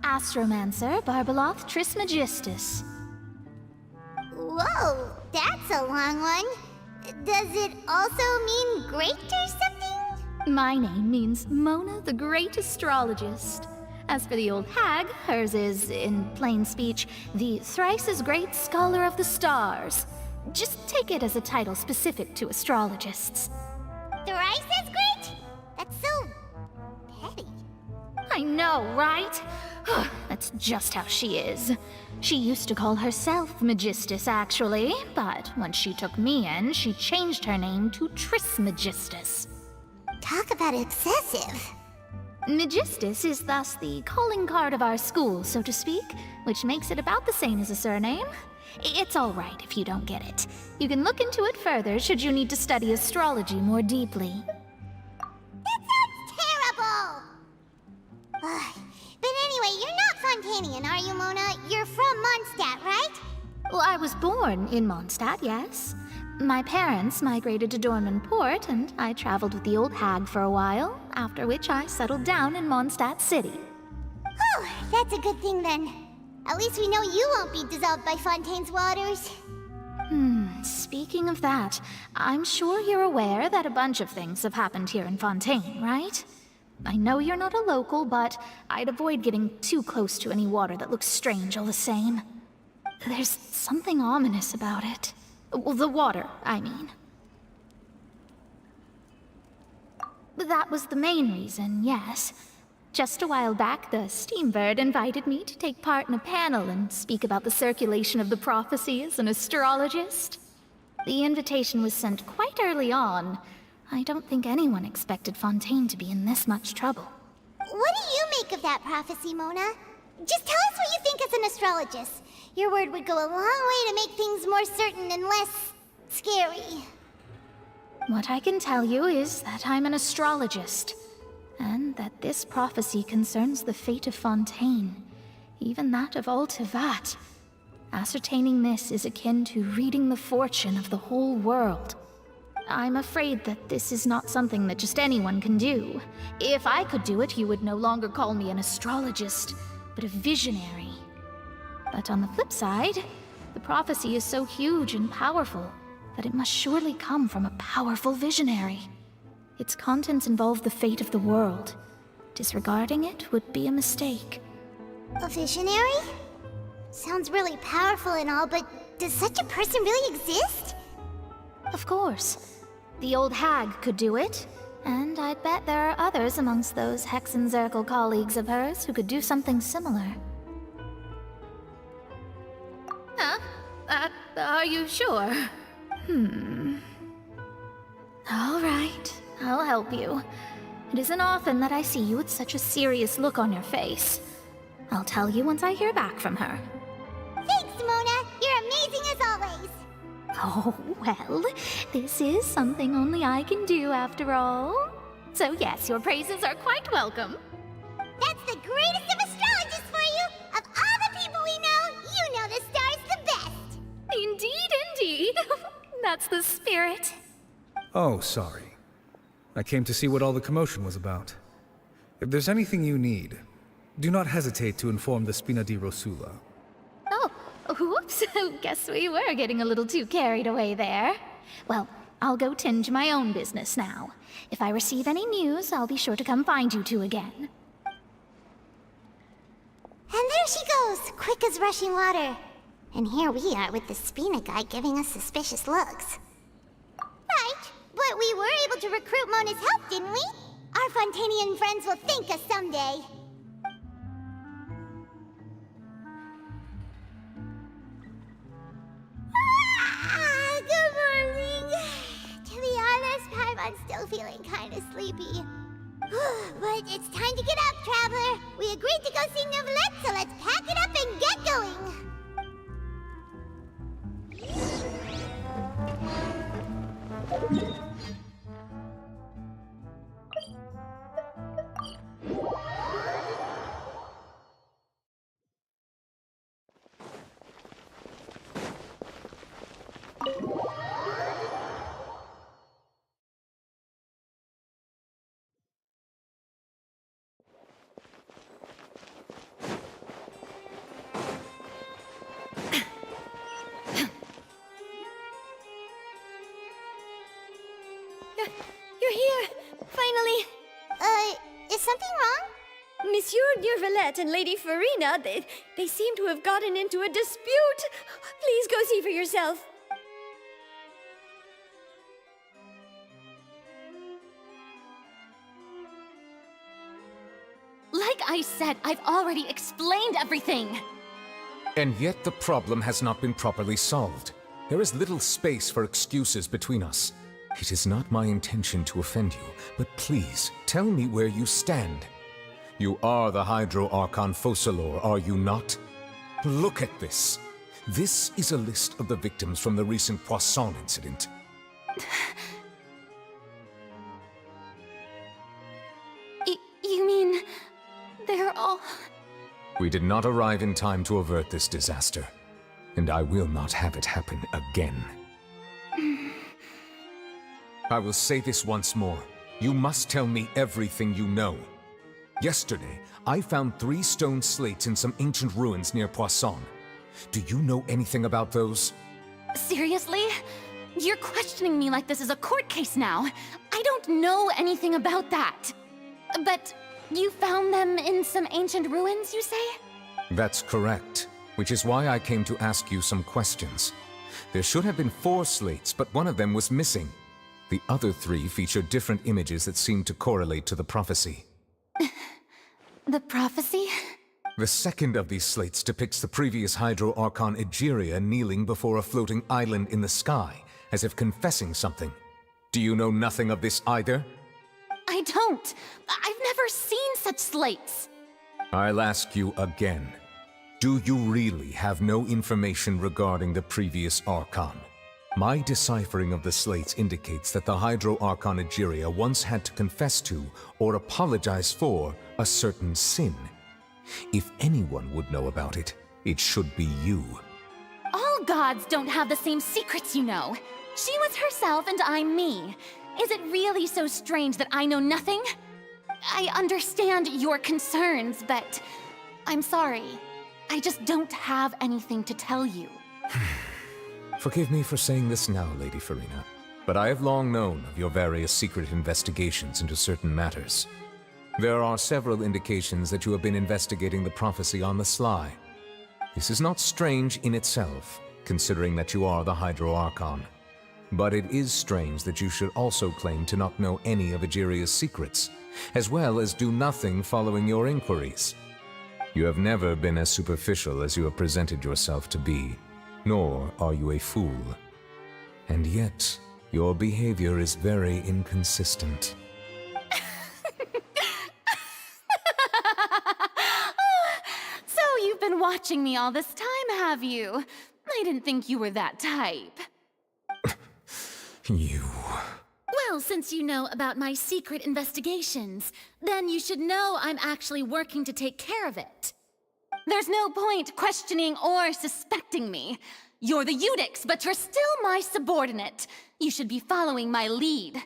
Astromancer Barbeloth Trismegistus. Whoa, that's a long one. Does it also mean great or something? My name means Mona the Great Astrologist. As for the old hag, hers is, in plain speech, the thrice-as-great Scholar of the Stars. Just take it as a title specific to astrologists. Thrice as great? That's so petty. I know, right? That's just how she is. She used to call herself Magistus, actually, but when she took me in, she changed her name to Trismegistus. Talk about excessive. Magistus is thus the calling card of our school, so to speak, which makes it about the same as a surname. It's all right if you don't get it. You can look into it further should you need to study astrology more deeply. That sounds terrible! But anyway, you're not Fontanian, are you, Mona? You're from Mondstadt, right? Well, I was born in Mondstadt, yes. My parents migrated to Dorman Port, and I traveled with the old hag for a while, after which I settled down in Mondstadt City. Oh, that's a good thing then. At least we know you won't be dissolved by Fontaine's waters. Speaking of that, I'm sure you're aware that a bunch of things have happened here in Fontaine, right? I know you're not a local, but I'd avoid getting too close to any water that looks strange all the same. There's something ominous about it. Well, the water, I mean. That was the main reason, yes. Just a while back, the Steambird invited me to take part in a panel and speak about the circulation of the prophecy as an astrologist. The invitation was sent quite early on. I don't think anyone expected Fontaine to be in this much trouble. What do you make of that prophecy, Mona? Just tell us what you think as an astrologist. Your word would go a long way to make things more certain and less scary. What I can tell you is that I'm an astrologist, and that this prophecy concerns the fate of Fontaine, even that of all Tevat. Ascertaining this is akin to reading the fortune of the whole world. I'm afraid that this is not something that just anyone can do. If I could do it, you would no longer call me an astrologist, but a visionary. But on the flip side, the prophecy is so huge and powerful that it must surely come from a powerful visionary. Its contents involve the fate of the world. Disregarding it would be a mistake. A visionary? Sounds really powerful and all, but does such a person really exist? Of course. The old hag could do it, and I'd bet there are others amongst those Hexenzirkel colleagues of hers who could do something similar. Huh? Are you sure? All right, I'll help you. It isn't often that I see you with such a serious look on your face. I'll tell you once I hear back from her. Thanks, Mona. You're amazing as always. Oh, well, this is something only I can do after all. So yes, your praises are quite welcome. That's the greatest of astrologists for you! Of all the people we know, you know the stars the best! Indeed, indeed. That's the spirit. Oh, sorry. I came to see what all the commotion was about. If there's anything you need, do not hesitate to inform the Spina di Rosula. Oh, whoops. Guess we were getting a little too carried away there. Well, I'll go tend to my own business now. If I receive any news, I'll be sure to come find you two again. And there she goes, quick as rushing water. And here we are with the Spina guy giving us suspicious looks. Right, but we were able to recruit Mona's help, didn't we? Our Fontanian friends will thank us someday. Good morning. To be honest, Paimon's still feeling kind of sleepy. But it's time to get up, Traveler. We agreed to go see Neuvillette, so let's pack it up and get going. You're here! Finally! Is something wrong? Monsieur Neuvillette and Lady Farina, they seem to have gotten into a dispute. Please go see for yourself. Like I said, I've already explained everything! And yet the problem has not been properly solved. There is little space for excuses between us. It is not my intention to offend you, but please, tell me where you stand. You are the Hydro Archon Focalor, are you not? Look at this. This is a list of the victims from the recent Poisson incident. You mean... they're all... We did not arrive in time to avert this disaster, and I will not have it happen again. I will say this once more. You must tell me everything you know. Yesterday, I found 3 stone slates in some ancient ruins near Poisson. Do you know anything about those? Seriously? You're questioning me like this is a court case now. I don't know anything about that. But you found them in some ancient ruins, you say? That's correct, which is why I came to ask you some questions. There should have been 4 slates, but one of them was missing. The other 3 feature different images that seem to correlate to the prophecy. The prophecy? The second of these slates depicts the previous Hydro Archon Egeria kneeling before a floating island in the sky, as if confessing something. Do you know nothing of this either? I don't. I've never seen such slates. I'll ask you again. Do you really have no information regarding the previous Archon? My deciphering of the slates indicates that the Hydro Archon Egeria once had to confess to, or apologize for, a certain sin. If anyone would know about it, it should be you. All gods don't have the same secrets, you know. She was herself and I'm me. Is it really so strange that I know nothing? I understand your concerns, but I'm sorry. I just don't have anything to tell you. Forgive me for saying this now, Lady Farina, but I have long known of your various secret investigations into certain matters. There are several indications that you have been investigating the prophecy on the sly. This is not strange in itself, considering that you are the Hydro Archon. But it is strange that you should also claim to not know any of Egeria's secrets, as well as do nothing following your inquiries. You have never been as superficial as you have presented yourself to be, nor are you a fool. And yet, your behavior is very inconsistent. So you've been watching me all this time, have you? I didn't think you were that type. You... Well, since you know about my secret investigations, then you should know I'm actually working to take care of it. There's no point questioning or suspecting me. You're the Eudix, but you're still my subordinate. You should be following my lead.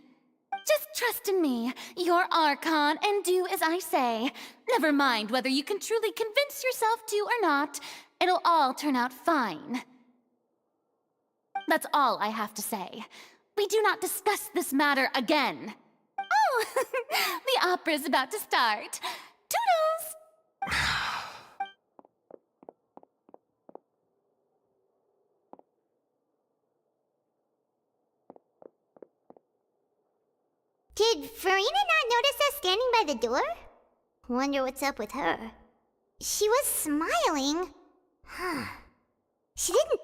Just trust in me, your Archon, and do as I say. Never mind whether you can truly convince yourself to or not. It'll all turn out fine. That's all I have to say. We do not discuss this matter again. Oh, the opera's about to start. Toodles! Did Farina not notice us standing by the door? Wonder what's up with her. She was smiling. Huh. She didn't...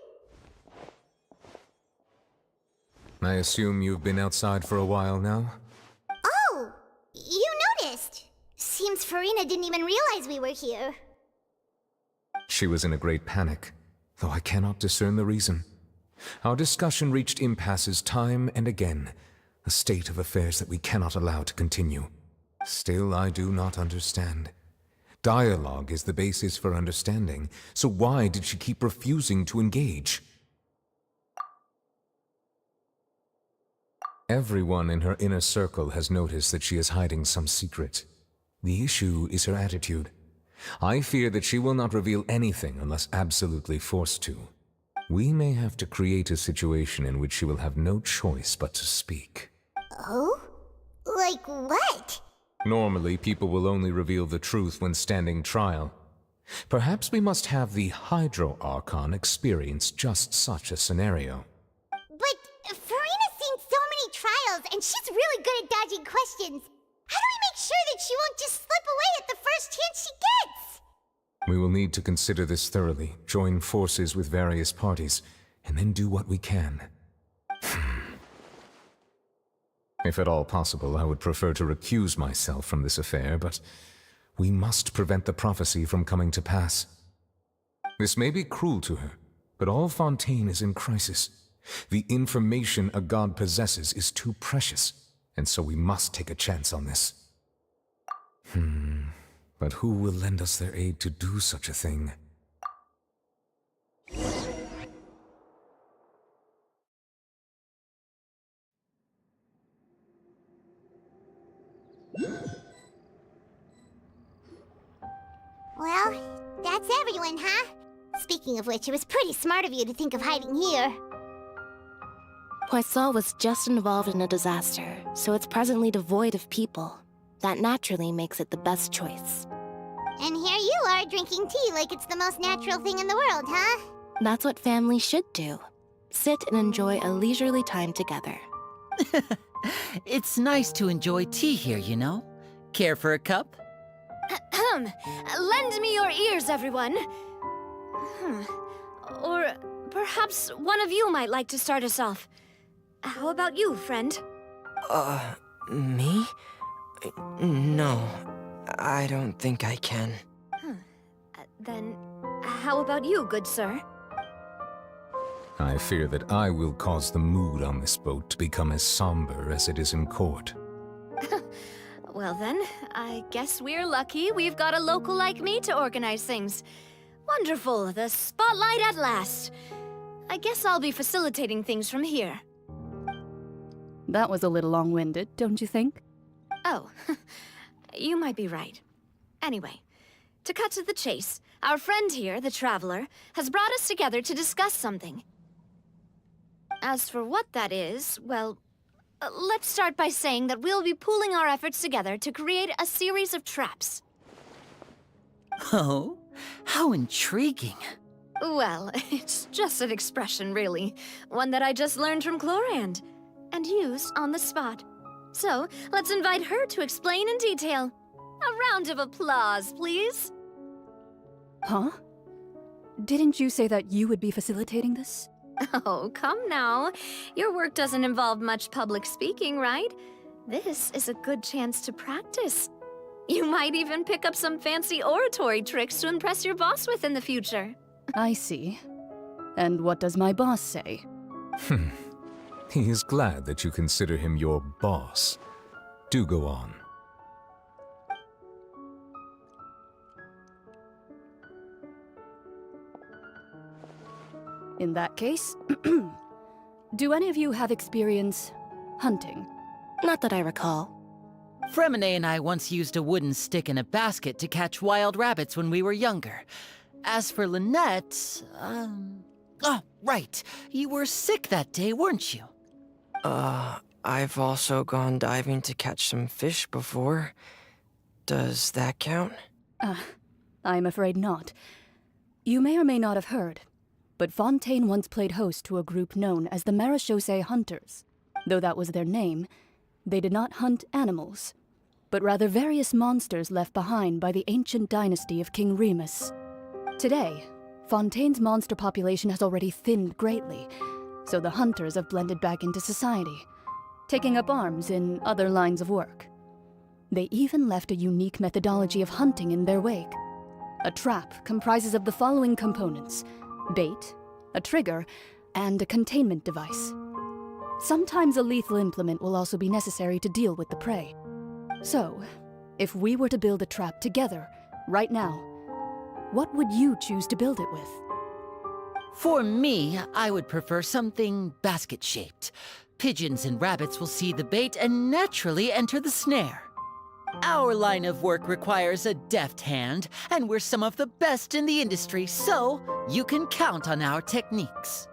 I assume you've been outside for a while now? Oh! You noticed! Seems Farina didn't even realize we were here. She was in a great panic, though I cannot discern the reason. Our discussion reached impasses time and again, a state of affairs that we cannot allow to continue. Still, I do not understand. Dialogue is the basis for understanding, so why did she keep refusing to engage? Everyone in her inner circle has noticed that she is hiding some secret. The issue is her attitude. I fear that she will not reveal anything unless absolutely forced to. We may have to create a situation in which she will have no choice but to speak. Oh? Like what? Normally, people will only reveal the truth when standing trial. Perhaps we must have the Hydro Archon experience just such a scenario. But Farina's seen so many trials, and she's really good at dodging questions. How do we make sure that she won't just slip away at the first chance she gets? We will need to consider this thoroughly, join forces with various parties, and then do what we can. If at all possible, I would prefer to recuse myself from this affair, but we must prevent the prophecy from coming to pass. This may be cruel to her, but all Fontaine is in crisis. The information a god possesses is too precious, and so we must take a chance on this. But who will lend us their aid to do such a thing? Well, that's everyone, huh? Speaking of which, it was pretty smart of you to think of hiding here. Poisson was just involved in a disaster, so it's presently devoid of people. That naturally makes it the best choice. And here you are drinking tea like it's the most natural thing in the world, huh? That's what family should do. Sit and enjoy a leisurely time together. It's nice to enjoy tea here, you know? Care for a cup? Lend me your ears, everyone. Or perhaps one of you might like to start us off. How about you, friend? Me? No, I don't think I can. Then, how about you, good sir? I fear that I will cause the mood on this boat to become as somber as it is in court. Well then, I guess we're lucky we've got a local like me to organize things. Wonderful, the spotlight at last. I guess I'll be facilitating things from here. That was a little long-winded, don't you think? Oh, you might be right. Anyway, to cut to the chase, our friend here, the Traveler, has brought us together to discuss something. As for what that is, well, let's start by saying that we'll be pooling our efforts together to create a series of traps. Oh, how intriguing. Well, it's just an expression, really. One that I just learned from Chlorand, and used on the spot. So, let's invite her to explain in detail. A round of applause, please. Huh? Didn't you say that you would be facilitating this? Oh, come now. Your work doesn't involve much public speaking, right? This is a good chance to practice. You might even pick up some fancy oratory tricks to impress your boss with in the future. I see. And what does my boss say? He is glad that you consider him your boss. Do go on. In that case, do any of you have experience hunting? Not that I recall. Fremine and I once used a wooden stick in a basket to catch wild rabbits when we were younger. As for Lynette, oh, right. You were sick that day, weren't you? I've also gone diving to catch some fish before. Does that count? I'm afraid not. You may or may not have heard, but Fontaine once played host to a group known as the Marechaussee Hunters. Though that was their name, They did not hunt animals, but rather various monsters left behind by the ancient dynasty of King Remus. Today, Fontaine's monster population has already thinned greatly, so the hunters have blended back into society, taking up arms in other lines of work. They even left a unique methodology of hunting in their wake. A trap comprises of the following components: bait, a trigger, and a containment device. Sometimes a lethal implement will also be necessary to deal with the prey. So, if we were to build a trap together, right now, what would you choose to build it with? For me, I would prefer something basket-shaped. Pigeons and rabbits will see the bait and naturally enter the snare. Our line of work requires a deft hand, and we're some of the best in the industry, so you can count on our techniques.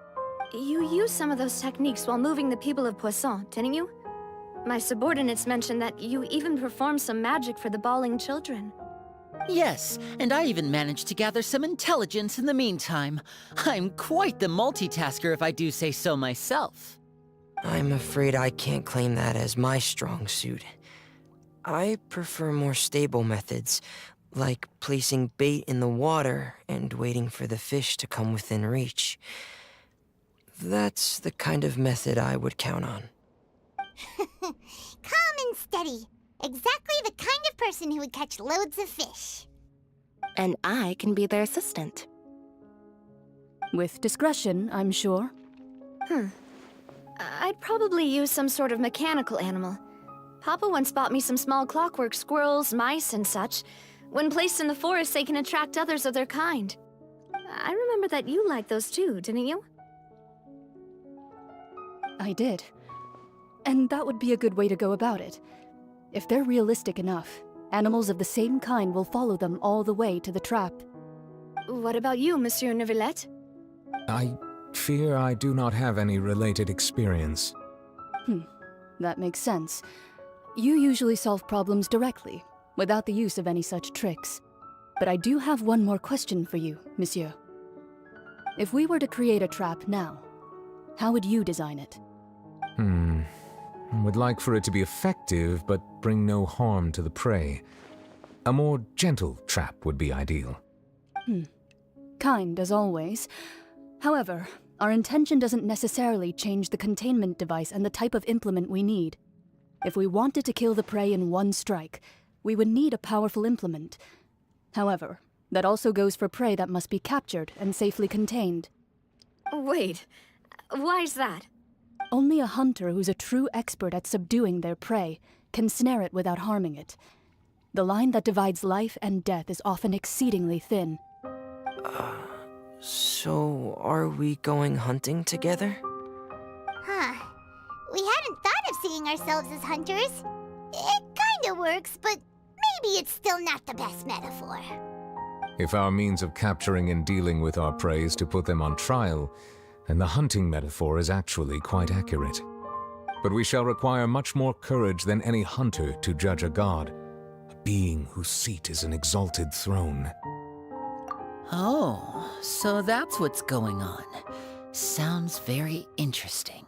You used some of those techniques while moving the people of Poisson, didn't you? My subordinates mentioned that you even performed some magic for the bawling children. Yes, and I even managed to gather some intelligence in the meantime. I'm quite the multitasker if I do say so myself. I'm afraid I can't claim that as my strong suit. I prefer more stable methods, like placing bait in the water and waiting for the fish to come within reach. That's the kind of method I would count on. Calm and steady. Exactly the kind of person who would catch loads of fish. And I can be their assistant. With discretion, I'm sure. I'd probably use some sort of mechanical animal. Papa once bought me some small clockwork squirrels, mice, and such. When placed in the forest, they can attract others of their kind. I remember that you liked those too, didn't you? I did. And that would be a good way to go about it. If they're realistic enough, animals of the same kind will follow them all the way to the trap. What about you, Monsieur Neuvillette? I fear I do not have any related experience. That makes sense. You usually solve problems directly, without the use of any such tricks. But I do have one more question for you, Monsieur. If we were to create a trap now, how would you design it? Would like for it to be effective, but bring no harm to the prey. A more gentle trap would be ideal. Kind, as always. However, our intention doesn't necessarily change the containment device and the type of implement we need. If we wanted to kill the prey in one strike, we would need a powerful implement. However, that also goes for prey that must be captured and safely contained. Wait, why's that? Only a hunter who's a true expert at subduing their prey can snare it without harming it. The line that divides life and death is often exceedingly thin. So are we going hunting together? We hadn't thought of seeing ourselves as hunters. It kinda works, but maybe it's still not the best metaphor. If our means of capturing and dealing with our prey is to put them on trial, then the hunting metaphor is actually quite accurate. But we shall require much more courage than any hunter to judge a god, a being whose seat is an exalted throne. Oh, so that's what's going on. Sounds very interesting.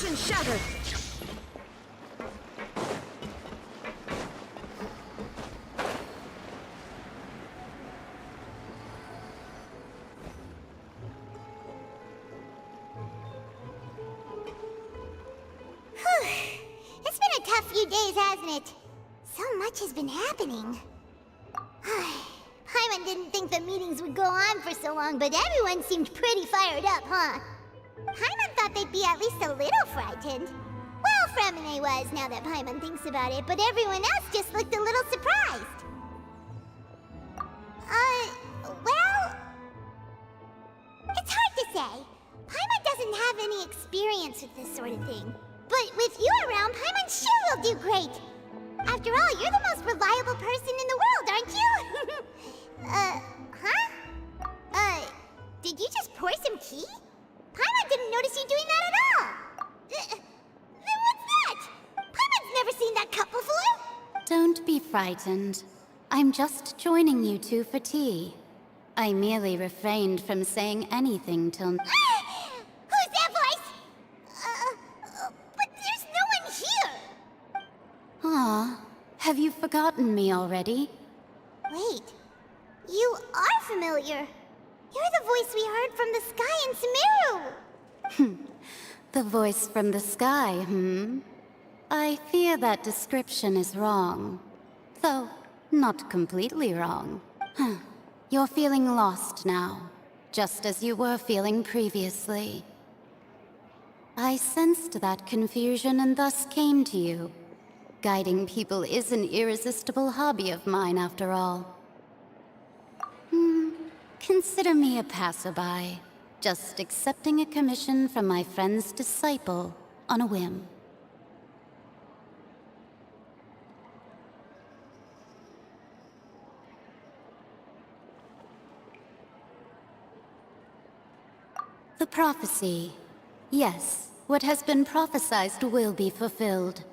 Illusion shattered! It's been a tough few days, hasn't it? So much has been happening. Paimon didn't think the meetings would go on for so long, but everyone seemed pretty fired up, huh? Paimon thought they'd be at least a little frightened. Well, Fremine was, now that Paimon thinks about it, but everyone else just looked a little surprised. Well... It's hard to say. Paimon doesn't have any experience with this sort of thing. But with you around, Paimon sure will do great. After all, you're the most reliable person in the world, aren't you? Did you just pour some tea? Paimon didn't notice you doing that at all. Then what's that? Paimon's never seen that cup before. Don't be frightened. I'm just joining you two for tea. I merely refrained from saying anything till... Who's that voice? But there's no one here. Aw, have you forgotten me already? Wait, you are familiar. You're the voice we heard from the sky in Sumeru. The voice from the sky, I fear that description is wrong. Though, not completely wrong. You're feeling lost now, just as you were feeling previously. I sensed that confusion and thus came to you. Guiding people is an irresistible hobby of mine, after all. Consider me a passerby, just accepting a commission from my friend's disciple on a whim. The prophecy. Yes, what has been prophesied will be fulfilled.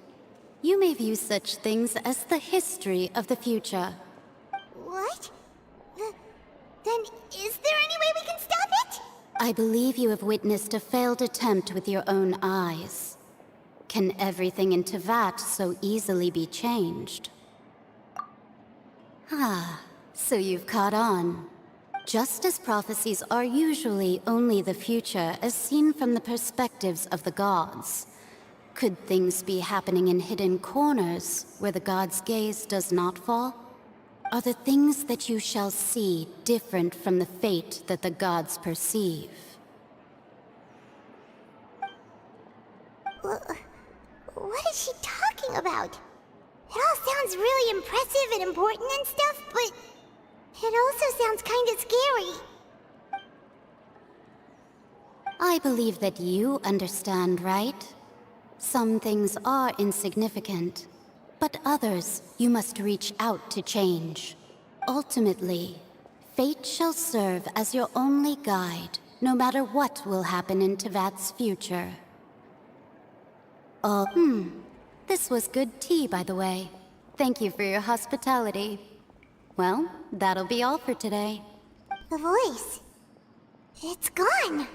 You may view such things as the history of the future. What? Then is there any way we can stop it? I believe you have witnessed a failed attempt with your own eyes. Can everything in Tevat so easily be changed? So you've caught on. Just as prophecies are usually only the future as seen from the perspectives of the gods, could things be happening in hidden corners where the gods' gaze does not fall? Are the things that you shall see different from the fate that the gods perceive? What is she talking about? It all sounds really impressive and important and stuff, but it also sounds kind of scary. I believe that you understand, right? Some things are insignificant, but others you must reach out to change. Ultimately, fate shall serve as your only guide, no matter what will happen in Tevat's future. This was good tea, by the way. Thank you for your hospitality. Well, that'll be all for today. The voice. It's gone.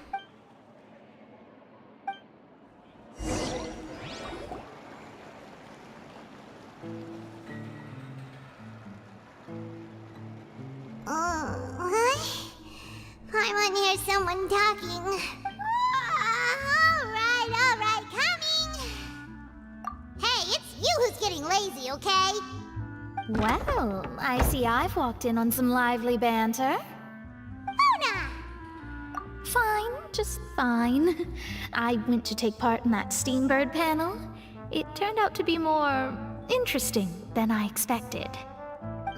Paimon hears someone talking. Alright, coming! Hey, it's you who's getting lazy, okay? Well, I see I've walked in on some lively banter. Luna! Fine, just fine. I went to take part in that Steambird panel. It turned out to be more interesting than I expected.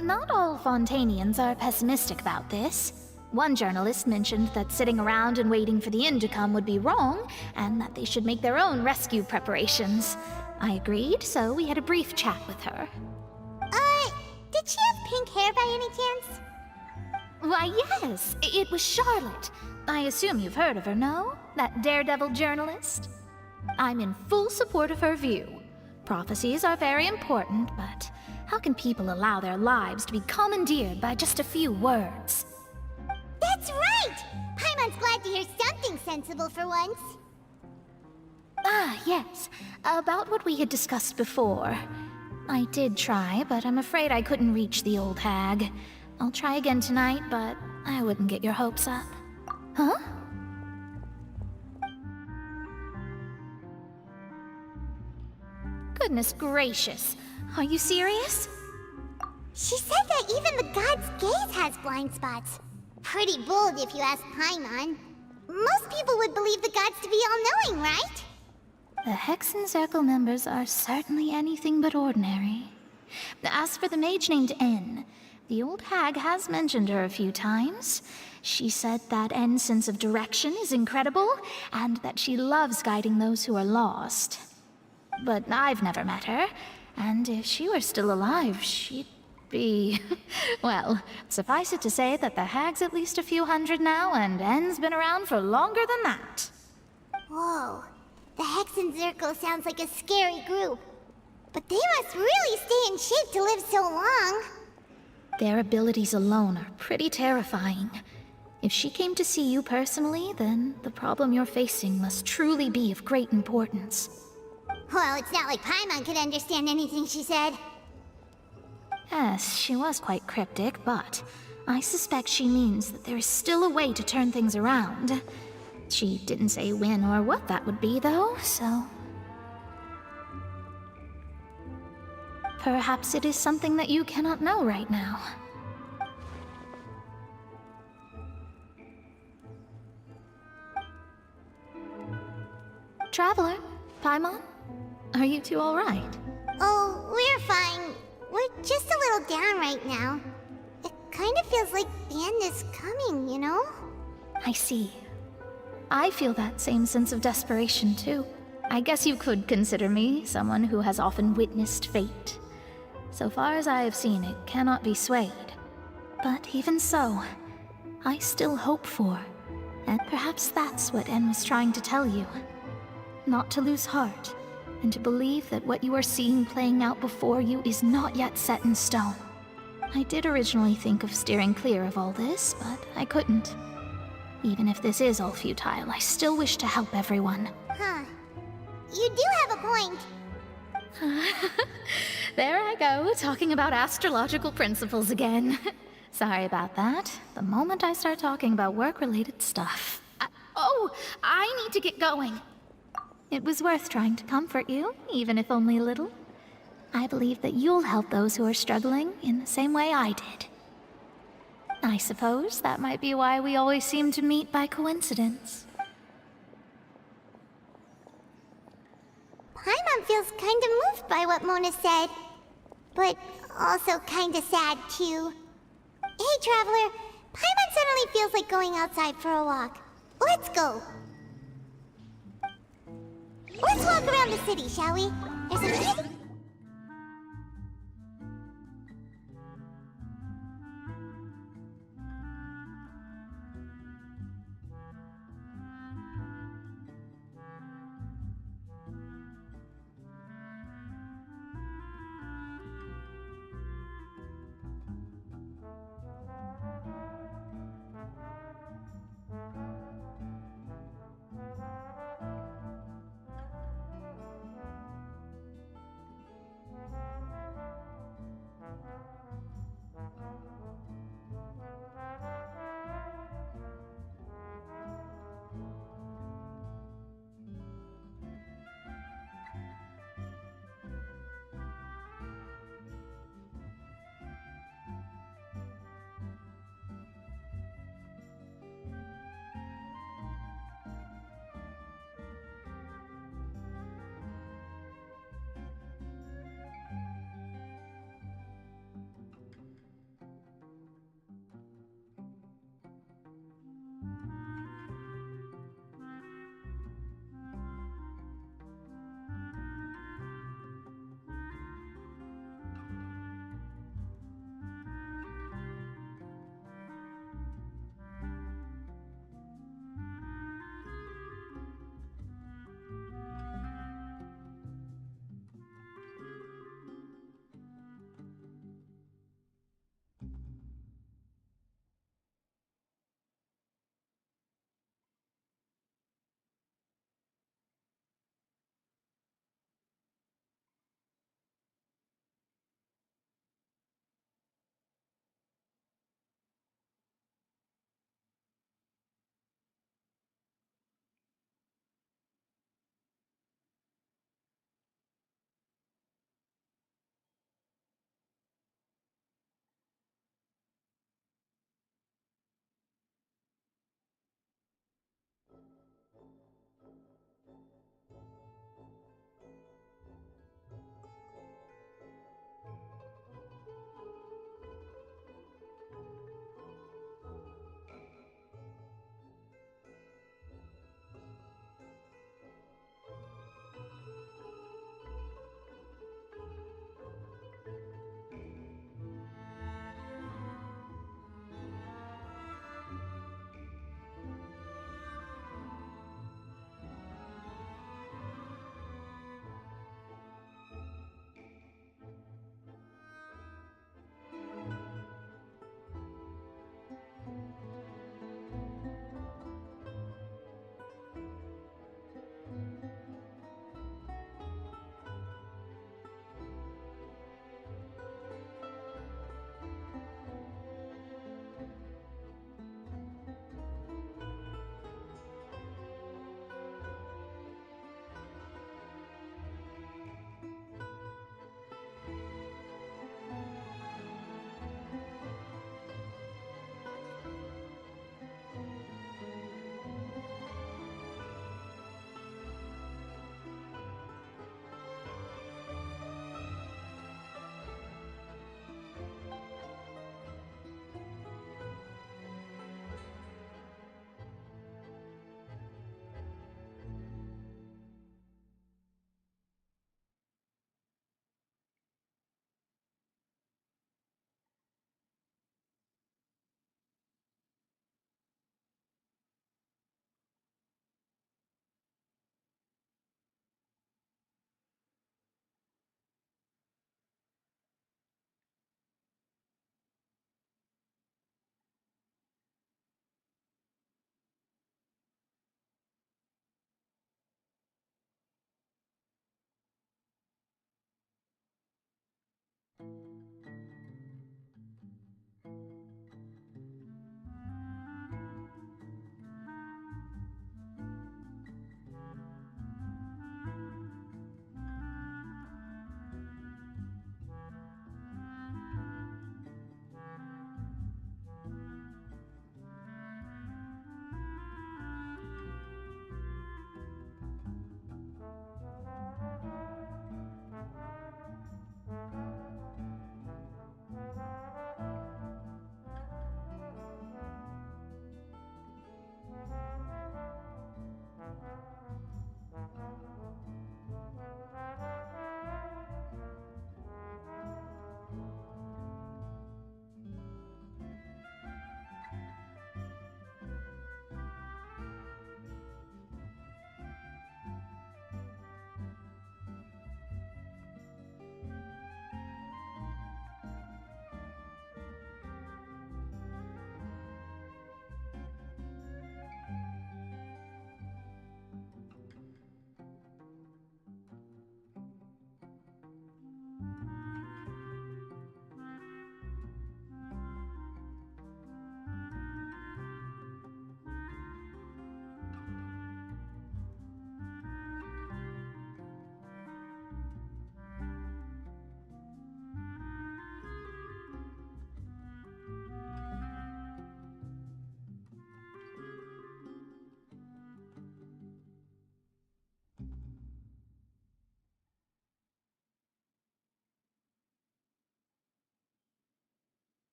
Not all Fontanians are pessimistic about this. One journalist mentioned that sitting around and waiting for the end to come would be wrong, and that they should make their own rescue preparations. I agreed, so we had a brief chat with her. Did she have pink hair by any chance? Why, yes, it was Charlotte. I assume you've heard of her, no? That daredevil journalist? I'm in full support of her view. Prophecies are very important, but how can people allow their lives to be commandeered by just a few words? That's right! Paimon's glad to hear something sensible for once. Ah, yes. About what we had discussed before. I did try, but I'm afraid I couldn't reach the old hag. I'll try again tonight, but I wouldn't get your hopes up. Huh? Goodness gracious. Are you serious? She said that even the god's gaze has blind spots. Pretty bold if you ask Paimon. Most people would believe the gods to be all-knowing, right? The Hexen Circle members are certainly anything but ordinary. As for the mage named N, the old hag has mentioned her a few times. She said that N's sense of direction is incredible, and that she loves guiding those who are lost. But I've never met her, and if she were still alive, she'd be... well, suffice it to say that the hag's at least a few hundred now, and N's been around for longer than that. Whoa. The Hexen Circle sounds like a scary group. But they must really stay in shape to live so long. Their abilities alone are pretty terrifying. If she came to see you personally, then the problem you're facing must truly be of great importance. Well, it's not like Paimon could understand anything she said. Yes, she was quite cryptic, but I suspect she means that there is still a way to turn things around. She didn't say when or what that would be, though, so... perhaps it is something that you cannot know right now. Traveler, Paimon, are you two all right? Oh, we're fine. We're just a little down right now. It kind of feels like the end is coming, you know? I see. I feel that same sense of desperation, too. I guess you could consider me someone who has often witnessed fate. So far as I have seen, it cannot be swayed. But even so, I still hope for, and perhaps that's what En was trying to tell you. Not to lose heart, and to believe that what you are seeing playing out before you is not yet set in stone. I did originally think of steering clear of all this, but I couldn't. Even if this is all futile, I still wish to help everyone. Huh. You do have a point. There I go, talking about astrological principles again. Sorry about that. The moment I start talking about work-related stuff... I need to get going. It was worth trying to comfort you, even if only a little. I believe that you'll help those who are struggling in the same way I did. I suppose that might be why we always seem to meet by coincidence. Paimon feels kind of moved by what Mona said. But also kind of sad, too. Hey, Traveler. Paimon suddenly feels like going outside for a walk. Let's go. Let's walk around the city, shall we? There's a...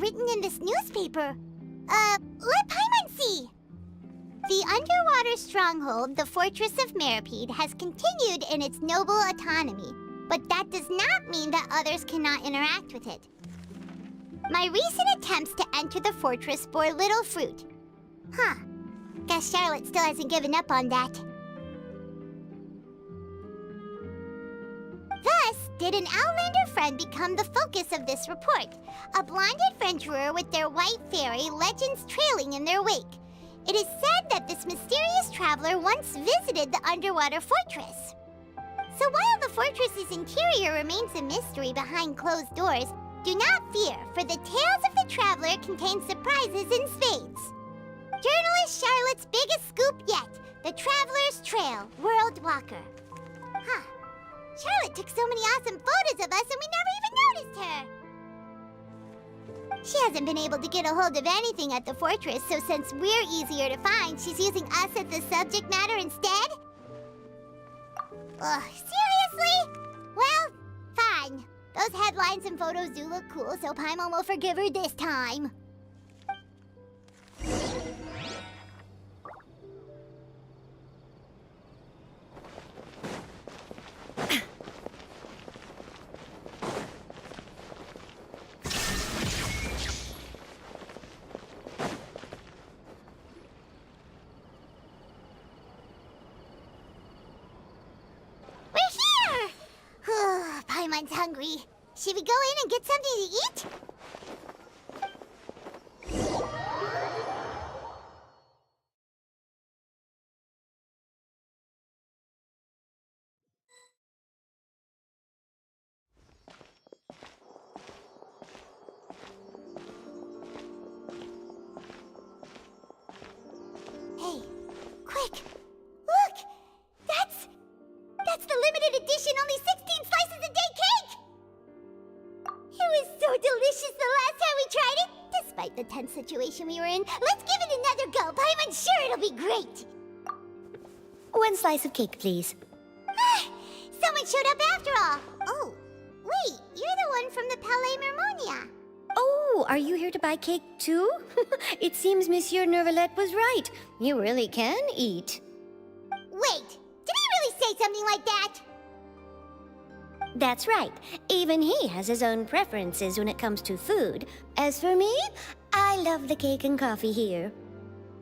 written in this newspaper. Let Paimon see. The underwater stronghold, the Fortress of Meripede, has continued in its noble autonomy, but that does not mean that others cannot interact with it. My recent attempts to enter the fortress bore little fruit. Huh. Guess Charlotte still hasn't given up on that. Thus, did an Outlander friend become the focus of this report? A blind adventurer with their white fairy, legends trailing in their wake. It is said that this mysterious traveler once visited the underwater fortress. So while the fortress's interior remains a mystery behind closed doors, do not fear, for the tales of the traveler contain surprises in spades. Journalist Charlotte's biggest scoop yet, the Traveler's Trail, World Walker. Huh. Charlotte took so many awesome photos of us and we never even noticed her! She hasn't been able to get a hold of anything at the fortress, so since we're easier to find, she's using us as the subject matter instead? Ugh, seriously? Well, fine. Those headlines and photos do look cool, so Paimon will forgive her this time. Paimon's hungry. Should we go in and get something to eat? Hey, quick! Look! That's the limited edition, only 16 slices a day cake! It was so delicious the last time we tried it! Despite the tense situation we were in, let's give it another go! Paimon's sure it'll be great! One slice of cake, please. Someone showed up after all! Oh, wait, you're the one from the Palais Mermonia. Oh, are you here to buy cake too? It seems Monsieur Nervalette was right. You really can eat. Wait, did he really say something like that? That's right. Even he has his own preferences when it comes to food. As for me, I love the cake and coffee here.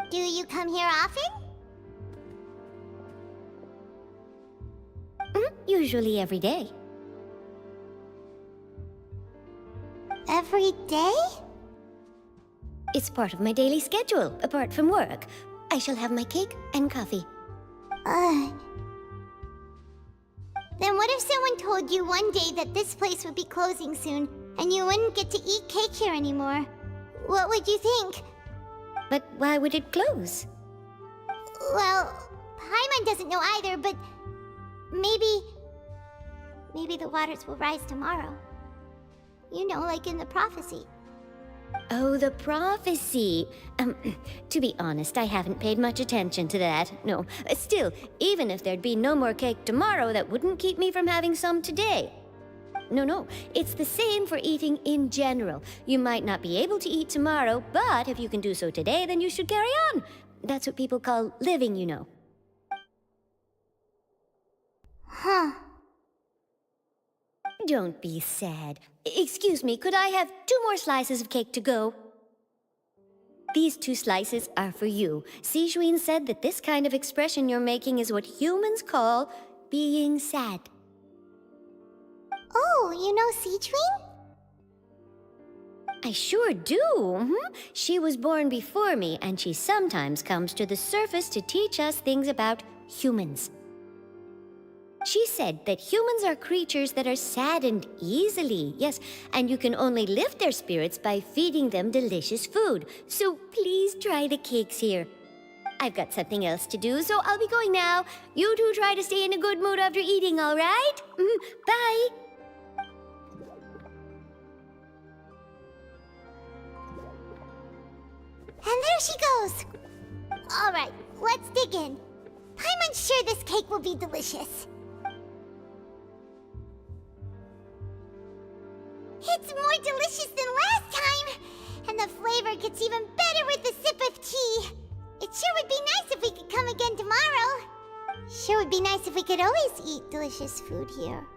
Do you come here often? Usually every day. Every day? It's part of my daily schedule, apart from work. I shall have my cake and coffee. Then what if someone told you one day that this place would be closing soon, and you wouldn't get to eat cake here anymore? What would you think? But why would it close? Well, Paimon doesn't know either, but maybe the waters will rise tomorrow. You know, like in the prophecy. Oh, the prophecy. To be honest, I haven't paid much attention to that. No, still, even if there'd be no more cake tomorrow, that wouldn't keep me from having some today. No, it's the same for eating in general. You might not be able to eat tomorrow, but if you can do so today, then you should carry on. That's what people call living, you know. Huh. Don't be sad. Excuse me, could I have 2 more slices of cake to go? These 2 slices are for you. Sijuin said that this kind of expression you're making is what humans call being sad. Oh, you know Sijuin? I sure do. She was born before me, and she sometimes comes to the surface to teach us things about humans. She said that humans are creatures that are saddened easily, yes, and you can only lift their spirits by feeding them delicious food. So please try the cakes here. I've got something else to do, so I'll be going now. You two try to stay in a good mood after eating, all right? Bye! And there she goes! All right, let's dig in. Paimon's sure this cake will be delicious. It's more delicious than last time! the flavor gets even better with a sip of tea. It sure would be nice if we could come again tomorrow. Sure would be nice if we could always eat delicious food here.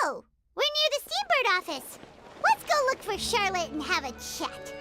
Oh, we're near the Steambird office. Let's go look for Charlotte and have a chat.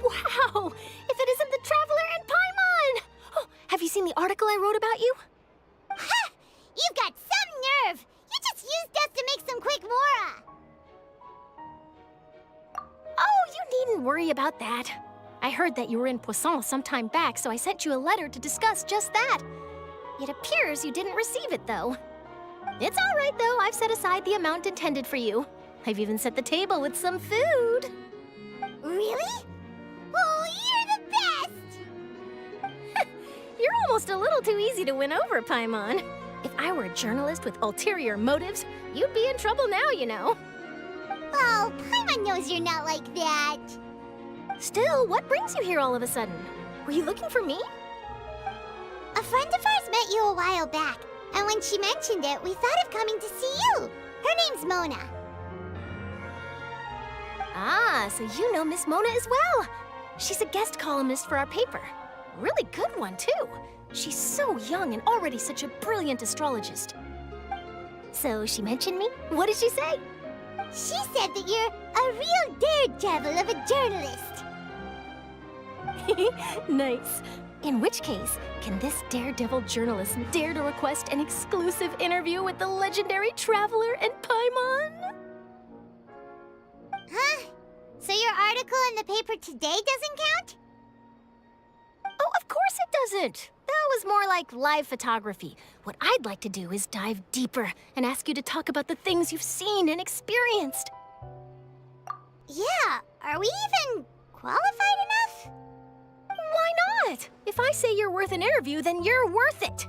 Wow! If it isn't the Traveler and Paimon! Oh, have you seen the article I wrote about you? Ha! You've got some nerve! You just used us to make some quick mora! Oh, you needn't worry about that. I heard that you were in Poisson some time back, so I sent you a letter to discuss just that. It appears you didn't receive it, though. It's all right, though. I've set aside the amount intended for you. I've even set the table with some food. Really? Oh, you're the best! You're almost a little too easy to win over, Paimon. If I were a journalist with ulterior motives, you'd be in trouble now, you know. Oh, Paimon knows you're not like that. Still, what brings you here all of a sudden? Were you looking for me? A friend of ours met you a while back, and when she mentioned it, we thought of coming to see you. Her name's Mona. Ah, so you know Miss Mona as well. She's a guest columnist for our paper. Really good one, too. She's so young and already such a brilliant astrologist. So she mentioned me? What did she say? She said that you're a real daredevil of a journalist. Nice. In which case, can this daredevil journalist dare to request an exclusive interview with the legendary Traveler and Paimon? Huh? So your article in the paper today doesn't count? Oh, of course it doesn't. That was more like live photography. What I'd like to do is dive deeper and ask you to talk about the things you've seen and experienced. Yeah, are we even qualified enough? Why not? If I say you're worth an interview, then you're worth it.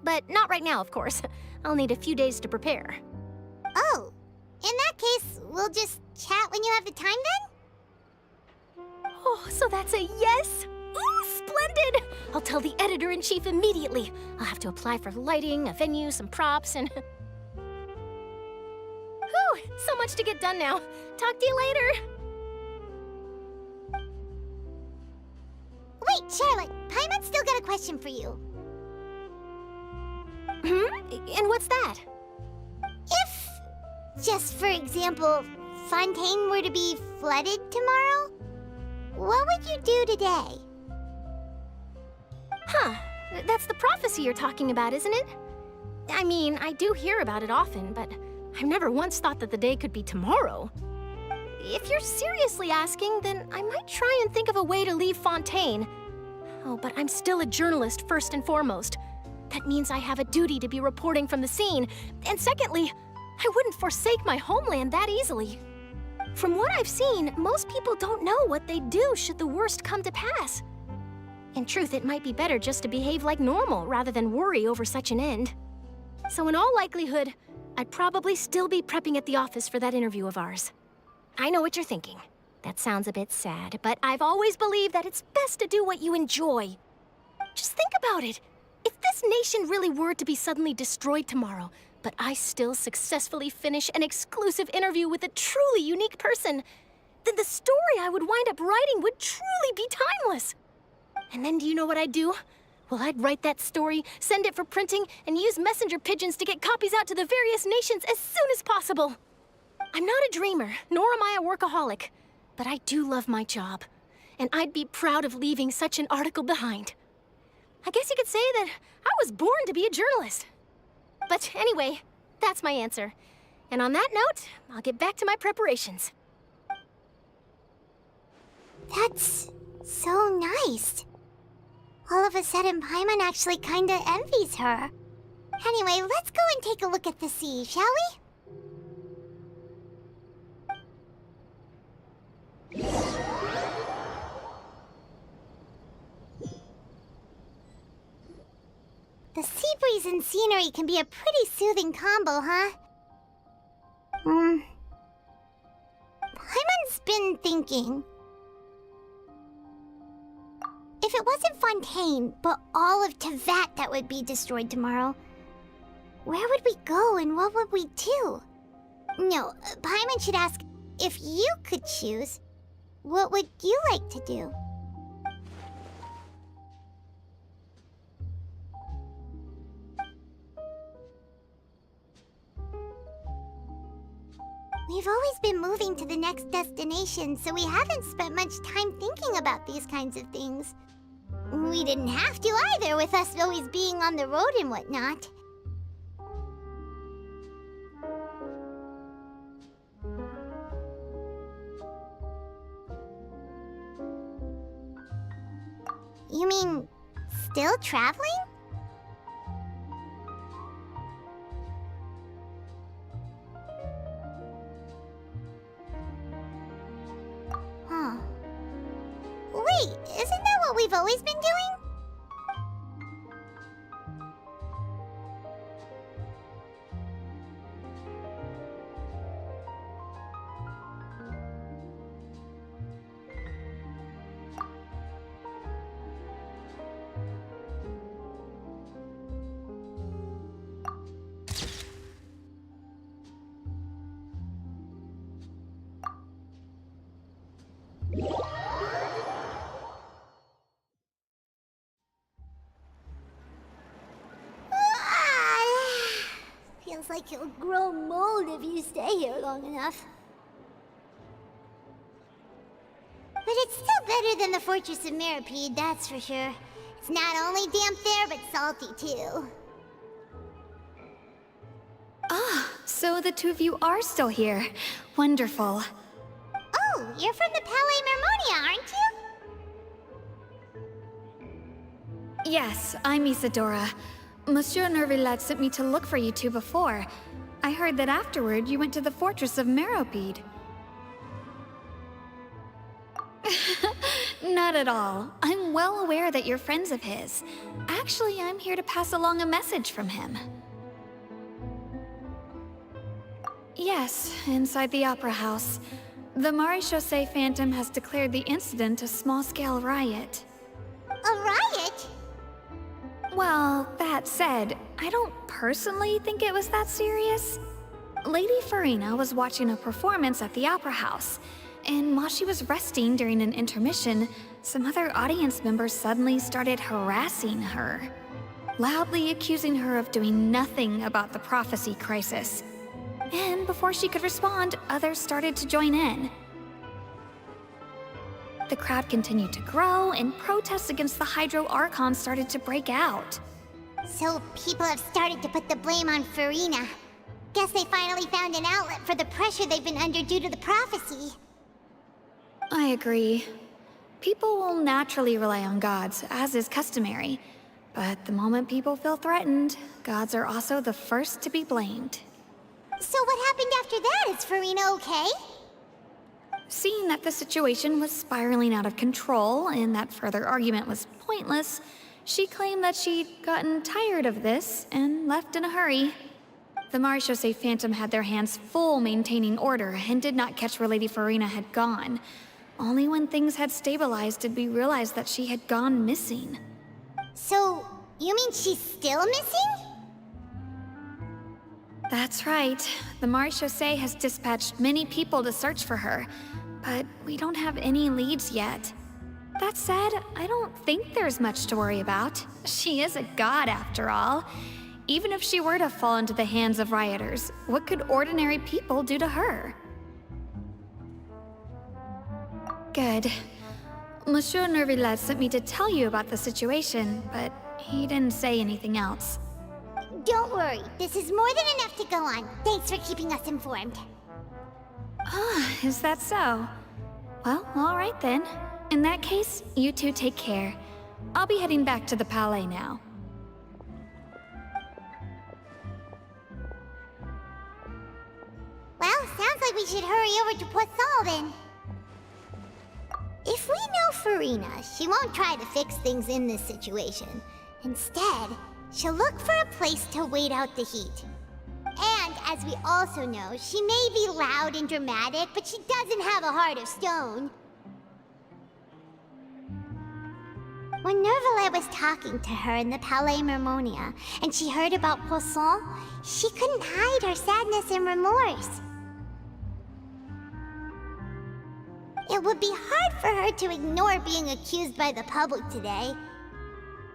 But not right now, of course. I'll need a few days to prepare. Oh, in that case, we'll just chat when you have the time then? Oh, so that's a yes? Ooh, splendid! I'll tell the editor-in-chief immediately. I'll have to apply for lighting, a venue, some props, and... Whew, so much to get done now. Talk to you later. Wait, Charlotte, Paimon's still got a question for you. And what's that? If, just for example, Fontaine were to be flooded tomorrow, what would you do today? Huh, that's the prophecy you're talking about, isn't it? I mean, I do hear about it often, but I've never once thought that the day could be tomorrow. If you're seriously asking, then I might try and think of a way to leave Fontaine. Oh, but I'm still a journalist first and foremost. That means I have a duty to be reporting from the scene. And secondly, I wouldn't forsake my homeland that easily. From what I've seen, most people don't know what they'd do should the worst come to pass. In truth, it might be better just to behave like normal rather than worry over such an end. So in all likelihood, I'd probably still be prepping at the office for that interview of ours. I know what you're thinking. That sounds a bit sad, but I've always believed that it's best to do what you enjoy. Just think about it. If this nation really were to be suddenly destroyed tomorrow, but I still successfully finish an exclusive interview with a truly unique person, then the story I would wind up writing would truly be timeless. And then do you know what I'd do? Well, I'd write that story, send it for printing, and use messenger pigeons to get copies out to the various nations as soon as possible. I'm not a dreamer, nor am I a workaholic, but I do love my job, and I'd be proud of leaving such an article behind. I guess you could say that I was born to be a journalist. But anyway, that's my answer. And on that note, I'll get back to my preparations. That's so nice. All of a sudden, Paimon actually kinda envies her. Anyway, let's go and take a look at the sea, shall we? The sea breeze and scenery can be a pretty soothing combo, huh? Paimon's been thinking. If it wasn't Fontaine, but all of Tevat that would be destroyed tomorrow, where would we go and what would we do? No, Paimon should ask, if you could choose, what would you like to do? We've always been moving to the next destination, so we haven't spent much time thinking about these kinds of things. We didn't have to either, with us always being on the road and whatnot. You mean, still traveling? Huh. Wait, isn't that what we've always been doing? Feels like you'll grow mold if you stay here long enough. But it's still better than the Fortress of Meripede, that's for sure. It's not only damp there, but salty too. Ah, so the two of you are still here. Wonderful. Oh, you're from the Palais Mermonia, aren't you? Yes, I'm Isadora. Monsieur Nervillat sent me to look for you two before. I heard that afterward you went to the Fortress of Meropide. Not at all. I'm well aware that you're friends of his. Actually, I'm here to pass along a message from him. Yes, inside the Opera House. The Maréchaussée Phantom has declared the incident a small-scale riot. A riot? Well, that said, I don't personally think it was that serious. Lady Farina was watching a performance at the Opera House, and while she was resting during an intermission, some other audience members suddenly started harassing her, loudly accusing her of doing nothing about the prophecy crisis. And before she could respond, others started to join in. The crowd continued to grow, and protests against the Hydro Archon started to break out. So people have started to put the blame on Farina. Guess they finally found an outlet for the pressure they've been under due to the prophecy. I agree. People will naturally rely on gods, as is customary. But the moment people feel threatened, gods are also the first to be blamed. So what happened after that? Is Farina okay? Seeing that the situation was spiraling out of control and that further argument was pointless, she claimed that she'd gotten tired of this and left in a hurry. The Maréchaussée Phantom had their hands full maintaining order and did not catch where Lady Farina had gone. Only when things had stabilized did we realize that she had gone missing. So, you mean she's still missing? That's right. The Marechaussee has dispatched many people to search for her, but we don't have any leads yet. That said, I don't think there's much to worry about. She is a god after all. Even if she were to fall into the hands of rioters, what could ordinary people do to her? Good. Monsieur Nervillet sent me to tell you about the situation, but he didn't say anything else. Don't worry, this is more than enough to go on. Thanks for keeping us informed. Ah, is that so? Well, alright then. In that case, you two take care. I'll be heading back to the Palais now. Well, sounds like we should hurry over to Poisson then. If we know Farina, she won't try to fix things in this situation. Instead, she'll look for a place to wait out the heat. And, as we also know, she may be loud and dramatic, but she doesn't have a heart of stone. When Nervillet was talking to her in the Palais Mermonia, and she heard about Poisson, she couldn't hide her sadness and remorse. It would be hard for her to ignore being accused by the public today.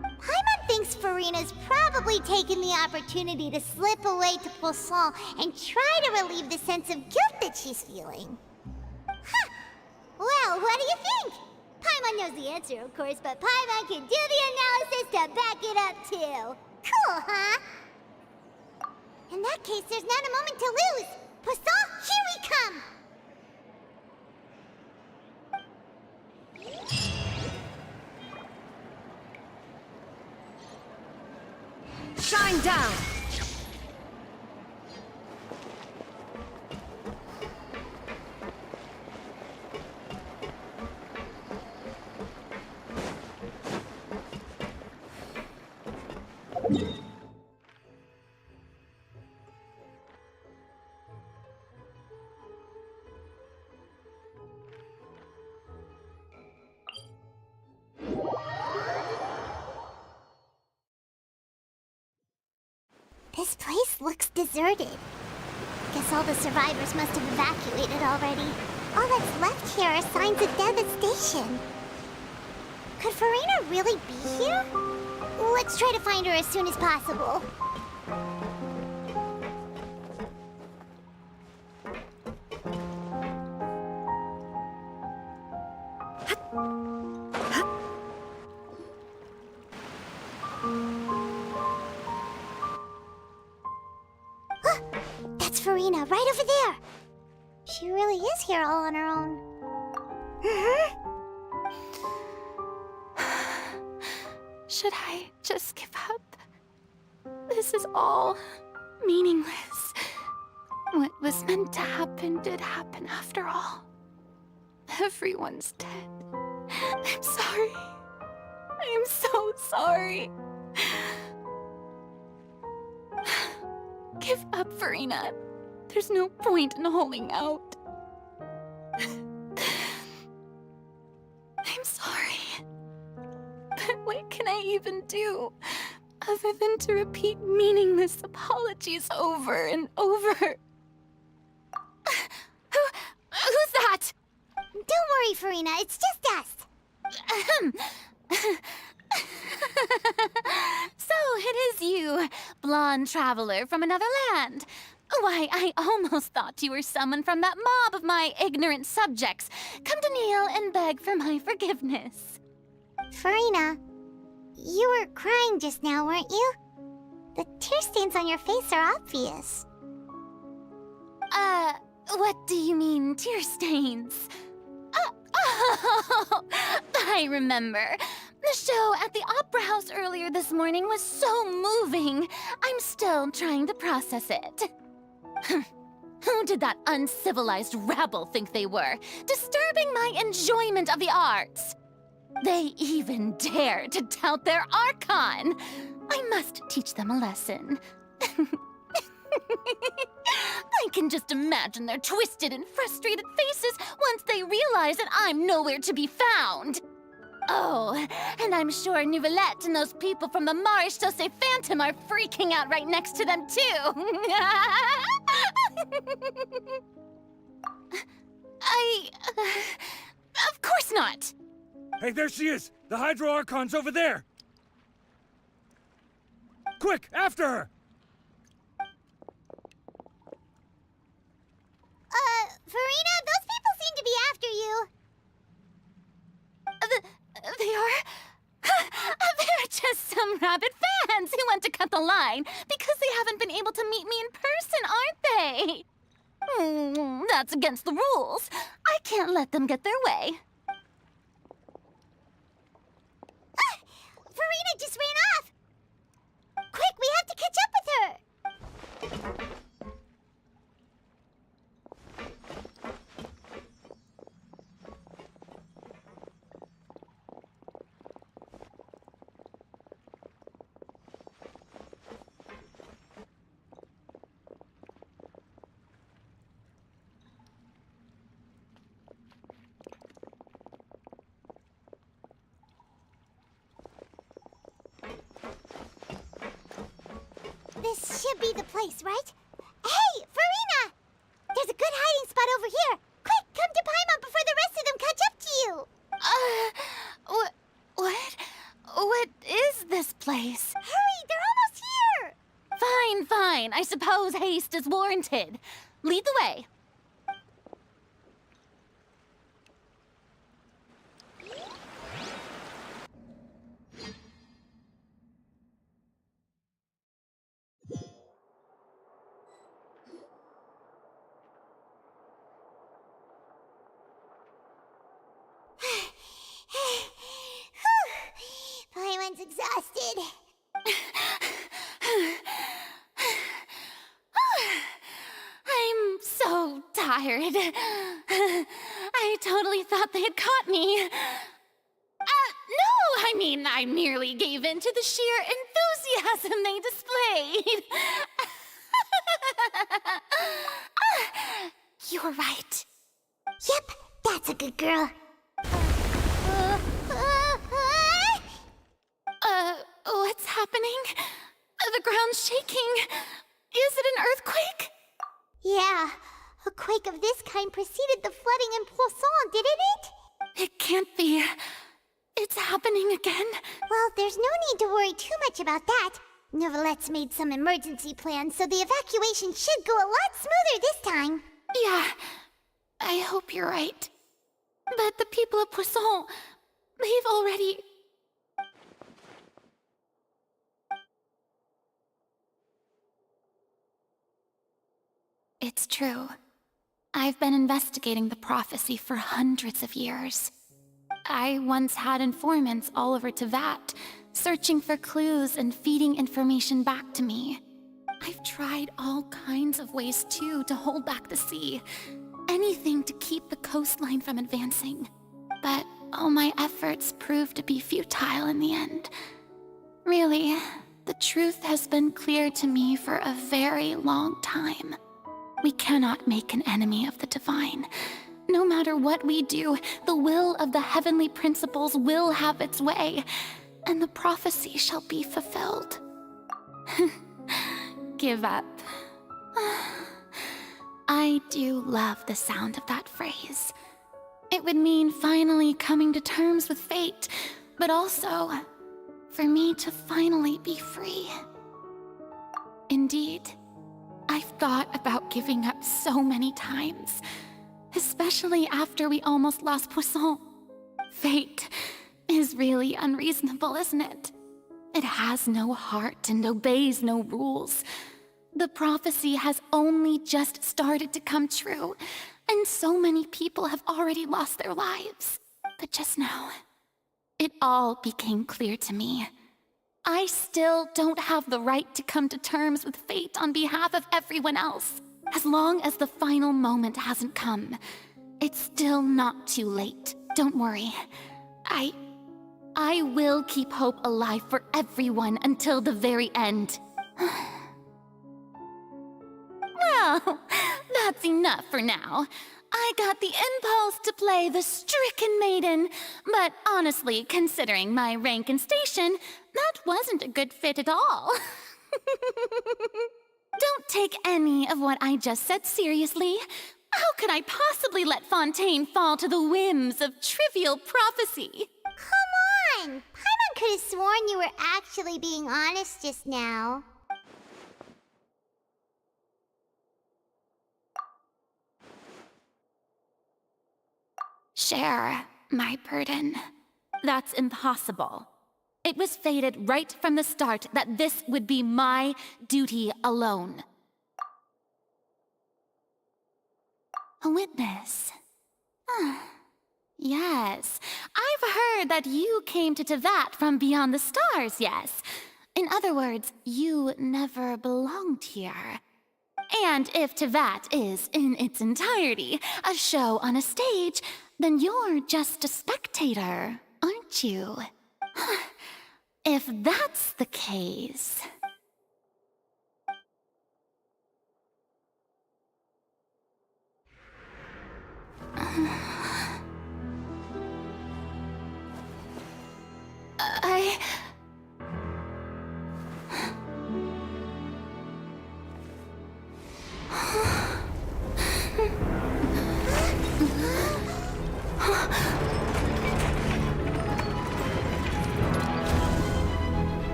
Paimon thinks Farina's probably taken the opportunity to slip away to Poisson and try to relieve the sense of guilt that she's feeling. Huh. Well, what do you think? Paimon knows the answer, of course, but Paimon can do the analysis to back it up, too. Cool, huh? In that case, there's not a moment to lose. Poisson, here we come! Shine down! This place looks deserted. Guess all the survivors must have evacuated already. All that's left here are signs of devastation. Could Farina really be here? Let's try to find her as soon as possible. That's Farina, right over there. She really is here all on her own. Should I just give up? This is all meaningless. What was meant to happen did happen after all. Everyone's dead. I'm sorry. I am so sorry. Give up, Farina. There's no point in holding out. I'm sorry. But what can I even do other than to repeat meaningless apologies over and over? Who's that? Don't worry, Farina. It's just us. So it is you, blonde traveler from another land. Why, I almost thought you were someone from that mob of my ignorant subjects, come to kneel and beg for my forgiveness. Farina, you were crying just now, weren't you? The tear stains on your face are obvious. What do you mean, tear stains? Oh, I remember. The show at the Opera House earlier this morning was so moving. I'm still trying to process it. Who did that uncivilized rabble think they were, disturbing my enjoyment of the arts? They even dare to tout their Archon. I must teach them a lesson. I can just imagine their twisted and frustrated faces once they realize that I'm nowhere to be found. Oh, and I'm sure Nouvellette and those people from the Maréchaussée Phantom are freaking out right next to them, too. Of course not. Hey, there she is! The Hydro Archon's over there! Quick, after her! Furina, those people seem to be after you. They are? They're just some rabid fans who want to cut the line because they haven't been able to meet me in person, aren't they? That's against the rules. I can't let them get their way. Furina just ran off! Quick, we have to catch up with her! This should be the place, right? Hey, Furina! There's a good hiding spot over here. Quick, come to Paimon before the rest of them catch up to you. What is this place? Hurry, they're almost here! Fine. I suppose haste is warranted. Lead the way. Paimon's exhausted. I'm so tired. I totally thought they had caught me. No, I mean, I merely gave in to the sheer enthusiasm they displayed. You're right. Yep, that's a good girl. What's happening? The ground's shaking. Is it an earthquake? Yeah, a quake of this kind preceded the flooding in Poisson, didn't it? It can't be. It's happening again. Well, there's no need to worry too much about that. Nouvellette's made some emergency plans, so the evacuation should go a lot smoother this time. Yeah, I hope you're right. But the people of Poisson, they've already... It's true. I've been investigating the prophecy for hundreds of years. I once had informants all over Tevat, searching for clues and feeding information back to me. I've tried all kinds of ways, too, to hold back the sea. Anything to keep the coastline from advancing. But all my efforts proved to be futile in the end. Really, the truth has been clear to me for a very long time. We cannot make an enemy of the divine. No matter what we do, the will of the heavenly principles will have its way, and the prophecy shall be fulfilled. Give up. I do love the sound of that phrase. It would mean finally coming to terms with fate, but also for me to finally be free. Indeed, I've thought about giving up so many times, especially after we almost lost Poisson. Fate is really unreasonable, isn't it? It has no heart and obeys no rules. The prophecy has only just started to come true, and so many people have already lost their lives. But just now, it all became clear to me. I still don't have the right to come to terms with fate on behalf of everyone else. As long as the final moment hasn't come, it's still not too late. Don't worry. I will keep hope alive for everyone until the very end. that's enough for now. I got the impulse to play the stricken maiden, but honestly, considering my rank and station, that wasn't a good fit at all. Don't take any of what I just said seriously. How could I possibly let Fontaine fall to the whims of trivial prophecy? Come on! Paimon could have sworn you were actually being honest just now. Share my burden. That's impossible. It was fated right from the start that this would be my duty alone. A witness. Yes, I've heard that you came to Tevat from beyond the stars, yes. In other words, you never belonged here. And if Tevat is, in its entirety, a show on a stage, then you're just a spectator, aren't you? If that's the case...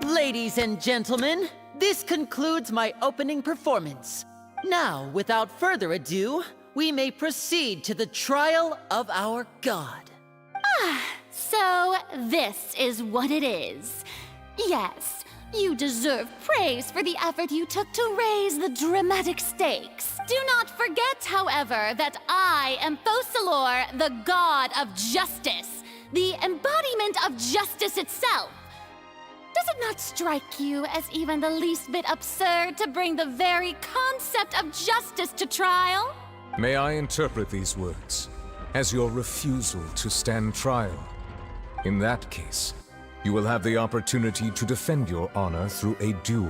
Ladies and gentlemen, this concludes my opening performance. Now, without further ado, we may proceed to the trial of our god. So this is what it is. Yes, you deserve praise for the effort you took to raise the dramatic stakes. Do not forget, however, that I am Focalor, the god of justice, the embodiment of justice itself. Does it not strike you as even the least bit absurd to bring the very concept of justice to trial? May I interpret these words as your refusal to stand trial? In that case, you will have the opportunity to defend your honor through a duel.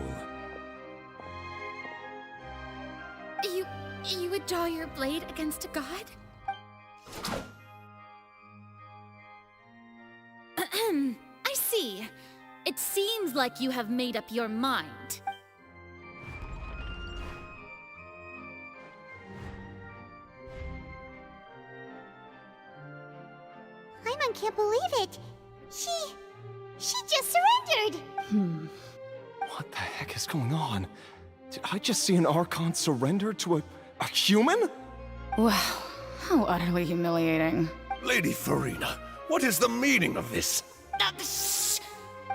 You would draw your blade against a god? I see. It seems like you have made up your mind. Paimon can't believe it. She just surrendered. What the heck is going on? Did I just see an Archon surrender to a human? Wow, how utterly humiliating. Lady Farina, what is the meaning of this?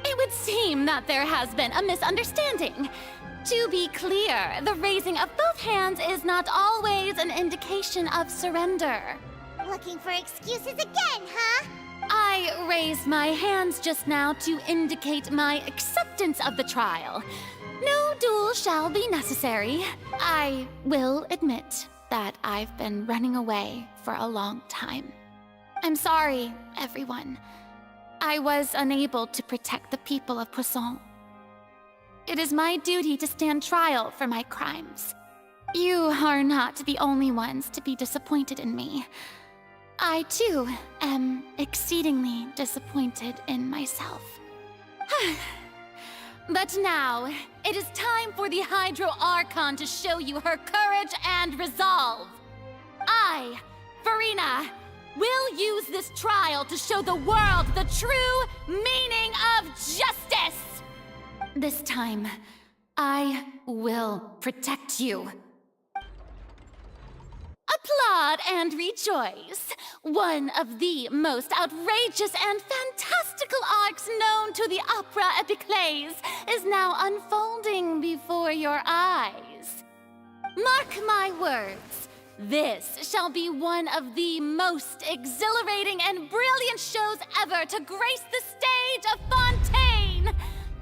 It would seem that there has been a misunderstanding. To be clear, the raising of both hands is not always an indication of surrender. Looking for excuses again, huh? I raised my hands just now to indicate my acceptance of the trial. No duel shall be necessary. I will admit that I've been running away for a long time. I'm sorry, everyone. I was unable to protect the people of Poisson. It is my duty to stand trial for my crimes. You are not the only ones to be disappointed in me. I, too, am exceedingly disappointed in myself. But now, it is time for the Hydro Archon to show you her courage and resolve. I, Farina, will use this trial to show the world the true meaning of justice! This time, I will protect you. Applaud and rejoice! One of the most outrageous and fantastical arcs known to the opera epiclese is now unfolding before your eyes. Mark my words, this shall be one of the most exhilarating and brilliant shows ever to grace the stage of Fontaine!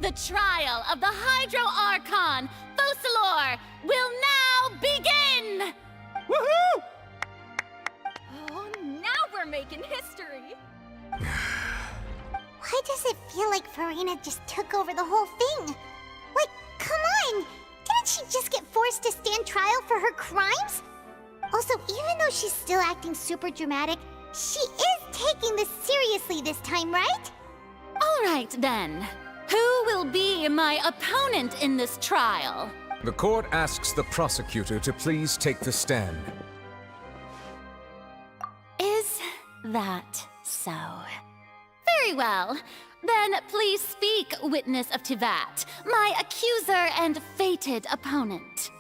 The trial of the Hydro Archon, Focalor, will now begin! Woohoo! Oh, now we're making history! Why does it feel like Farina just took over the whole thing? Like, come on! Didn't she just get forced to stand trial for her crimes? Also, even though she's still acting super dramatic, she is taking this seriously this time, right? All right, then. Who will be my opponent in this trial? The court asks the prosecutor to please take the stand. Is that so? Very well. Then please speak, witness of Tivat, my accuser and fated opponent.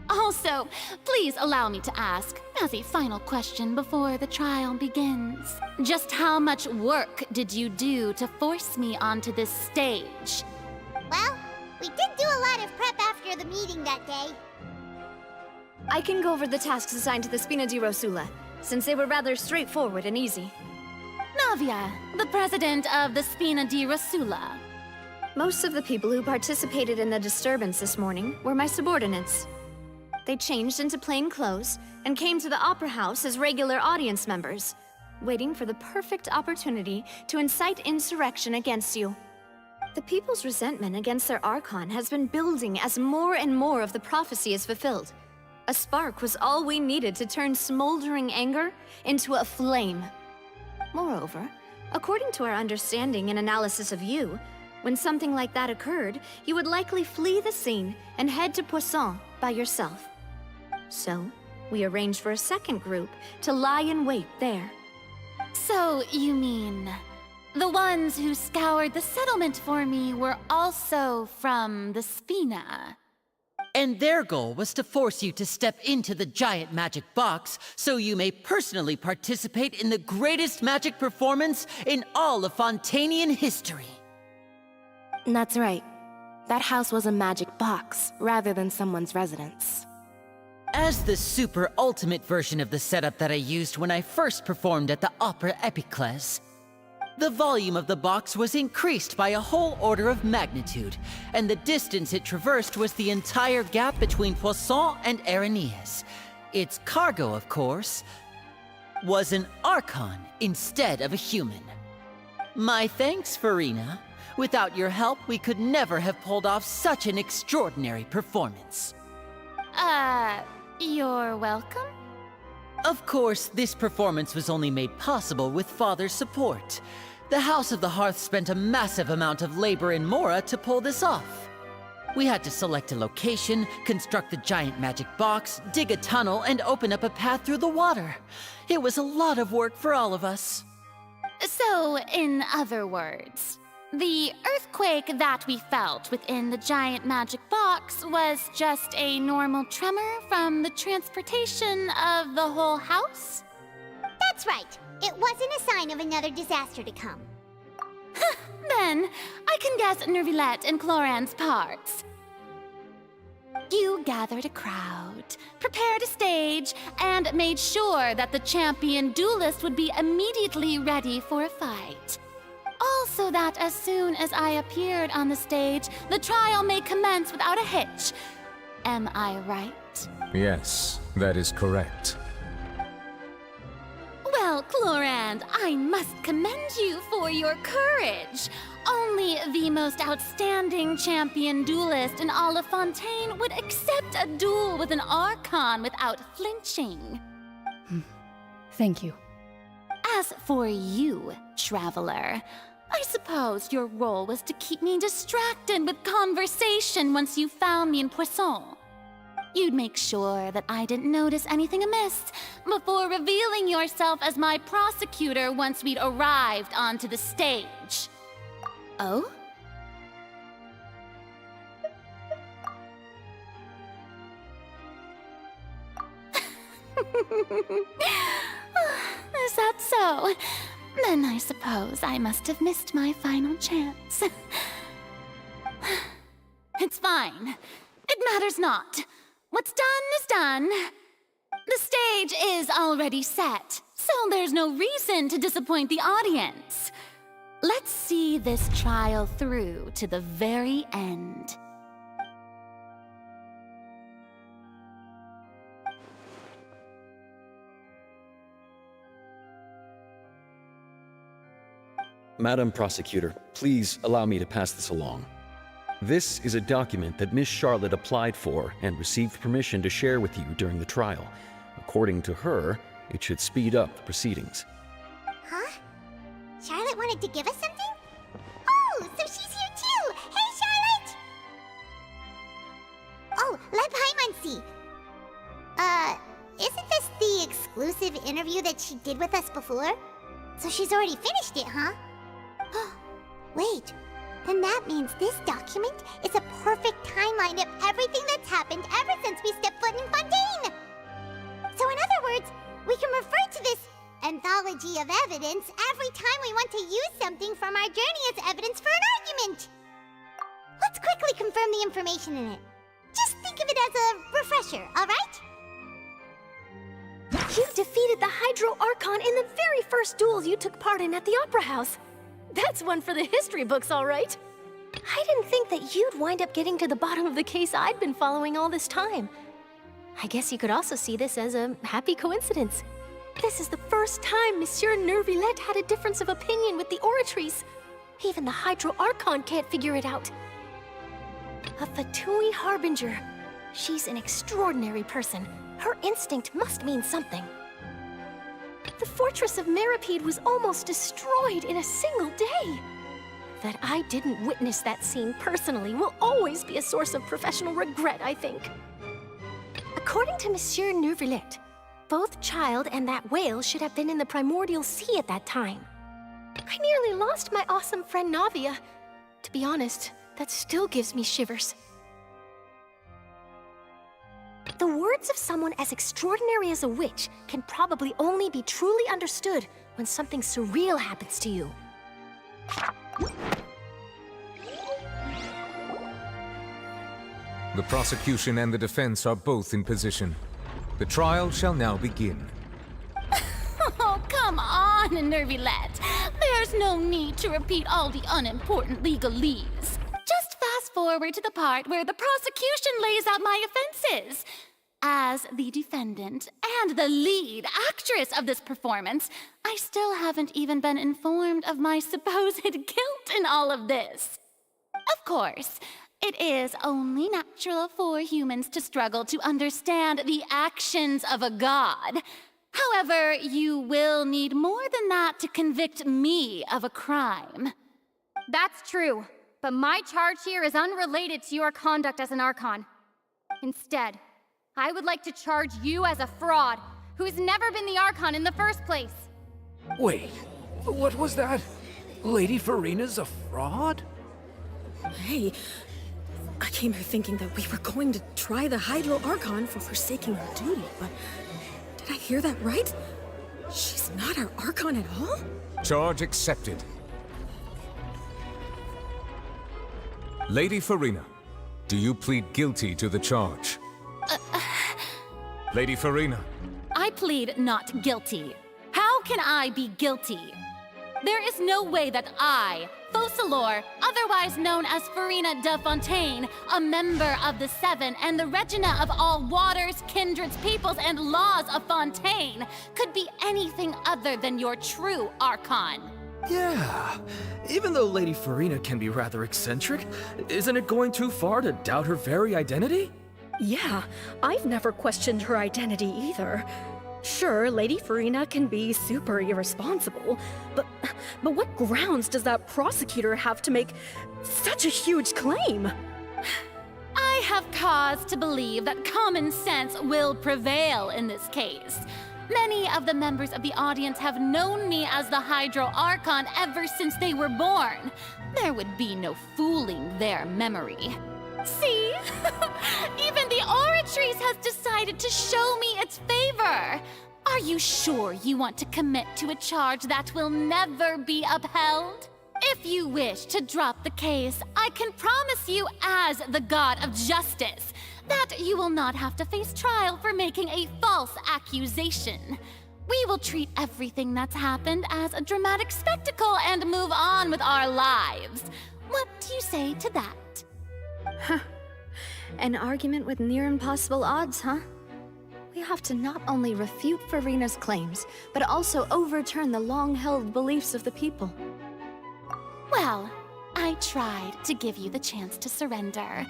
Also, please allow me to ask, as a final question before the trial begins, just how much work did you do to force me onto this stage? Well, we did do a lot of prep after the meeting that day. I can go over the tasks assigned to the Spina di Rosula, since they were rather straightforward and easy. Navia, the president of the Spina di Rosula. Most of the people who participated in the disturbance this morning were my subordinates. They changed into plain clothes and came to the Opera House as regular audience members, waiting for the perfect opportunity to incite insurrection against you. The people's resentment against their Archon has been building as more and more of the prophecy is fulfilled. A spark was all we needed to turn smoldering anger into a flame. Moreover, according to our understanding and analysis of you, when something like that occurred, you would likely flee the scene and head to Poisson by yourself. So, we arranged for a second group to lie in wait there. So, you mean, the ones who scoured the settlement for me were also from the Spina? And their goal was to force you to step into the giant magic box so you may personally participate in the greatest magic performance in all of Fontanian history. That's right. That house was a magic box, rather than someone's residence. As the super ultimate version of the setup that I used when I first performed at the Opera Epiclese, the volume of the box was increased by a whole order of magnitude, and the distance it traversed was the entire gap between Poisson and Araneas. Its cargo, of course, was an Archon instead of a human. My thanks, Farina. Without your help, we could never have pulled off such an extraordinary performance. You're welcome? Of course, this performance was only made possible with Father's support. The House of the Hearth spent a massive amount of labor in Mora to pull this off. We had to select a location, construct the giant magic box, dig a tunnel, and open up a path through the water. It was a lot of work for all of us. So, in other words, the earthquake that we felt within the giant magic box was just a normal tremor from the transportation of the whole house? That's right. It wasn't a sign of another disaster to come. Then, I can guess Nervilette and Cloran's parts. You gathered a crowd, prepared a stage, and made sure that the champion duelist would be immediately ready for a fight. All so that as soon as I appeared on the stage, the trial may commence without a hitch. Am I right? Yes, that is correct. Well, Clorand, I must commend you for your courage. Only the most outstanding champion duelist in all of Fontaine would accept a duel with an Archon without flinching. Thank you. As for you, Traveler, I suppose your role was to keep me distracted with conversation once you found me in Poisson. You'd make sure that I didn't notice anything amiss before revealing yourself as my prosecutor once we'd arrived onto the stage. Oh? Is that so? Then I suppose I must have missed my final chance. It's fine. It matters not. What's done is done. The stage is already set, so there's no reason to disappoint the audience. Let's see this trial through to the very end. Madam Prosecutor, please allow me to pass this along. This is a document that Miss Charlotte applied for and received permission to share with you during the trial. According to her, it should speed up the proceedings. Huh? Charlotte wanted to give us something? Oh, so she's here too! Hey, Charlotte! Oh, let Paimon see. Isn't this the exclusive interview that she did with us before? So she's already finished it, huh? Wait, then that means this document is a perfect timeline of everything that's happened ever since we stepped foot in Fontaine! So in other words, we can refer to this anthology of evidence every time we want to use something from our journey as evidence for an argument! Let's quickly confirm the information in it. Just think of it as a refresher, alright? You defeated the Hydro Archon in the very first duel you took part in at the Opera House. That's one for the history books, all right. I didn't think that you'd wind up getting to the bottom of the case I'd been following all this time. I guess you could also see this as a happy coincidence. This is the first time Monsieur Neuvillette had a difference of opinion with the Oratrice. Even the Hydro Archon can't figure it out. A Fatui Harbinger. She's an extraordinary person. Her instinct must mean something. The fortress of Meripede was almost destroyed in a single day. That I didn't witness that scene personally will always be a source of professional regret, I think. According to Monsieur Neuvillette, both Child and that whale should have been in the primordial sea at that time. I nearly lost my awesome friend Navia. To be honest, that still gives me shivers. The words of someone as extraordinary as a witch can probably only be truly understood when something surreal happens to you. The prosecution and the defense are both in position. The trial shall now begin. Oh, come on, Neuvillette. There's no need to repeat all the unimportant legalese. Just fast forward to the part where the prosecution lays out my offenses. As the defendant and the lead actress of this performance, I still haven't even been informed of my supposed guilt in all of this. Of course, it is only natural for humans to struggle to understand the actions of a god. However, you will need more than that to convict me of a crime. That's true, but my charge here is unrelated to your conduct as an Archon. Instead, I would like to charge you as a fraud, who's never been the Archon in the first place. Wait, what was that? Lady Farina's a fraud? Hey, I came here thinking that we were going to try the Hydro Archon for forsaking her duty, but did I hear that right? She's not our Archon at all? Charge accepted. Lady Farina, do you plead guilty to the charge? Lady Farina. I plead not guilty. How can I be guilty? There is no way that I, Focalor, otherwise known as Farina de Fontaine, a member of the Seven and the Regina of all waters, kindreds, peoples, and laws of Fontaine, could be anything other than your true Archon. Yeah, even though Lady Farina can be rather eccentric, isn't it going too far to doubt her very identity? Yeah, I've never questioned her identity either. Sure, Lady Farina can be super irresponsible, but what grounds does that prosecutor have to make such a huge claim? I have cause to believe that common sense will prevail in this case. Many of the members of the audience have known me as the Hydro Archon ever since they were born. There would be no fooling their memory. See? Even the Oratrice has decided to show me its favor. Are you sure you want to commit to a charge that will never be upheld? If you wish to drop the case, I can promise you as the god of justice that you will not have to face trial for making a false accusation. We will treat everything that's happened as a dramatic spectacle and move on with our lives. What do you say to that? Huh. An argument with near impossible odds, huh? We have to not only refute Furina's claims, but also overturn the long-held beliefs of the people. Well, I tried to give you the chance to surrender.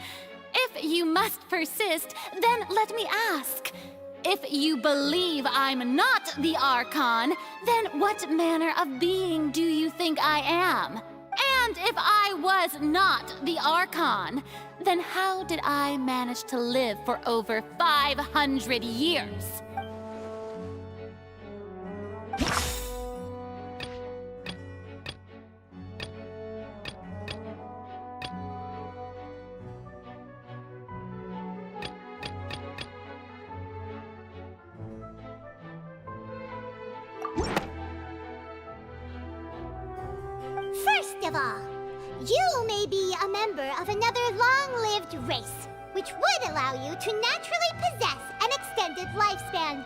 If you must persist, then let me ask. If you believe I'm not the Archon, then what manner of being do you think I am? And if I was not the Archon, then how did I manage to live for over 500 years? First of all, you may be a member of another long-lived race, which would allow you to naturally possess an extended lifespan.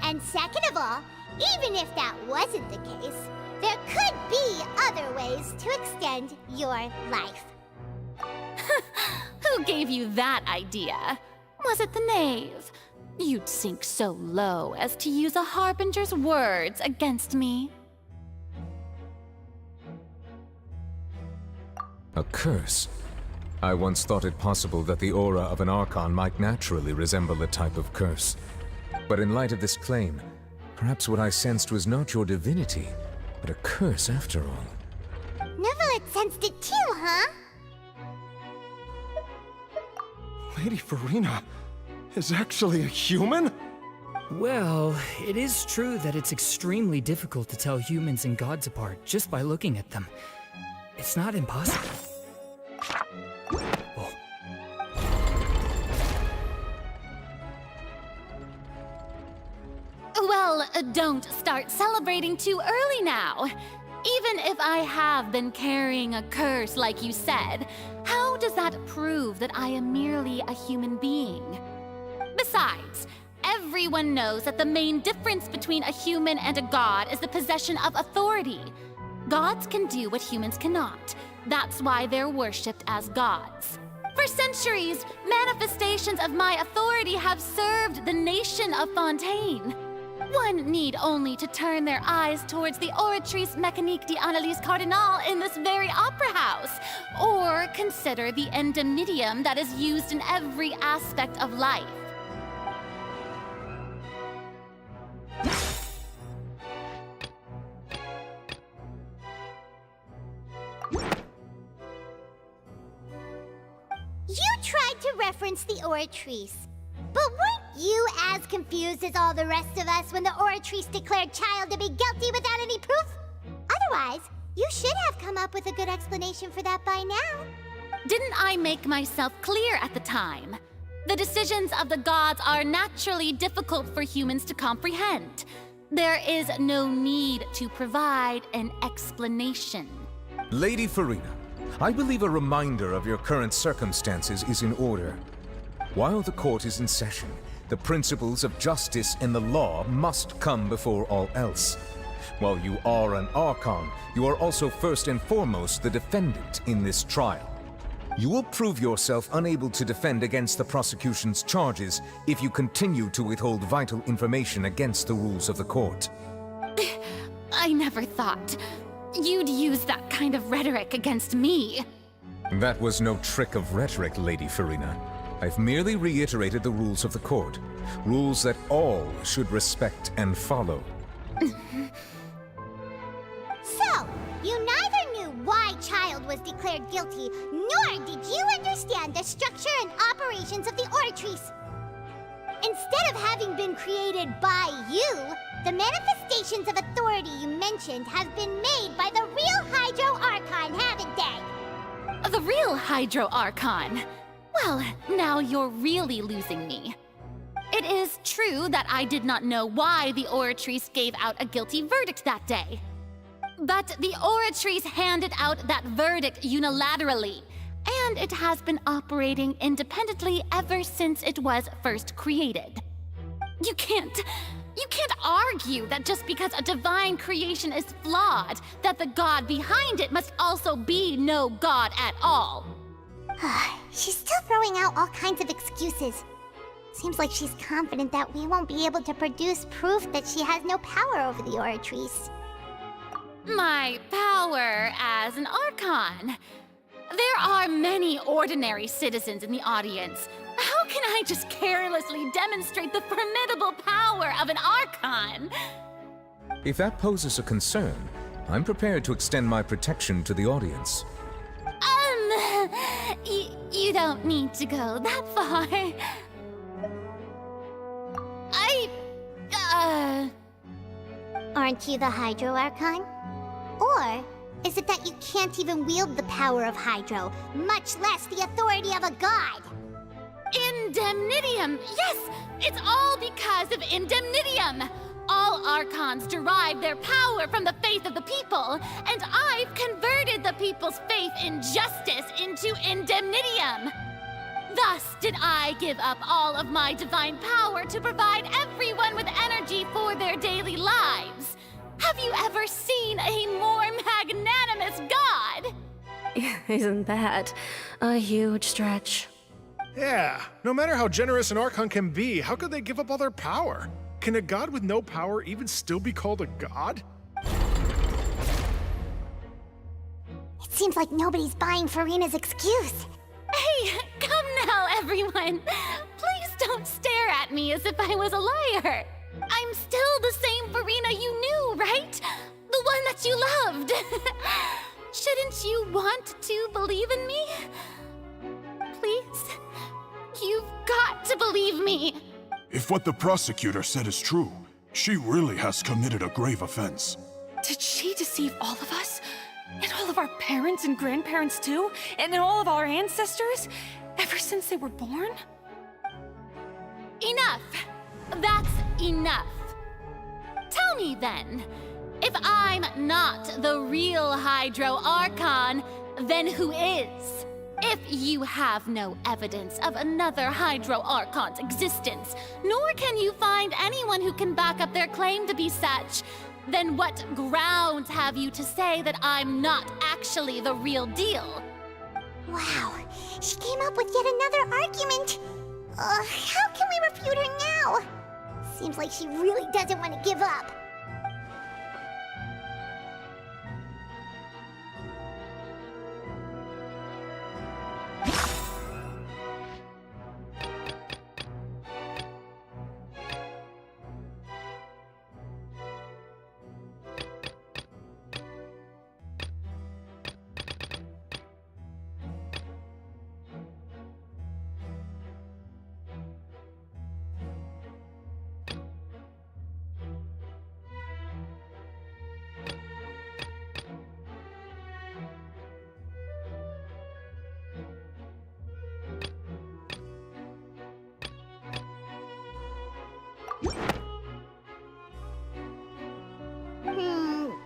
And second of all, even if that wasn't the case, there could be other ways to extend your life. Who gave you that idea? Was it the knave? You'd sink so low as to use a harbinger's words against me. A curse? I once thought it possible that the aura of an Archon might naturally resemble a type of curse. But in light of this claim, perhaps what I sensed was not your divinity, but a curse after all. Nevelet sensed it too, huh? Lady Furina is actually a human? Well, it is true that it's extremely difficult to tell humans and gods apart just by looking at them. It's not impossible. Oh. Well, don't start celebrating too early now. Even if I have been carrying a curse like you said, how does that prove that I am merely a human being? Besides, everyone knows that the main difference between a human and a god is the possession of authority. Gods can do what humans cannot. That's why they're worshipped as gods. For centuries, manifestations of my authority have served the nation of Fontaine. One need only to turn their eyes towards the Oratrice Mécanique d'Analyse Cardinal in this very opera house, or consider the endemidium that is used in every aspect of life. You tried to reference the Oratrice. But weren't you as confused as all the rest of us when the Oratrice declared Child to be guilty without any proof? Otherwise, you should have come up with a good explanation for that by now. Didn't I make myself clear at the time? The decisions of the gods are naturally difficult for humans to comprehend. There is no need to provide an explanation. Lady Furina, I believe a reminder of your current circumstances is in order. While the court is in session, the principles of justice and the law must come before all else. While you are an Archon, you are also first and foremost the defendant in this trial. You will prove yourself unable to defend against the prosecution's charges if you continue to withhold vital information against the rules of the court. I never thought you'd use that kind of rhetoric against me. That was no trick of rhetoric, Lady Furina. I've merely reiterated the rules of the court. Rules that all should respect and follow. So, you neither knew why Child was declared guilty, nor did you understand the structure and operations of the Oratrice. Instead of having been created by you, the manifestations of authority you mentioned have been made by the real Hydro Archon, haven't they? The real Hydro Archon? Well, now you're really losing me. It is true that I did not know why the Oratrice gave out a guilty verdict that day. But the Oratrice handed out that verdict unilaterally, and it has been operating independently ever since it was first created. You can't argue that just because a divine creation is flawed, that the god behind it must also be no god at all. She's still throwing out all kinds of excuses. Seems like she's confident that we won't be able to produce proof that she has no power over the Oratrice. My power as an Archon. There are many ordinary citizens in the audience. How can I just carelessly demonstrate the formidable power of an Archon? If that poses a concern, I'm prepared to extend my protection to the audience. You don't need to go that far. Aren't you the Hydro Archon? Or is it that you can't even wield the power of Hydro, much less the authority of a god? Indemnitium! Yes! It's all because of Indemnitium! All Archons derive their power from the faith of the people, and I've converted the people's faith in justice into Indemnitium! Thus did I give up all of my divine power to provide everyone with energy for their daily lives. Have you ever seen a more magnanimous god? Isn't that a huge stretch? Yeah, no matter how generous an Archon can be, how could they give up all their power? Can a god with no power even still be called a god? It seems like nobody's buying Furina's excuse. Hey, come now, everyone. Please don't stare at me as if I was a liar. I'm still the same Furina you knew, right? The one that you loved. Shouldn't you want to believe in me? Please? You've got to believe me. If what the prosecutor said is true, she really has committed a grave offense. Did she deceive all of us? And all of our parents and grandparents too? And all of our ancestors? Ever since they were born? Enough! That's enough. Tell me then, if I'm not the real Hydro Archon, then who is? If you have no evidence of another Hydro Archon's existence, nor can you find anyone who can back up their claim to be such, then what grounds have you to say that I'm not actually the real deal? Wow, she came up with yet another argument. How can we refute her now? Seems like she really doesn't want to give up.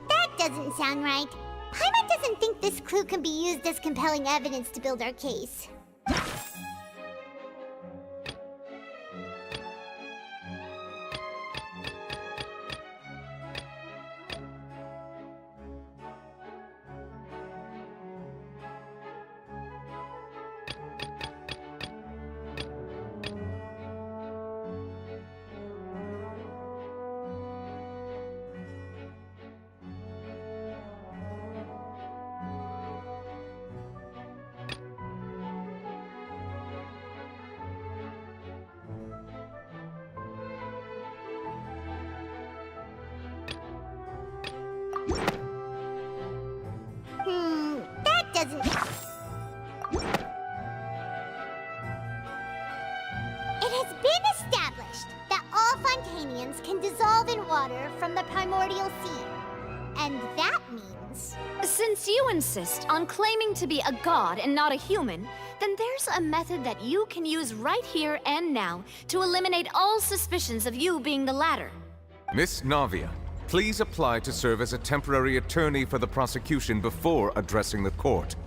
That doesn't sound right. Paimon doesn't think this clue can be used as compelling evidence to build our case. That doesn't... It has been established that all Fontanians can dissolve in water from the primordial sea. And that means... since you insist on claiming to be a god and not a human, then there's a method that you can use right here and now to eliminate all suspicions of you being the latter. Miss Navia, please apply to serve as a temporary attorney for the prosecution before addressing the court.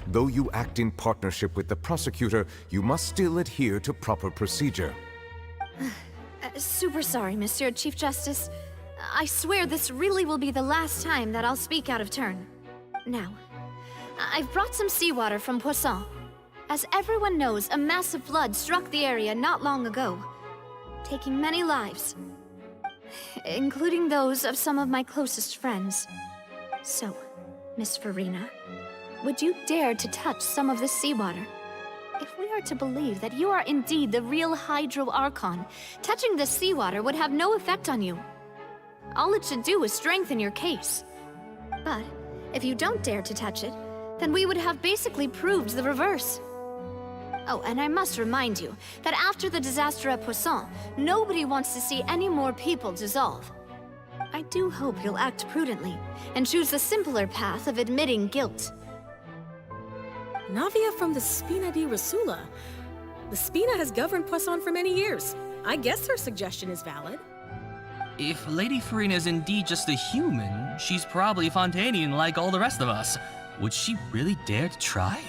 Though you act in partnership with the prosecutor, you must still adhere to proper procedure. Super sorry, Monsieur Chief Justice. I swear this really will be the last time that I'll speak out of turn. Now, I've brought some seawater from Poisson. As everyone knows, a massive flood struck the area not long ago, taking many lives, including those of some of my closest friends. So, Miss Farina, would you dare to touch some of this seawater? If we are to believe that you are indeed the real Hydro Archon, touching this seawater would have no effect on you. All it should do is strengthen your case. But if you don't dare to touch it, then we would have basically proved the reverse. Oh, and I must remind you that after the disaster at Poisson, nobody wants to see any more people dissolve. I do hope you'll act prudently and choose the simpler path of admitting guilt. Navia from the Spina di Rasula. The Spina has governed Poisson for many years. I guess her suggestion is valid. If Lady Farina is indeed just a human, she's probably Fontanian like all the rest of us. Would she really dare to try?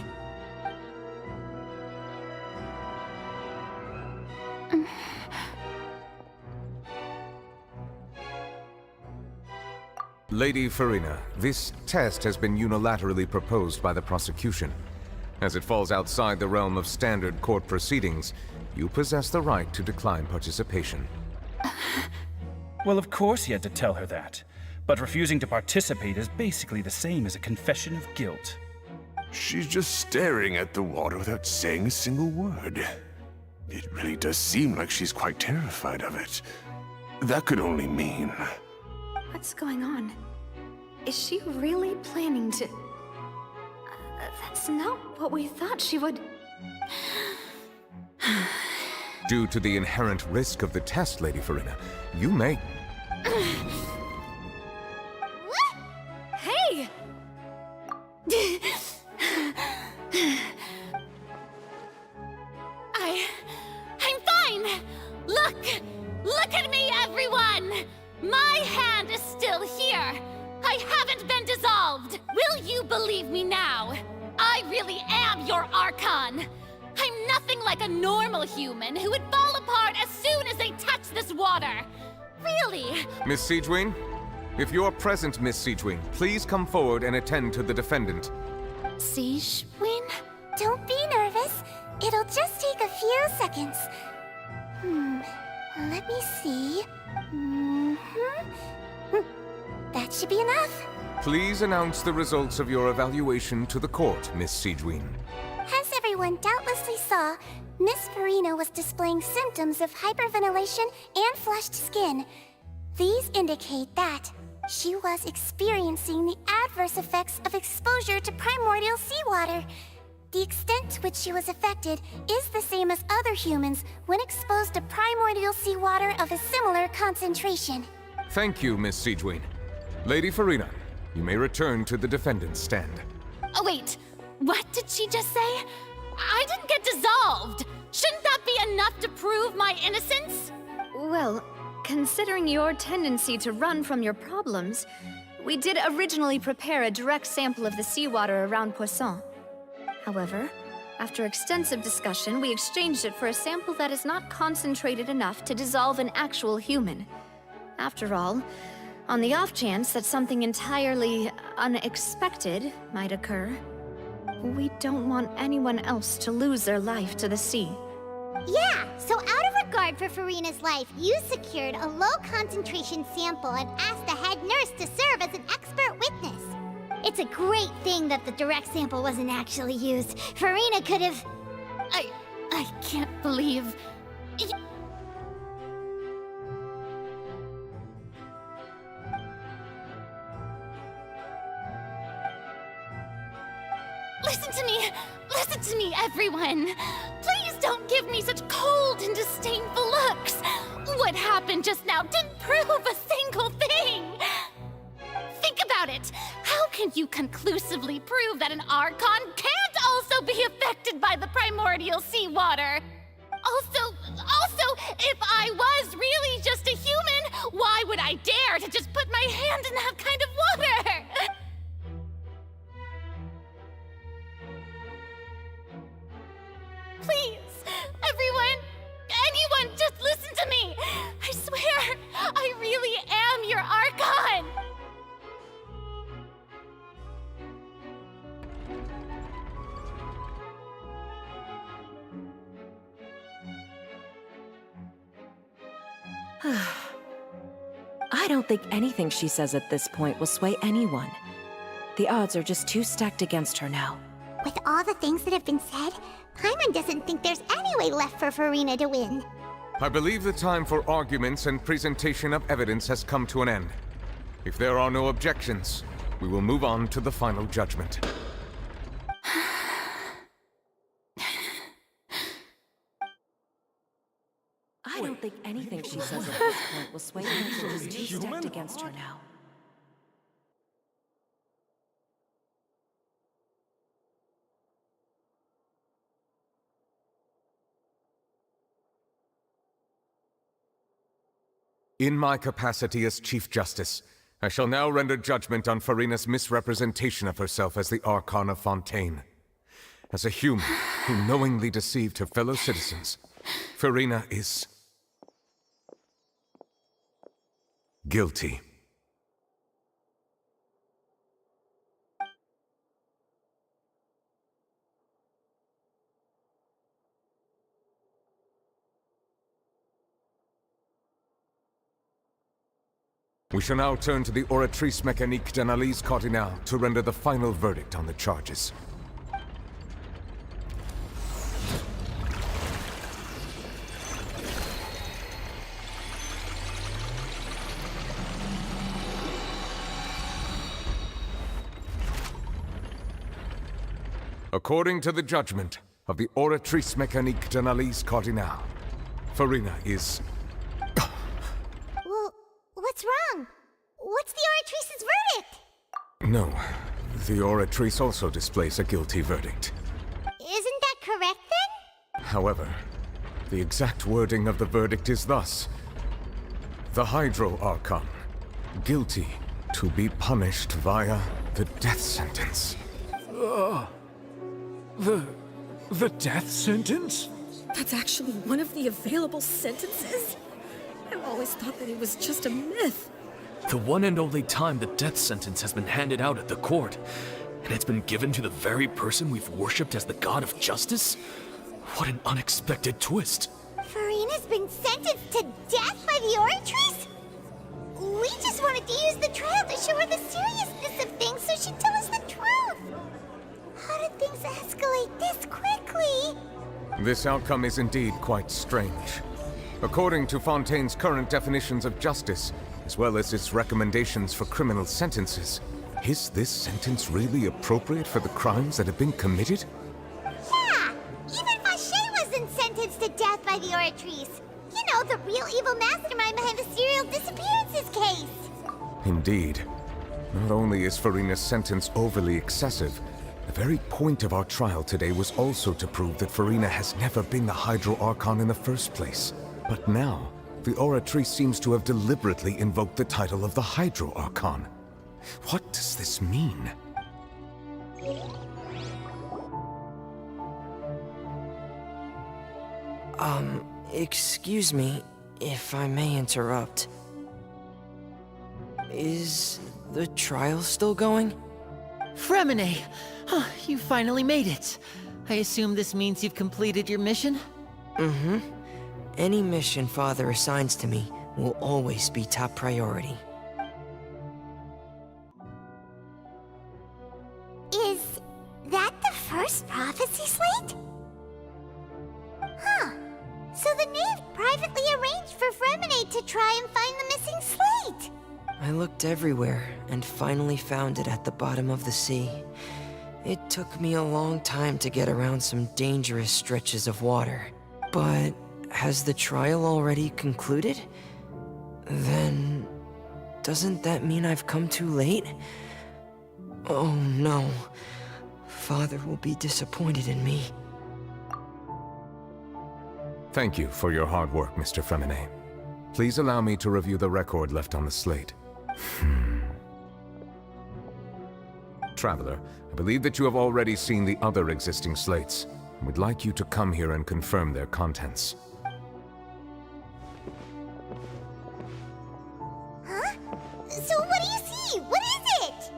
Lady Farina, this test has been unilaterally proposed by the prosecution. As it falls outside the realm of standard court proceedings, you possess the right to decline participation. Well, of course he had to tell her that. But refusing to participate is basically the same as a confession of guilt. She's just staring at the water without saying a single word. It really does seem like she's quite terrified of it. That could only mean... What's going on? Is she really planning to... That's not what we thought she would... Due to the inherent risk of the test, Lady Farina, you may... Hey! I'm fine! Look at me, everyone! My hand is still here! I haven't been dissolved! Will you believe me now? I really am your Archon! I'm nothing like a normal human who would fall apart as soon as they touch this water! Really? Miss Siegewin? If you're present, Miss Siegewin, please come forward and attend to the defendant. Siegewin? Don't be nervous. It'll just take a few seconds. Let me see. That should be enough. Please announce the results of your evaluation to the court, Miss Siegewin. As everyone doubtlessly saw, Miss Farina was displaying symptoms of hyperventilation and flushed skin. These indicate that she was experiencing the adverse effects of exposure to primordial seawater. The extent to which she was affected is the same as other humans when exposed to primordial seawater of a similar concentration. Thank you, Miss Siegewin. Lady Farina, you may return to the defendant's stand. Oh wait, what did she just say? I didn't get dissolved! Shouldn't that be enough to prove my innocence? Well, considering your tendency to run from your problems, we did originally prepare a direct sample of the seawater around Poisson. However, after extensive discussion, we exchanged it for a sample that is not concentrated enough to dissolve an actual human. After all, on the off chance that something entirely unexpected might occur, we don't want anyone else to lose their life to the sea. Yeah, so out of regard for Farina's life, you secured a low-concentration sample and asked the head nurse to serve as an expert witness. It's a great thing that the direct sample wasn't actually used. Farina could have... I can't believe... Listen to me, everyone! Please don't give me such cold and disdainful looks! What happened just now didn't prove a single thing! Think about about it! How can you conclusively prove that an Archon can't also be affected by the primordial seawater? Also, if I was really just a human, why would I dare to just put my hand in that kind of water? Please, everyone, anyone, just listen to me! I swear, I really am your Archon! I don't think anything she says at this point will sway anyone. The odds are just too stacked against her now. With all the things that have been said, Paimon doesn't think there's any way left for Furina to win. I believe the time for arguments and presentation of evidence has come to an end. If there are no objections, we will move on to the final judgment. I don't think anything she says at this point will sway anyone. She's too stacked against her now. In my capacity as Chief Justice, I shall now render judgment on Furina's misrepresentation of herself as the Archon of Fontaine. As a human who knowingly deceived her fellow citizens, Furina is guilty. We shall now turn to the Oratrice Mécanique d'Analyse Cardinale to render the final verdict on the charges. According to the judgment of the Oratrice Mécanique d'Analyse Cardinale, Furina is... Well, what's wrong? What's the Oratrice's verdict? No, the Oratrice also displays a guilty verdict. Isn't that correct then? However, the exact wording of the verdict is thus: the Hydro Archon, guilty to be punished via the death sentence. The death sentence? That's actually one of the available sentences? I've always thought that it was just a myth. The one and only time the death sentence has been handed out at the court, and it's been given to the very person we've worshipped as the god of justice? What an unexpected twist. Furina's been sentenced to death by the Oratrice? We just wanted to use the trial to show her the seriousness of things so she'd tell us the truth. How did things escalate this quickly? This outcome is indeed quite strange. According to Fontaine's current definitions of justice, as well as its recommendations for criminal sentences, is this sentence really appropriate for the crimes that have been committed? Yeah! Even Vacher wasn't sentenced to death by the Oratrice. You know, the real evil mastermind behind the serial disappearances case. Indeed. Not only is Furina's sentence overly excessive, the very point of our trial today was also to prove that Furina has never been the Hydro Archon in the first place. But now, the Oratrice seems to have deliberately invoked the title of the Hydro Archon. What does this mean? Excuse me, if I may interrupt. Is the trial still going? Fremine! You finally made it. I assume this means you've completed your mission? Mm-hmm. Any mission Father assigns to me will always be top priority. Is that the first prophecy slate? Huh. So the knave privately arranged for Fremine to try and find the missing slate. I looked everywhere and finally found it at the bottom of the sea. It took me a long time to get around some dangerous stretches of water. But has the trial already concluded? Then doesn't that mean I've come too late? Oh no. Father will be disappointed in me. Thank you for your hard work, Mr. Fremine. Please allow me to review the record left on the slate. Traveler, I believe that you have already seen the other existing slates. I would like you to come here and confirm their contents. Huh? So what do you see? What is it?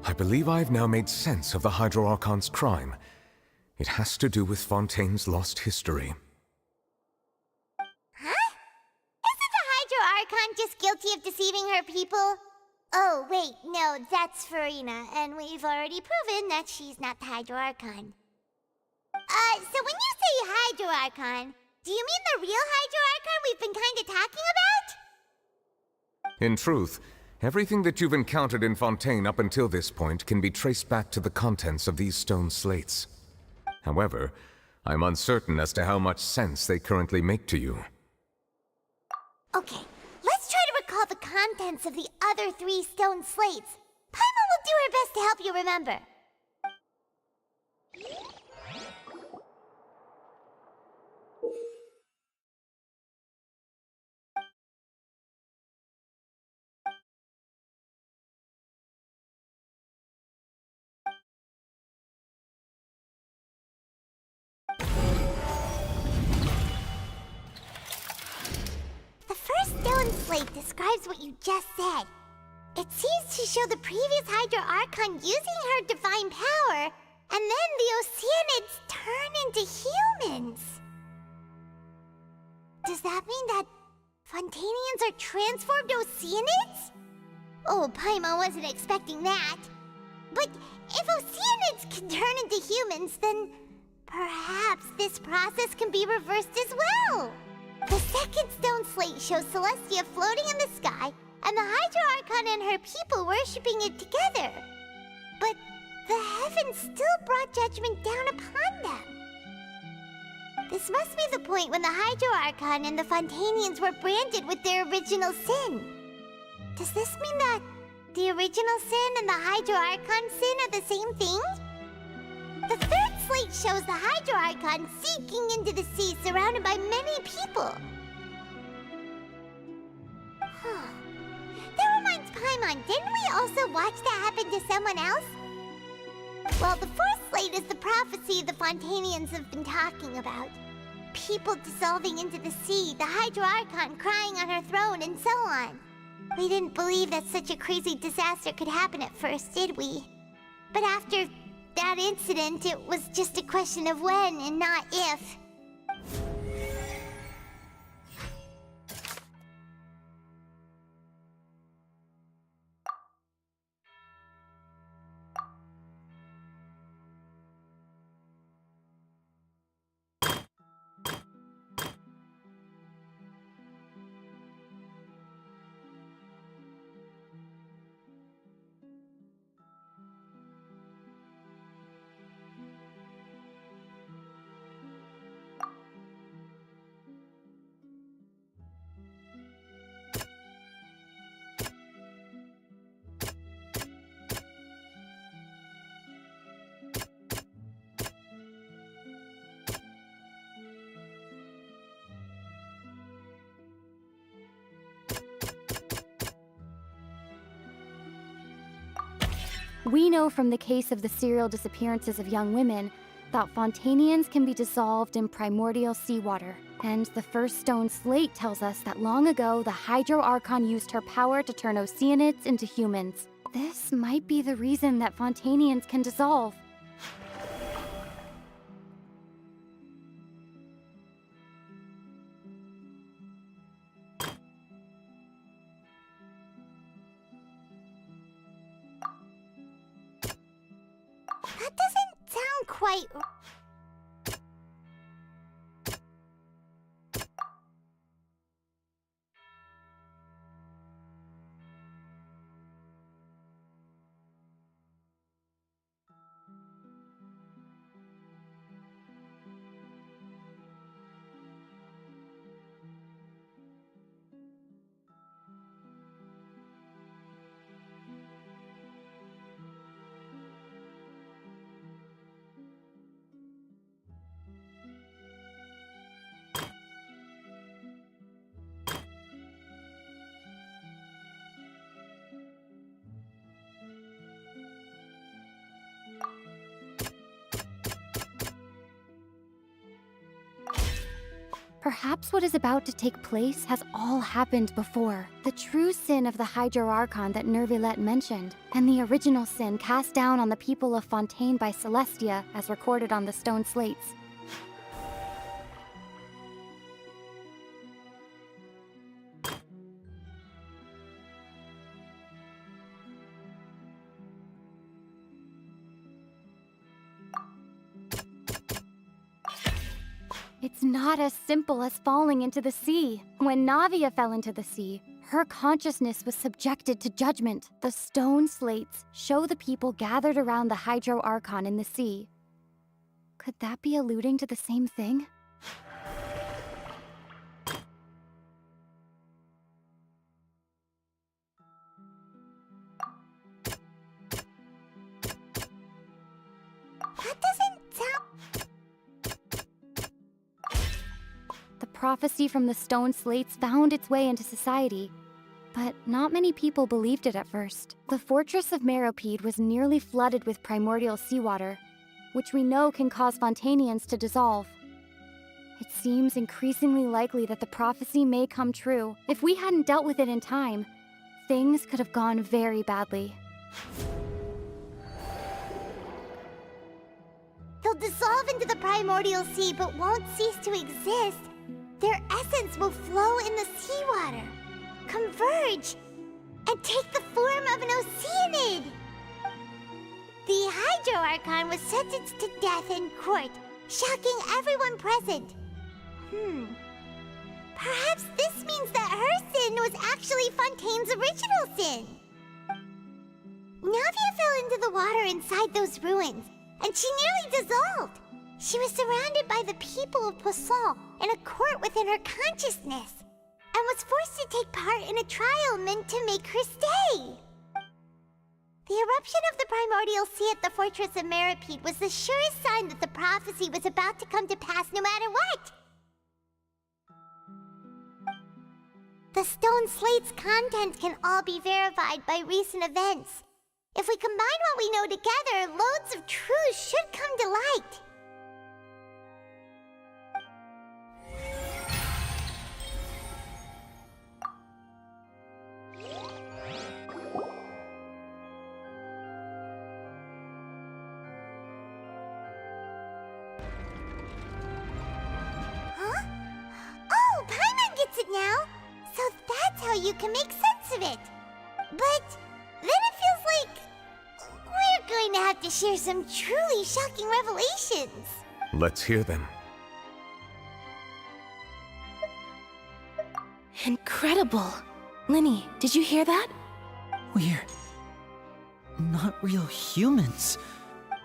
I believe I've now made sense of the Hydro Archon's crime. It has to do with Fontaine's lost history. Huh? Isn't the Hydro Archon just guilty of deceiving her people? Oh, wait, no, that's Farina, and we've already proven that she's not the Hydro Archon. So when you say Hydro Archon, do you mean the real Hydro Archon we've been kinda talking about? In truth, everything that you've encountered in Fontaine up until this point can be traced back to the contents of these stone slates. However, I'm uncertain as to how much sense they currently make to you. Okay, let's try to recall the contents of the other 3 stone slates. Paimon will do her best to help you remember. The first stone slate describes what you just said. It seems to show the previous Hydro Archon using her divine power, and then the Oceanids turn into humans. Does that mean that Fontanians are transformed Oceanids? Oh, Paimon wasn't expecting that. But if Oceanids can turn into humans, then perhaps this process can be reversed as well. The second stone slate shows Celestia floating in the sky, and the Hydro Archon and her people worshipping it together. But the heavens still brought judgment down upon them. This must be the point when the Hydro Archon and the Fontanians were branded with their original sin. Does this mean that the original sin and the Hydro Archon sin are the same thing? The third slate shows the Hydro Archon sinking into the sea surrounded by many people. That reminds Paimon, didn't we also watch that happen to someone else? Well, the fourth slate is the prophecy the Fontanians have been talking about. People dissolving into the sea, the Hydro Archon crying on her throne, and so on. We didn't believe that such a crazy disaster could happen at first, did we? But after that incident, it was just a question of when and not if. We know from the case of the serial disappearances of young women that Fontanians can be dissolved in primordial seawater. And the first stone slate tells us that long ago, the Hydro Archon used her power to turn Oceanids into humans. This might be the reason that Fontanians can dissolve. That doesn't sound quite... Perhaps what is about to take place has all happened before. The true sin of the Hydro Archon that Nervilette mentioned, and the original sin cast down on the people of Fontaine by Celestia as recorded on the stone slates. It's not as simple as falling into the sea. When Navia fell into the sea, her consciousness was subjected to judgment. The stone slates show the people gathered around the Hydro Archon in the sea. Could that be alluding to the same thing? That doesn't sound... The prophecy from the stone slates found its way into society, but not many people believed it at first. The fortress of Meropide was nearly flooded with primordial seawater, which we know can cause Fontainians to dissolve. It seems increasingly likely that the prophecy may come true. If we hadn't dealt with it in time, things could have gone very badly. They'll dissolve into the primordial sea but won't cease to exist. Their essence will flow in the seawater, converge, and take the form of an Oceanid. The Hydro Archon was sentenced to death in court, shocking everyone present. Perhaps this means that her sin was actually Fontaine's original sin. Navia fell into the water inside those ruins, and she nearly dissolved. She was surrounded by the people of Poisson in a court within her consciousness, and was forced to take part in a trial meant to make her stay. The eruption of the primordial sea at the fortress of Meropide was the surest sign that the prophecy was about to come to pass no matter what. The stone slate's content can all be verified by recent events. If we combine what we know together, loads of truths should come to light. Now, so that's how you can make sense of it. But then it feels like we're going to have to share some truly shocking revelations. Let's hear them. Incredible. Linny, did you hear that? We're not real humans.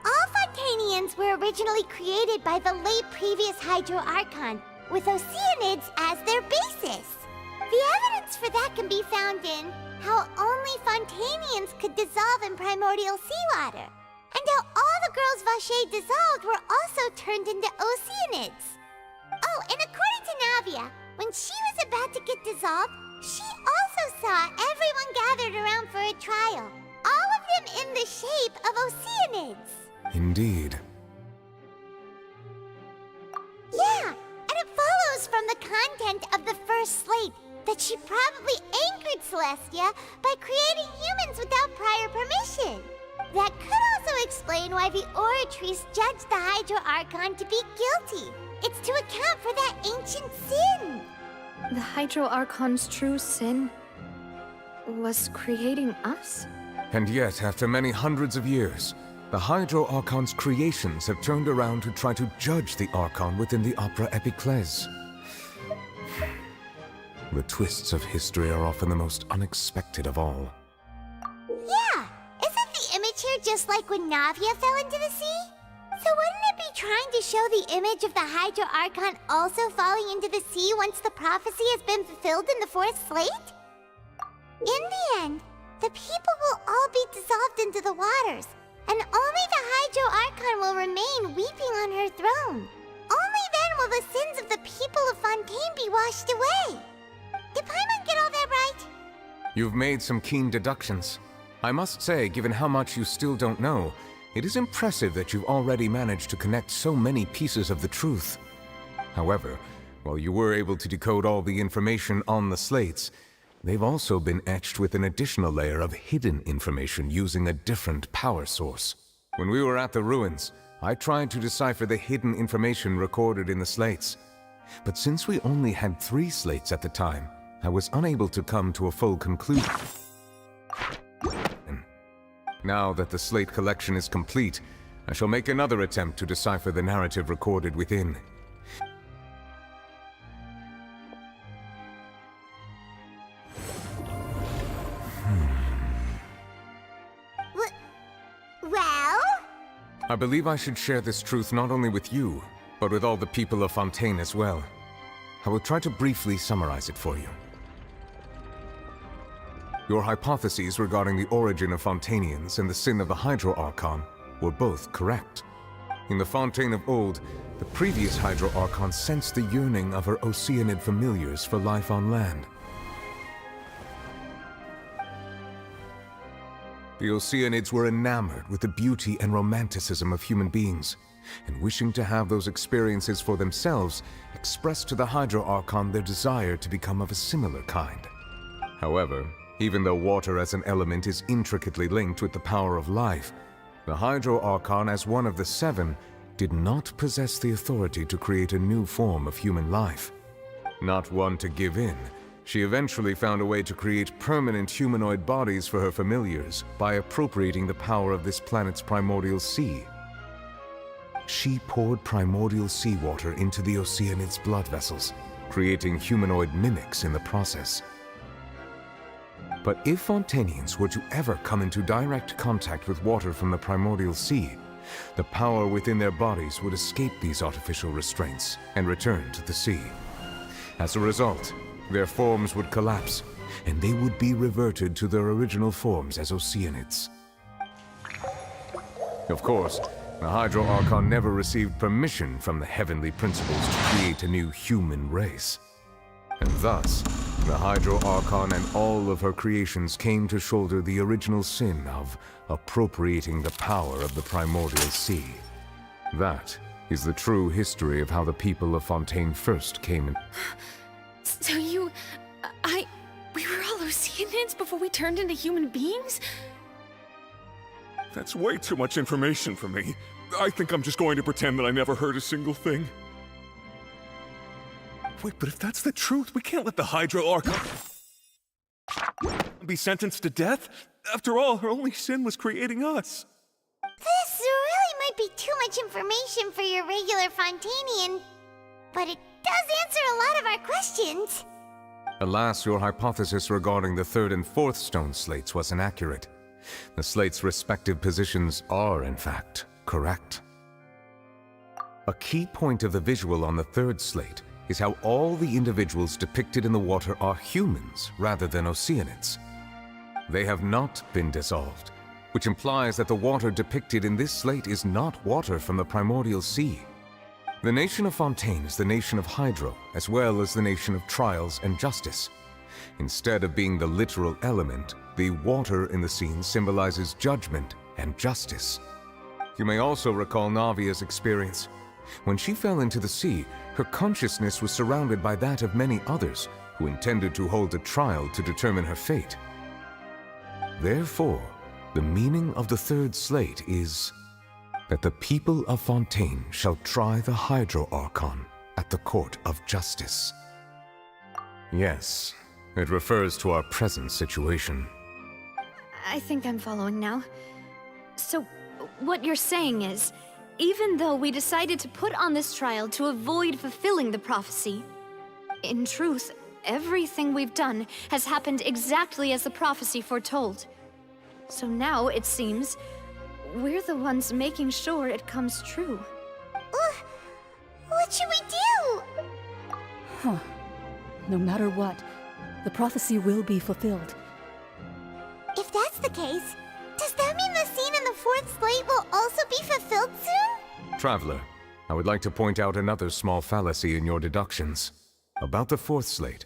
All Fontainians were originally created by the late previous Hydro Archon, with Oceanids as their basis. The evidence for that can be found in how only Fontainians could dissolve in primordial seawater, and how all the girls Vacher dissolved were also turned into Oceanids. Oh, and according to Navia, when she was about to get dissolved, she also saw everyone gathered around for a trial, all of them in the shape of Oceanids. Indeed. Yeah! And it follows from the content of the first slate that she probably angered Celestia by creating humans without prior permission. That could also explain why the Oratrice judged the Hydro Archon to be guilty. It's to account for that ancient sin. The Hydro Archon's true sin was creating us? And yet, after many hundreds of years, the Hydro Archon's creations have turned around to try to judge the Archon within the Opera Epiclese. The twists of history are often the most unexpected of all. Yeah! Isn't the image here just like when Navia fell into the sea? So wouldn't it be trying to show the image of the Hydro Archon also falling into the sea once the prophecy has been fulfilled in the fourth slate? In the end, the people will all be dissolved into the waters, and only the Hydro Archon will remain weeping on her throne. Only then will the sins of the people of Fontaine be washed away. Did Paimon get all that right? You've made some keen deductions. I must say, given how much you still don't know, it is impressive that you've already managed to connect so many pieces of the truth. However, while you were able to decode all the information on the slates, they've also been etched with an additional layer of hidden information using a different power source. When we were at the ruins, I tried to decipher the hidden information recorded in the slates. But since we only had 3 slates at the time, I was unable to come to a full conclusion. Now that the slate collection is complete, I shall make another attempt to decipher the narrative recorded within. Well? I believe I should share this truth not only with you, but with all the people of Fontaine as well. I will try to briefly summarize it for you. Your hypotheses regarding the origin of Fontainians and the sin of the Hydro Archon were both correct. In the Fontaine of old, the previous Hydro Archon sensed the yearning of her Oceanid familiars for life on land. The Oceanids were enamored with the beauty and romanticism of human beings, and wishing to have those experiences for themselves, expressed to the Hydro Archon their desire to become of a similar kind. However, even though water as an element is intricately linked with the power of life, the Hydro Archon, as one of the 7, did not possess the authority to create a new form of human life. Not one to give in, she eventually found a way to create permanent humanoid bodies for her familiars by appropriating the power of this planet's primordial sea. She poured primordial seawater into the Oceanid's blood vessels, creating humanoid mimics in the process. But if Fontainians were to ever come into direct contact with water from the primordial sea, the power within their bodies would escape these artificial restraints and return to the sea. As a result, their forms would collapse, and they would be reverted to their original forms as Oceanids. Of course, the Hydro Archon never received permission from the heavenly principles to create a new human race. And thus, the Hydro Archon and all of her creations came to shoulder the original sin of appropriating the power of the primordial sea. That is the true history of how the people of Fontaine first came in. So we were all Oceanids before we turned into human beings? That's way too much information for me. I think I'm just going to pretend that I never heard a single thing. Wait, but if that's the truth, we can't let the Hydro Archon be sentenced to death? After all, her only sin was creating us. This really might be too much information for your regular Fontainian, but it does answer a lot of our questions. Alas, your hypothesis regarding the 3rd and 4th stone slates was inaccurate. The slates' respective positions are, in fact, correct. A key point of the visual on the 3rd slate is how all the individuals depicted in the water are humans rather than Oceanids. They have not been dissolved, which implies that the water depicted in this slate is not water from the primordial sea. The nation of Fontaine is the nation of Hydro, as well as the nation of trials and justice. Instead of being the literal element, the water in the scene symbolizes judgment and justice. You may also recall Navia's experience. When she fell into the sea, her consciousness was surrounded by that of many others who intended to hold a trial to determine her fate. Therefore, the meaning of the 3rd slate is that the people of Fontaine shall try the Hydro Archon at the court of justice. Yes, it refers to our present situation. I think I'm following now. So, what you're saying is, even though we decided to put on this trial to avoid fulfilling the prophecy, in truth, everything we've done has happened exactly as the prophecy foretold. So now, it seems, we're the ones making sure it comes true. What should we do? Huh. No matter what, the prophecy will be fulfilled. If that's the case, does that mean the scene in the 4th slate will also be fulfilled soon? Traveler, I would like to point out another small fallacy in your deductions. About the 4th slate,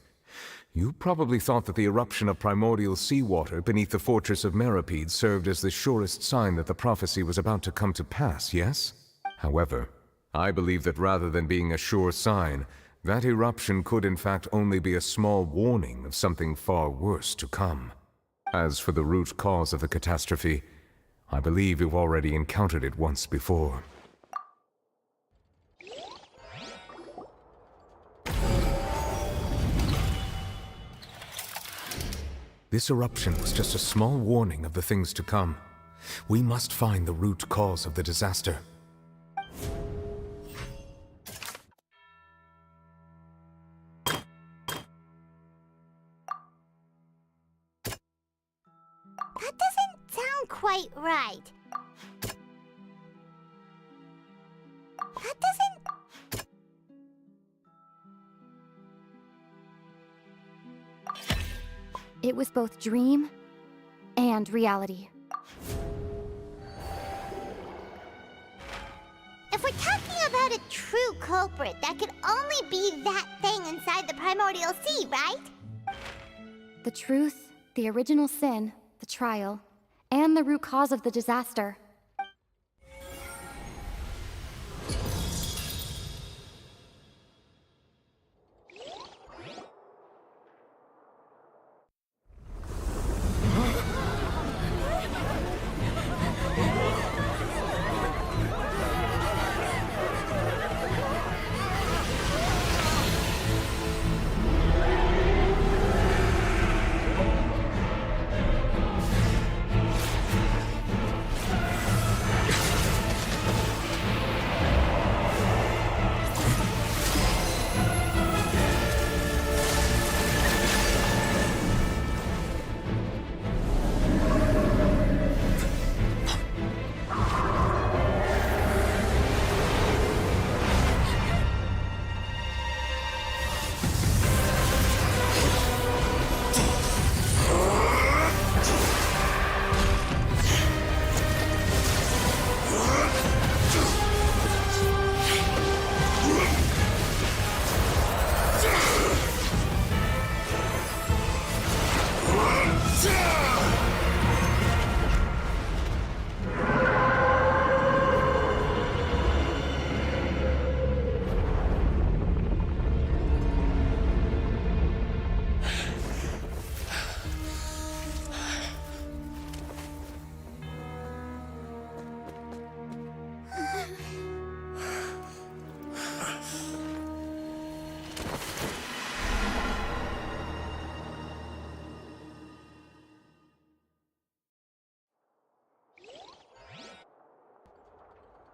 you probably thought that the eruption of primordial seawater beneath the fortress of Meripede served as the surest sign that the prophecy was about to come to pass, yes? However, I believe that rather than being a sure sign, That eruption could in fact only be a small warning of something far worse to come. As for the root cause of the catastrophe, I believe you've already encountered it once before. This eruption was just a small warning of the things to come. We must find the root cause of the disaster. That doesn't sound quite right. That doesn't... It was both dream and reality. If we're talking about a true culprit, that could only be that thing inside the primordial sea, right? The truth, the original sin, the trial, and the root cause of the disaster.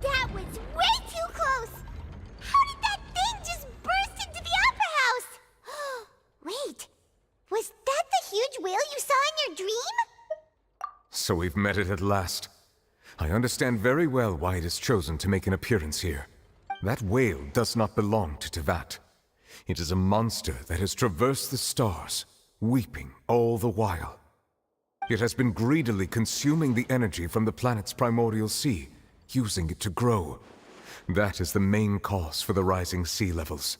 That was way too close! How did that thing just burst into the opera house? Wait, was that the huge whale you saw in your dream? So we've met it at last. I understand very well why it has chosen to make an appearance here. That whale does not belong to Tevat. It is a monster that has traversed the stars, weeping all the while. It has been greedily consuming the energy from the planet's primordial sea, using it to grow. That is the main cause for the rising sea levels.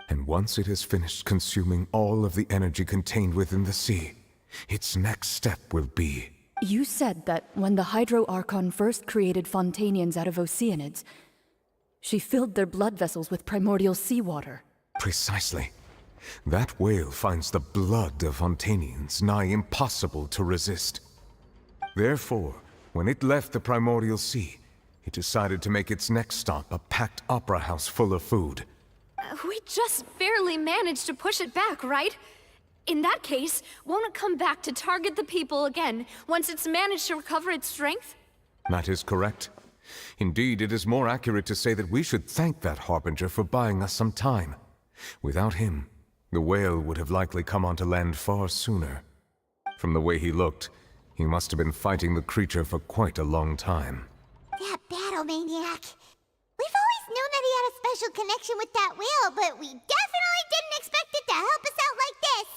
And once it has finished consuming all of the energy contained within the sea, its next step will be... You said that when the Hydro Archon first created Fontanians out of Oceanids, she filled their blood vessels with primordial seawater. Precisely. That whale finds the blood of Fontanians nigh impossible to resist. Therefore, when it left the primordial sea, it decided to make its next stop a packed opera house full of food. We just barely managed to push it back, right? In that case, won't it come back to target the people again once it's managed to recover its strength? That is correct. Indeed, it is more accurate to say that we should thank that Harbinger for buying us some time. Without him, the whale would have likely come onto land far sooner. From the way he looked, he must have been fighting the creature for quite a long time. That battle maniac. We've always known that he had a special connection with that whale, but we definitely didn't expect it to help us out like this.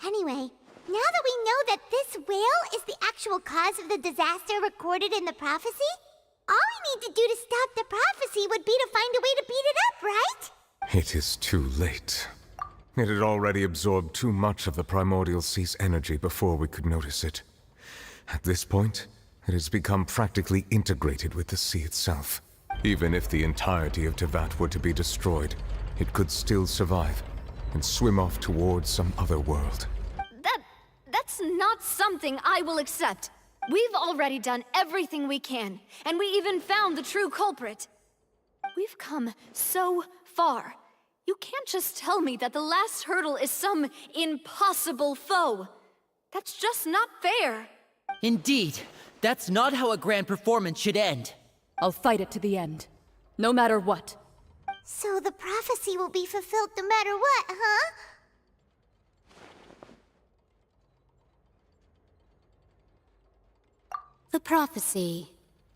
Anyway, now that we know that this whale is the actual cause of the disaster recorded in the prophecy, all we need to do to stop the prophecy would be to find a way to beat it up, right? It is too late. It had already absorbed too much of the primordial sea's energy before we could notice it. At this point, it has become practically integrated with the sea itself. Even if the entirety of Tevat were to be destroyed, it could still survive and swim off towards some other world. That's not something I will accept. We've already done everything we can, and we even found the true culprit. We've come so far. You can't just tell me that the last hurdle is some impossible foe. That's just not fair. Indeed, that's not how a grand performance should end. I'll fight it to the end, no matter what. So the prophecy will be fulfilled no matter what, huh? The prophecy.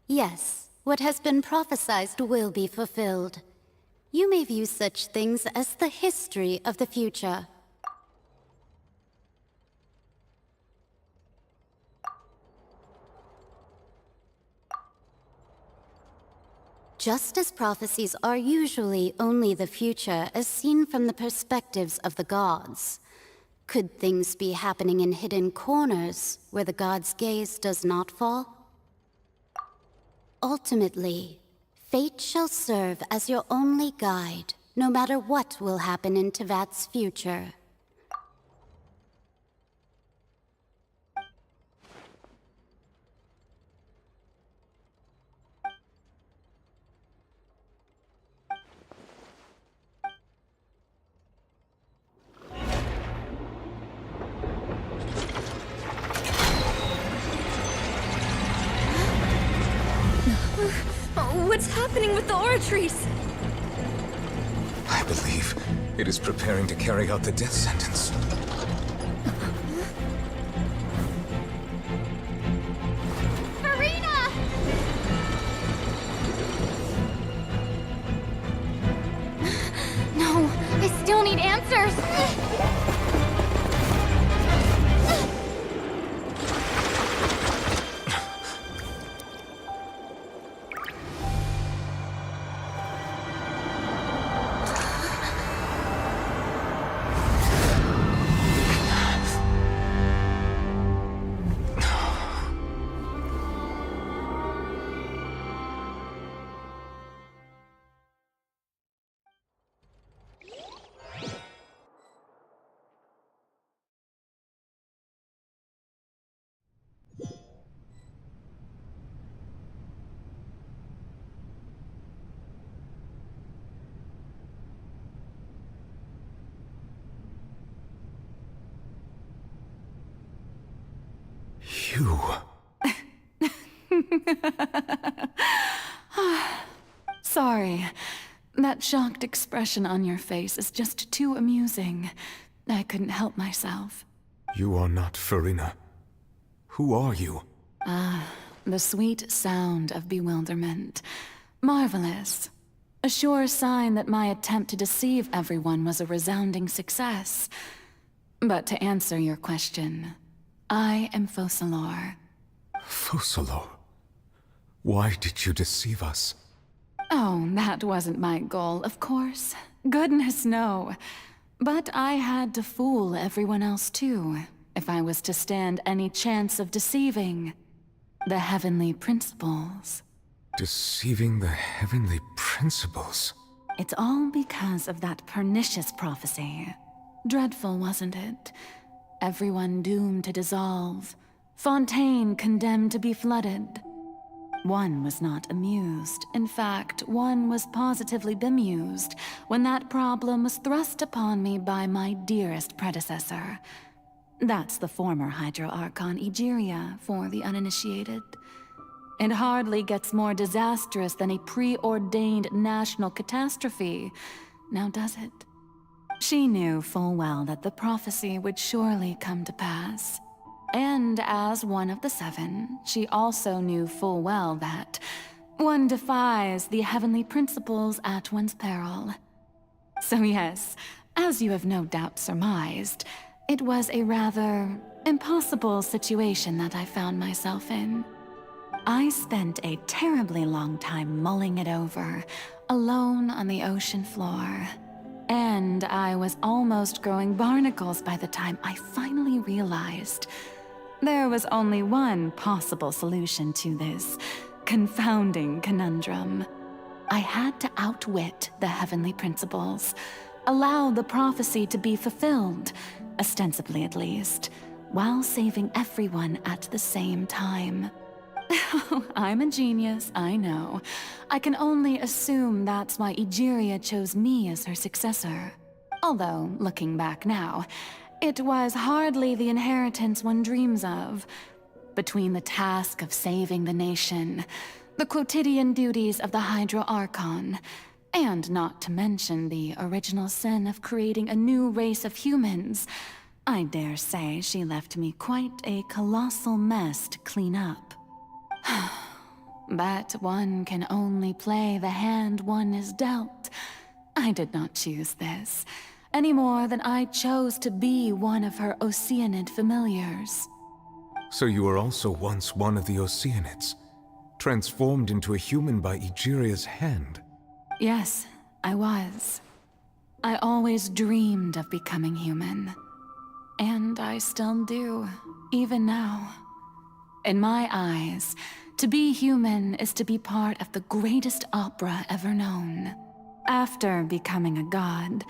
Yes, what has been prophesied will be fulfilled. You may view such things as the history of the future. Just as prophecies are usually only the future as seen from the perspectives of the gods, could things be happening in hidden corners where the gods' gaze does not fall? Ultimately, fate shall serve as your only guide, no matter what will happen in Tevat's future. What's happening with the oratories? I believe it is preparing to carry out the death sentence. Furina! No, I still need answers. You... Sorry. That shocked expression on your face is just too amusing. I couldn't help myself. You are not Furina. Who are you? The sweet sound of bewilderment. Marvelous. A sure sign that my attempt to deceive everyone was a resounding success. But to answer your question, I am Focalor. Focalor? Why did you deceive us? Oh, that wasn't my goal, of course. Goodness, no. But I had to fool everyone else too, if I was to stand any chance of deceiving the heavenly principles. Deceiving the heavenly principles? It's all because of that pernicious prophecy. Dreadful, wasn't it? Everyone doomed to dissolve. Fontaine condemned to be flooded. One was not amused. In fact, one was positively bemused when that problem was thrust upon me by my dearest predecessor. That's the former Hydro Archon Egeria, for the uninitiated. It hardly gets more disastrous than a preordained national catastrophe, now does it? She knew full well that the prophecy would surely come to pass. And as one of the seven, she also knew full well that one defies the heavenly principles at one's peril. So yes, as you have no doubt surmised, it was a rather impossible situation that I found myself in. I spent a terribly long time mulling it over, alone on the ocean floor. And I was almost growing barnacles by the time I finally realized there was only one possible solution to this confounding conundrum. I had to outwit the heavenly principles, allow the prophecy to be fulfilled, ostensibly at least, while saving everyone at the same time. I'm a genius, I know. I can only assume that's why Egeria chose me as her successor. Although, looking back now, it was hardly the inheritance one dreams of. Between the task of saving the nation, the quotidian duties of the Hydro Archon, and not to mention the original sin of creating a new race of humans, I dare say she left me quite a colossal mess to clean up. But one can only play the hand one is dealt. I did not choose this, any more than I chose to be one of her Oceanid familiars. So you were also once one of the Oceanids, transformed into a human by Egeria's hand? Yes, I was. I always dreamed of becoming human. And I still do, even now. In my eyes, to be human is to be part of the greatest opera ever known. After becoming a god,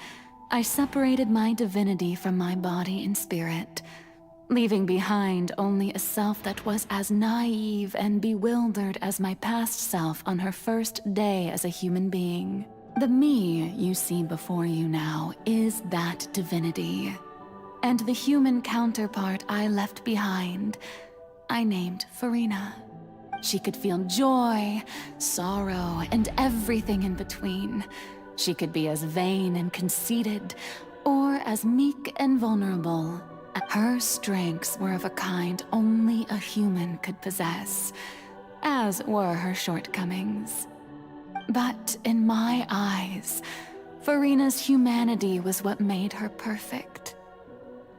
I separated my divinity from my body and spirit, leaving behind only a self that was as naive and bewildered as my past self on her first day as a human being. The me you see before you now is that divinity. And the human counterpart I left behind, I named Farina. She could feel joy, sorrow, and everything in between. She could be as vain and conceited, or as meek and vulnerable. Her strengths were of a kind only a human could possess, as were her shortcomings. But in my eyes, Farina's humanity was what made her perfect.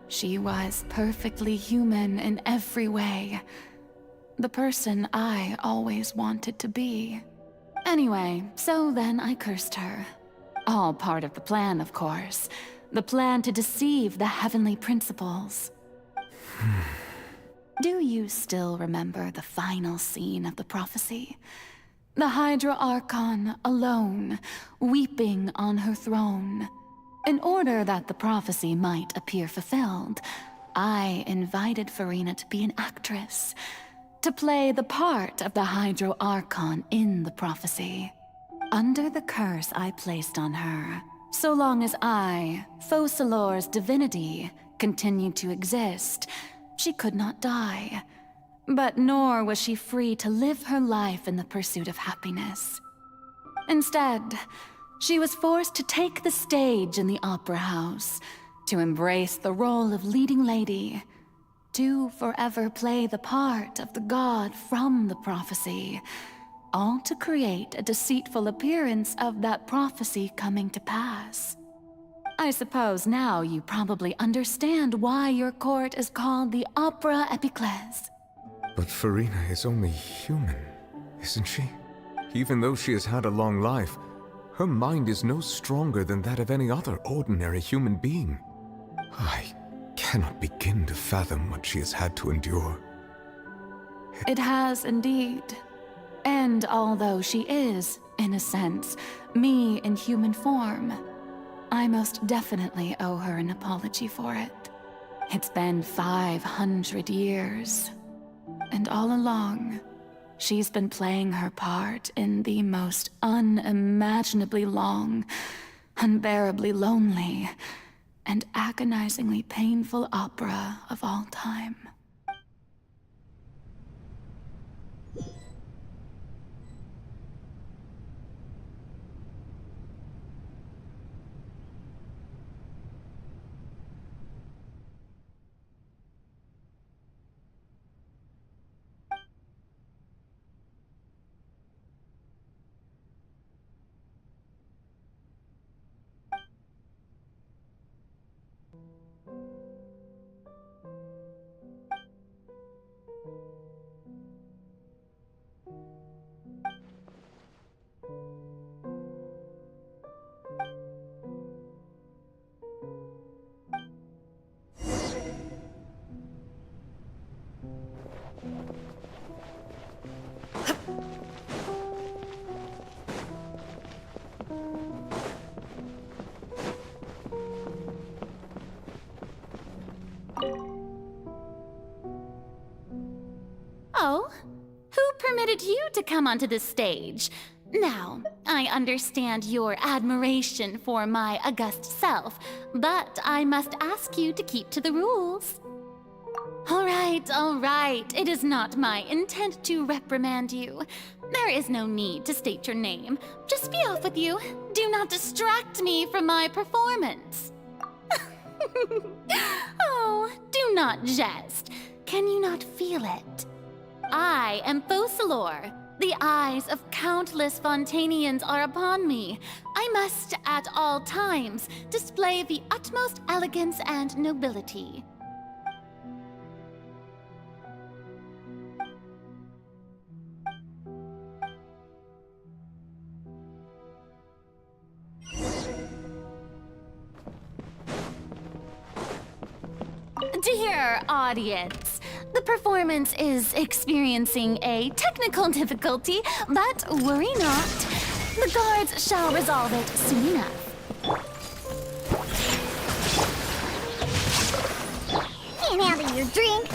She was perfectly human in every way. The person I always wanted to be. Anyway, so then I cursed her. All part of the plan, of course. The plan to deceive the heavenly principles. Do you still remember the final scene of the prophecy? The Hydra Archon alone, weeping on her throne. In order that the prophecy might appear fulfilled, I invited Farina to be an actress, to play the part of the Hydro Archon in the prophecy. Under the curse I placed on her, so long as I, Focalor's divinity, continued to exist, she could not die. But nor was she free to live her life in the pursuit of happiness. Instead, she was forced to take the stage in the opera house, to embrace the role of leading lady, to forever play the part of the god from the prophecy, all to create a deceitful appearance of that prophecy coming to pass. I suppose now you probably understand why your court is called the Opera Epiclese. But Farina is only human, isn't she? Even though she has had a long life, her mind is no stronger than that of any other ordinary human being. I cannot begin to fathom what she has had to endure. It has indeed. And although she is, in a sense, me in human form, I most definitely owe her an apology for it. It's been 500 years, and all along, she's been playing her part in the most unimaginably long, unbearably lonely, and agonizingly painful opera of all time. wanted you to come onto the stage. Now, I understand your admiration for my august self, but I must ask you to keep to the rules. All right. It is not my intent to reprimand you. There is no need to state your name. Just be off with you. Do not distract me from my performance. Oh, do not jest. Can you not feel it? I am Focalor. The eyes of countless Fontanians are upon me. I must, at all times, display the utmost elegance and nobility. Dear audience, the performance is experiencing a technical difficulty, but worry not. The guards shall resolve it soon enough. Can't handle your drink.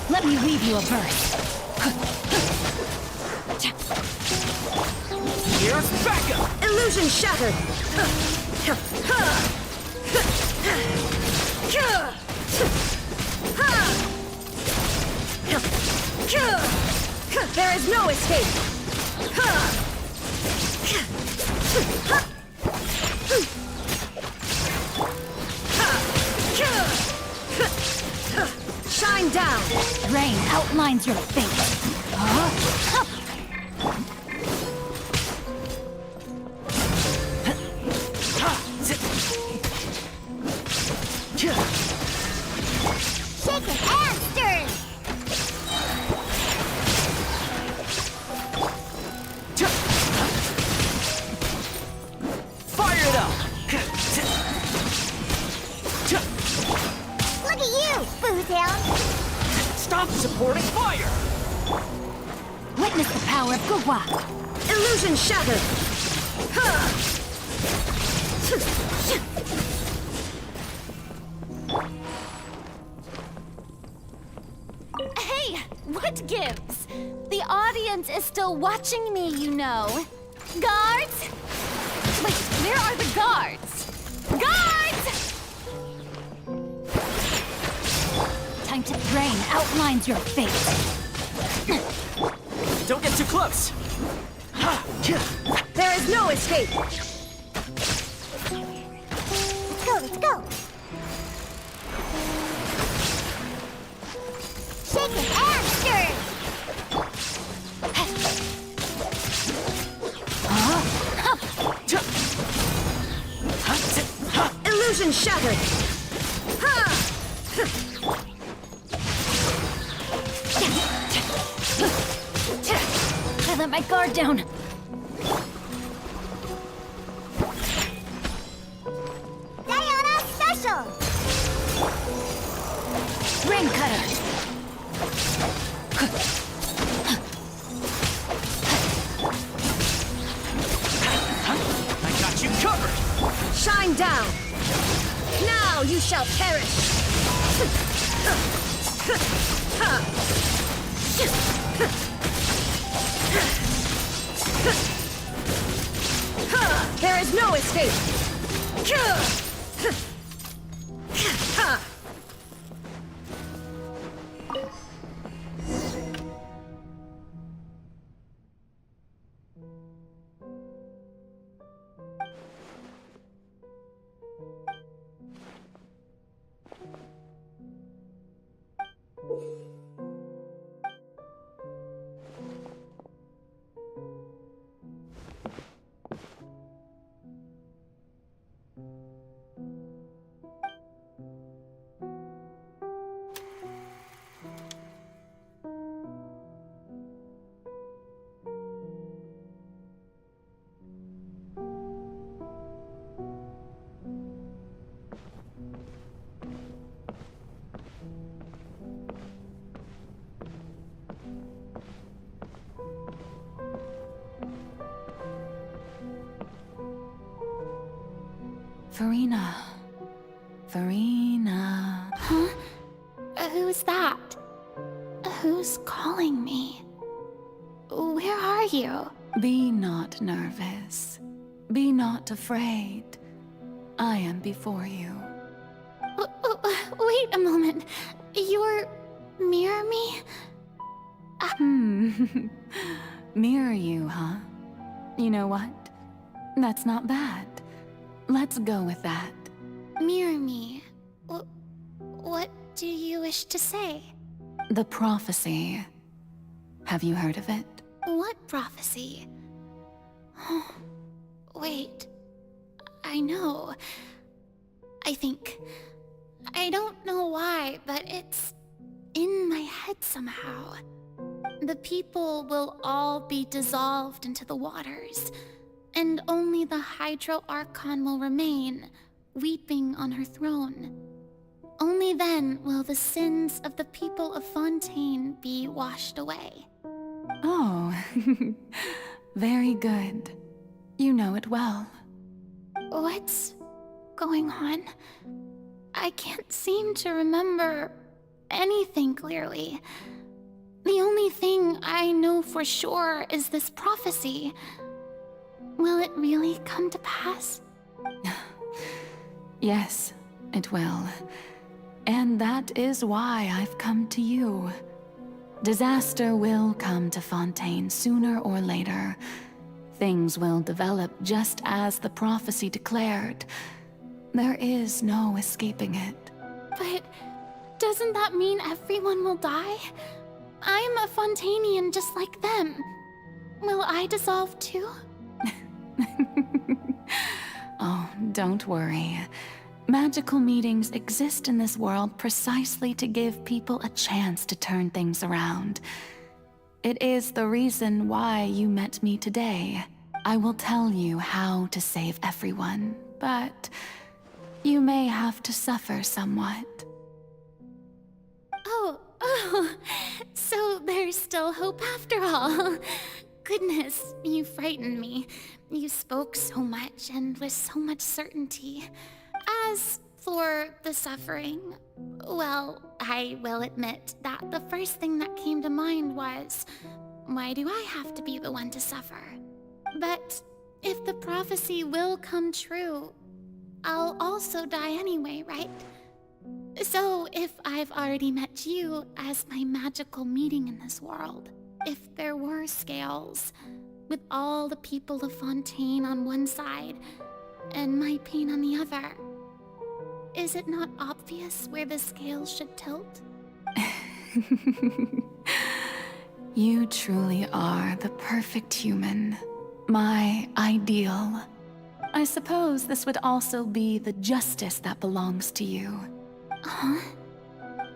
Let me weave you a verse. Here's backup! Illusion shattered! There is no escape! Shine down! Rain outlines your fate. Shaken and stirred. Fire it up! Look at you, Foozhound. Stop supporting fire! Witness the power of Gugwa. Illusion shattered! Hey, what gives? The audience is still watching me, you know. Guards? Wait, where are the guards? Guards! Time to rain outlines your fate. Don't get too close! There is no escape! Let's go. Shaken and stirred. Illusion shattered! I let my guard down. Diana Special. Rain cutter. I got you covered! Shine down! Now you shall perish! There is no escape! Farina. Huh? Who's that? Who's calling me? where are you? Be not nervous. Be not afraid. I am before you. Wait a moment. You're... mirror me? Mirror you, huh? You know what? That's not bad. Let's go with that. Mirror me? What do you wish to say? The prophecy. Have you heard of it? What prophecy? Wait. I know. I think... I don't know why, but it's in my head somehow. The people will all be dissolved into the waters, and only the Hydro Archon will remain, weeping on her throne. Only then will the sins of the people of Fontaine be washed away. Oh, very good. You know it well. What's going on? I can't seem to remember anything clearly. The only thing I know for sure is this prophecy. Will it really come to pass? Yes, it will. And that is why I've come to you. Disaster will come to Fontaine sooner or later. Things will develop just as the prophecy declared. There is no escaping it. But doesn't that mean everyone will die? I'm a Fontainian just like them. Will I dissolve too? Oh, don't worry. Magical meetings exist in this world precisely to give people a chance to turn things around. It is the reason why you met me today. I will tell you how to save everyone, but you may have to suffer somewhat. Oh, so there's still hope after all. Goodness, you frightened me. You spoke so much and with so much certainty. As for the suffering, well, I will admit that the first thing that came to mind was, why do I have to be the one to suffer? But if the prophecy will come true, I'll also die anyway, right? So if I've already met you as my magical meeting in this world, if there were scales, with all the people of Fontaine on one side and my pain on the other, is it not obvious where the scales should tilt? You truly are the perfect human. My ideal. I suppose this would also be the justice that belongs to you. Huh?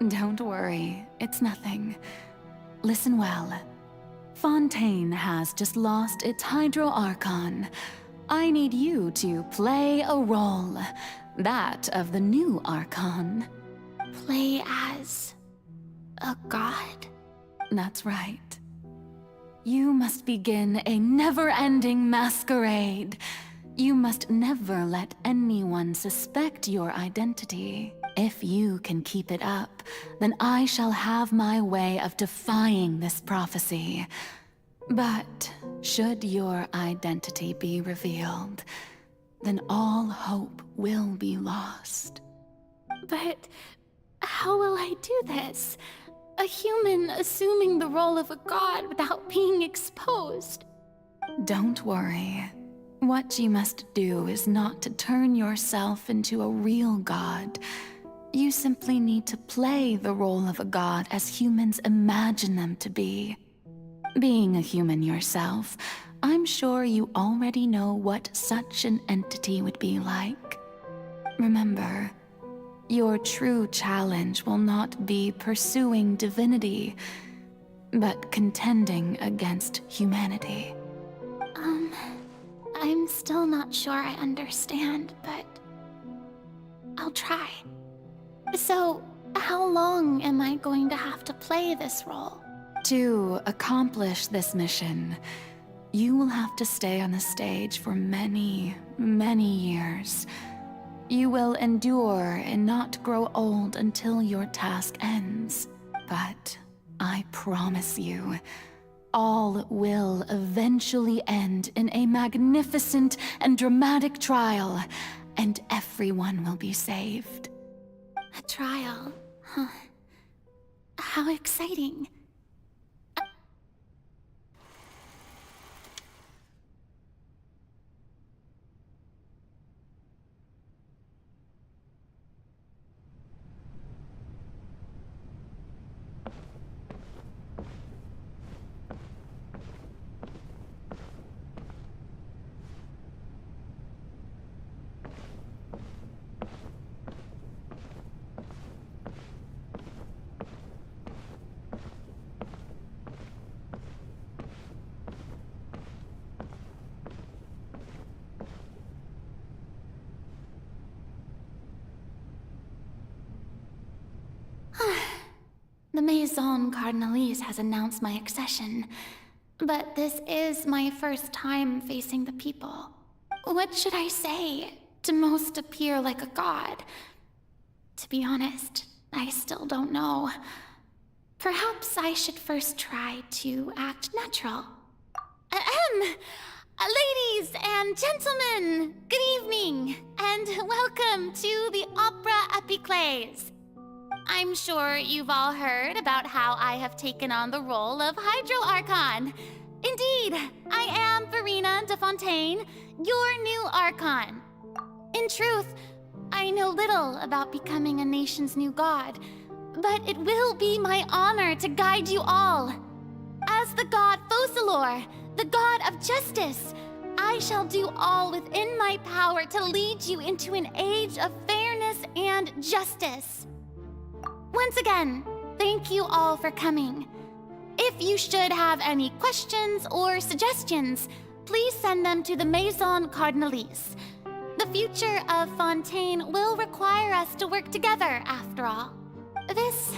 Don't worry, it's nothing. Listen well. Fontaine has just lost its Hydro Archon. I need you to play a role. That of the new Archon. Play as... a god? That's right. You must begin a never-ending masquerade. You must never let anyone suspect your identity. If you can keep it up, then I shall have my way of defying this prophecy. But should your identity be revealed, then all hope will be lost. But how will I do this? A human assuming the role of a god without being exposed. Don't worry. What you must do is not to turn yourself into a real god. You simply need to play the role of a god as humans imagine them to be. Being a human yourself, I'm sure you already know what such an entity would be like. Remember, your true challenge will not be pursuing divinity, but contending against humanity. I'm still not sure I understand, but I'll try. So, how long am I going to have to play this role? To accomplish this mission, you will have to stay on the stage for many, many years. You will endure and not grow old until your task ends. But I promise you, all will eventually end in a magnificent and dramatic trial, and everyone will be saved. A trial, huh? How exciting. The Maison Cardinalise has announced my accession, but this is my first time facing the people. What should I say to most appear like a god? To be honest, I still don't know. Perhaps I should first try to act natural. Ladies and gentlemen, good evening, and welcome to the Opera Epiclese. I'm sure you've all heard about how I have taken on the role of Hydro Archon. Indeed, I am Verena de Fontaine, your new Archon. In truth, I know little about becoming a nation's new god, but it will be my honor to guide you all. As the god Focalor, the god of justice, I shall do all within my power to lead you into an age of fairness and justice. Once again, thank you all for coming. If you should have any questions or suggestions, please send them to the Maison Cardinalise. The future of Fontaine will require us to work together, after all. This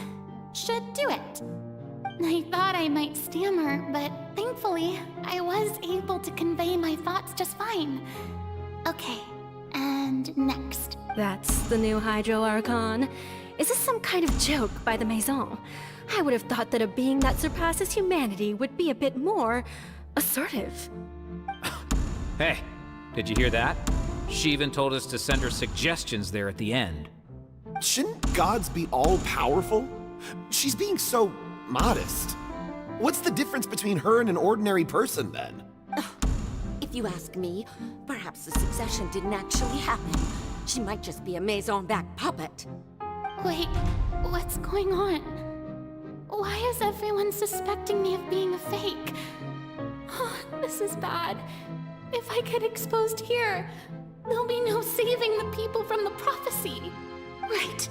should do it. I thought I might stammer, but thankfully, I was able to convey my thoughts just fine. Okay, and next. That's the new Hydro Archon. Is this some kind of joke by the Maison? I would have thought that a being that surpasses humanity would be a bit more assertive. Hey, did you hear that? She even told us to send her suggestions there at the end. Shouldn't gods be all-powerful? She's being so modest. What's the difference between her and an ordinary person, then? If you ask me, perhaps the succession didn't actually happen. She might just be a Maison-backed puppet. Wait, what's going on? Why is everyone suspecting me of being a fake? Oh, this is bad. If I get exposed here, there'll be no saving the people from the prophecy. Right.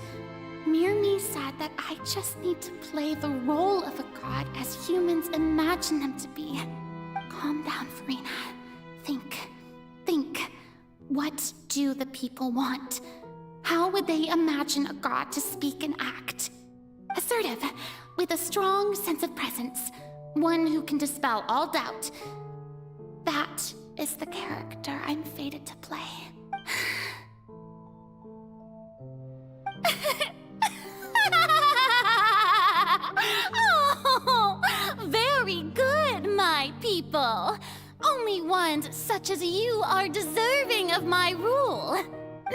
Mirmi said that I just need to play the role of a god as humans imagine them to be. Calm down, Verena. Think. What do the people want? How would they imagine a god to speak and act? Assertive, with a strong sense of presence. One who can dispel all doubt. That is the character I'm fated to play. Oh, very good, my people. Only ones such as you are deserving of my rule.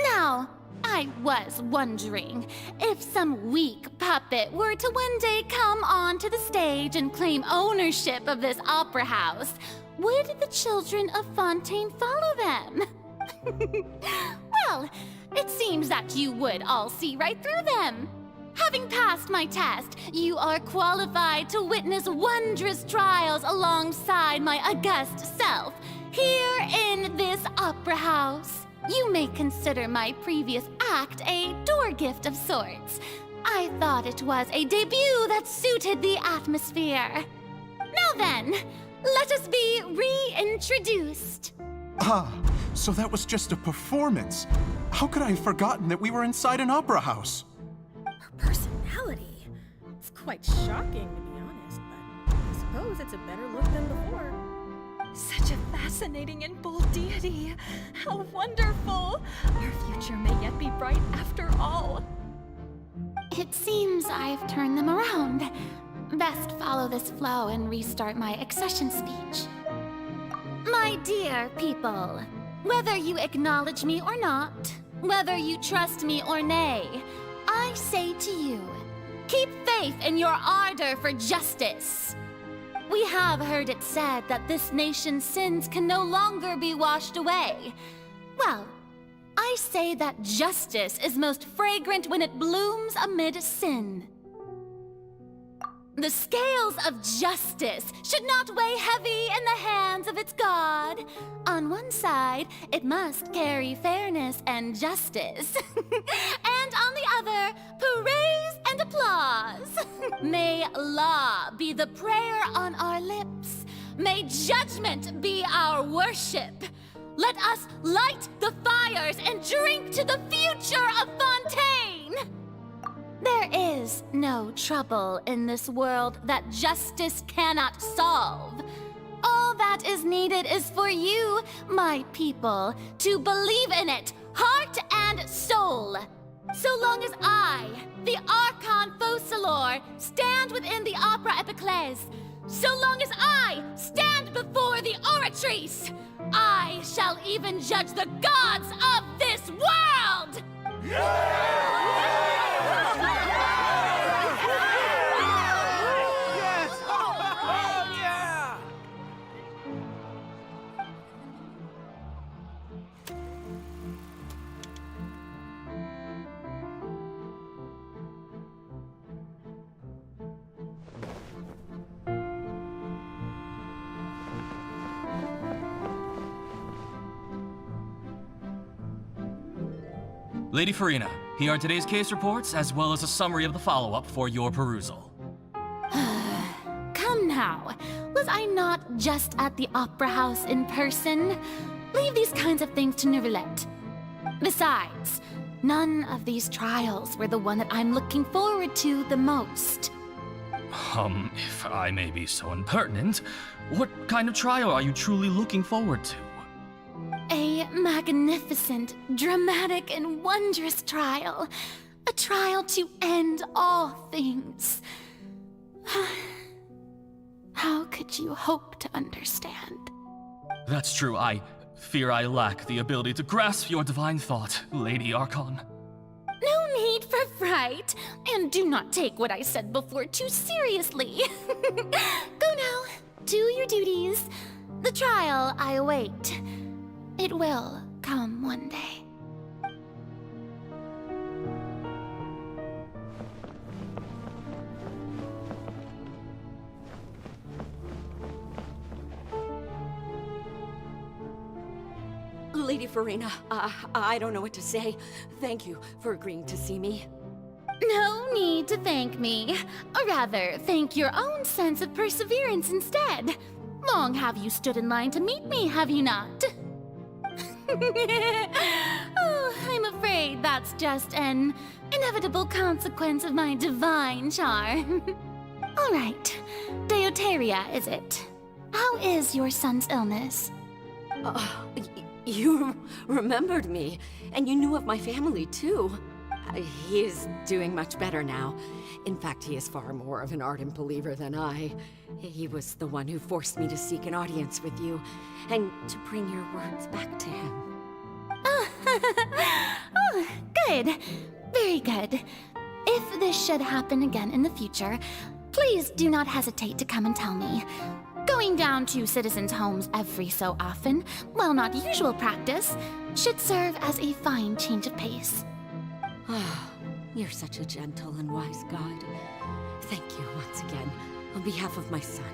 Now, I was wondering if some weak puppet were to one day come onto the stage and claim ownership of this opera house, would the children of Fontaine follow them? Well, it seems that you would all see right through them. Having passed my test, you are qualified to witness wondrous trials alongside my august self, here in this opera house. You may consider my previous act a door gift of sorts. I thought it was a debut that suited the atmosphere. Now then, let us be reintroduced. Ah, so that was just a performance. How could I have forgotten that we were inside an opera house? Her personality. It's quite shocking, to be honest, but I suppose it's a better look than before. Such a fascinating and bold deity. How wonderful! Our future may yet be bright after all. It seems I've turned them around. best follow this flow and restart my accession speech. My dear people, whether you acknowledge me or not, whether you trust me or nay, I say to you, keep faith in your ardor for justice. We have heard it said that this nation's sins can no longer be washed away. Well, I say that justice is most fragrant when it blooms amid sin. The scales of justice should not weigh heavy in the hands of its God. On one side, it must carry fairness and justice. And on the other, praise and applause. May law be the prayer on our lips. May judgment be our worship. Let us light the fires and drink to the future of Fontaine! There is no trouble in this world that justice cannot solve. All that is needed is for you, my people, to believe in it, heart and soul. So long as I, the Archon Focalor, stand within the Opera Epiclese, so long as I stand before the Oratrice, I shall even judge the gods of this world! Lady Farina, here are today's case reports, as well as a summary of the follow-up for your perusal. Come now, was I not just at the Opera House in person? Leave these kinds of things to Neuvillette. Besides, none of these trials were the one that I'm looking forward to the most. If I may be so impertinent, what kind of trial are you truly looking forward to? A magnificent, dramatic, and wondrous trial. A trial to end all things. How could you hope to understand? That's true. I fear I lack the ability to grasp your divine thought, Lady Archon. No need for fright, and do not take what I said before too seriously. Go now, do your duties. The trial I await. It will come one day. Lady Farina, I don't know what to say. Thank you for agreeing to see me. No need to thank me. Or rather, thank your own sense of perseverance instead. Long have you stood in line to meet me, have you not? Oh, I'm afraid that's just an inevitable consequence of my divine charm. All right, Deoteria, is it? How is your son's illness? You remembered me, and you knew of my family, too. He is doing much better now. In fact, he is far more of an ardent believer than I. He was the one who forced me to seek an audience with you, and to bring your words back to him. Oh, good. Very good. If this should happen again in the future, please do not hesitate to come and tell me. Going down to citizens' homes every so often, while not usual practice, should serve as a fine change of pace. You're such a gentle and wise God. Thank you once again, on behalf of my son.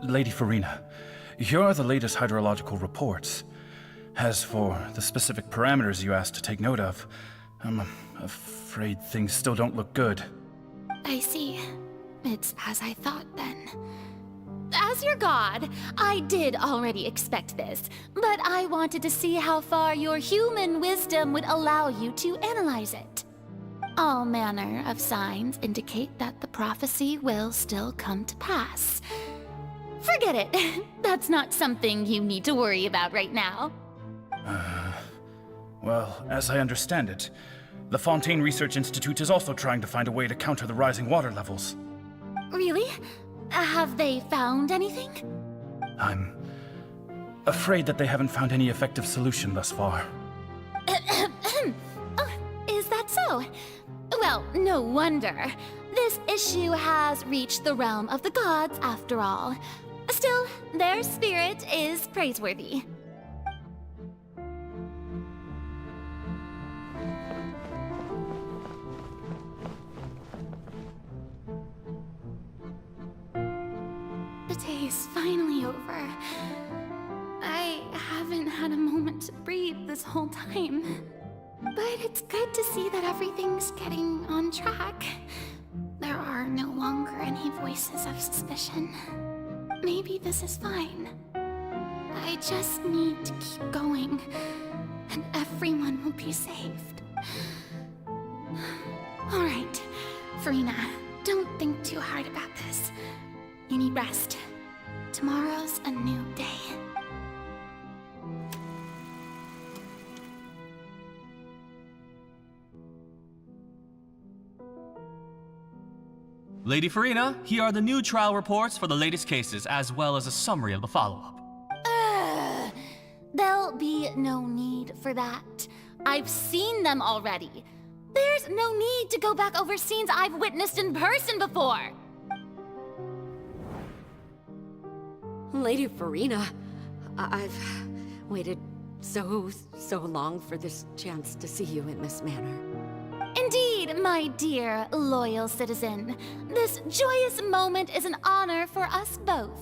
Lady Farina, here are the latest hydrological reports. As for the specific parameters you asked to take note of, I'm afraid things still don't look good. I see. It's as I thought, then. As your god, I did already expect this, but I wanted to see how far your human wisdom would allow you to analyze it. All manner of signs indicate that the prophecy will still come to pass. Forget it. That's not something you need to worry about right now. Well, as I understand it, the Fontaine Research Institute is also trying to find a way to counter the rising water levels. Really? Have they found anything? I'm afraid that they haven't found any effective solution thus far. Oh, is that so? Well, no wonder. This issue has reached the realm of the gods after all. Still, their spirit is praiseworthy. The day is finally over. I haven't had a moment to breathe this whole time. But it's good to see that everything's getting on track. There are no longer any voices of suspicion. Maybe this is fine. I just need to keep going, and everyone will be saved. All right, Farina, don't think too hard about this. You need rest. Tomorrow's a new day. Lady Farina, here are the new trial reports for the latest cases, as well as a summary of the follow-up. There'll be no need for that. I've seen them already. There's no need to go back over scenes I've witnessed in person before. Lady Farina, I've waited so long for this chance to see you in this manner. Indeed, my dear, loyal citizen. This joyous moment is an honor for us both.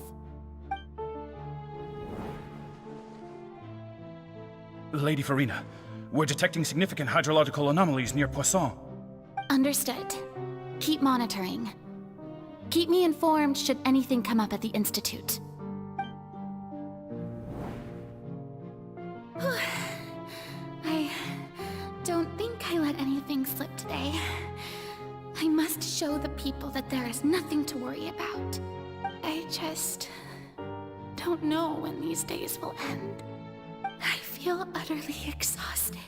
Lady Farina, we're detecting significant hydrological anomalies near Poisson. Understood. Keep monitoring. Keep me informed should anything come up at the Institute. I don't think I let anything slip today. I must show the people that there is nothing to worry about. I just don't know when these days will end. I feel utterly exhausted.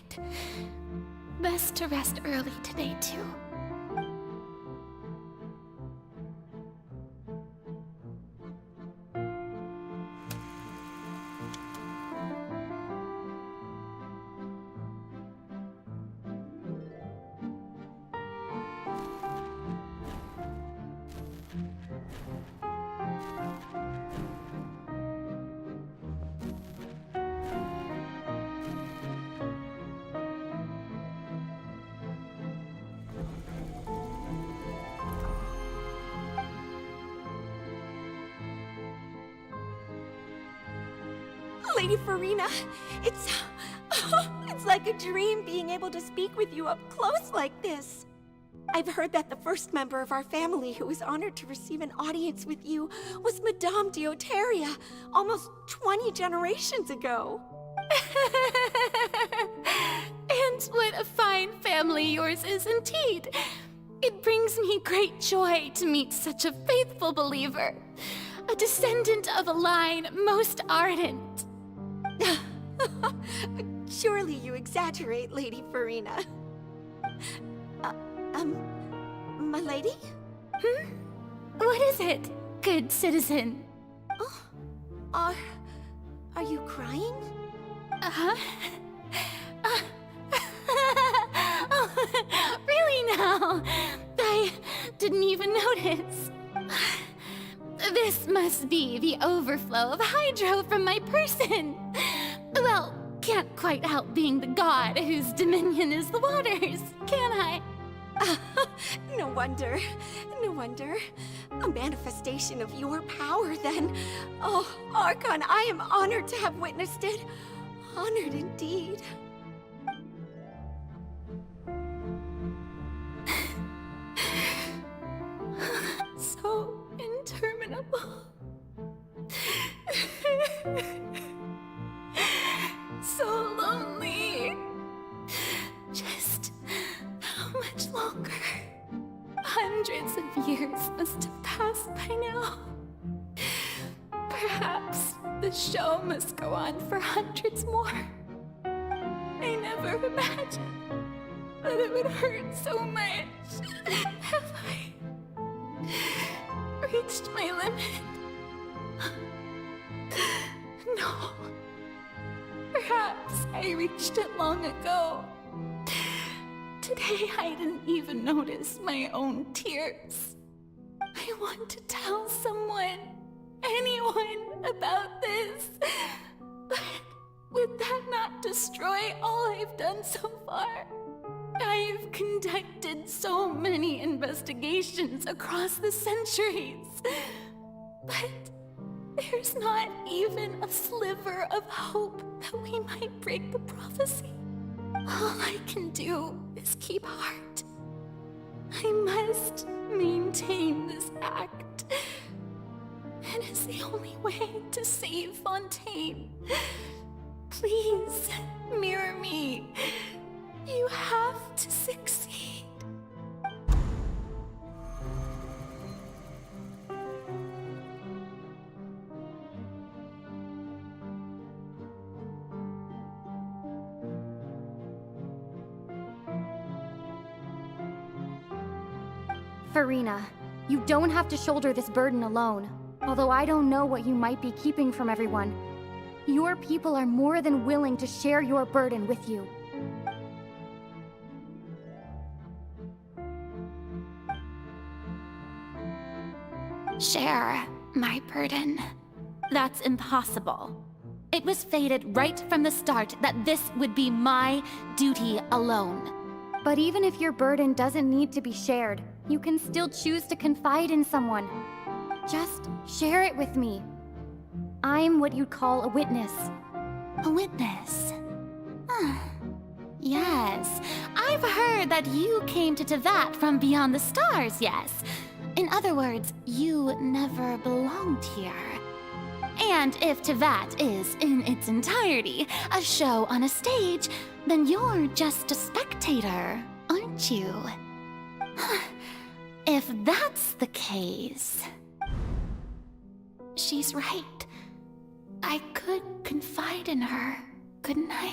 Best to rest early today, too. Lady Farina, it's like a dream being able to speak with you up close like this. I've heard that the first member of our family who was honored to receive an audience with you was Madame Dioteria, almost 20 generations ago. And what a fine family yours is indeed. It brings me great joy to meet such a faithful believer, a descendant of a line most ardent. Surely you exaggerate, Lady Farina. My lady? What is it, good citizen? Oh, are you crying? Oh, really now? I didn't even notice. This must be the overflow of hydro from my person. Well, can't quite help being the god whose dominion is the waters, can I? No wonder. No wonder. A manifestation of your power, then. Oh, Archon, I am honored to have witnessed it. Honored indeed. So interminable. So lonely. Just how much longer? Hundreds of years must have passed by now. Perhaps the show must go on for hundreds more. I never imagined that it would hurt so much. Have I reached my limit? No. Perhaps I reached it long ago. Today I didn't even notice my own tears. I want to tell someone, anyone, about this. But would that not destroy all I've done so far? I've conducted so many investigations across the centuries. But there's not even a sliver of hope that we might break the prophecy. All I can do is keep heart. I must maintain this act. It is the only way to save Fontaine. Please, mirror me. You have to succeed. Farina, you don't have to shoulder this burden alone. Although I don't know what you might be keeping from everyone. Your people are more than willing to share your burden with you. Share my burden. That's impossible. It was fated right from the start that this would be my duty alone. But even if your burden doesn't need to be shared, you can still choose to confide in someone. Just share it with me. I'm what you'd call a witness. A witness? Yes, I've heard that you came to Tevat from beyond the stars, yes. In other words, you never belonged here. And if Tevat is, in its entirety, a show on a stage, then you're just a spectator, aren't you? If that's the case... She's right. I could confide in her, couldn't I?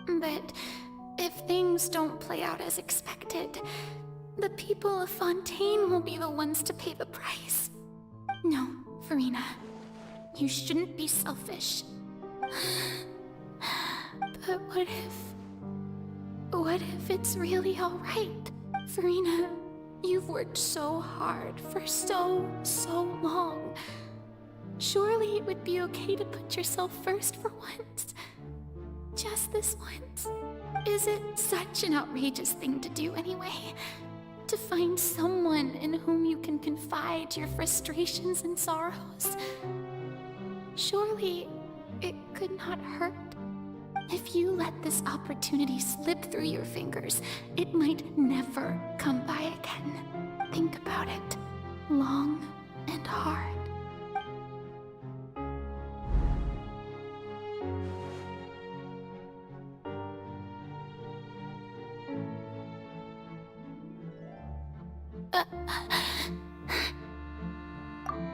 But if things don't play out as expected, the people of Fontaine will be the ones to pay the price. No, Farina. You shouldn't be selfish. But what if it's really alright? Farina, you've worked so hard for so long. Surely it would be okay to put yourself first for once. Just this once. Is it such an outrageous thing to do anyway? To find someone in whom you can confide your frustrations and sorrows? Surely it could not hurt. If you let this opportunity slip through your fingers, it might never come by again. Think about it long and hard.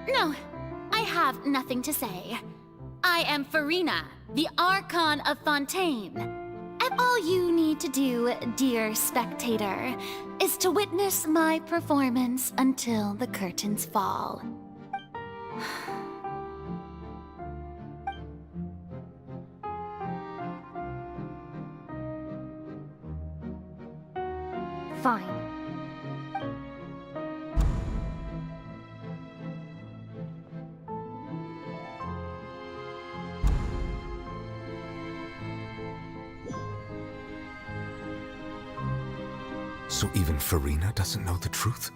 No, I have nothing to say. I am Farina, the Archon of Fontaine. And all you need to do, dear spectator, is to witness my performance until the curtains fall. Fine. So even Farina doesn't know the truth?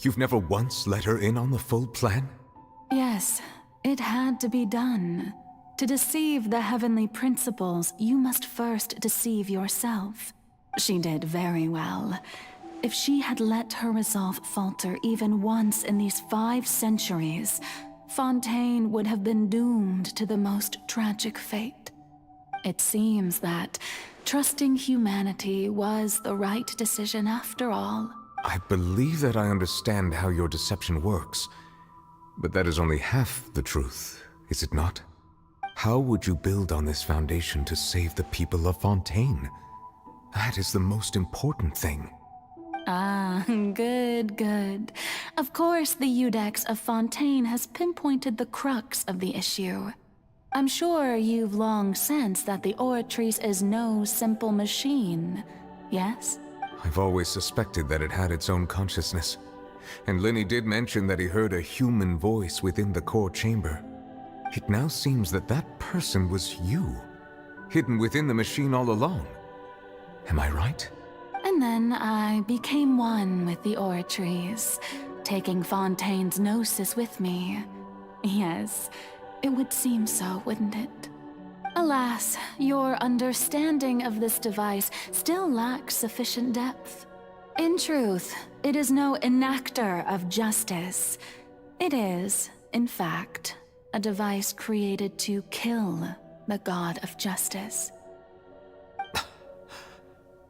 You've never once let her in on the full plan? Yes, it had to be done. To deceive the heavenly principles, you must first deceive yourself. She did very well. If she had let her resolve falter even once in these 5 centuries, Fontaine would have been doomed to the most tragic fate. It seems that trusting humanity was the right decision after all. I believe that I understand how your deception works, but that is only half the truth, is it not? How would you build on this foundation to save the people of Fontaine? That is the most important thing. Ah, good, good. Of course the Iudex of Fontaine has pinpointed the crux of the issue. I'm sure you've long sensed that the Oratrice is no simple machine, yes? I've always suspected that it had its own consciousness. And Lenny did mention that he heard a human voice within the core chamber. It now seems that that person was you, hidden within the machine all along. Am I right? And then I became one with the Oratrice, taking Fontaine's gnosis with me. Yes, it would seem so, wouldn't it? Alas, your understanding of this device still lacks sufficient depth. In truth, it is no enactor of justice. It is, in fact, a device created to kill the god of justice.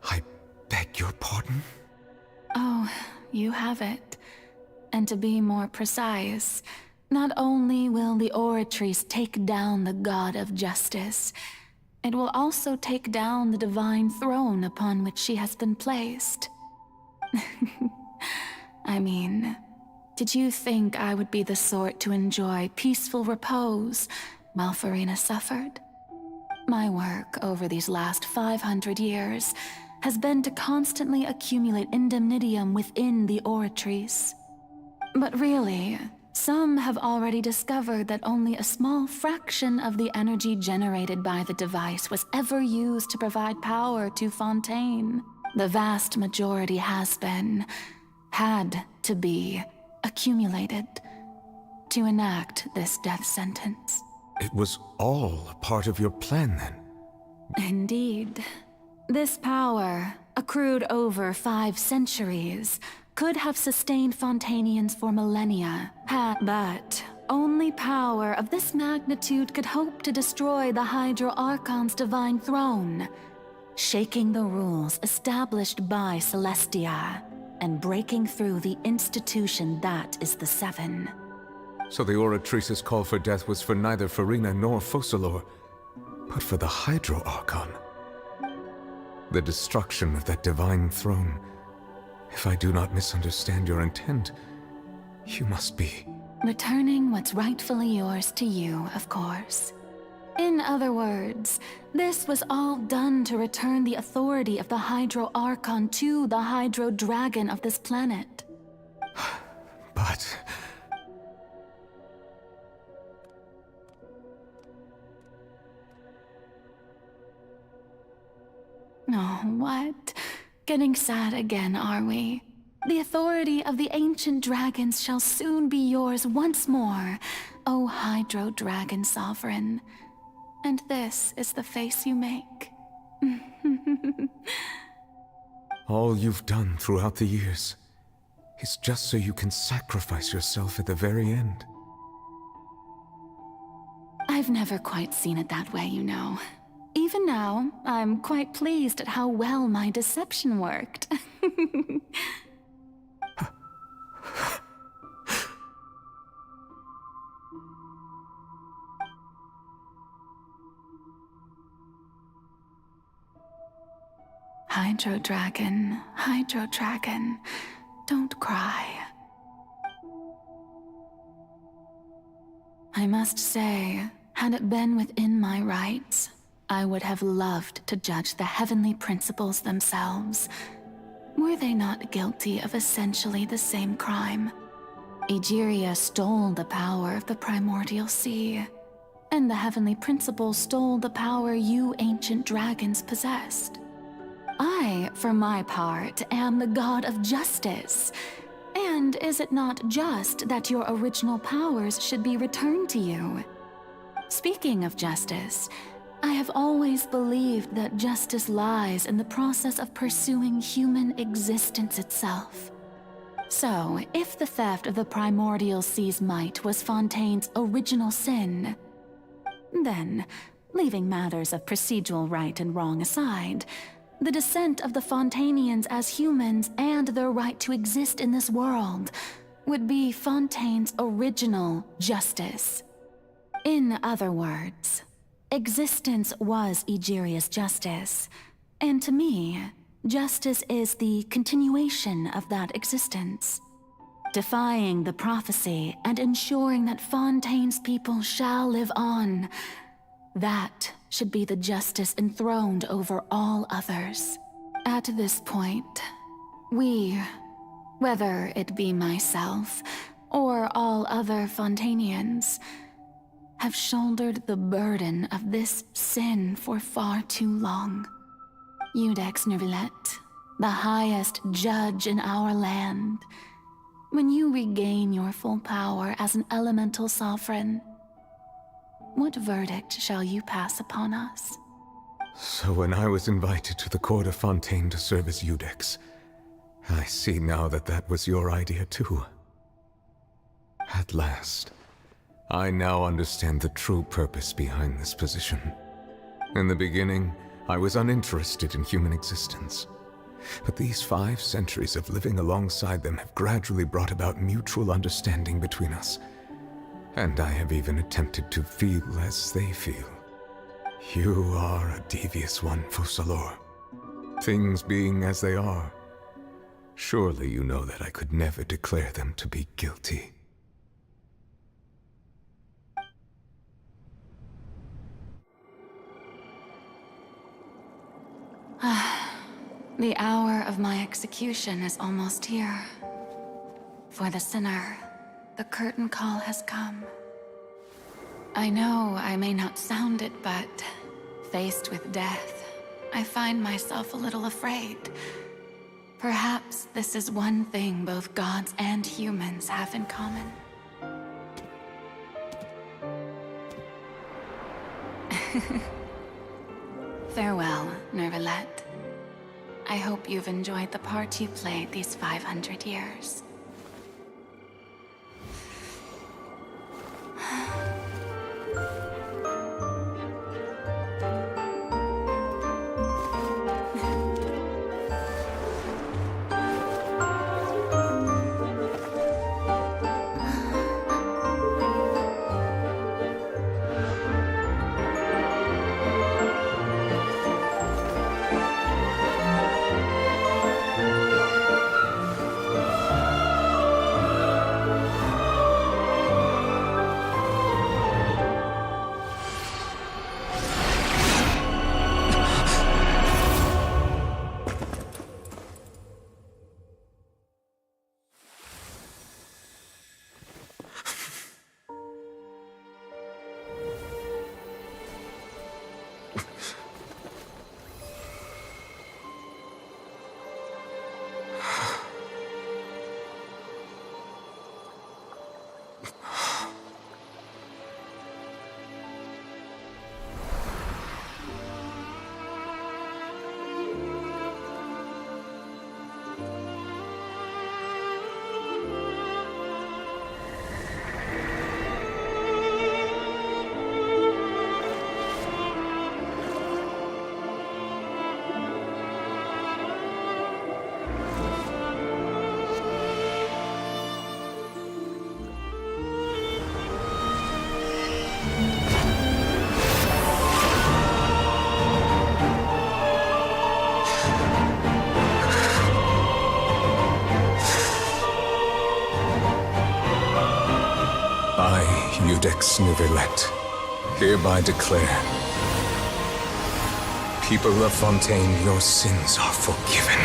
I beg your pardon? Oh, you have it. And to be more precise, not only will the Oratrice take down the god of justice, it will also take down the divine throne upon which she has been placed. I mean, did you think I would be the sort to enjoy peaceful repose while Farina suffered? My work over these last 500 years has been to constantly accumulate indemnitium within the Oratrice. But really, some have already discovered that only a small fraction of the energy generated by the device was ever used to provide power to Fontaine. The vast majority had to be, accumulated to enact this death sentence. It was all a part of your plan, then? Indeed. This power, accrued over 5 centuries, could have sustained Fontainians for millennia, but only power of this magnitude could hope to destroy the Hydro Archon's divine throne, shaking the rules established by Celestia, and breaking through the institution that is the Seven. So the Oratrice's call for death was for neither Farina nor Focalor, but for the Hydro Archon. The destruction of that divine throne. If I do not misunderstand your intent, you must be... returning what's rightfully yours to you, of course. In other words, this was all done to return the authority of the Hydro Archon to the Hydro Dragon of this planet. But... Oh, what? Getting sad again, are we? The authority of the ancient dragons shall soon be yours once more, O Hydro Dragon Sovereign. And this is the face you make. all you've done throughout the years is just so you can sacrifice yourself at the very end. I've never quite seen it that way, you know. Even now, I'm quite pleased at how well my deception worked. Hydro Dragon, don't cry. I must say, had it been within my rights, I would have loved to judge the heavenly principles themselves. Were they not guilty of essentially the same crime? Egeria stole the power of the primordial sea, and the heavenly principles stole the power you ancient dragons possessed. I, for my part, am the god of justice. And is it not just that your original powers should be returned to you? Speaking of justice, I have always believed that justice lies in the process of pursuing human existence itself. So, if the theft of the primordial sea's might was Fontaine's original sin, then, leaving matters of procedural right and wrong aside, the descent of the Fontanians as humans and their right to exist in this world would be Fontaine's original justice. In other words, existence was Egeria's justice, and to me, justice is the continuation of that existence. Defying the prophecy and ensuring that Fontaine's people shall live on. That should be the justice enthroned over all others. At this point, we, whether it be myself or all other Fontanians, have shouldered the burden of this sin for far too long. Iudex Nervillet, the highest judge in our land, when you regain your full power as an elemental sovereign, what verdict shall you pass upon us? So when I was invited to the court of Fontaine to serve as Iudex, I see now that that was your idea too. At last, I now understand the true purpose behind this position. In the beginning, I was uninterested in human existence. But these 5 centuries of living alongside them have gradually brought about mutual understanding between us. And I have even attempted to feel as they feel. You are a devious one, Focalor. Things being as they are, surely you know that I could never declare them to be guilty. The hour of my execution is almost here. For the sinner, the curtain call has come. I know I may not sound it, but faced with death, I find myself a little afraid. Perhaps this is one thing both gods and humans have in common. Farewell, Nervillet. I hope you've enjoyed the part you played these 500 years. Iudex Nervillet, hereby declare, people of Fontaine, your sins are forgiven.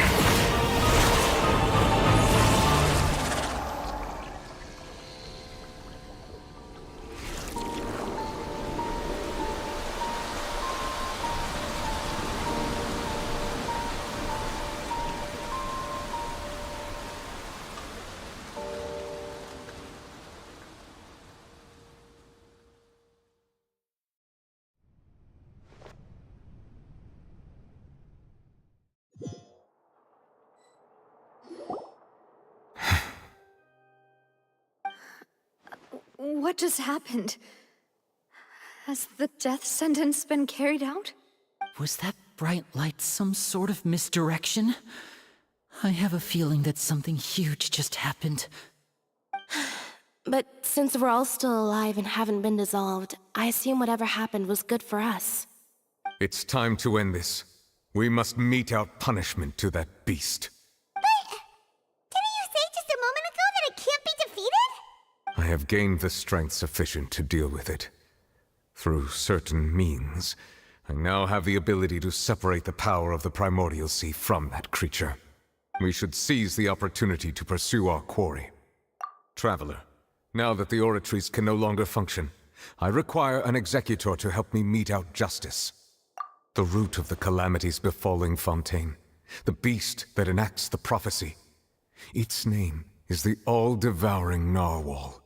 What just happened? Has the death sentence been carried out? Was that bright light some sort of misdirection? I have a feeling that something huge just happened. But since we're all still alive and haven't been dissolved, I assume whatever happened was good for us. It's time to end this. We must mete out punishment to that beast. Didn't you say just a moment ago that it can't be defeated? I have gained the strength sufficient to deal with it. Through certain means, I now have the ability to separate the power of the Primordial Sea from that creature. We should seize the opportunity to pursue our quarry. Traveler, now that the oratories can no longer function, I require an executor to help me mete out justice. The root of the calamities befalling Fontaine, the beast that enacts the prophecy. Its name is the all-devouring Narwhal.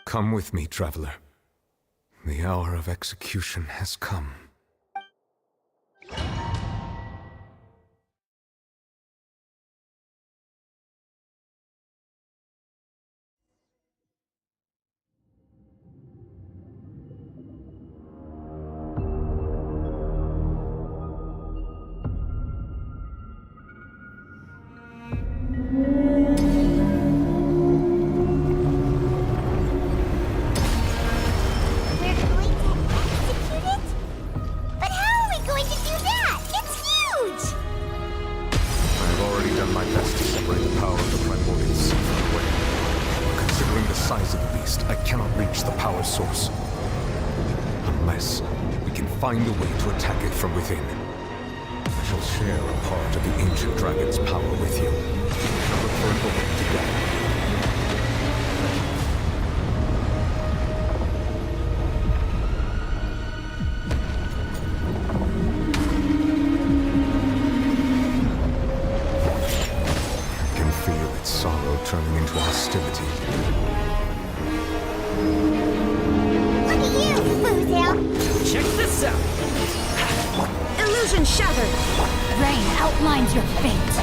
Come with me, traveler. The hour of execution has come. Find a way to attack it from within. I shall share a part of the ancient dragon's power with you. Look for an opening together. I can feel its sorrow turning into hostility. Look at you, Boozle! Check this out! Illusion shattered! Rain outlines your fate.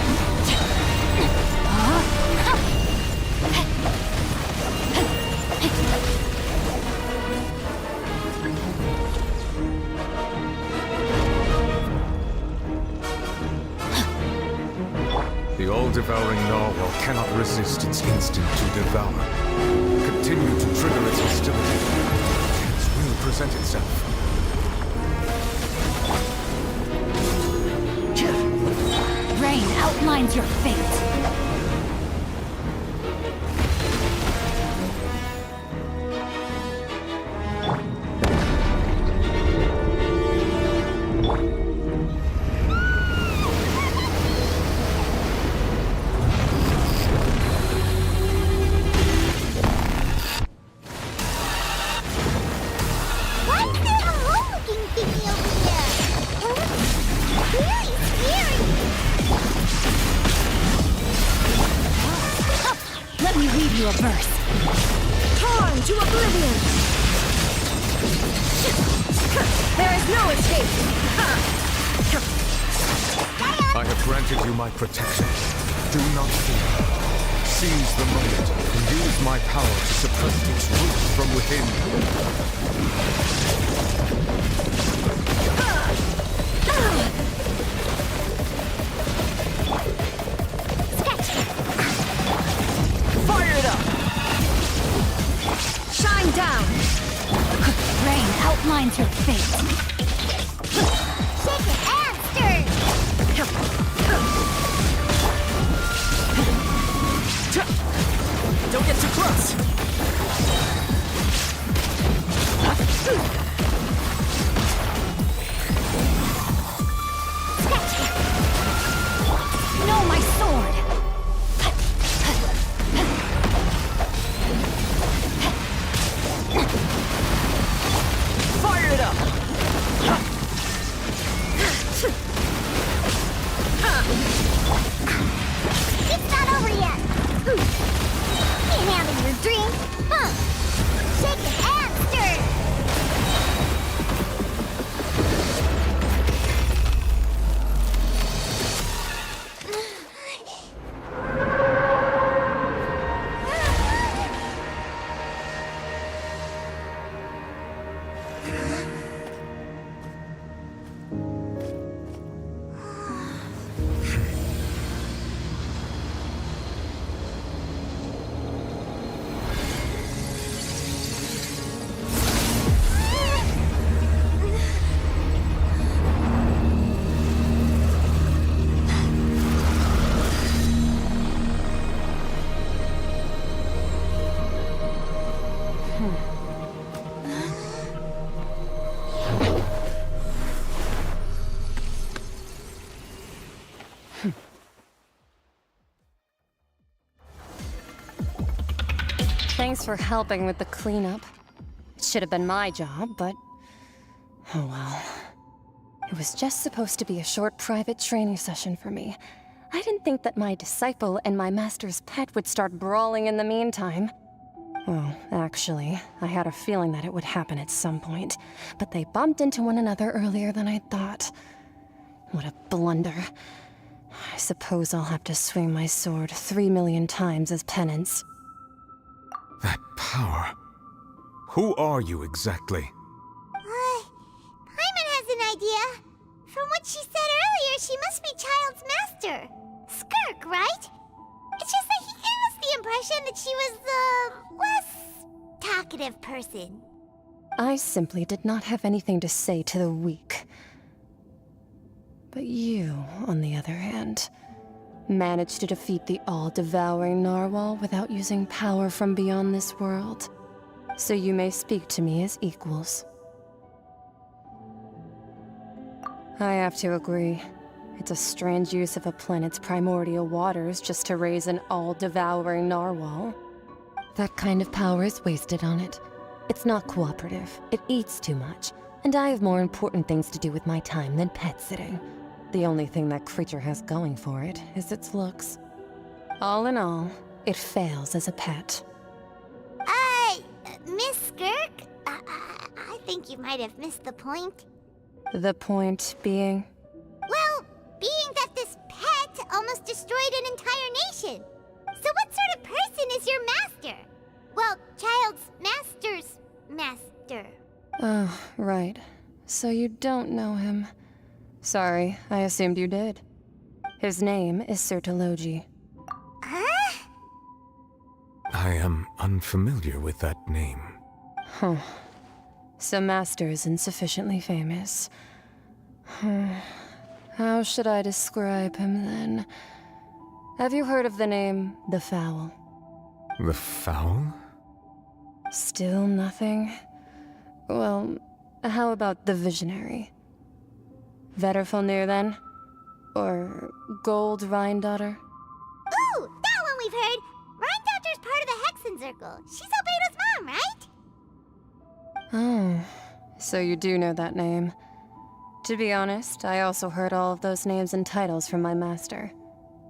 The all-devouring narwhal cannot resist its instinct to devour. Continue to trigger its hostility. It will present itself. Rain outlines your fate. A verse. Torn to oblivion! There is no escape! I have granted you my protection. Do not fear. Seize the moment and use my power to suppress its roots from within. Fire it up! Shine down! Rain outlines your fate. Shake it and stir! Don't get too close! No, my sword! Fire it up! It's not over yet! Can't handle your drink, huh? Shake it and stir! Thanks for helping with the cleanup. It should have been my job, but... oh well. It was just supposed to be a short private training session for me. I didn't think that my disciple and my master's pet would start brawling in the meantime. Well, actually, I had a feeling that it would happen at some point, but they bumped into one another earlier than I thought. What a blunder. I suppose I'll have to swing my sword 3 million times as penance. That power. Who are you exactly? Paimon has an idea. From what she said earlier, she must be Child's master. Skirk, right? It's just that he gave us the impression that she was the less talkative person. I simply did not have anything to say to the weak. But you, on the other hand, managed to defeat the all-devouring narwhal without using power from beyond this world. So you may speak to me as equals. I have to agree. It's a strange use of a planet's primordial waters just to raise an all-devouring narwhal. That kind of power is wasted on it. It's not cooperative, it eats too much, and I have more important things to do with my time than pet sitting. The only thing that creature has going for it is its looks. All in all, it fails as a pet. Miss Skirk? I think you might have missed the point. The point being? Well, being that this pet almost destroyed an entire nation. So what sort of person is your master? Well, Child's master's master. Oh, right. So you don't know him. Sorry, I assumed you did. His name is Sertologi. Huh? I am unfamiliar with that name. Huh. So Master isn't sufficiently famous. How should I describe him then? Have you heard of the name The Fowl? The Fowl? Still nothing? Well, how about the Visionary? Vetterfulnir then? Or Gold Rhindaughter? Ooh, that one we've heard! Rhindaughter's part of the Hexen Circle. She's Albedo's mom, right? Oh, so you do know that name. To be honest, I also heard all of those names and titles from my master.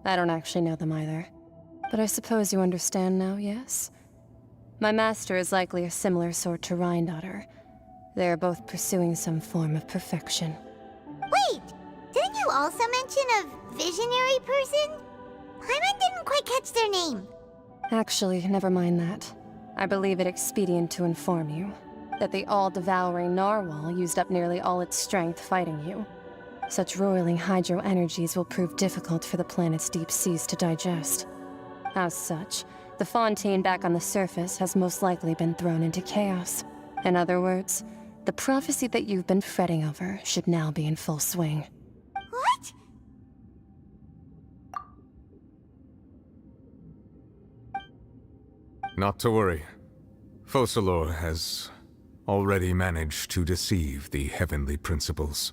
I don't actually know them either. But I suppose you understand now, yes? My master is likely a similar sort to Rhindaughter. They are both pursuing some form of perfection. Wait! Didn't you also mention a visionary person? Paimon didn't quite catch their name. Actually, never mind that. I believe it expedient to inform you that the all-devouring narwhal used up nearly all its strength fighting you. Such roiling hydro energies will prove difficult for the planet's deep seas to digest. As such, the fontaine back on the surface has most likely been thrown into chaos. In other words, the prophecy that you've been fretting over should now be in full swing. What? Not to worry. Focalor has already managed to deceive the heavenly principles.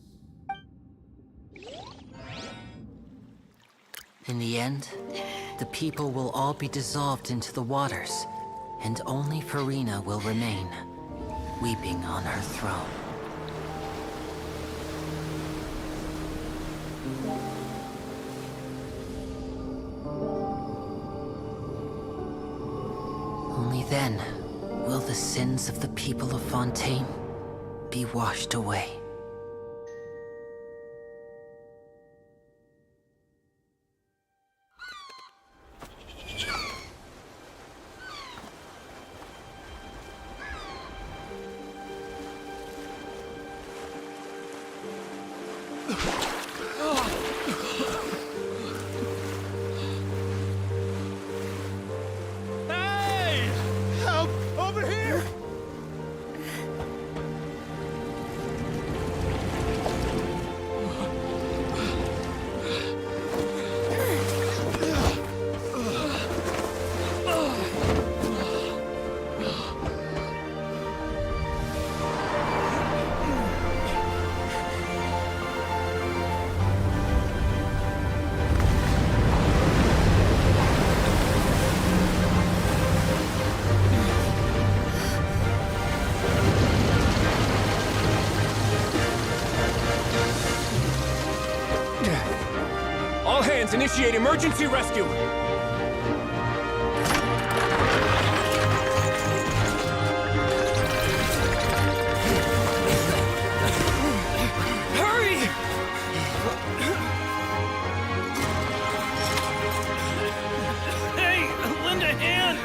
In the end, the people will all be dissolved into the waters, and only Furina will remain, weeping on her throne. Only then will the sins of the people of Fontaine be washed away. Let's initiate emergency rescue! Hurry! Hey, lend a hand!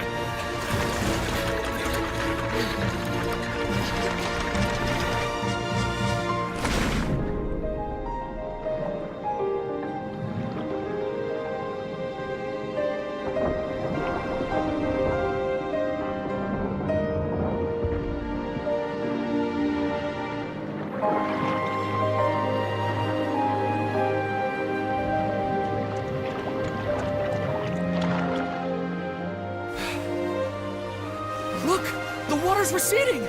Look! The water's receding!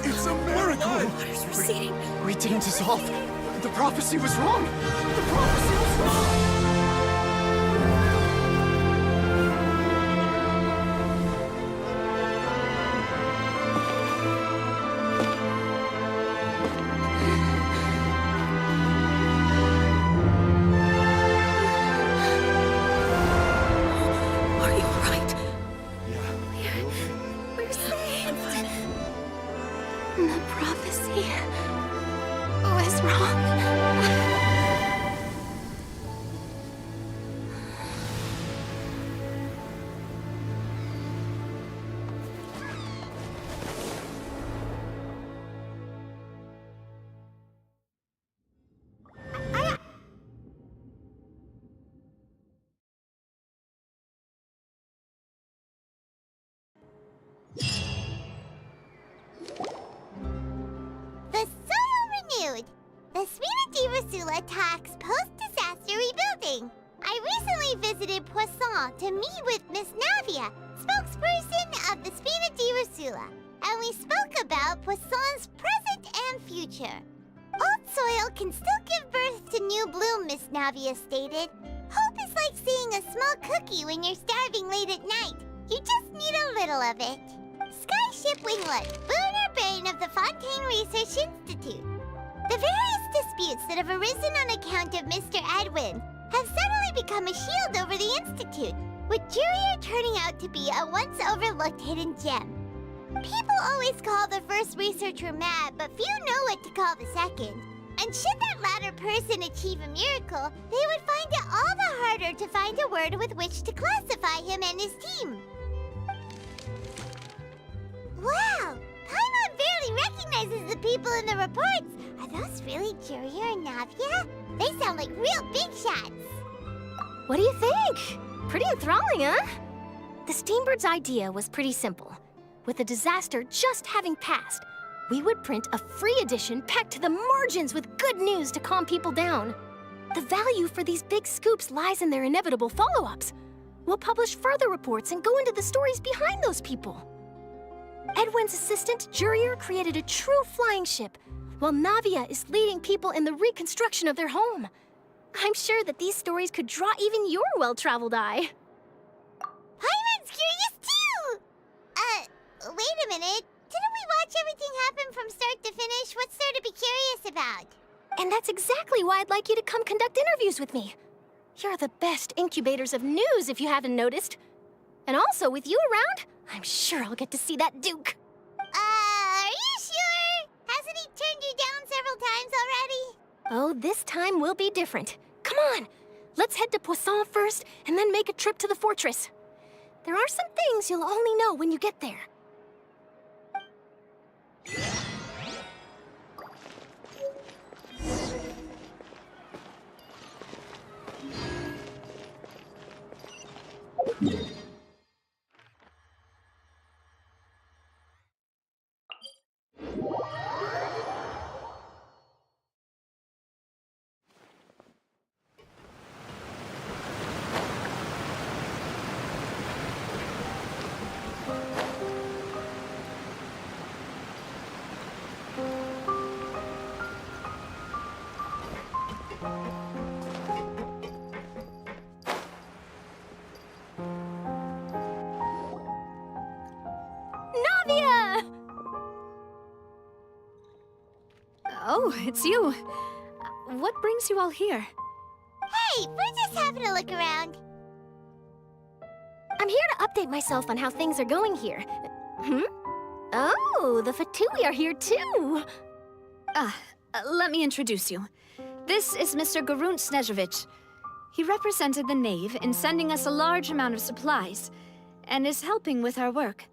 It's a miracle! Water's receding. We didn't dissolve. The prophecy was wrong. The prophecy was wrong. Are you alright? We're saved. The prophecy was wrong. The soil renewed. The Spina di Rosula talks post-disaster rebuilding. I recently visited Poisson to meet with Miss Navia, spokesperson of the Spina di Rosula, and we spoke about Poisson's present and future. Old soil can still give birth to new bloom, Miss Navia stated. Hope is like seeing a small cookie when you're starving late at night. You just need a little of it. Skyship Winglet, lunar brain of the Fontaine Research Institute. The various disputes that have arisen on account of Mr. Edwin have suddenly become a shield over the Institute, with Jurier turning out to be a once overlooked hidden gem. People always call the first researcher mad, but few know what to call the second. And should that latter person achieve a miracle, they would find it all the harder to find a word with which to classify him and his team. Wow! Paimon barely recognizes the people in the reports. Are those really Jurier and Navia? They sound like real big shots. What do you think? Pretty enthralling, huh? The Steambird's idea was pretty simple. With the disaster just having passed, we would print a free edition packed to the margins with good news to calm people down. The value for these big scoops lies in their inevitable follow-ups. We'll publish further reports and go into the stories behind those people. Edwin's assistant, Jurier, created a true flying ship, while Navia is leading people in the reconstruction of their home. I'm sure that these stories could draw even your well-traveled eye. Paimon's curious too! Wait a minute. Didn't we watch everything happen from start to finish? What's there to be curious about? And that's exactly why I'd like you to come conduct interviews with me. You're the best incubators of news, if you haven't noticed. And also, with you around, I'm sure I'll get to see that Duke. Are you sure? Hasn't he turned you down several times already? Oh, this time will be different. Come on, let's head to Poisson first, and then make a trip to the fortress. There are some things you'll only know when you get there. Oh, it's you. What brings you all here? Hey, we're just having a look around. I'm here to update myself on how things are going here. Oh, the Fatui are here too! Let me introduce you. This is Mr. Garunt Snezhevich. He represented the Knave in sending us a large amount of supplies, and is helping with our work.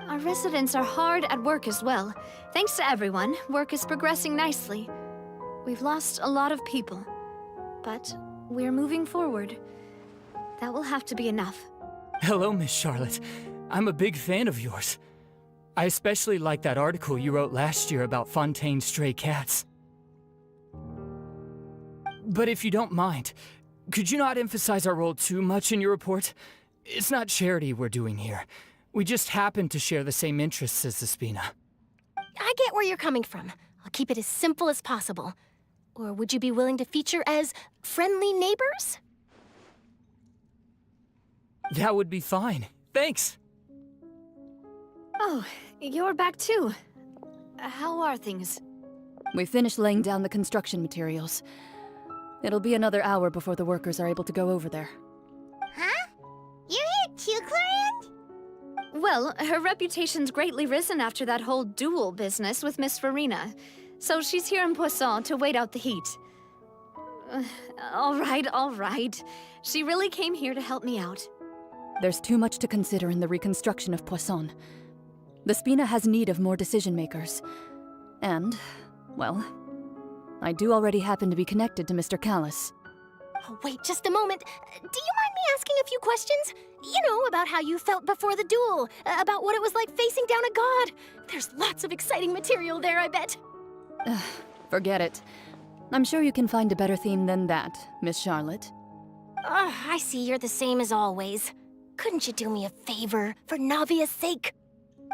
Our residents are hard at work as well. Thanks to everyone, work is progressing nicely. We've lost a lot of people, but we're moving forward. That will have to be enough. Hello, Miss Charlotte. I'm a big fan of yours. I especially like that article you wrote last year about Fontaine's stray cats. But if you don't mind, could you not emphasize our role too much in your report? It's not charity we're doing here. We just happen to share the same interests as the Spina. I get where you're coming from. I'll keep it as simple as possible. Or would you be willing to feature as friendly neighbors? That would be fine. Thanks. Oh, you're back too. How are things? We finished laying down the construction materials. It'll be another hour before the workers are able to go over there. Huh? You're here too, Clorand? Well, her reputation's greatly risen after that whole duel business with Miss Farina, so she's here in Poisson to wait out the heat. All right. She really came here to help me out. There's too much to consider in the reconstruction of Poisson. The Spina has need of more decision-makers. And, well, I do already happen to be connected to Mr. Callis. Oh, wait just a moment. Do you mind me asking a few questions? You know, about how you felt before the duel, about what it was like facing down a god. There's lots of exciting material there, I bet. Forget it. I'm sure you can find a better theme than that, Miss Charlotte. I see you're the same as always. Couldn't you do me a favor, for Navia's sake?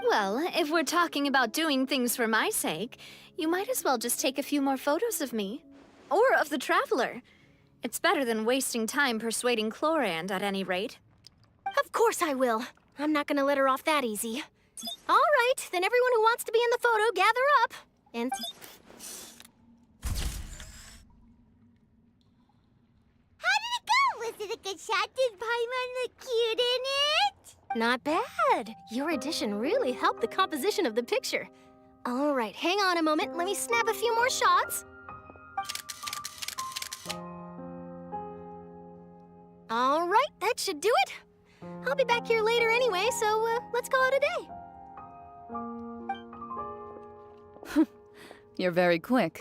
Well, if we're talking about doing things for my sake, you might as well just take a few more photos of me. Or of the Traveler. It's better than wasting time persuading Clorand, at any rate. Of course I will. I'm not gonna let her off that easy. All right, then everyone who wants to be in the photo, gather up. And... How did it go? Was it a good shot? Did Paimon look cute in it? Not bad. Your addition really helped the composition of the picture. All right, hang on a moment. Let me snap a few more shots. All right, that should do it. I'll be back here later anyway, so let's call it a day. You're very quick.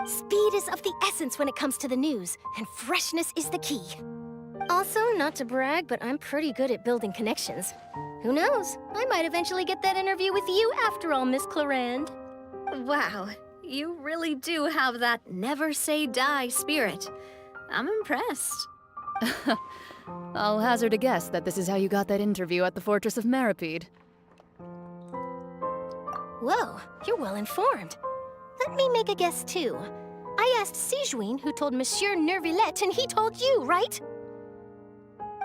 Speed is of the essence when it comes to the news, and freshness is the key. Also, not to brag, but I'm pretty good at building connections. Who knows? I might eventually get that interview with you after all, Miss Clorand. Wow, you really do have that never-say-die spirit. I'm impressed. I'll hazard a guess that this is how you got that interview at the Fortress of Meripede. Whoa, you're well informed. Let me make a guess too. I asked Sijuin, who told Monsieur Nervillet, and he told you, right?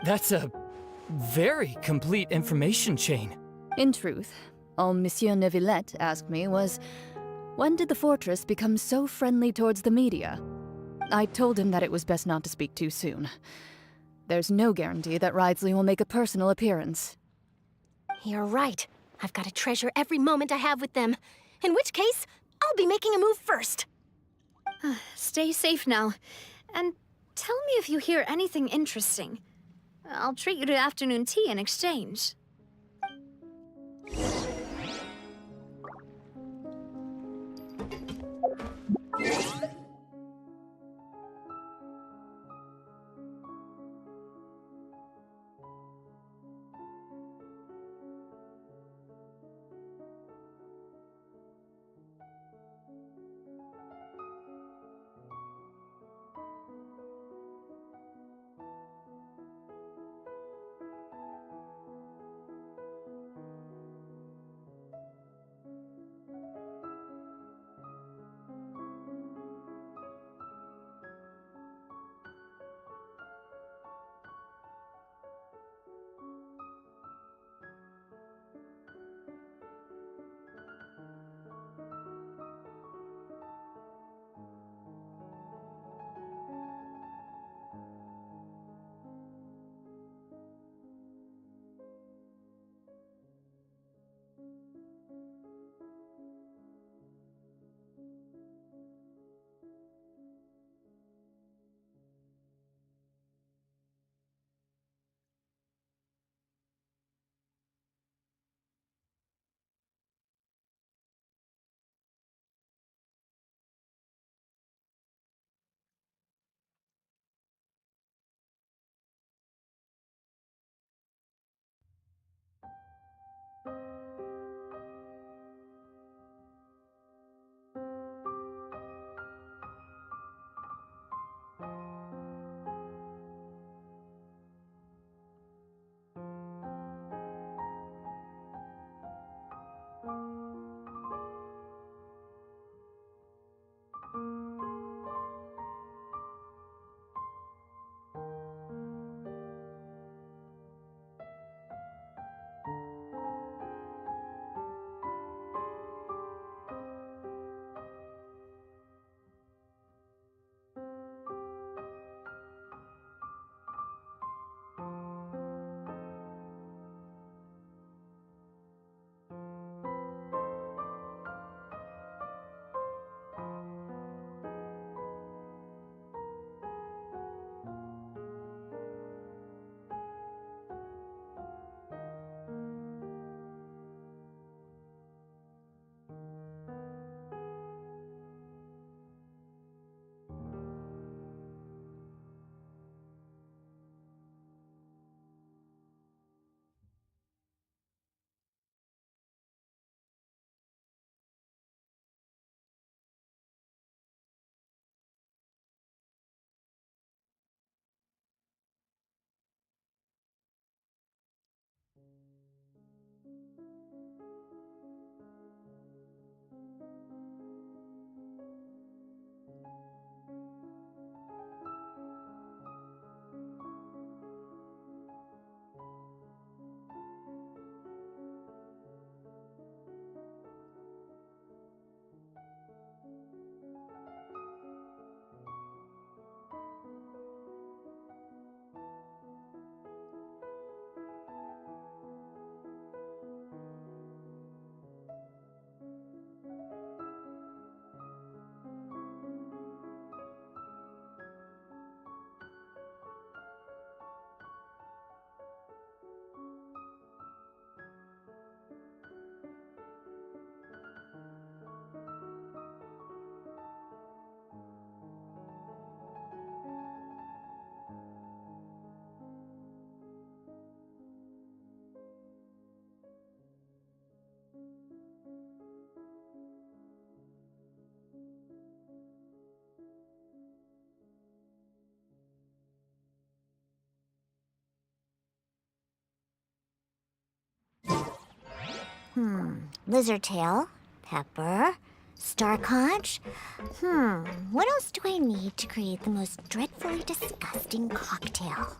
That's a very complete information chain. In truth, all Monsieur Nervillet asked me was, when did the fortress become so friendly towards the media? I told him that it was best not to speak too soon. There's no guarantee that Ridsley will make a personal appearance. You're right. I've got to treasure every moment I have with them. In which case, I'll be making a move first. Stay safe now. And tell me if you hear anything interesting. I'll treat you to afternoon tea in exchange. Lizardtail, Pepper, Starconch. What else do I need to create the most dreadfully disgusting cocktail?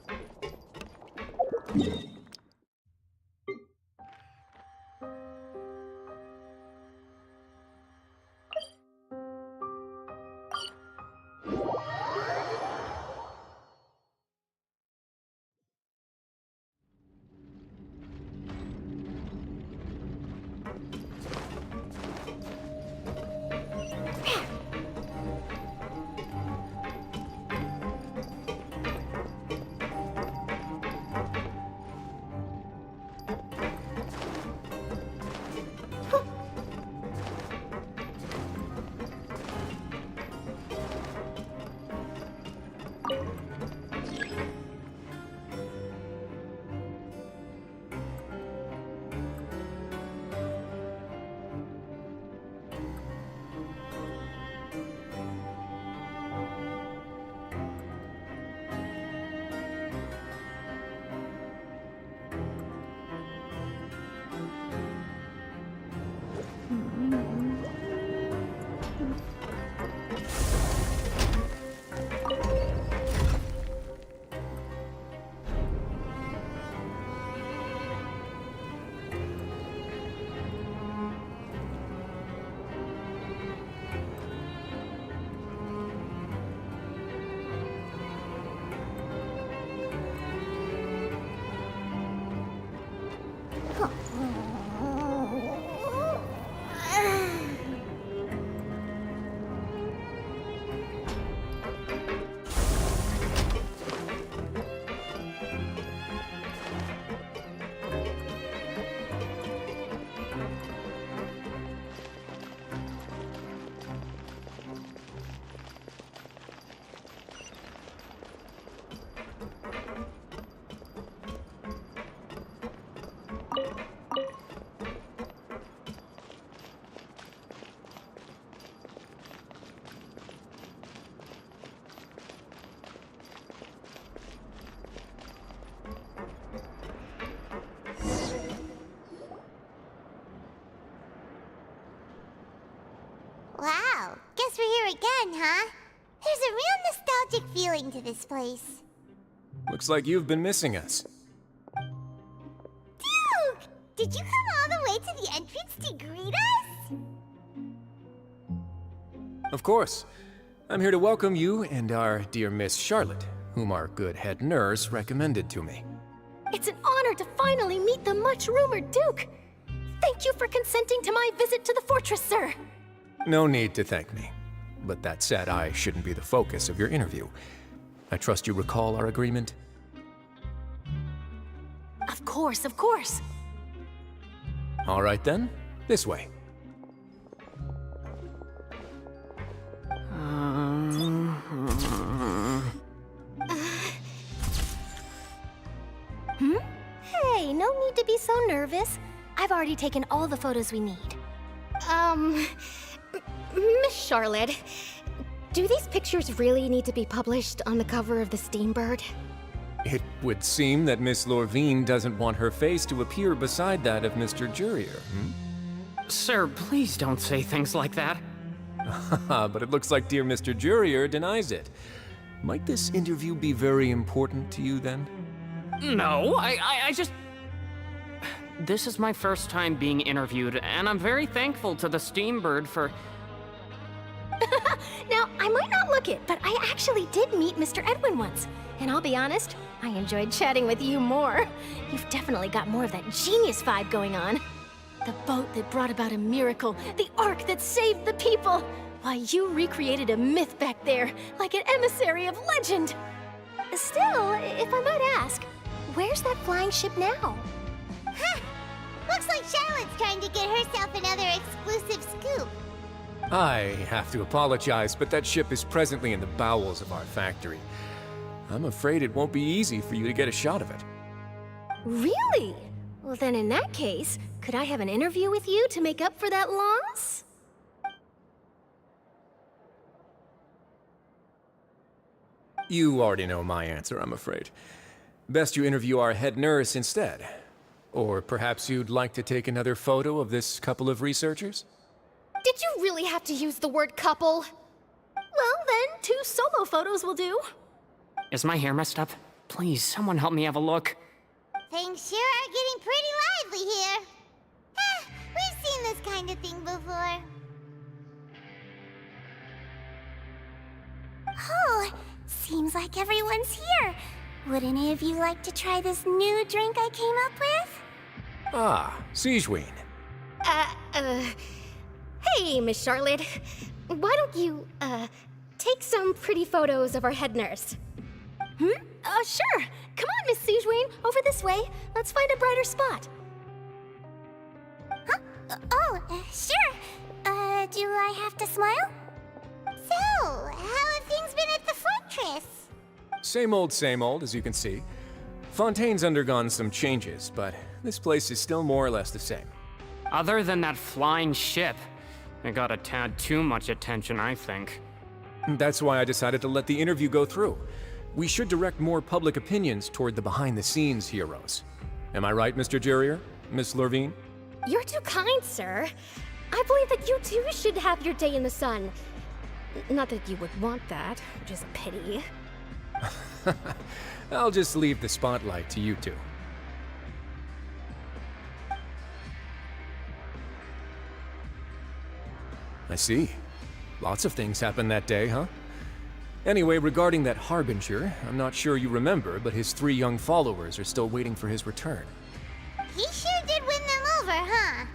Oh, guess we're here again, huh? There's a real nostalgic feeling to this place. Looks like you've been missing us. Duke! Did you come all the way to the entrance to greet us? Of course. I'm here to welcome you and our dear Miss Charlotte, whom our good head nurse recommended to me. It's an honor to finally meet the much-rumored Duke. Thank you for consenting to my visit to the fortress, sir. No need to thank me. But that said, I shouldn't be the focus of your interview. I trust you recall our agreement? Of course, of course. All right then, this way. Hey, no need to be so nervous. I've already taken all the photos we need. Miss Charlotte, do these pictures really need to be published on the cover of the Steambird? It would seem that Miss Lorvine doesn't want her face to appear beside that of Mr. Jurier, Sir, please don't say things like that. But it looks like dear Mr. Jurier denies it. Might this interview be very important to you then? No, I just... This is my first time being interviewed, and I'm very thankful to the Steambird for... Now, I might not look it, but I actually did meet Mr. Edwin once. And I'll be honest, I enjoyed chatting with you more. You've definitely got more of that genius vibe going on. The boat that brought about a miracle, the ark that saved the people. Why, you recreated a myth back there, like an emissary of legend. Still, if I might ask, where's that flying ship now? Huh. Looks like Charlotte's trying to get herself another exclusive scoop. I have to apologize, but that ship is presently in the bowels of our factory. I'm afraid it won't be easy for you to get a shot of it. Really? Well, then in that case, could I have an interview with you to make up for that loss? You already know my answer, I'm afraid. Best you interview our head nurse instead. Or perhaps you'd like to take another photo of this couple of researchers? Did you really have to use the word couple? Well, then, 2 solo photos will do. Is my hair messed up? Please, someone help me have a look. Things sure are getting pretty lively here. We've seen this kind of thing before. Oh, seems like everyone's here. Would any of you like to try this new drink I came up with? Ah, Siegeween. Hey, Miss Charlotte. Why don't you, take some pretty photos of our head nurse? Sure. Come on, Miss Siegeween. Over this way. Let's find a brighter spot. Huh? Sure. Do I have to smile? So, how have things been at the fortress? Same old, as you can see. Fontaine's undergone some changes, but this place is still more or less the same. Other than that flying ship, it got a tad too much attention, I think. That's why I decided to let the interview go through. We should direct more public opinions toward the behind-the-scenes heroes. Am I right, Mr. Jurier? Miss Lorvine? You're too kind, sir. I believe that you too should have your day in the sun. Not that you would want that, which is a pity. I'll just leave the spotlight to you two. I see. Lots of things happened that day, huh? Anyway, regarding that Harbinger, I'm not sure you remember, but his 3 young followers are still waiting for his return. He sure did win them over, huh?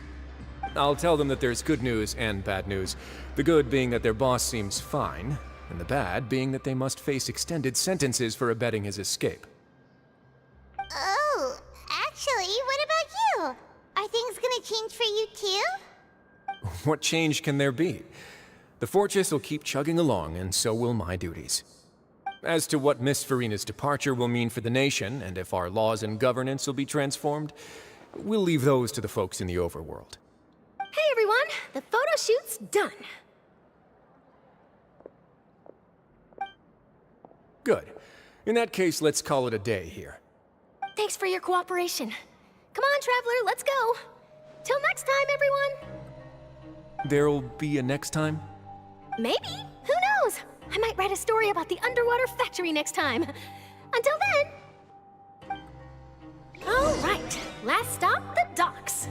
I'll tell them that there's good news and bad news. The good being that their boss seems fine, and the bad being that they must face extended sentences for abetting his escape. Oh, actually, what about you? Are things gonna change for you too? What change can there be? The fortress will keep chugging along, and so will my duties. As to what Miss Farina's departure will mean for the nation, and if our laws and governance will be transformed, we'll leave those to the folks in the overworld. Hey everyone, the photo shoot's done. Good. In that case, let's call it a day here. Thanks for your cooperation. Come on, Traveler, let's go. Till next time, everyone. There'll be a next time? Maybe. Who knows? I might write a story about the underwater factory next time. Until then... All right, last stop, the docks.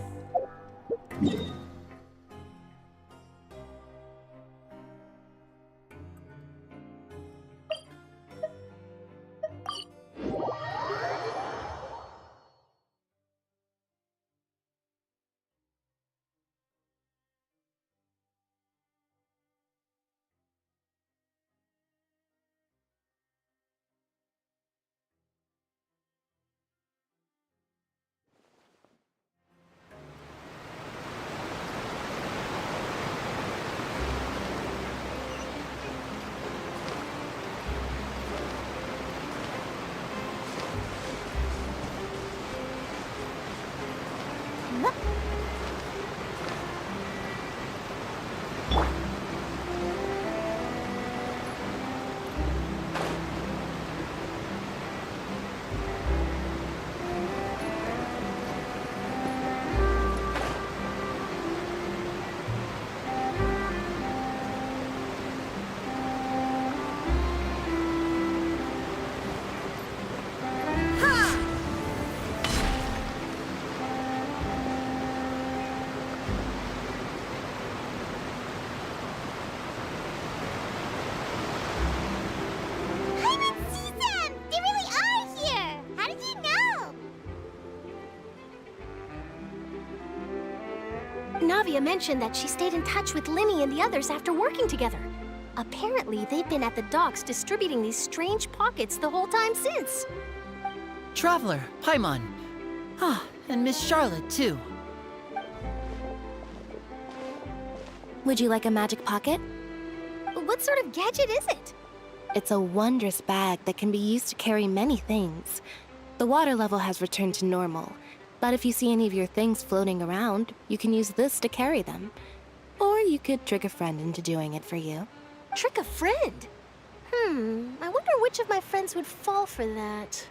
Navia mentioned that she stayed in touch with Limmy and the others after working together. Apparently, they've been at the docks distributing these strange pockets the whole time since. Traveler, Paimon. Ah, and Miss Charlotte, too. Would you like a magic pocket? What sort of gadget is it? It's a wondrous bag that can be used to carry many things. The water level has returned to normal, but if you see any of your things floating around, you can use this to carry them. Or you could trick a friend into doing it for you. Trick a friend? I wonder which of my friends would fall for that.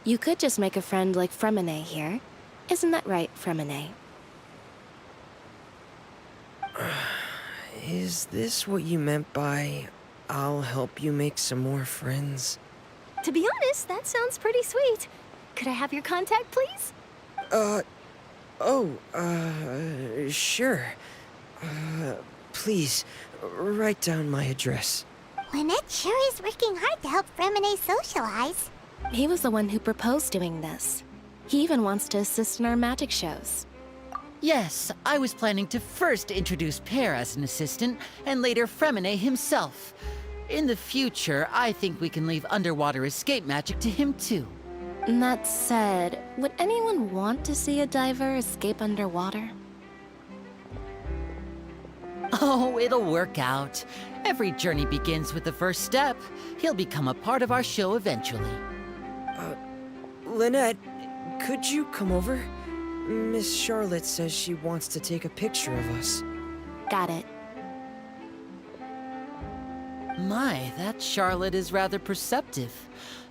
You could just make a friend like Fremine here. Isn't that right, Fremine? Is this what you meant by, I'll help you make some more friends? To be honest, that sounds pretty sweet. Could I have your contact, please? Sure. Please, write down my address. Lynette sure is working hard to help Fremine socialize. He was the one who proposed doing this. He even wants to assist in our magic shows. Yes, I was planning to first introduce Pear as an assistant, and later Fremine himself. In the future, I think we can leave underwater escape magic to him too. That said, would anyone want to see a diver escape underwater? Oh, it'll work out. Every journey begins with the first step. He'll become a part of our show eventually. Lynette, could you come over? Miss Charlotte says she wants to take a picture of us. Got it. My, that Charlotte is rather perceptive.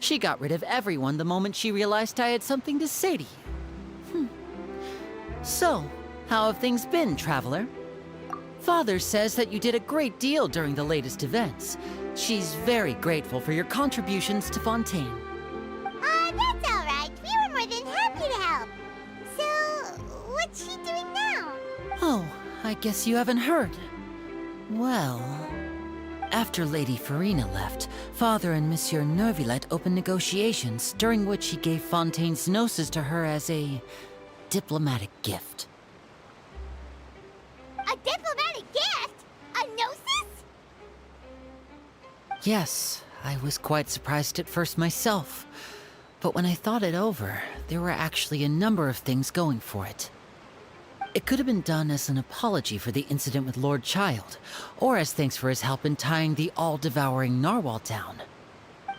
She got rid of everyone the moment she realized I had something to say to you. So, how have things been, Traveler? Father says that you did a great deal during the latest events. She's very grateful for your contributions to Fontaine. That's all right. We were more than happy to help. So, what's she doing now? Oh, I guess you haven't heard. Well, after Lady Farina left, Father and Monsieur Neuvillette opened negotiations, during which he gave Fontaine's gnosis to her as a diplomatic gift. A diplomatic gift? A gnosis? Yes, I was quite surprised at first myself. But when I thought it over, there were actually a number of things going for it. It could have been done as an apology for the incident with Lord Child, or as thanks for his help in tying the all-devouring narwhal down.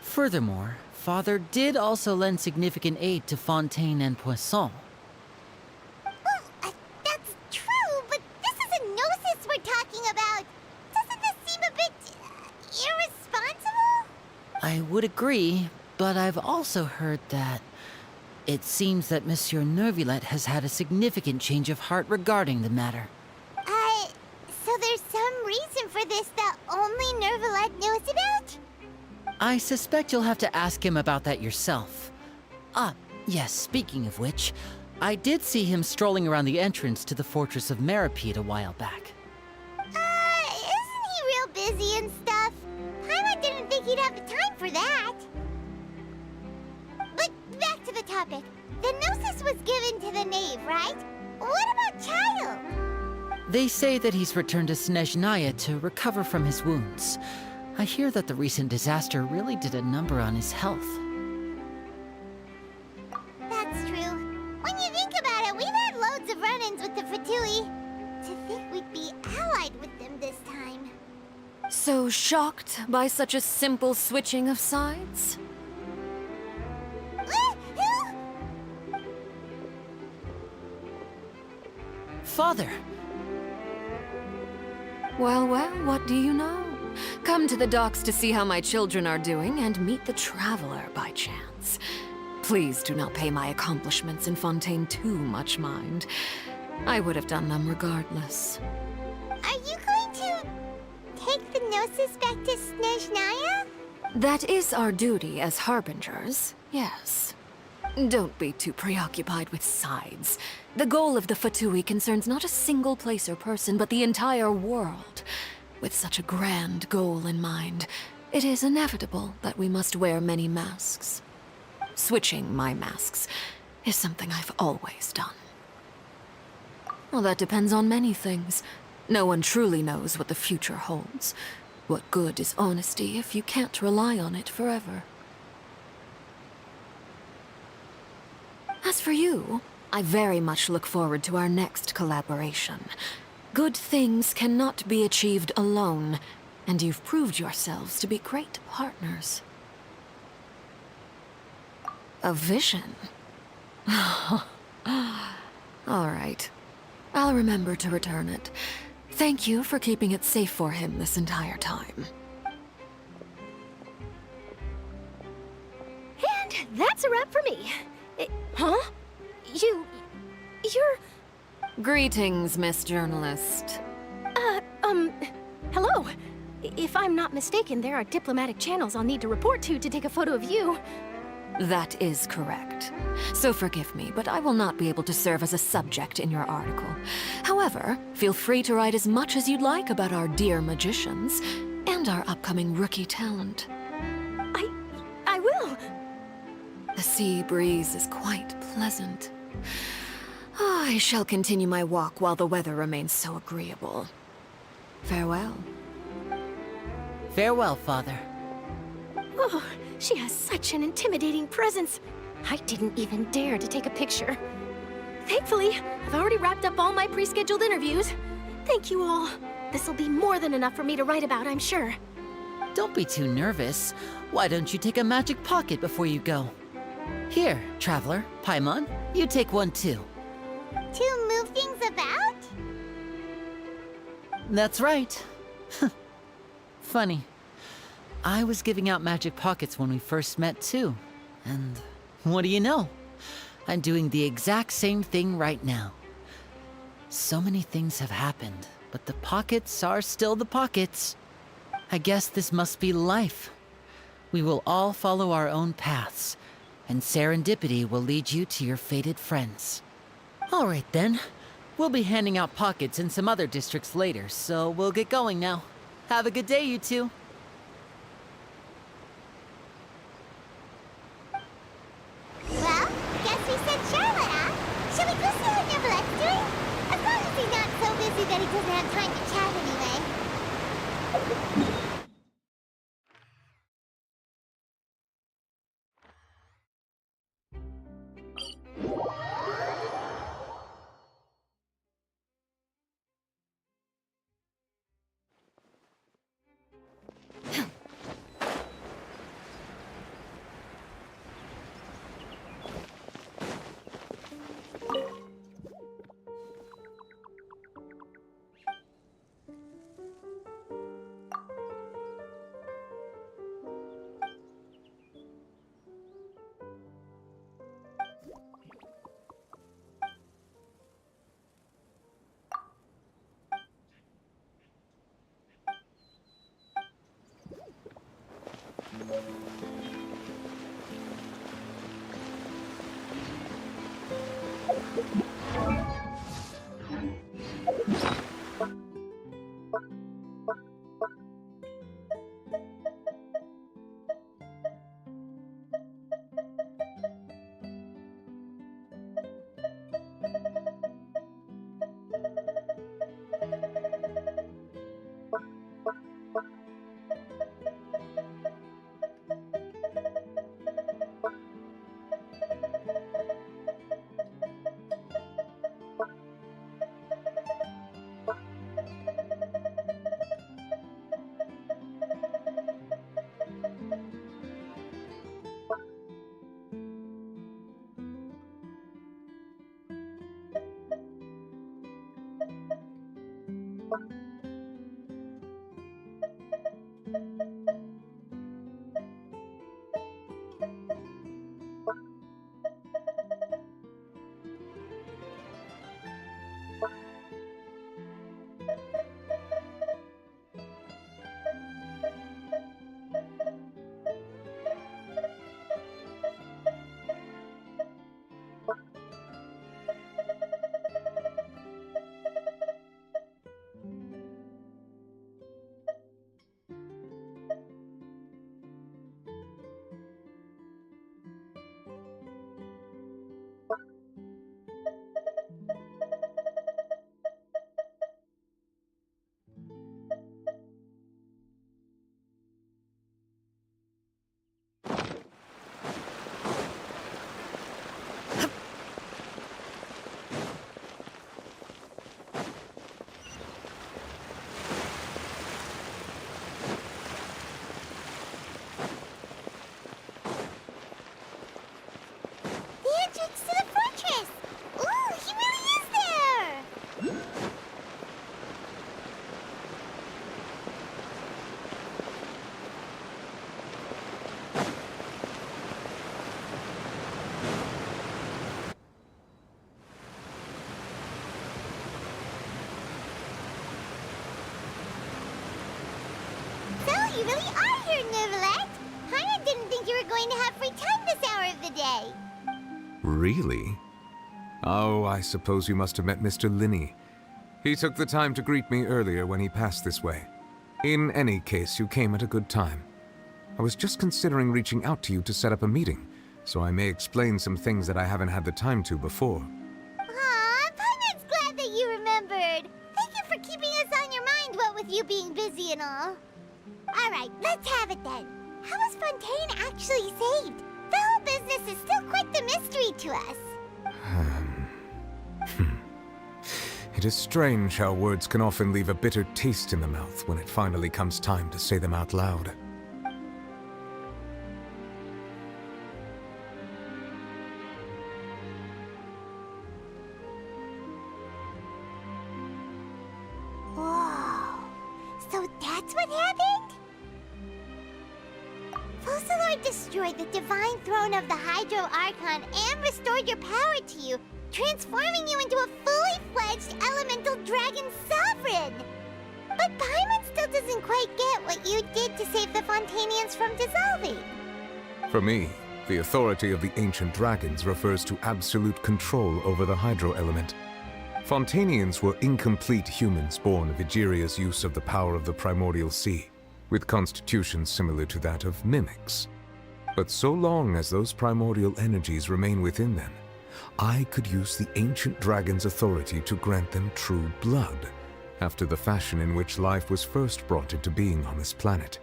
Furthermore, Father did also lend significant aid to Fontaine and Poisson. Well, that's true, but this is a gnosis we're talking about. Doesn't this seem a bit irresponsible? I would agree, but I've also heard that It seems that Monsieur Neuvillette has had a significant change of heart regarding the matter. So there's some reason for this that only Neuvillette knows about? I suspect you'll have to ask him about that yourself. Ah, yes, speaking of which, I did see him strolling around the entrance to the Fortress of Meripede a while back. Isn't he real busy and stuff? Paimon didn't think he'd have the time for that. But back to the topic. The Gnosis was given to the knave, right? What about Child? They say that he's returned to Snezhnaya to recover from his wounds. I hear that the recent disaster really did a number on his health. That's true. When you think about it, we've had loads of run-ins with the Fatui. To think we'd be allied with them this time. So shocked by such a simple switching of sides? Father! Well, what do you know? Come to the docks to see how my children are doing and meet the Traveler by chance. Please do not pay my accomplishments in Fontaine too much mind. I would have done them regardless. Are you going to take the Gnosis back to Snezhnaya? That is our duty as Harbingers, yes. Don't be too preoccupied with sides. The goal of the Fatui concerns not a single place or person, but the entire world. With such a grand goal in mind, it is inevitable that we must wear many masks. Switching my masks is something I've always done. Well, that depends on many things. No one truly knows what the future holds. What good is honesty if you can't rely on it forever? As for you, I very much look forward to our next collaboration. Good things cannot be achieved alone, and you've proved yourselves to be great partners. A vision? All right. I'll remember to return it. Thank you for keeping it safe for him this entire time. And that's a wrap for me. Huh? You're... Greetings, Miss Journalist. Hello. If I'm not mistaken, there are diplomatic channels I'll need to report to take a photo of you. That is correct. So forgive me, but I will not be able to serve as a subject in your article. However, feel free to write as much as you'd like about our dear magicians and our upcoming rookie talent. I will. The sea breeze is quite pleasant. I shall continue my walk while the weather remains so agreeable. Farewell. Farewell, Father. Oh, she has such an intimidating presence. I didn't even dare to take a picture. Thankfully, I've already wrapped up all my pre-scheduled interviews. Thank you all. This'll be more than enough for me to write about, I'm sure. Don't be too nervous. Why don't you take a magic pocket before you go? Here, Traveler, Paimon, you take one too. To move things about? That's right. Funny. I was giving out magic pockets when we first met too. And what do you know? I'm doing the exact same thing right now. So many things have happened, but the pockets are still the pockets. I guess this must be life. We will all follow our own paths, and serendipity will lead you to your fated friends. All right then. We'll be handing out pockets in some other districts later, so we'll get going now. Have a good day, you two. Well, guess we sent Charlotte, huh? Shall we go see what Neville's doing? As long as he's not so busy that he doesn't have time to chat anyway. You really are here, Neuvillette! Paimon didn't think you were going to have free time this hour of the day. Really? Oh, I suppose you must have met Mr. Linney. He took the time to greet me earlier when he passed this way. In any case, you came at a good time. I was just considering reaching out to you to set up a meeting, so I may explain some things that I haven't had the time to before. Aw, Paimon's glad that you remembered. Thank you for keeping us on your mind, what with you being busy and all. Alright, let's have it then. How was Fontaine actually saved? The whole business is still quite the mystery to us. It is strange how words can often leave a bitter taste in the mouth when it finally comes time to say them out loud. Whoa. So that's what happened? Focalor destroyed the divine throne of the Hydro Archon and restored your power to you, transforming you into a fully fledged elemental dragon sovereign! But Paimon still doesn't quite get what you did to save the Fontanians from dissolving. For me, the authority of the ancient dragons refers to absolute control over the hydro element. Fontanians were incomplete humans born of Egeria's use of the power of the primordial sea, with constitutions similar to that of mimics. But so long as those primordial energies remain within them, I could use the ancient dragon's authority to grant them true blood, after the fashion in which life was first brought into being on this planet.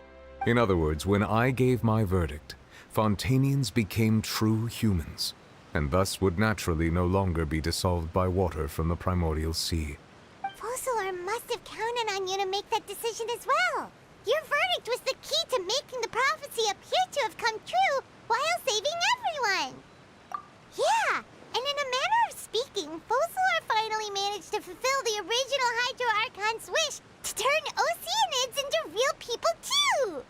In other words, when I gave my verdict, Fontanians became true humans, and thus would naturally no longer be dissolved by water from the primordial sea. Focalor must have counted on you to make that decision as well. Your verdict was the key to making the prophecy appear to have come true while saving everyone. Yeah, and in a manner of speaking, Focalor finally managed to fulfill the original Hydro Archon's wish to turn Oceanids into real people too!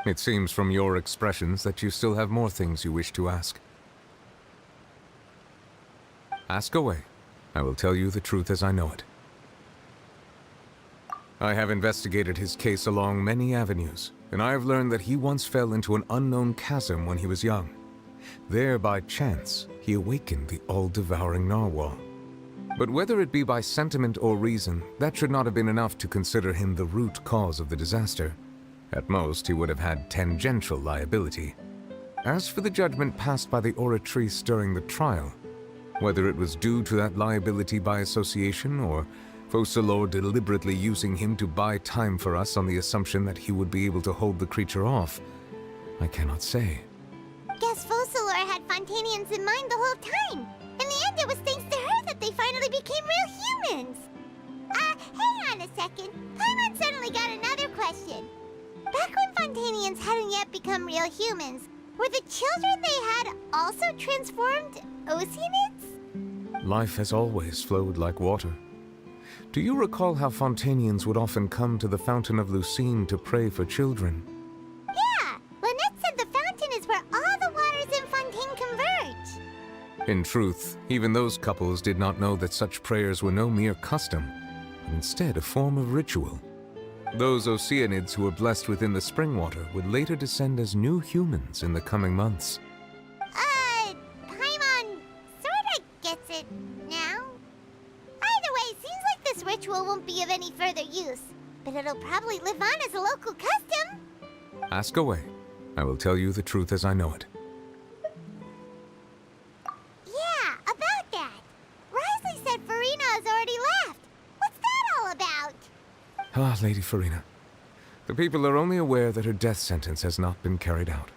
It seems from your expressions that you still have more things you wish to ask. Ask away. I will tell you the truth as I know it. I have investigated his case along many avenues, and I have learned that he once fell into an unknown chasm when he was young. There, by chance, he awakened the all-devouring narwhal. But whether it be by sentiment or reason, that should not have been enough to consider him the root cause of the disaster. At most, he would have had tangential liability. As for the judgment passed by the Oratrice during the trial, whether it was due to that liability by association or Focalor deliberately using him to buy time for us on the assumption that he would be able to hold the creature off, I cannot say. Guess Focalor had Fontanians in mind the whole time. In the end, it was thanks to her that they finally became real humans. Hang on a second. Paimon suddenly got another question. Back when Fontanians hadn't yet become real humans, were the children they had also transformed Oceanids? Life has always flowed like water. Do you recall how Fontanians would often come to the Fountain of Lucine to pray for children? Yeah! Lynette said the fountain is where all the waters in Fontaine converge. In truth, even those couples did not know that such prayers were no mere custom, but instead a form of ritual. Those Oceanids who were blessed within the spring water would later descend as new humans in the coming months. Paimon sorta gets it now. Either way, seems like this ritual won't be of any further use, but it'll probably live on as a local custom. Ask away. I will tell you the truth as I know it. Yeah, about that. Risley said Farina has already left. What's that all about? Ah, Lady Farina. The people are only aware that her death sentence has not been carried out.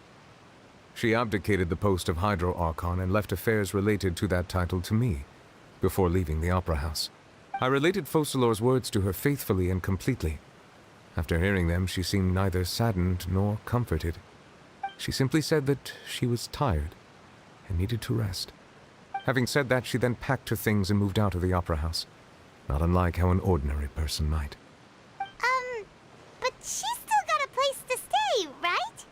She abdicated the post of Hydro Archon and left affairs related to that title to me, before leaving the Opera House. I related Focalor's words to her faithfully and completely. After hearing them, she seemed neither saddened nor comforted. She simply said that she was tired and needed to rest. Having said that, she then packed her things and moved out of the Opera House, not unlike how an ordinary person might. But she's still got a place to stay, right?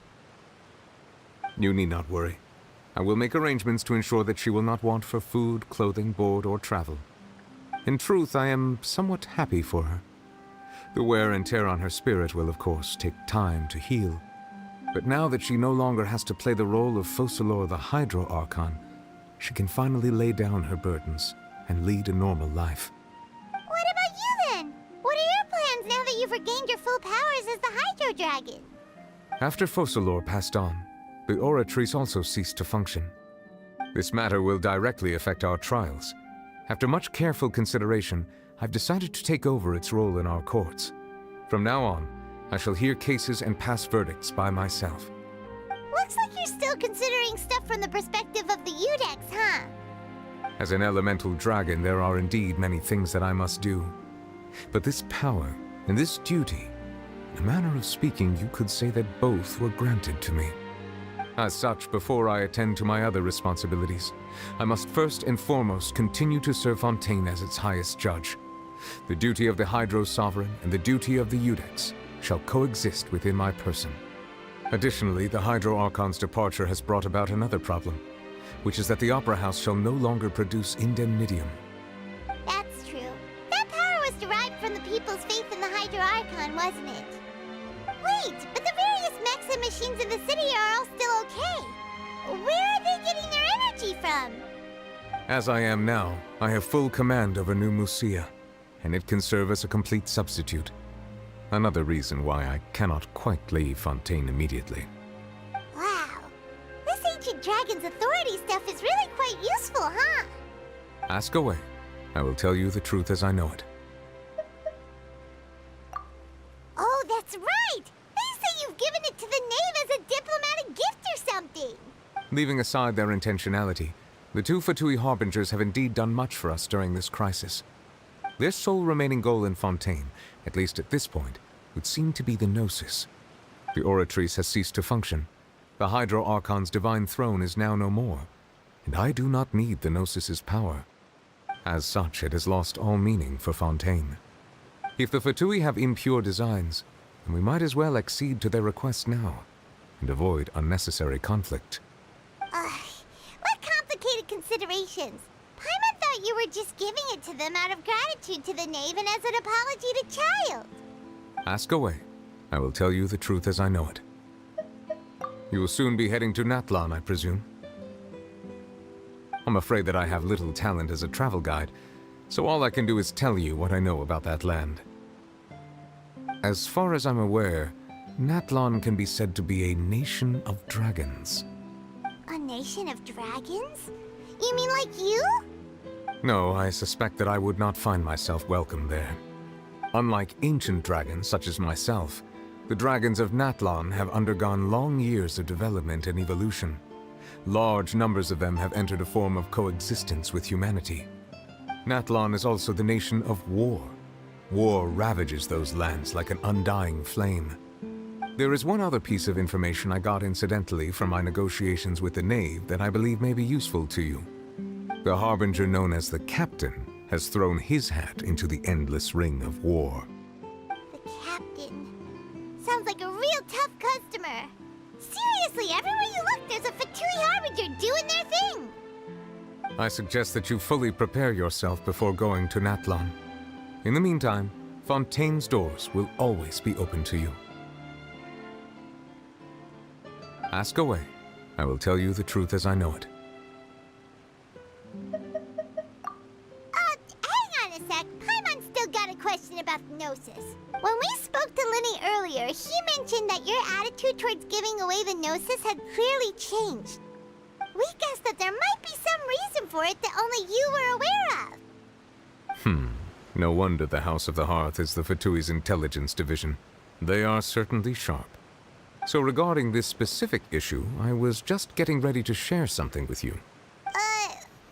You need not worry. I will make arrangements to ensure that she will not want for food, clothing, board, or travel. In truth, I am somewhat happy for her. The wear and tear on her spirit will, of course, take time to heal. But now that she no longer has to play the role of Focalor the Hydro Archon, she can finally lay down her burdens and lead a normal life. What about you then? What are your plans now that you've regained your full powers as the Hydro Dragon? After Focalor passed on, the Oratrice also ceased to function. This matter will directly affect our trials. After much careful consideration, I've decided to take over its role in our courts. From now on, I shall hear cases and pass verdicts by myself. Looks like you're still considering stuff from the perspective of the Udex, huh? As an elemental dragon, there are indeed many things that I must do. But this power and this duty, in a manner of speaking, you could say that both were granted to me. As such, before I attend to my other responsibilities, I must first and foremost continue to serve Fontaine as its highest judge. The duty of the Hydro Sovereign and the duty of the Udex shall coexist within my person. Additionally, the Hydro Archon's departure has brought about another problem, which is that the Opera House shall no longer produce indemnitium. That's true. That power was derived from the people's faith in the Hydro Archon, wasn't it? Wait, but the various mechs and machines in the city are all still okay. Where are they getting their energy from? As I am now, I have full command over New Musia, and it can serve as a complete substitute. Another reason why I cannot quite leave Fontaine immediately. Wow. This ancient dragon's authority stuff is really quite useful, huh? Ask away. I will tell you the truth as I know it. Oh, that's right! They say you've given it to the knave as a diplomatic gift or something! Leaving aside their intentionality, the two Fatui Harbingers have indeed done much for us during this crisis. Their sole remaining goal in Fontaine, at least at this point, would seem to be the Gnosis. The Oratrice has ceased to function. The Hydro Archon's divine throne is now no more, and I do not need the Gnosis's power. As such, it has lost all meaning for Fontaine. If the Fatui have impure designs, then we might as well accede to their request now, and avoid unnecessary conflict. What complicated considerations! Paimon thought you were just giving it to them out of gratitude to the knave and as an apology to Child. Ask away. I will tell you the truth as I know it. You will soon be heading to Natlan, I presume. I'm afraid that I have little talent as a travel guide, so all I can do is tell you what I know about that land. As far as I'm aware, Natlan can be said to be a nation of dragons. A nation of dragons? You mean like you? No, I suspect that I would not find myself welcome there. Unlike ancient dragons such as myself, the dragons of Natlan have undergone long years of development and evolution. Large numbers of them have entered a form of coexistence with humanity. Natlan is also the nation of war. War ravages those lands like an undying flame. There is one other piece of information I got incidentally from my negotiations with the Knave that I believe may be useful to you. The Harbinger known as the Captain has thrown his hat into the endless ring of war. The Captain. Sounds like a real tough customer. Seriously, everywhere you look, there's a Fatui Harbinger doing their thing. I suggest that you fully prepare yourself before going to Natlan. In the meantime, Fontaine's doors will always be open to you. Ask away. I will tell you the truth as I know it. Hang on a sec. Paimon's still got a question about the Gnosis. When we spoke to Linny earlier, he mentioned that your attitude towards giving away the Gnosis had clearly changed. We guessed that there might be some reason for it that only you were aware of. No wonder the House of the Hearth is the Fatui's intelligence division. They are certainly sharp. So regarding this specific issue, I was just getting ready to share something with you.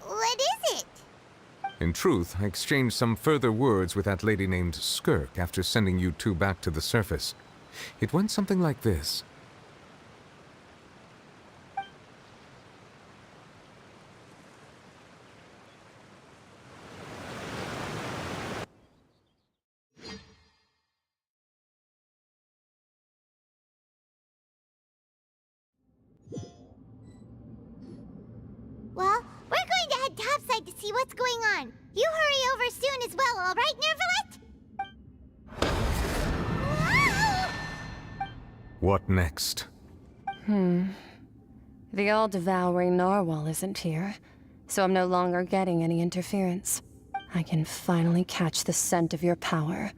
What is it? In truth, I exchanged some further words with that lady named Skirk after sending you two back to the surface. It went something like this. Well, we're going to head topside to see what's going on. You hurry over soon as well, all right, Nervalet? What next? The all-devouring narwhal isn't here, so I'm no longer getting any interference. I can finally catch the scent of your power,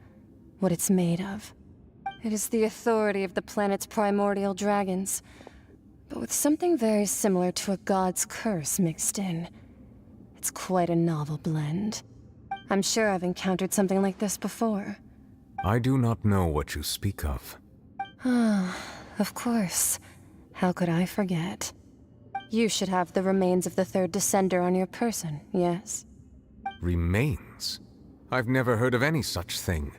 what it's made of. It is the authority of the planet's primordial dragons, but with something very similar to a god's curse mixed in. It's quite a novel blend. I'm sure I've encountered something like this before. I do not know what you speak of. Of course. How could I forget? You should have the remains of the third descender on your person, yes? Remains? I've never heard of any such thing.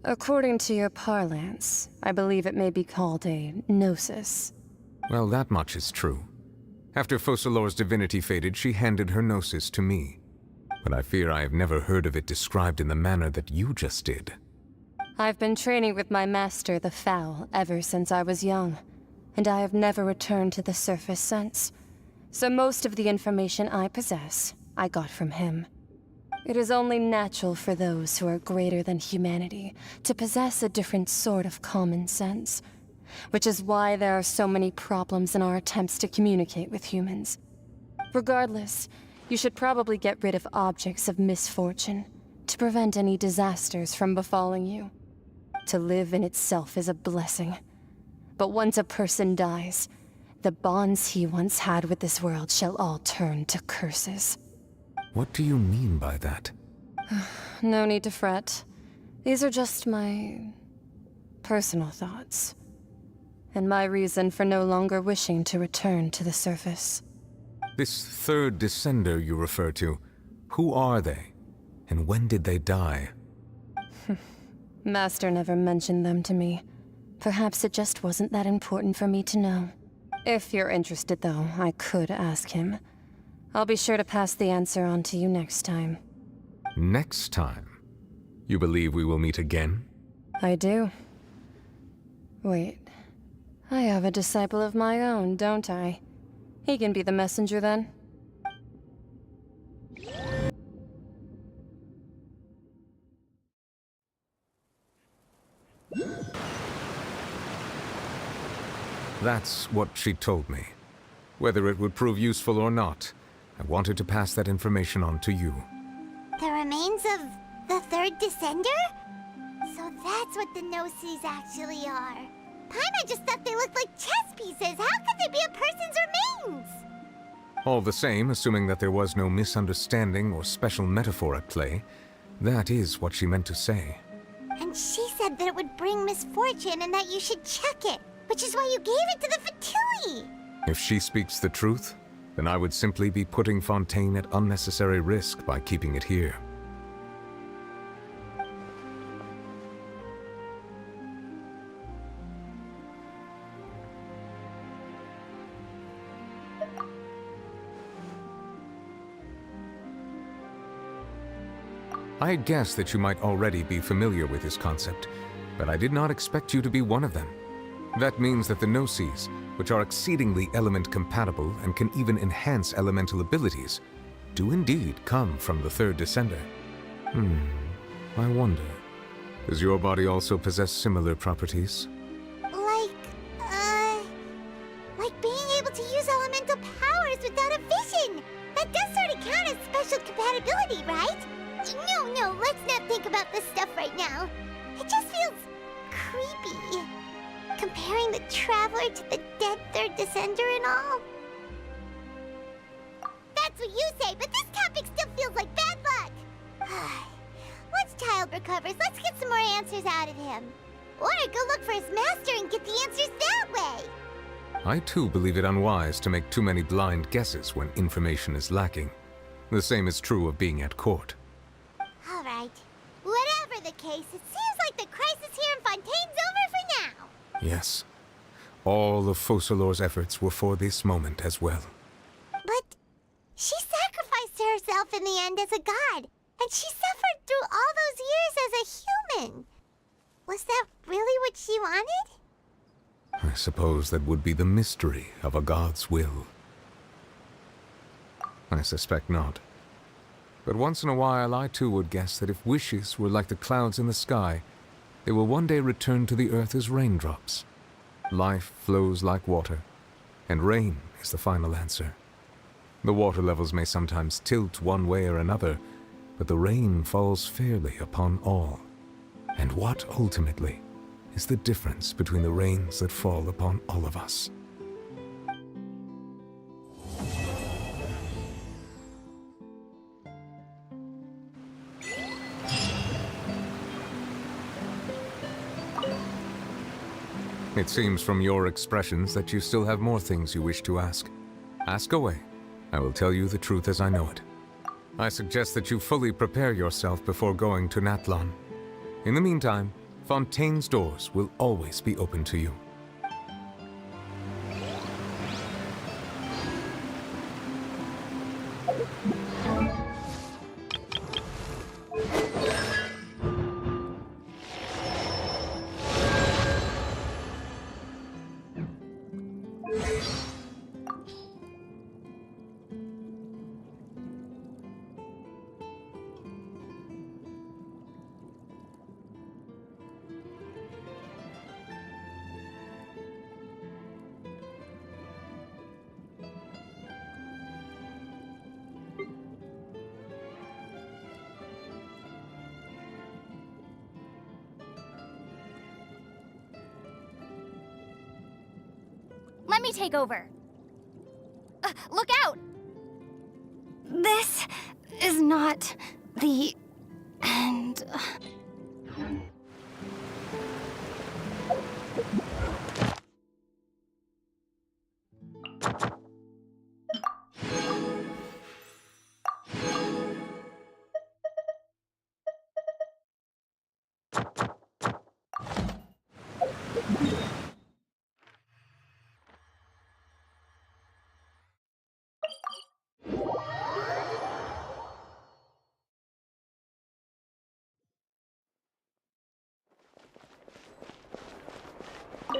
According to your parlance, I believe it may be called a gnosis. Well, that much is true. After Focalor's divinity faded, she handed her gnosis to me. But I fear I have never heard of it described in the manner that you just did. I've been training with my master, the Foul, ever since I was young, and I have never returned to the surface since. So most of the information I possess, I got from him. It is only natural for those who are greater than humanity to possess a different sort of common sense, which is why there are so many problems in our attempts to communicate with humans. Regardless, you should probably get rid of objects of misfortune to prevent any disasters from befalling you. To live in itself is a blessing, but once a person dies, the bonds he once had with this world shall all turn to curses. What do you mean by that? No need to fret. These are just my personal thoughts, and my reason for no longer wishing to return to the surface. This third descender you refer to, who are they? And when did they die? Master never mentioned them to me. Perhaps it just wasn't that important for me to know. If you're interested, though, I could ask him. I'll be sure to pass the answer on to you next time. Next time? You believe we will meet again? I do. Wait. I have a disciple of my own, don't I? He can be the messenger then. That's what she told me. Whether it would prove useful or not, I wanted to pass that information on to you. The remains of the third descender? So that's what the no-sees actually are. Paimon just thought they looked like chess pieces. How could they be a person's remains? All the same, assuming that there was no misunderstanding or special metaphor at play, that is what she meant to say. And she said that it would bring misfortune and that you should check it, which is why you gave it to the Fatui. If she speaks the truth, then I would simply be putting Fontaine at unnecessary risk by keeping it here. I had guessed that you might already be familiar with this concept, but I did not expect you to be one of them. That means that the no-sees, which are exceedingly element-compatible and can even enhance elemental abilities, do indeed come from the third descender. I wonder, does your body also possess similar properties? Like being able to use elemental powers without a vision! That does sort of count as special compatibility, right? No, let's not think about this stuff right now. It just feels creepy. Comparing the Traveler to the dead third descender and all. That's what you say, but this topic still feels like bad luck. Once Child recovers, let's get some more answers out of him. Or go look for his master and get the answers that way. I too believe it unwise to make too many blind guesses when information is lacking. The same is true of being at court. Alright. Whatever the case, it seems like the crisis here in Fontaine's over for now. Yes. All of Focalor's efforts were for this moment as well. But she sacrificed herself in the end as a god, and she suffered through all those years as a human. Was that really what she wanted? I suppose that would be the mystery of a god's will. I suspect not. But once in a while, I too would guess that if wishes were like the clouds in the sky, they will one day return to the earth as raindrops. Life flows like water, and rain is the final answer. The water levels may sometimes tilt one way or another, but the rain falls fairly upon all. And what, ultimately, is the difference between the rains that fall upon all of us? It seems from your expressions that you still have more things you wish to ask. Ask away. I will tell you the truth as I know it. I suggest that you fully prepare yourself before going to Natlan. In the meantime, Fontaine's doors will always be open to you. Let me take over. Look out! This is not the end.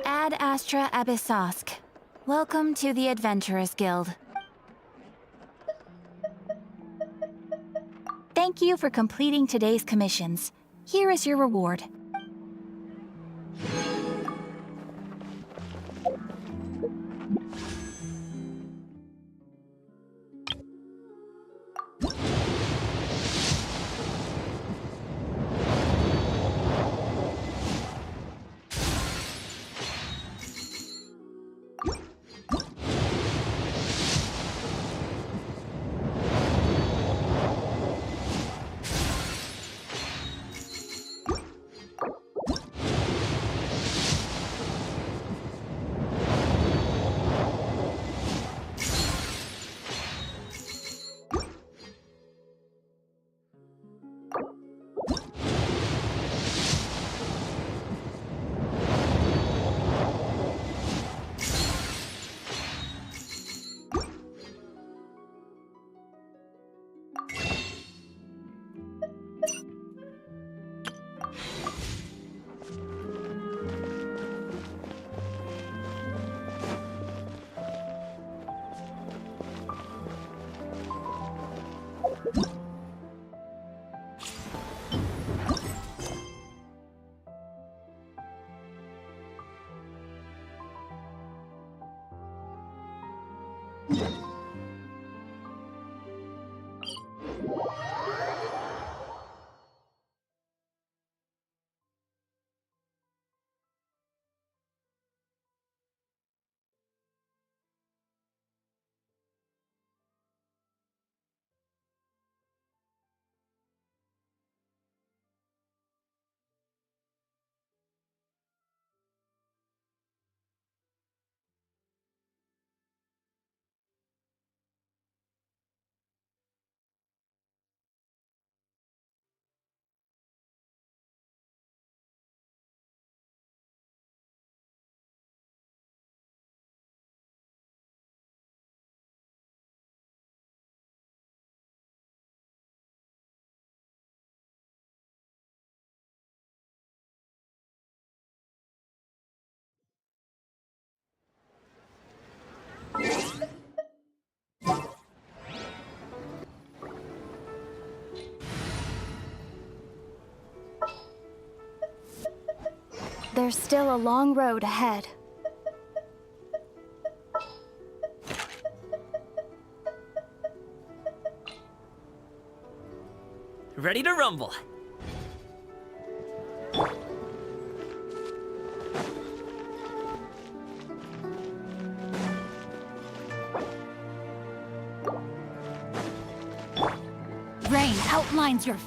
Ad Astra Abyssosk. Welcome to the Adventurers Guild. Thank you for completing today's commissions. Here is your reward. There's still a long road ahead. Ready to rumble. Rain outlines your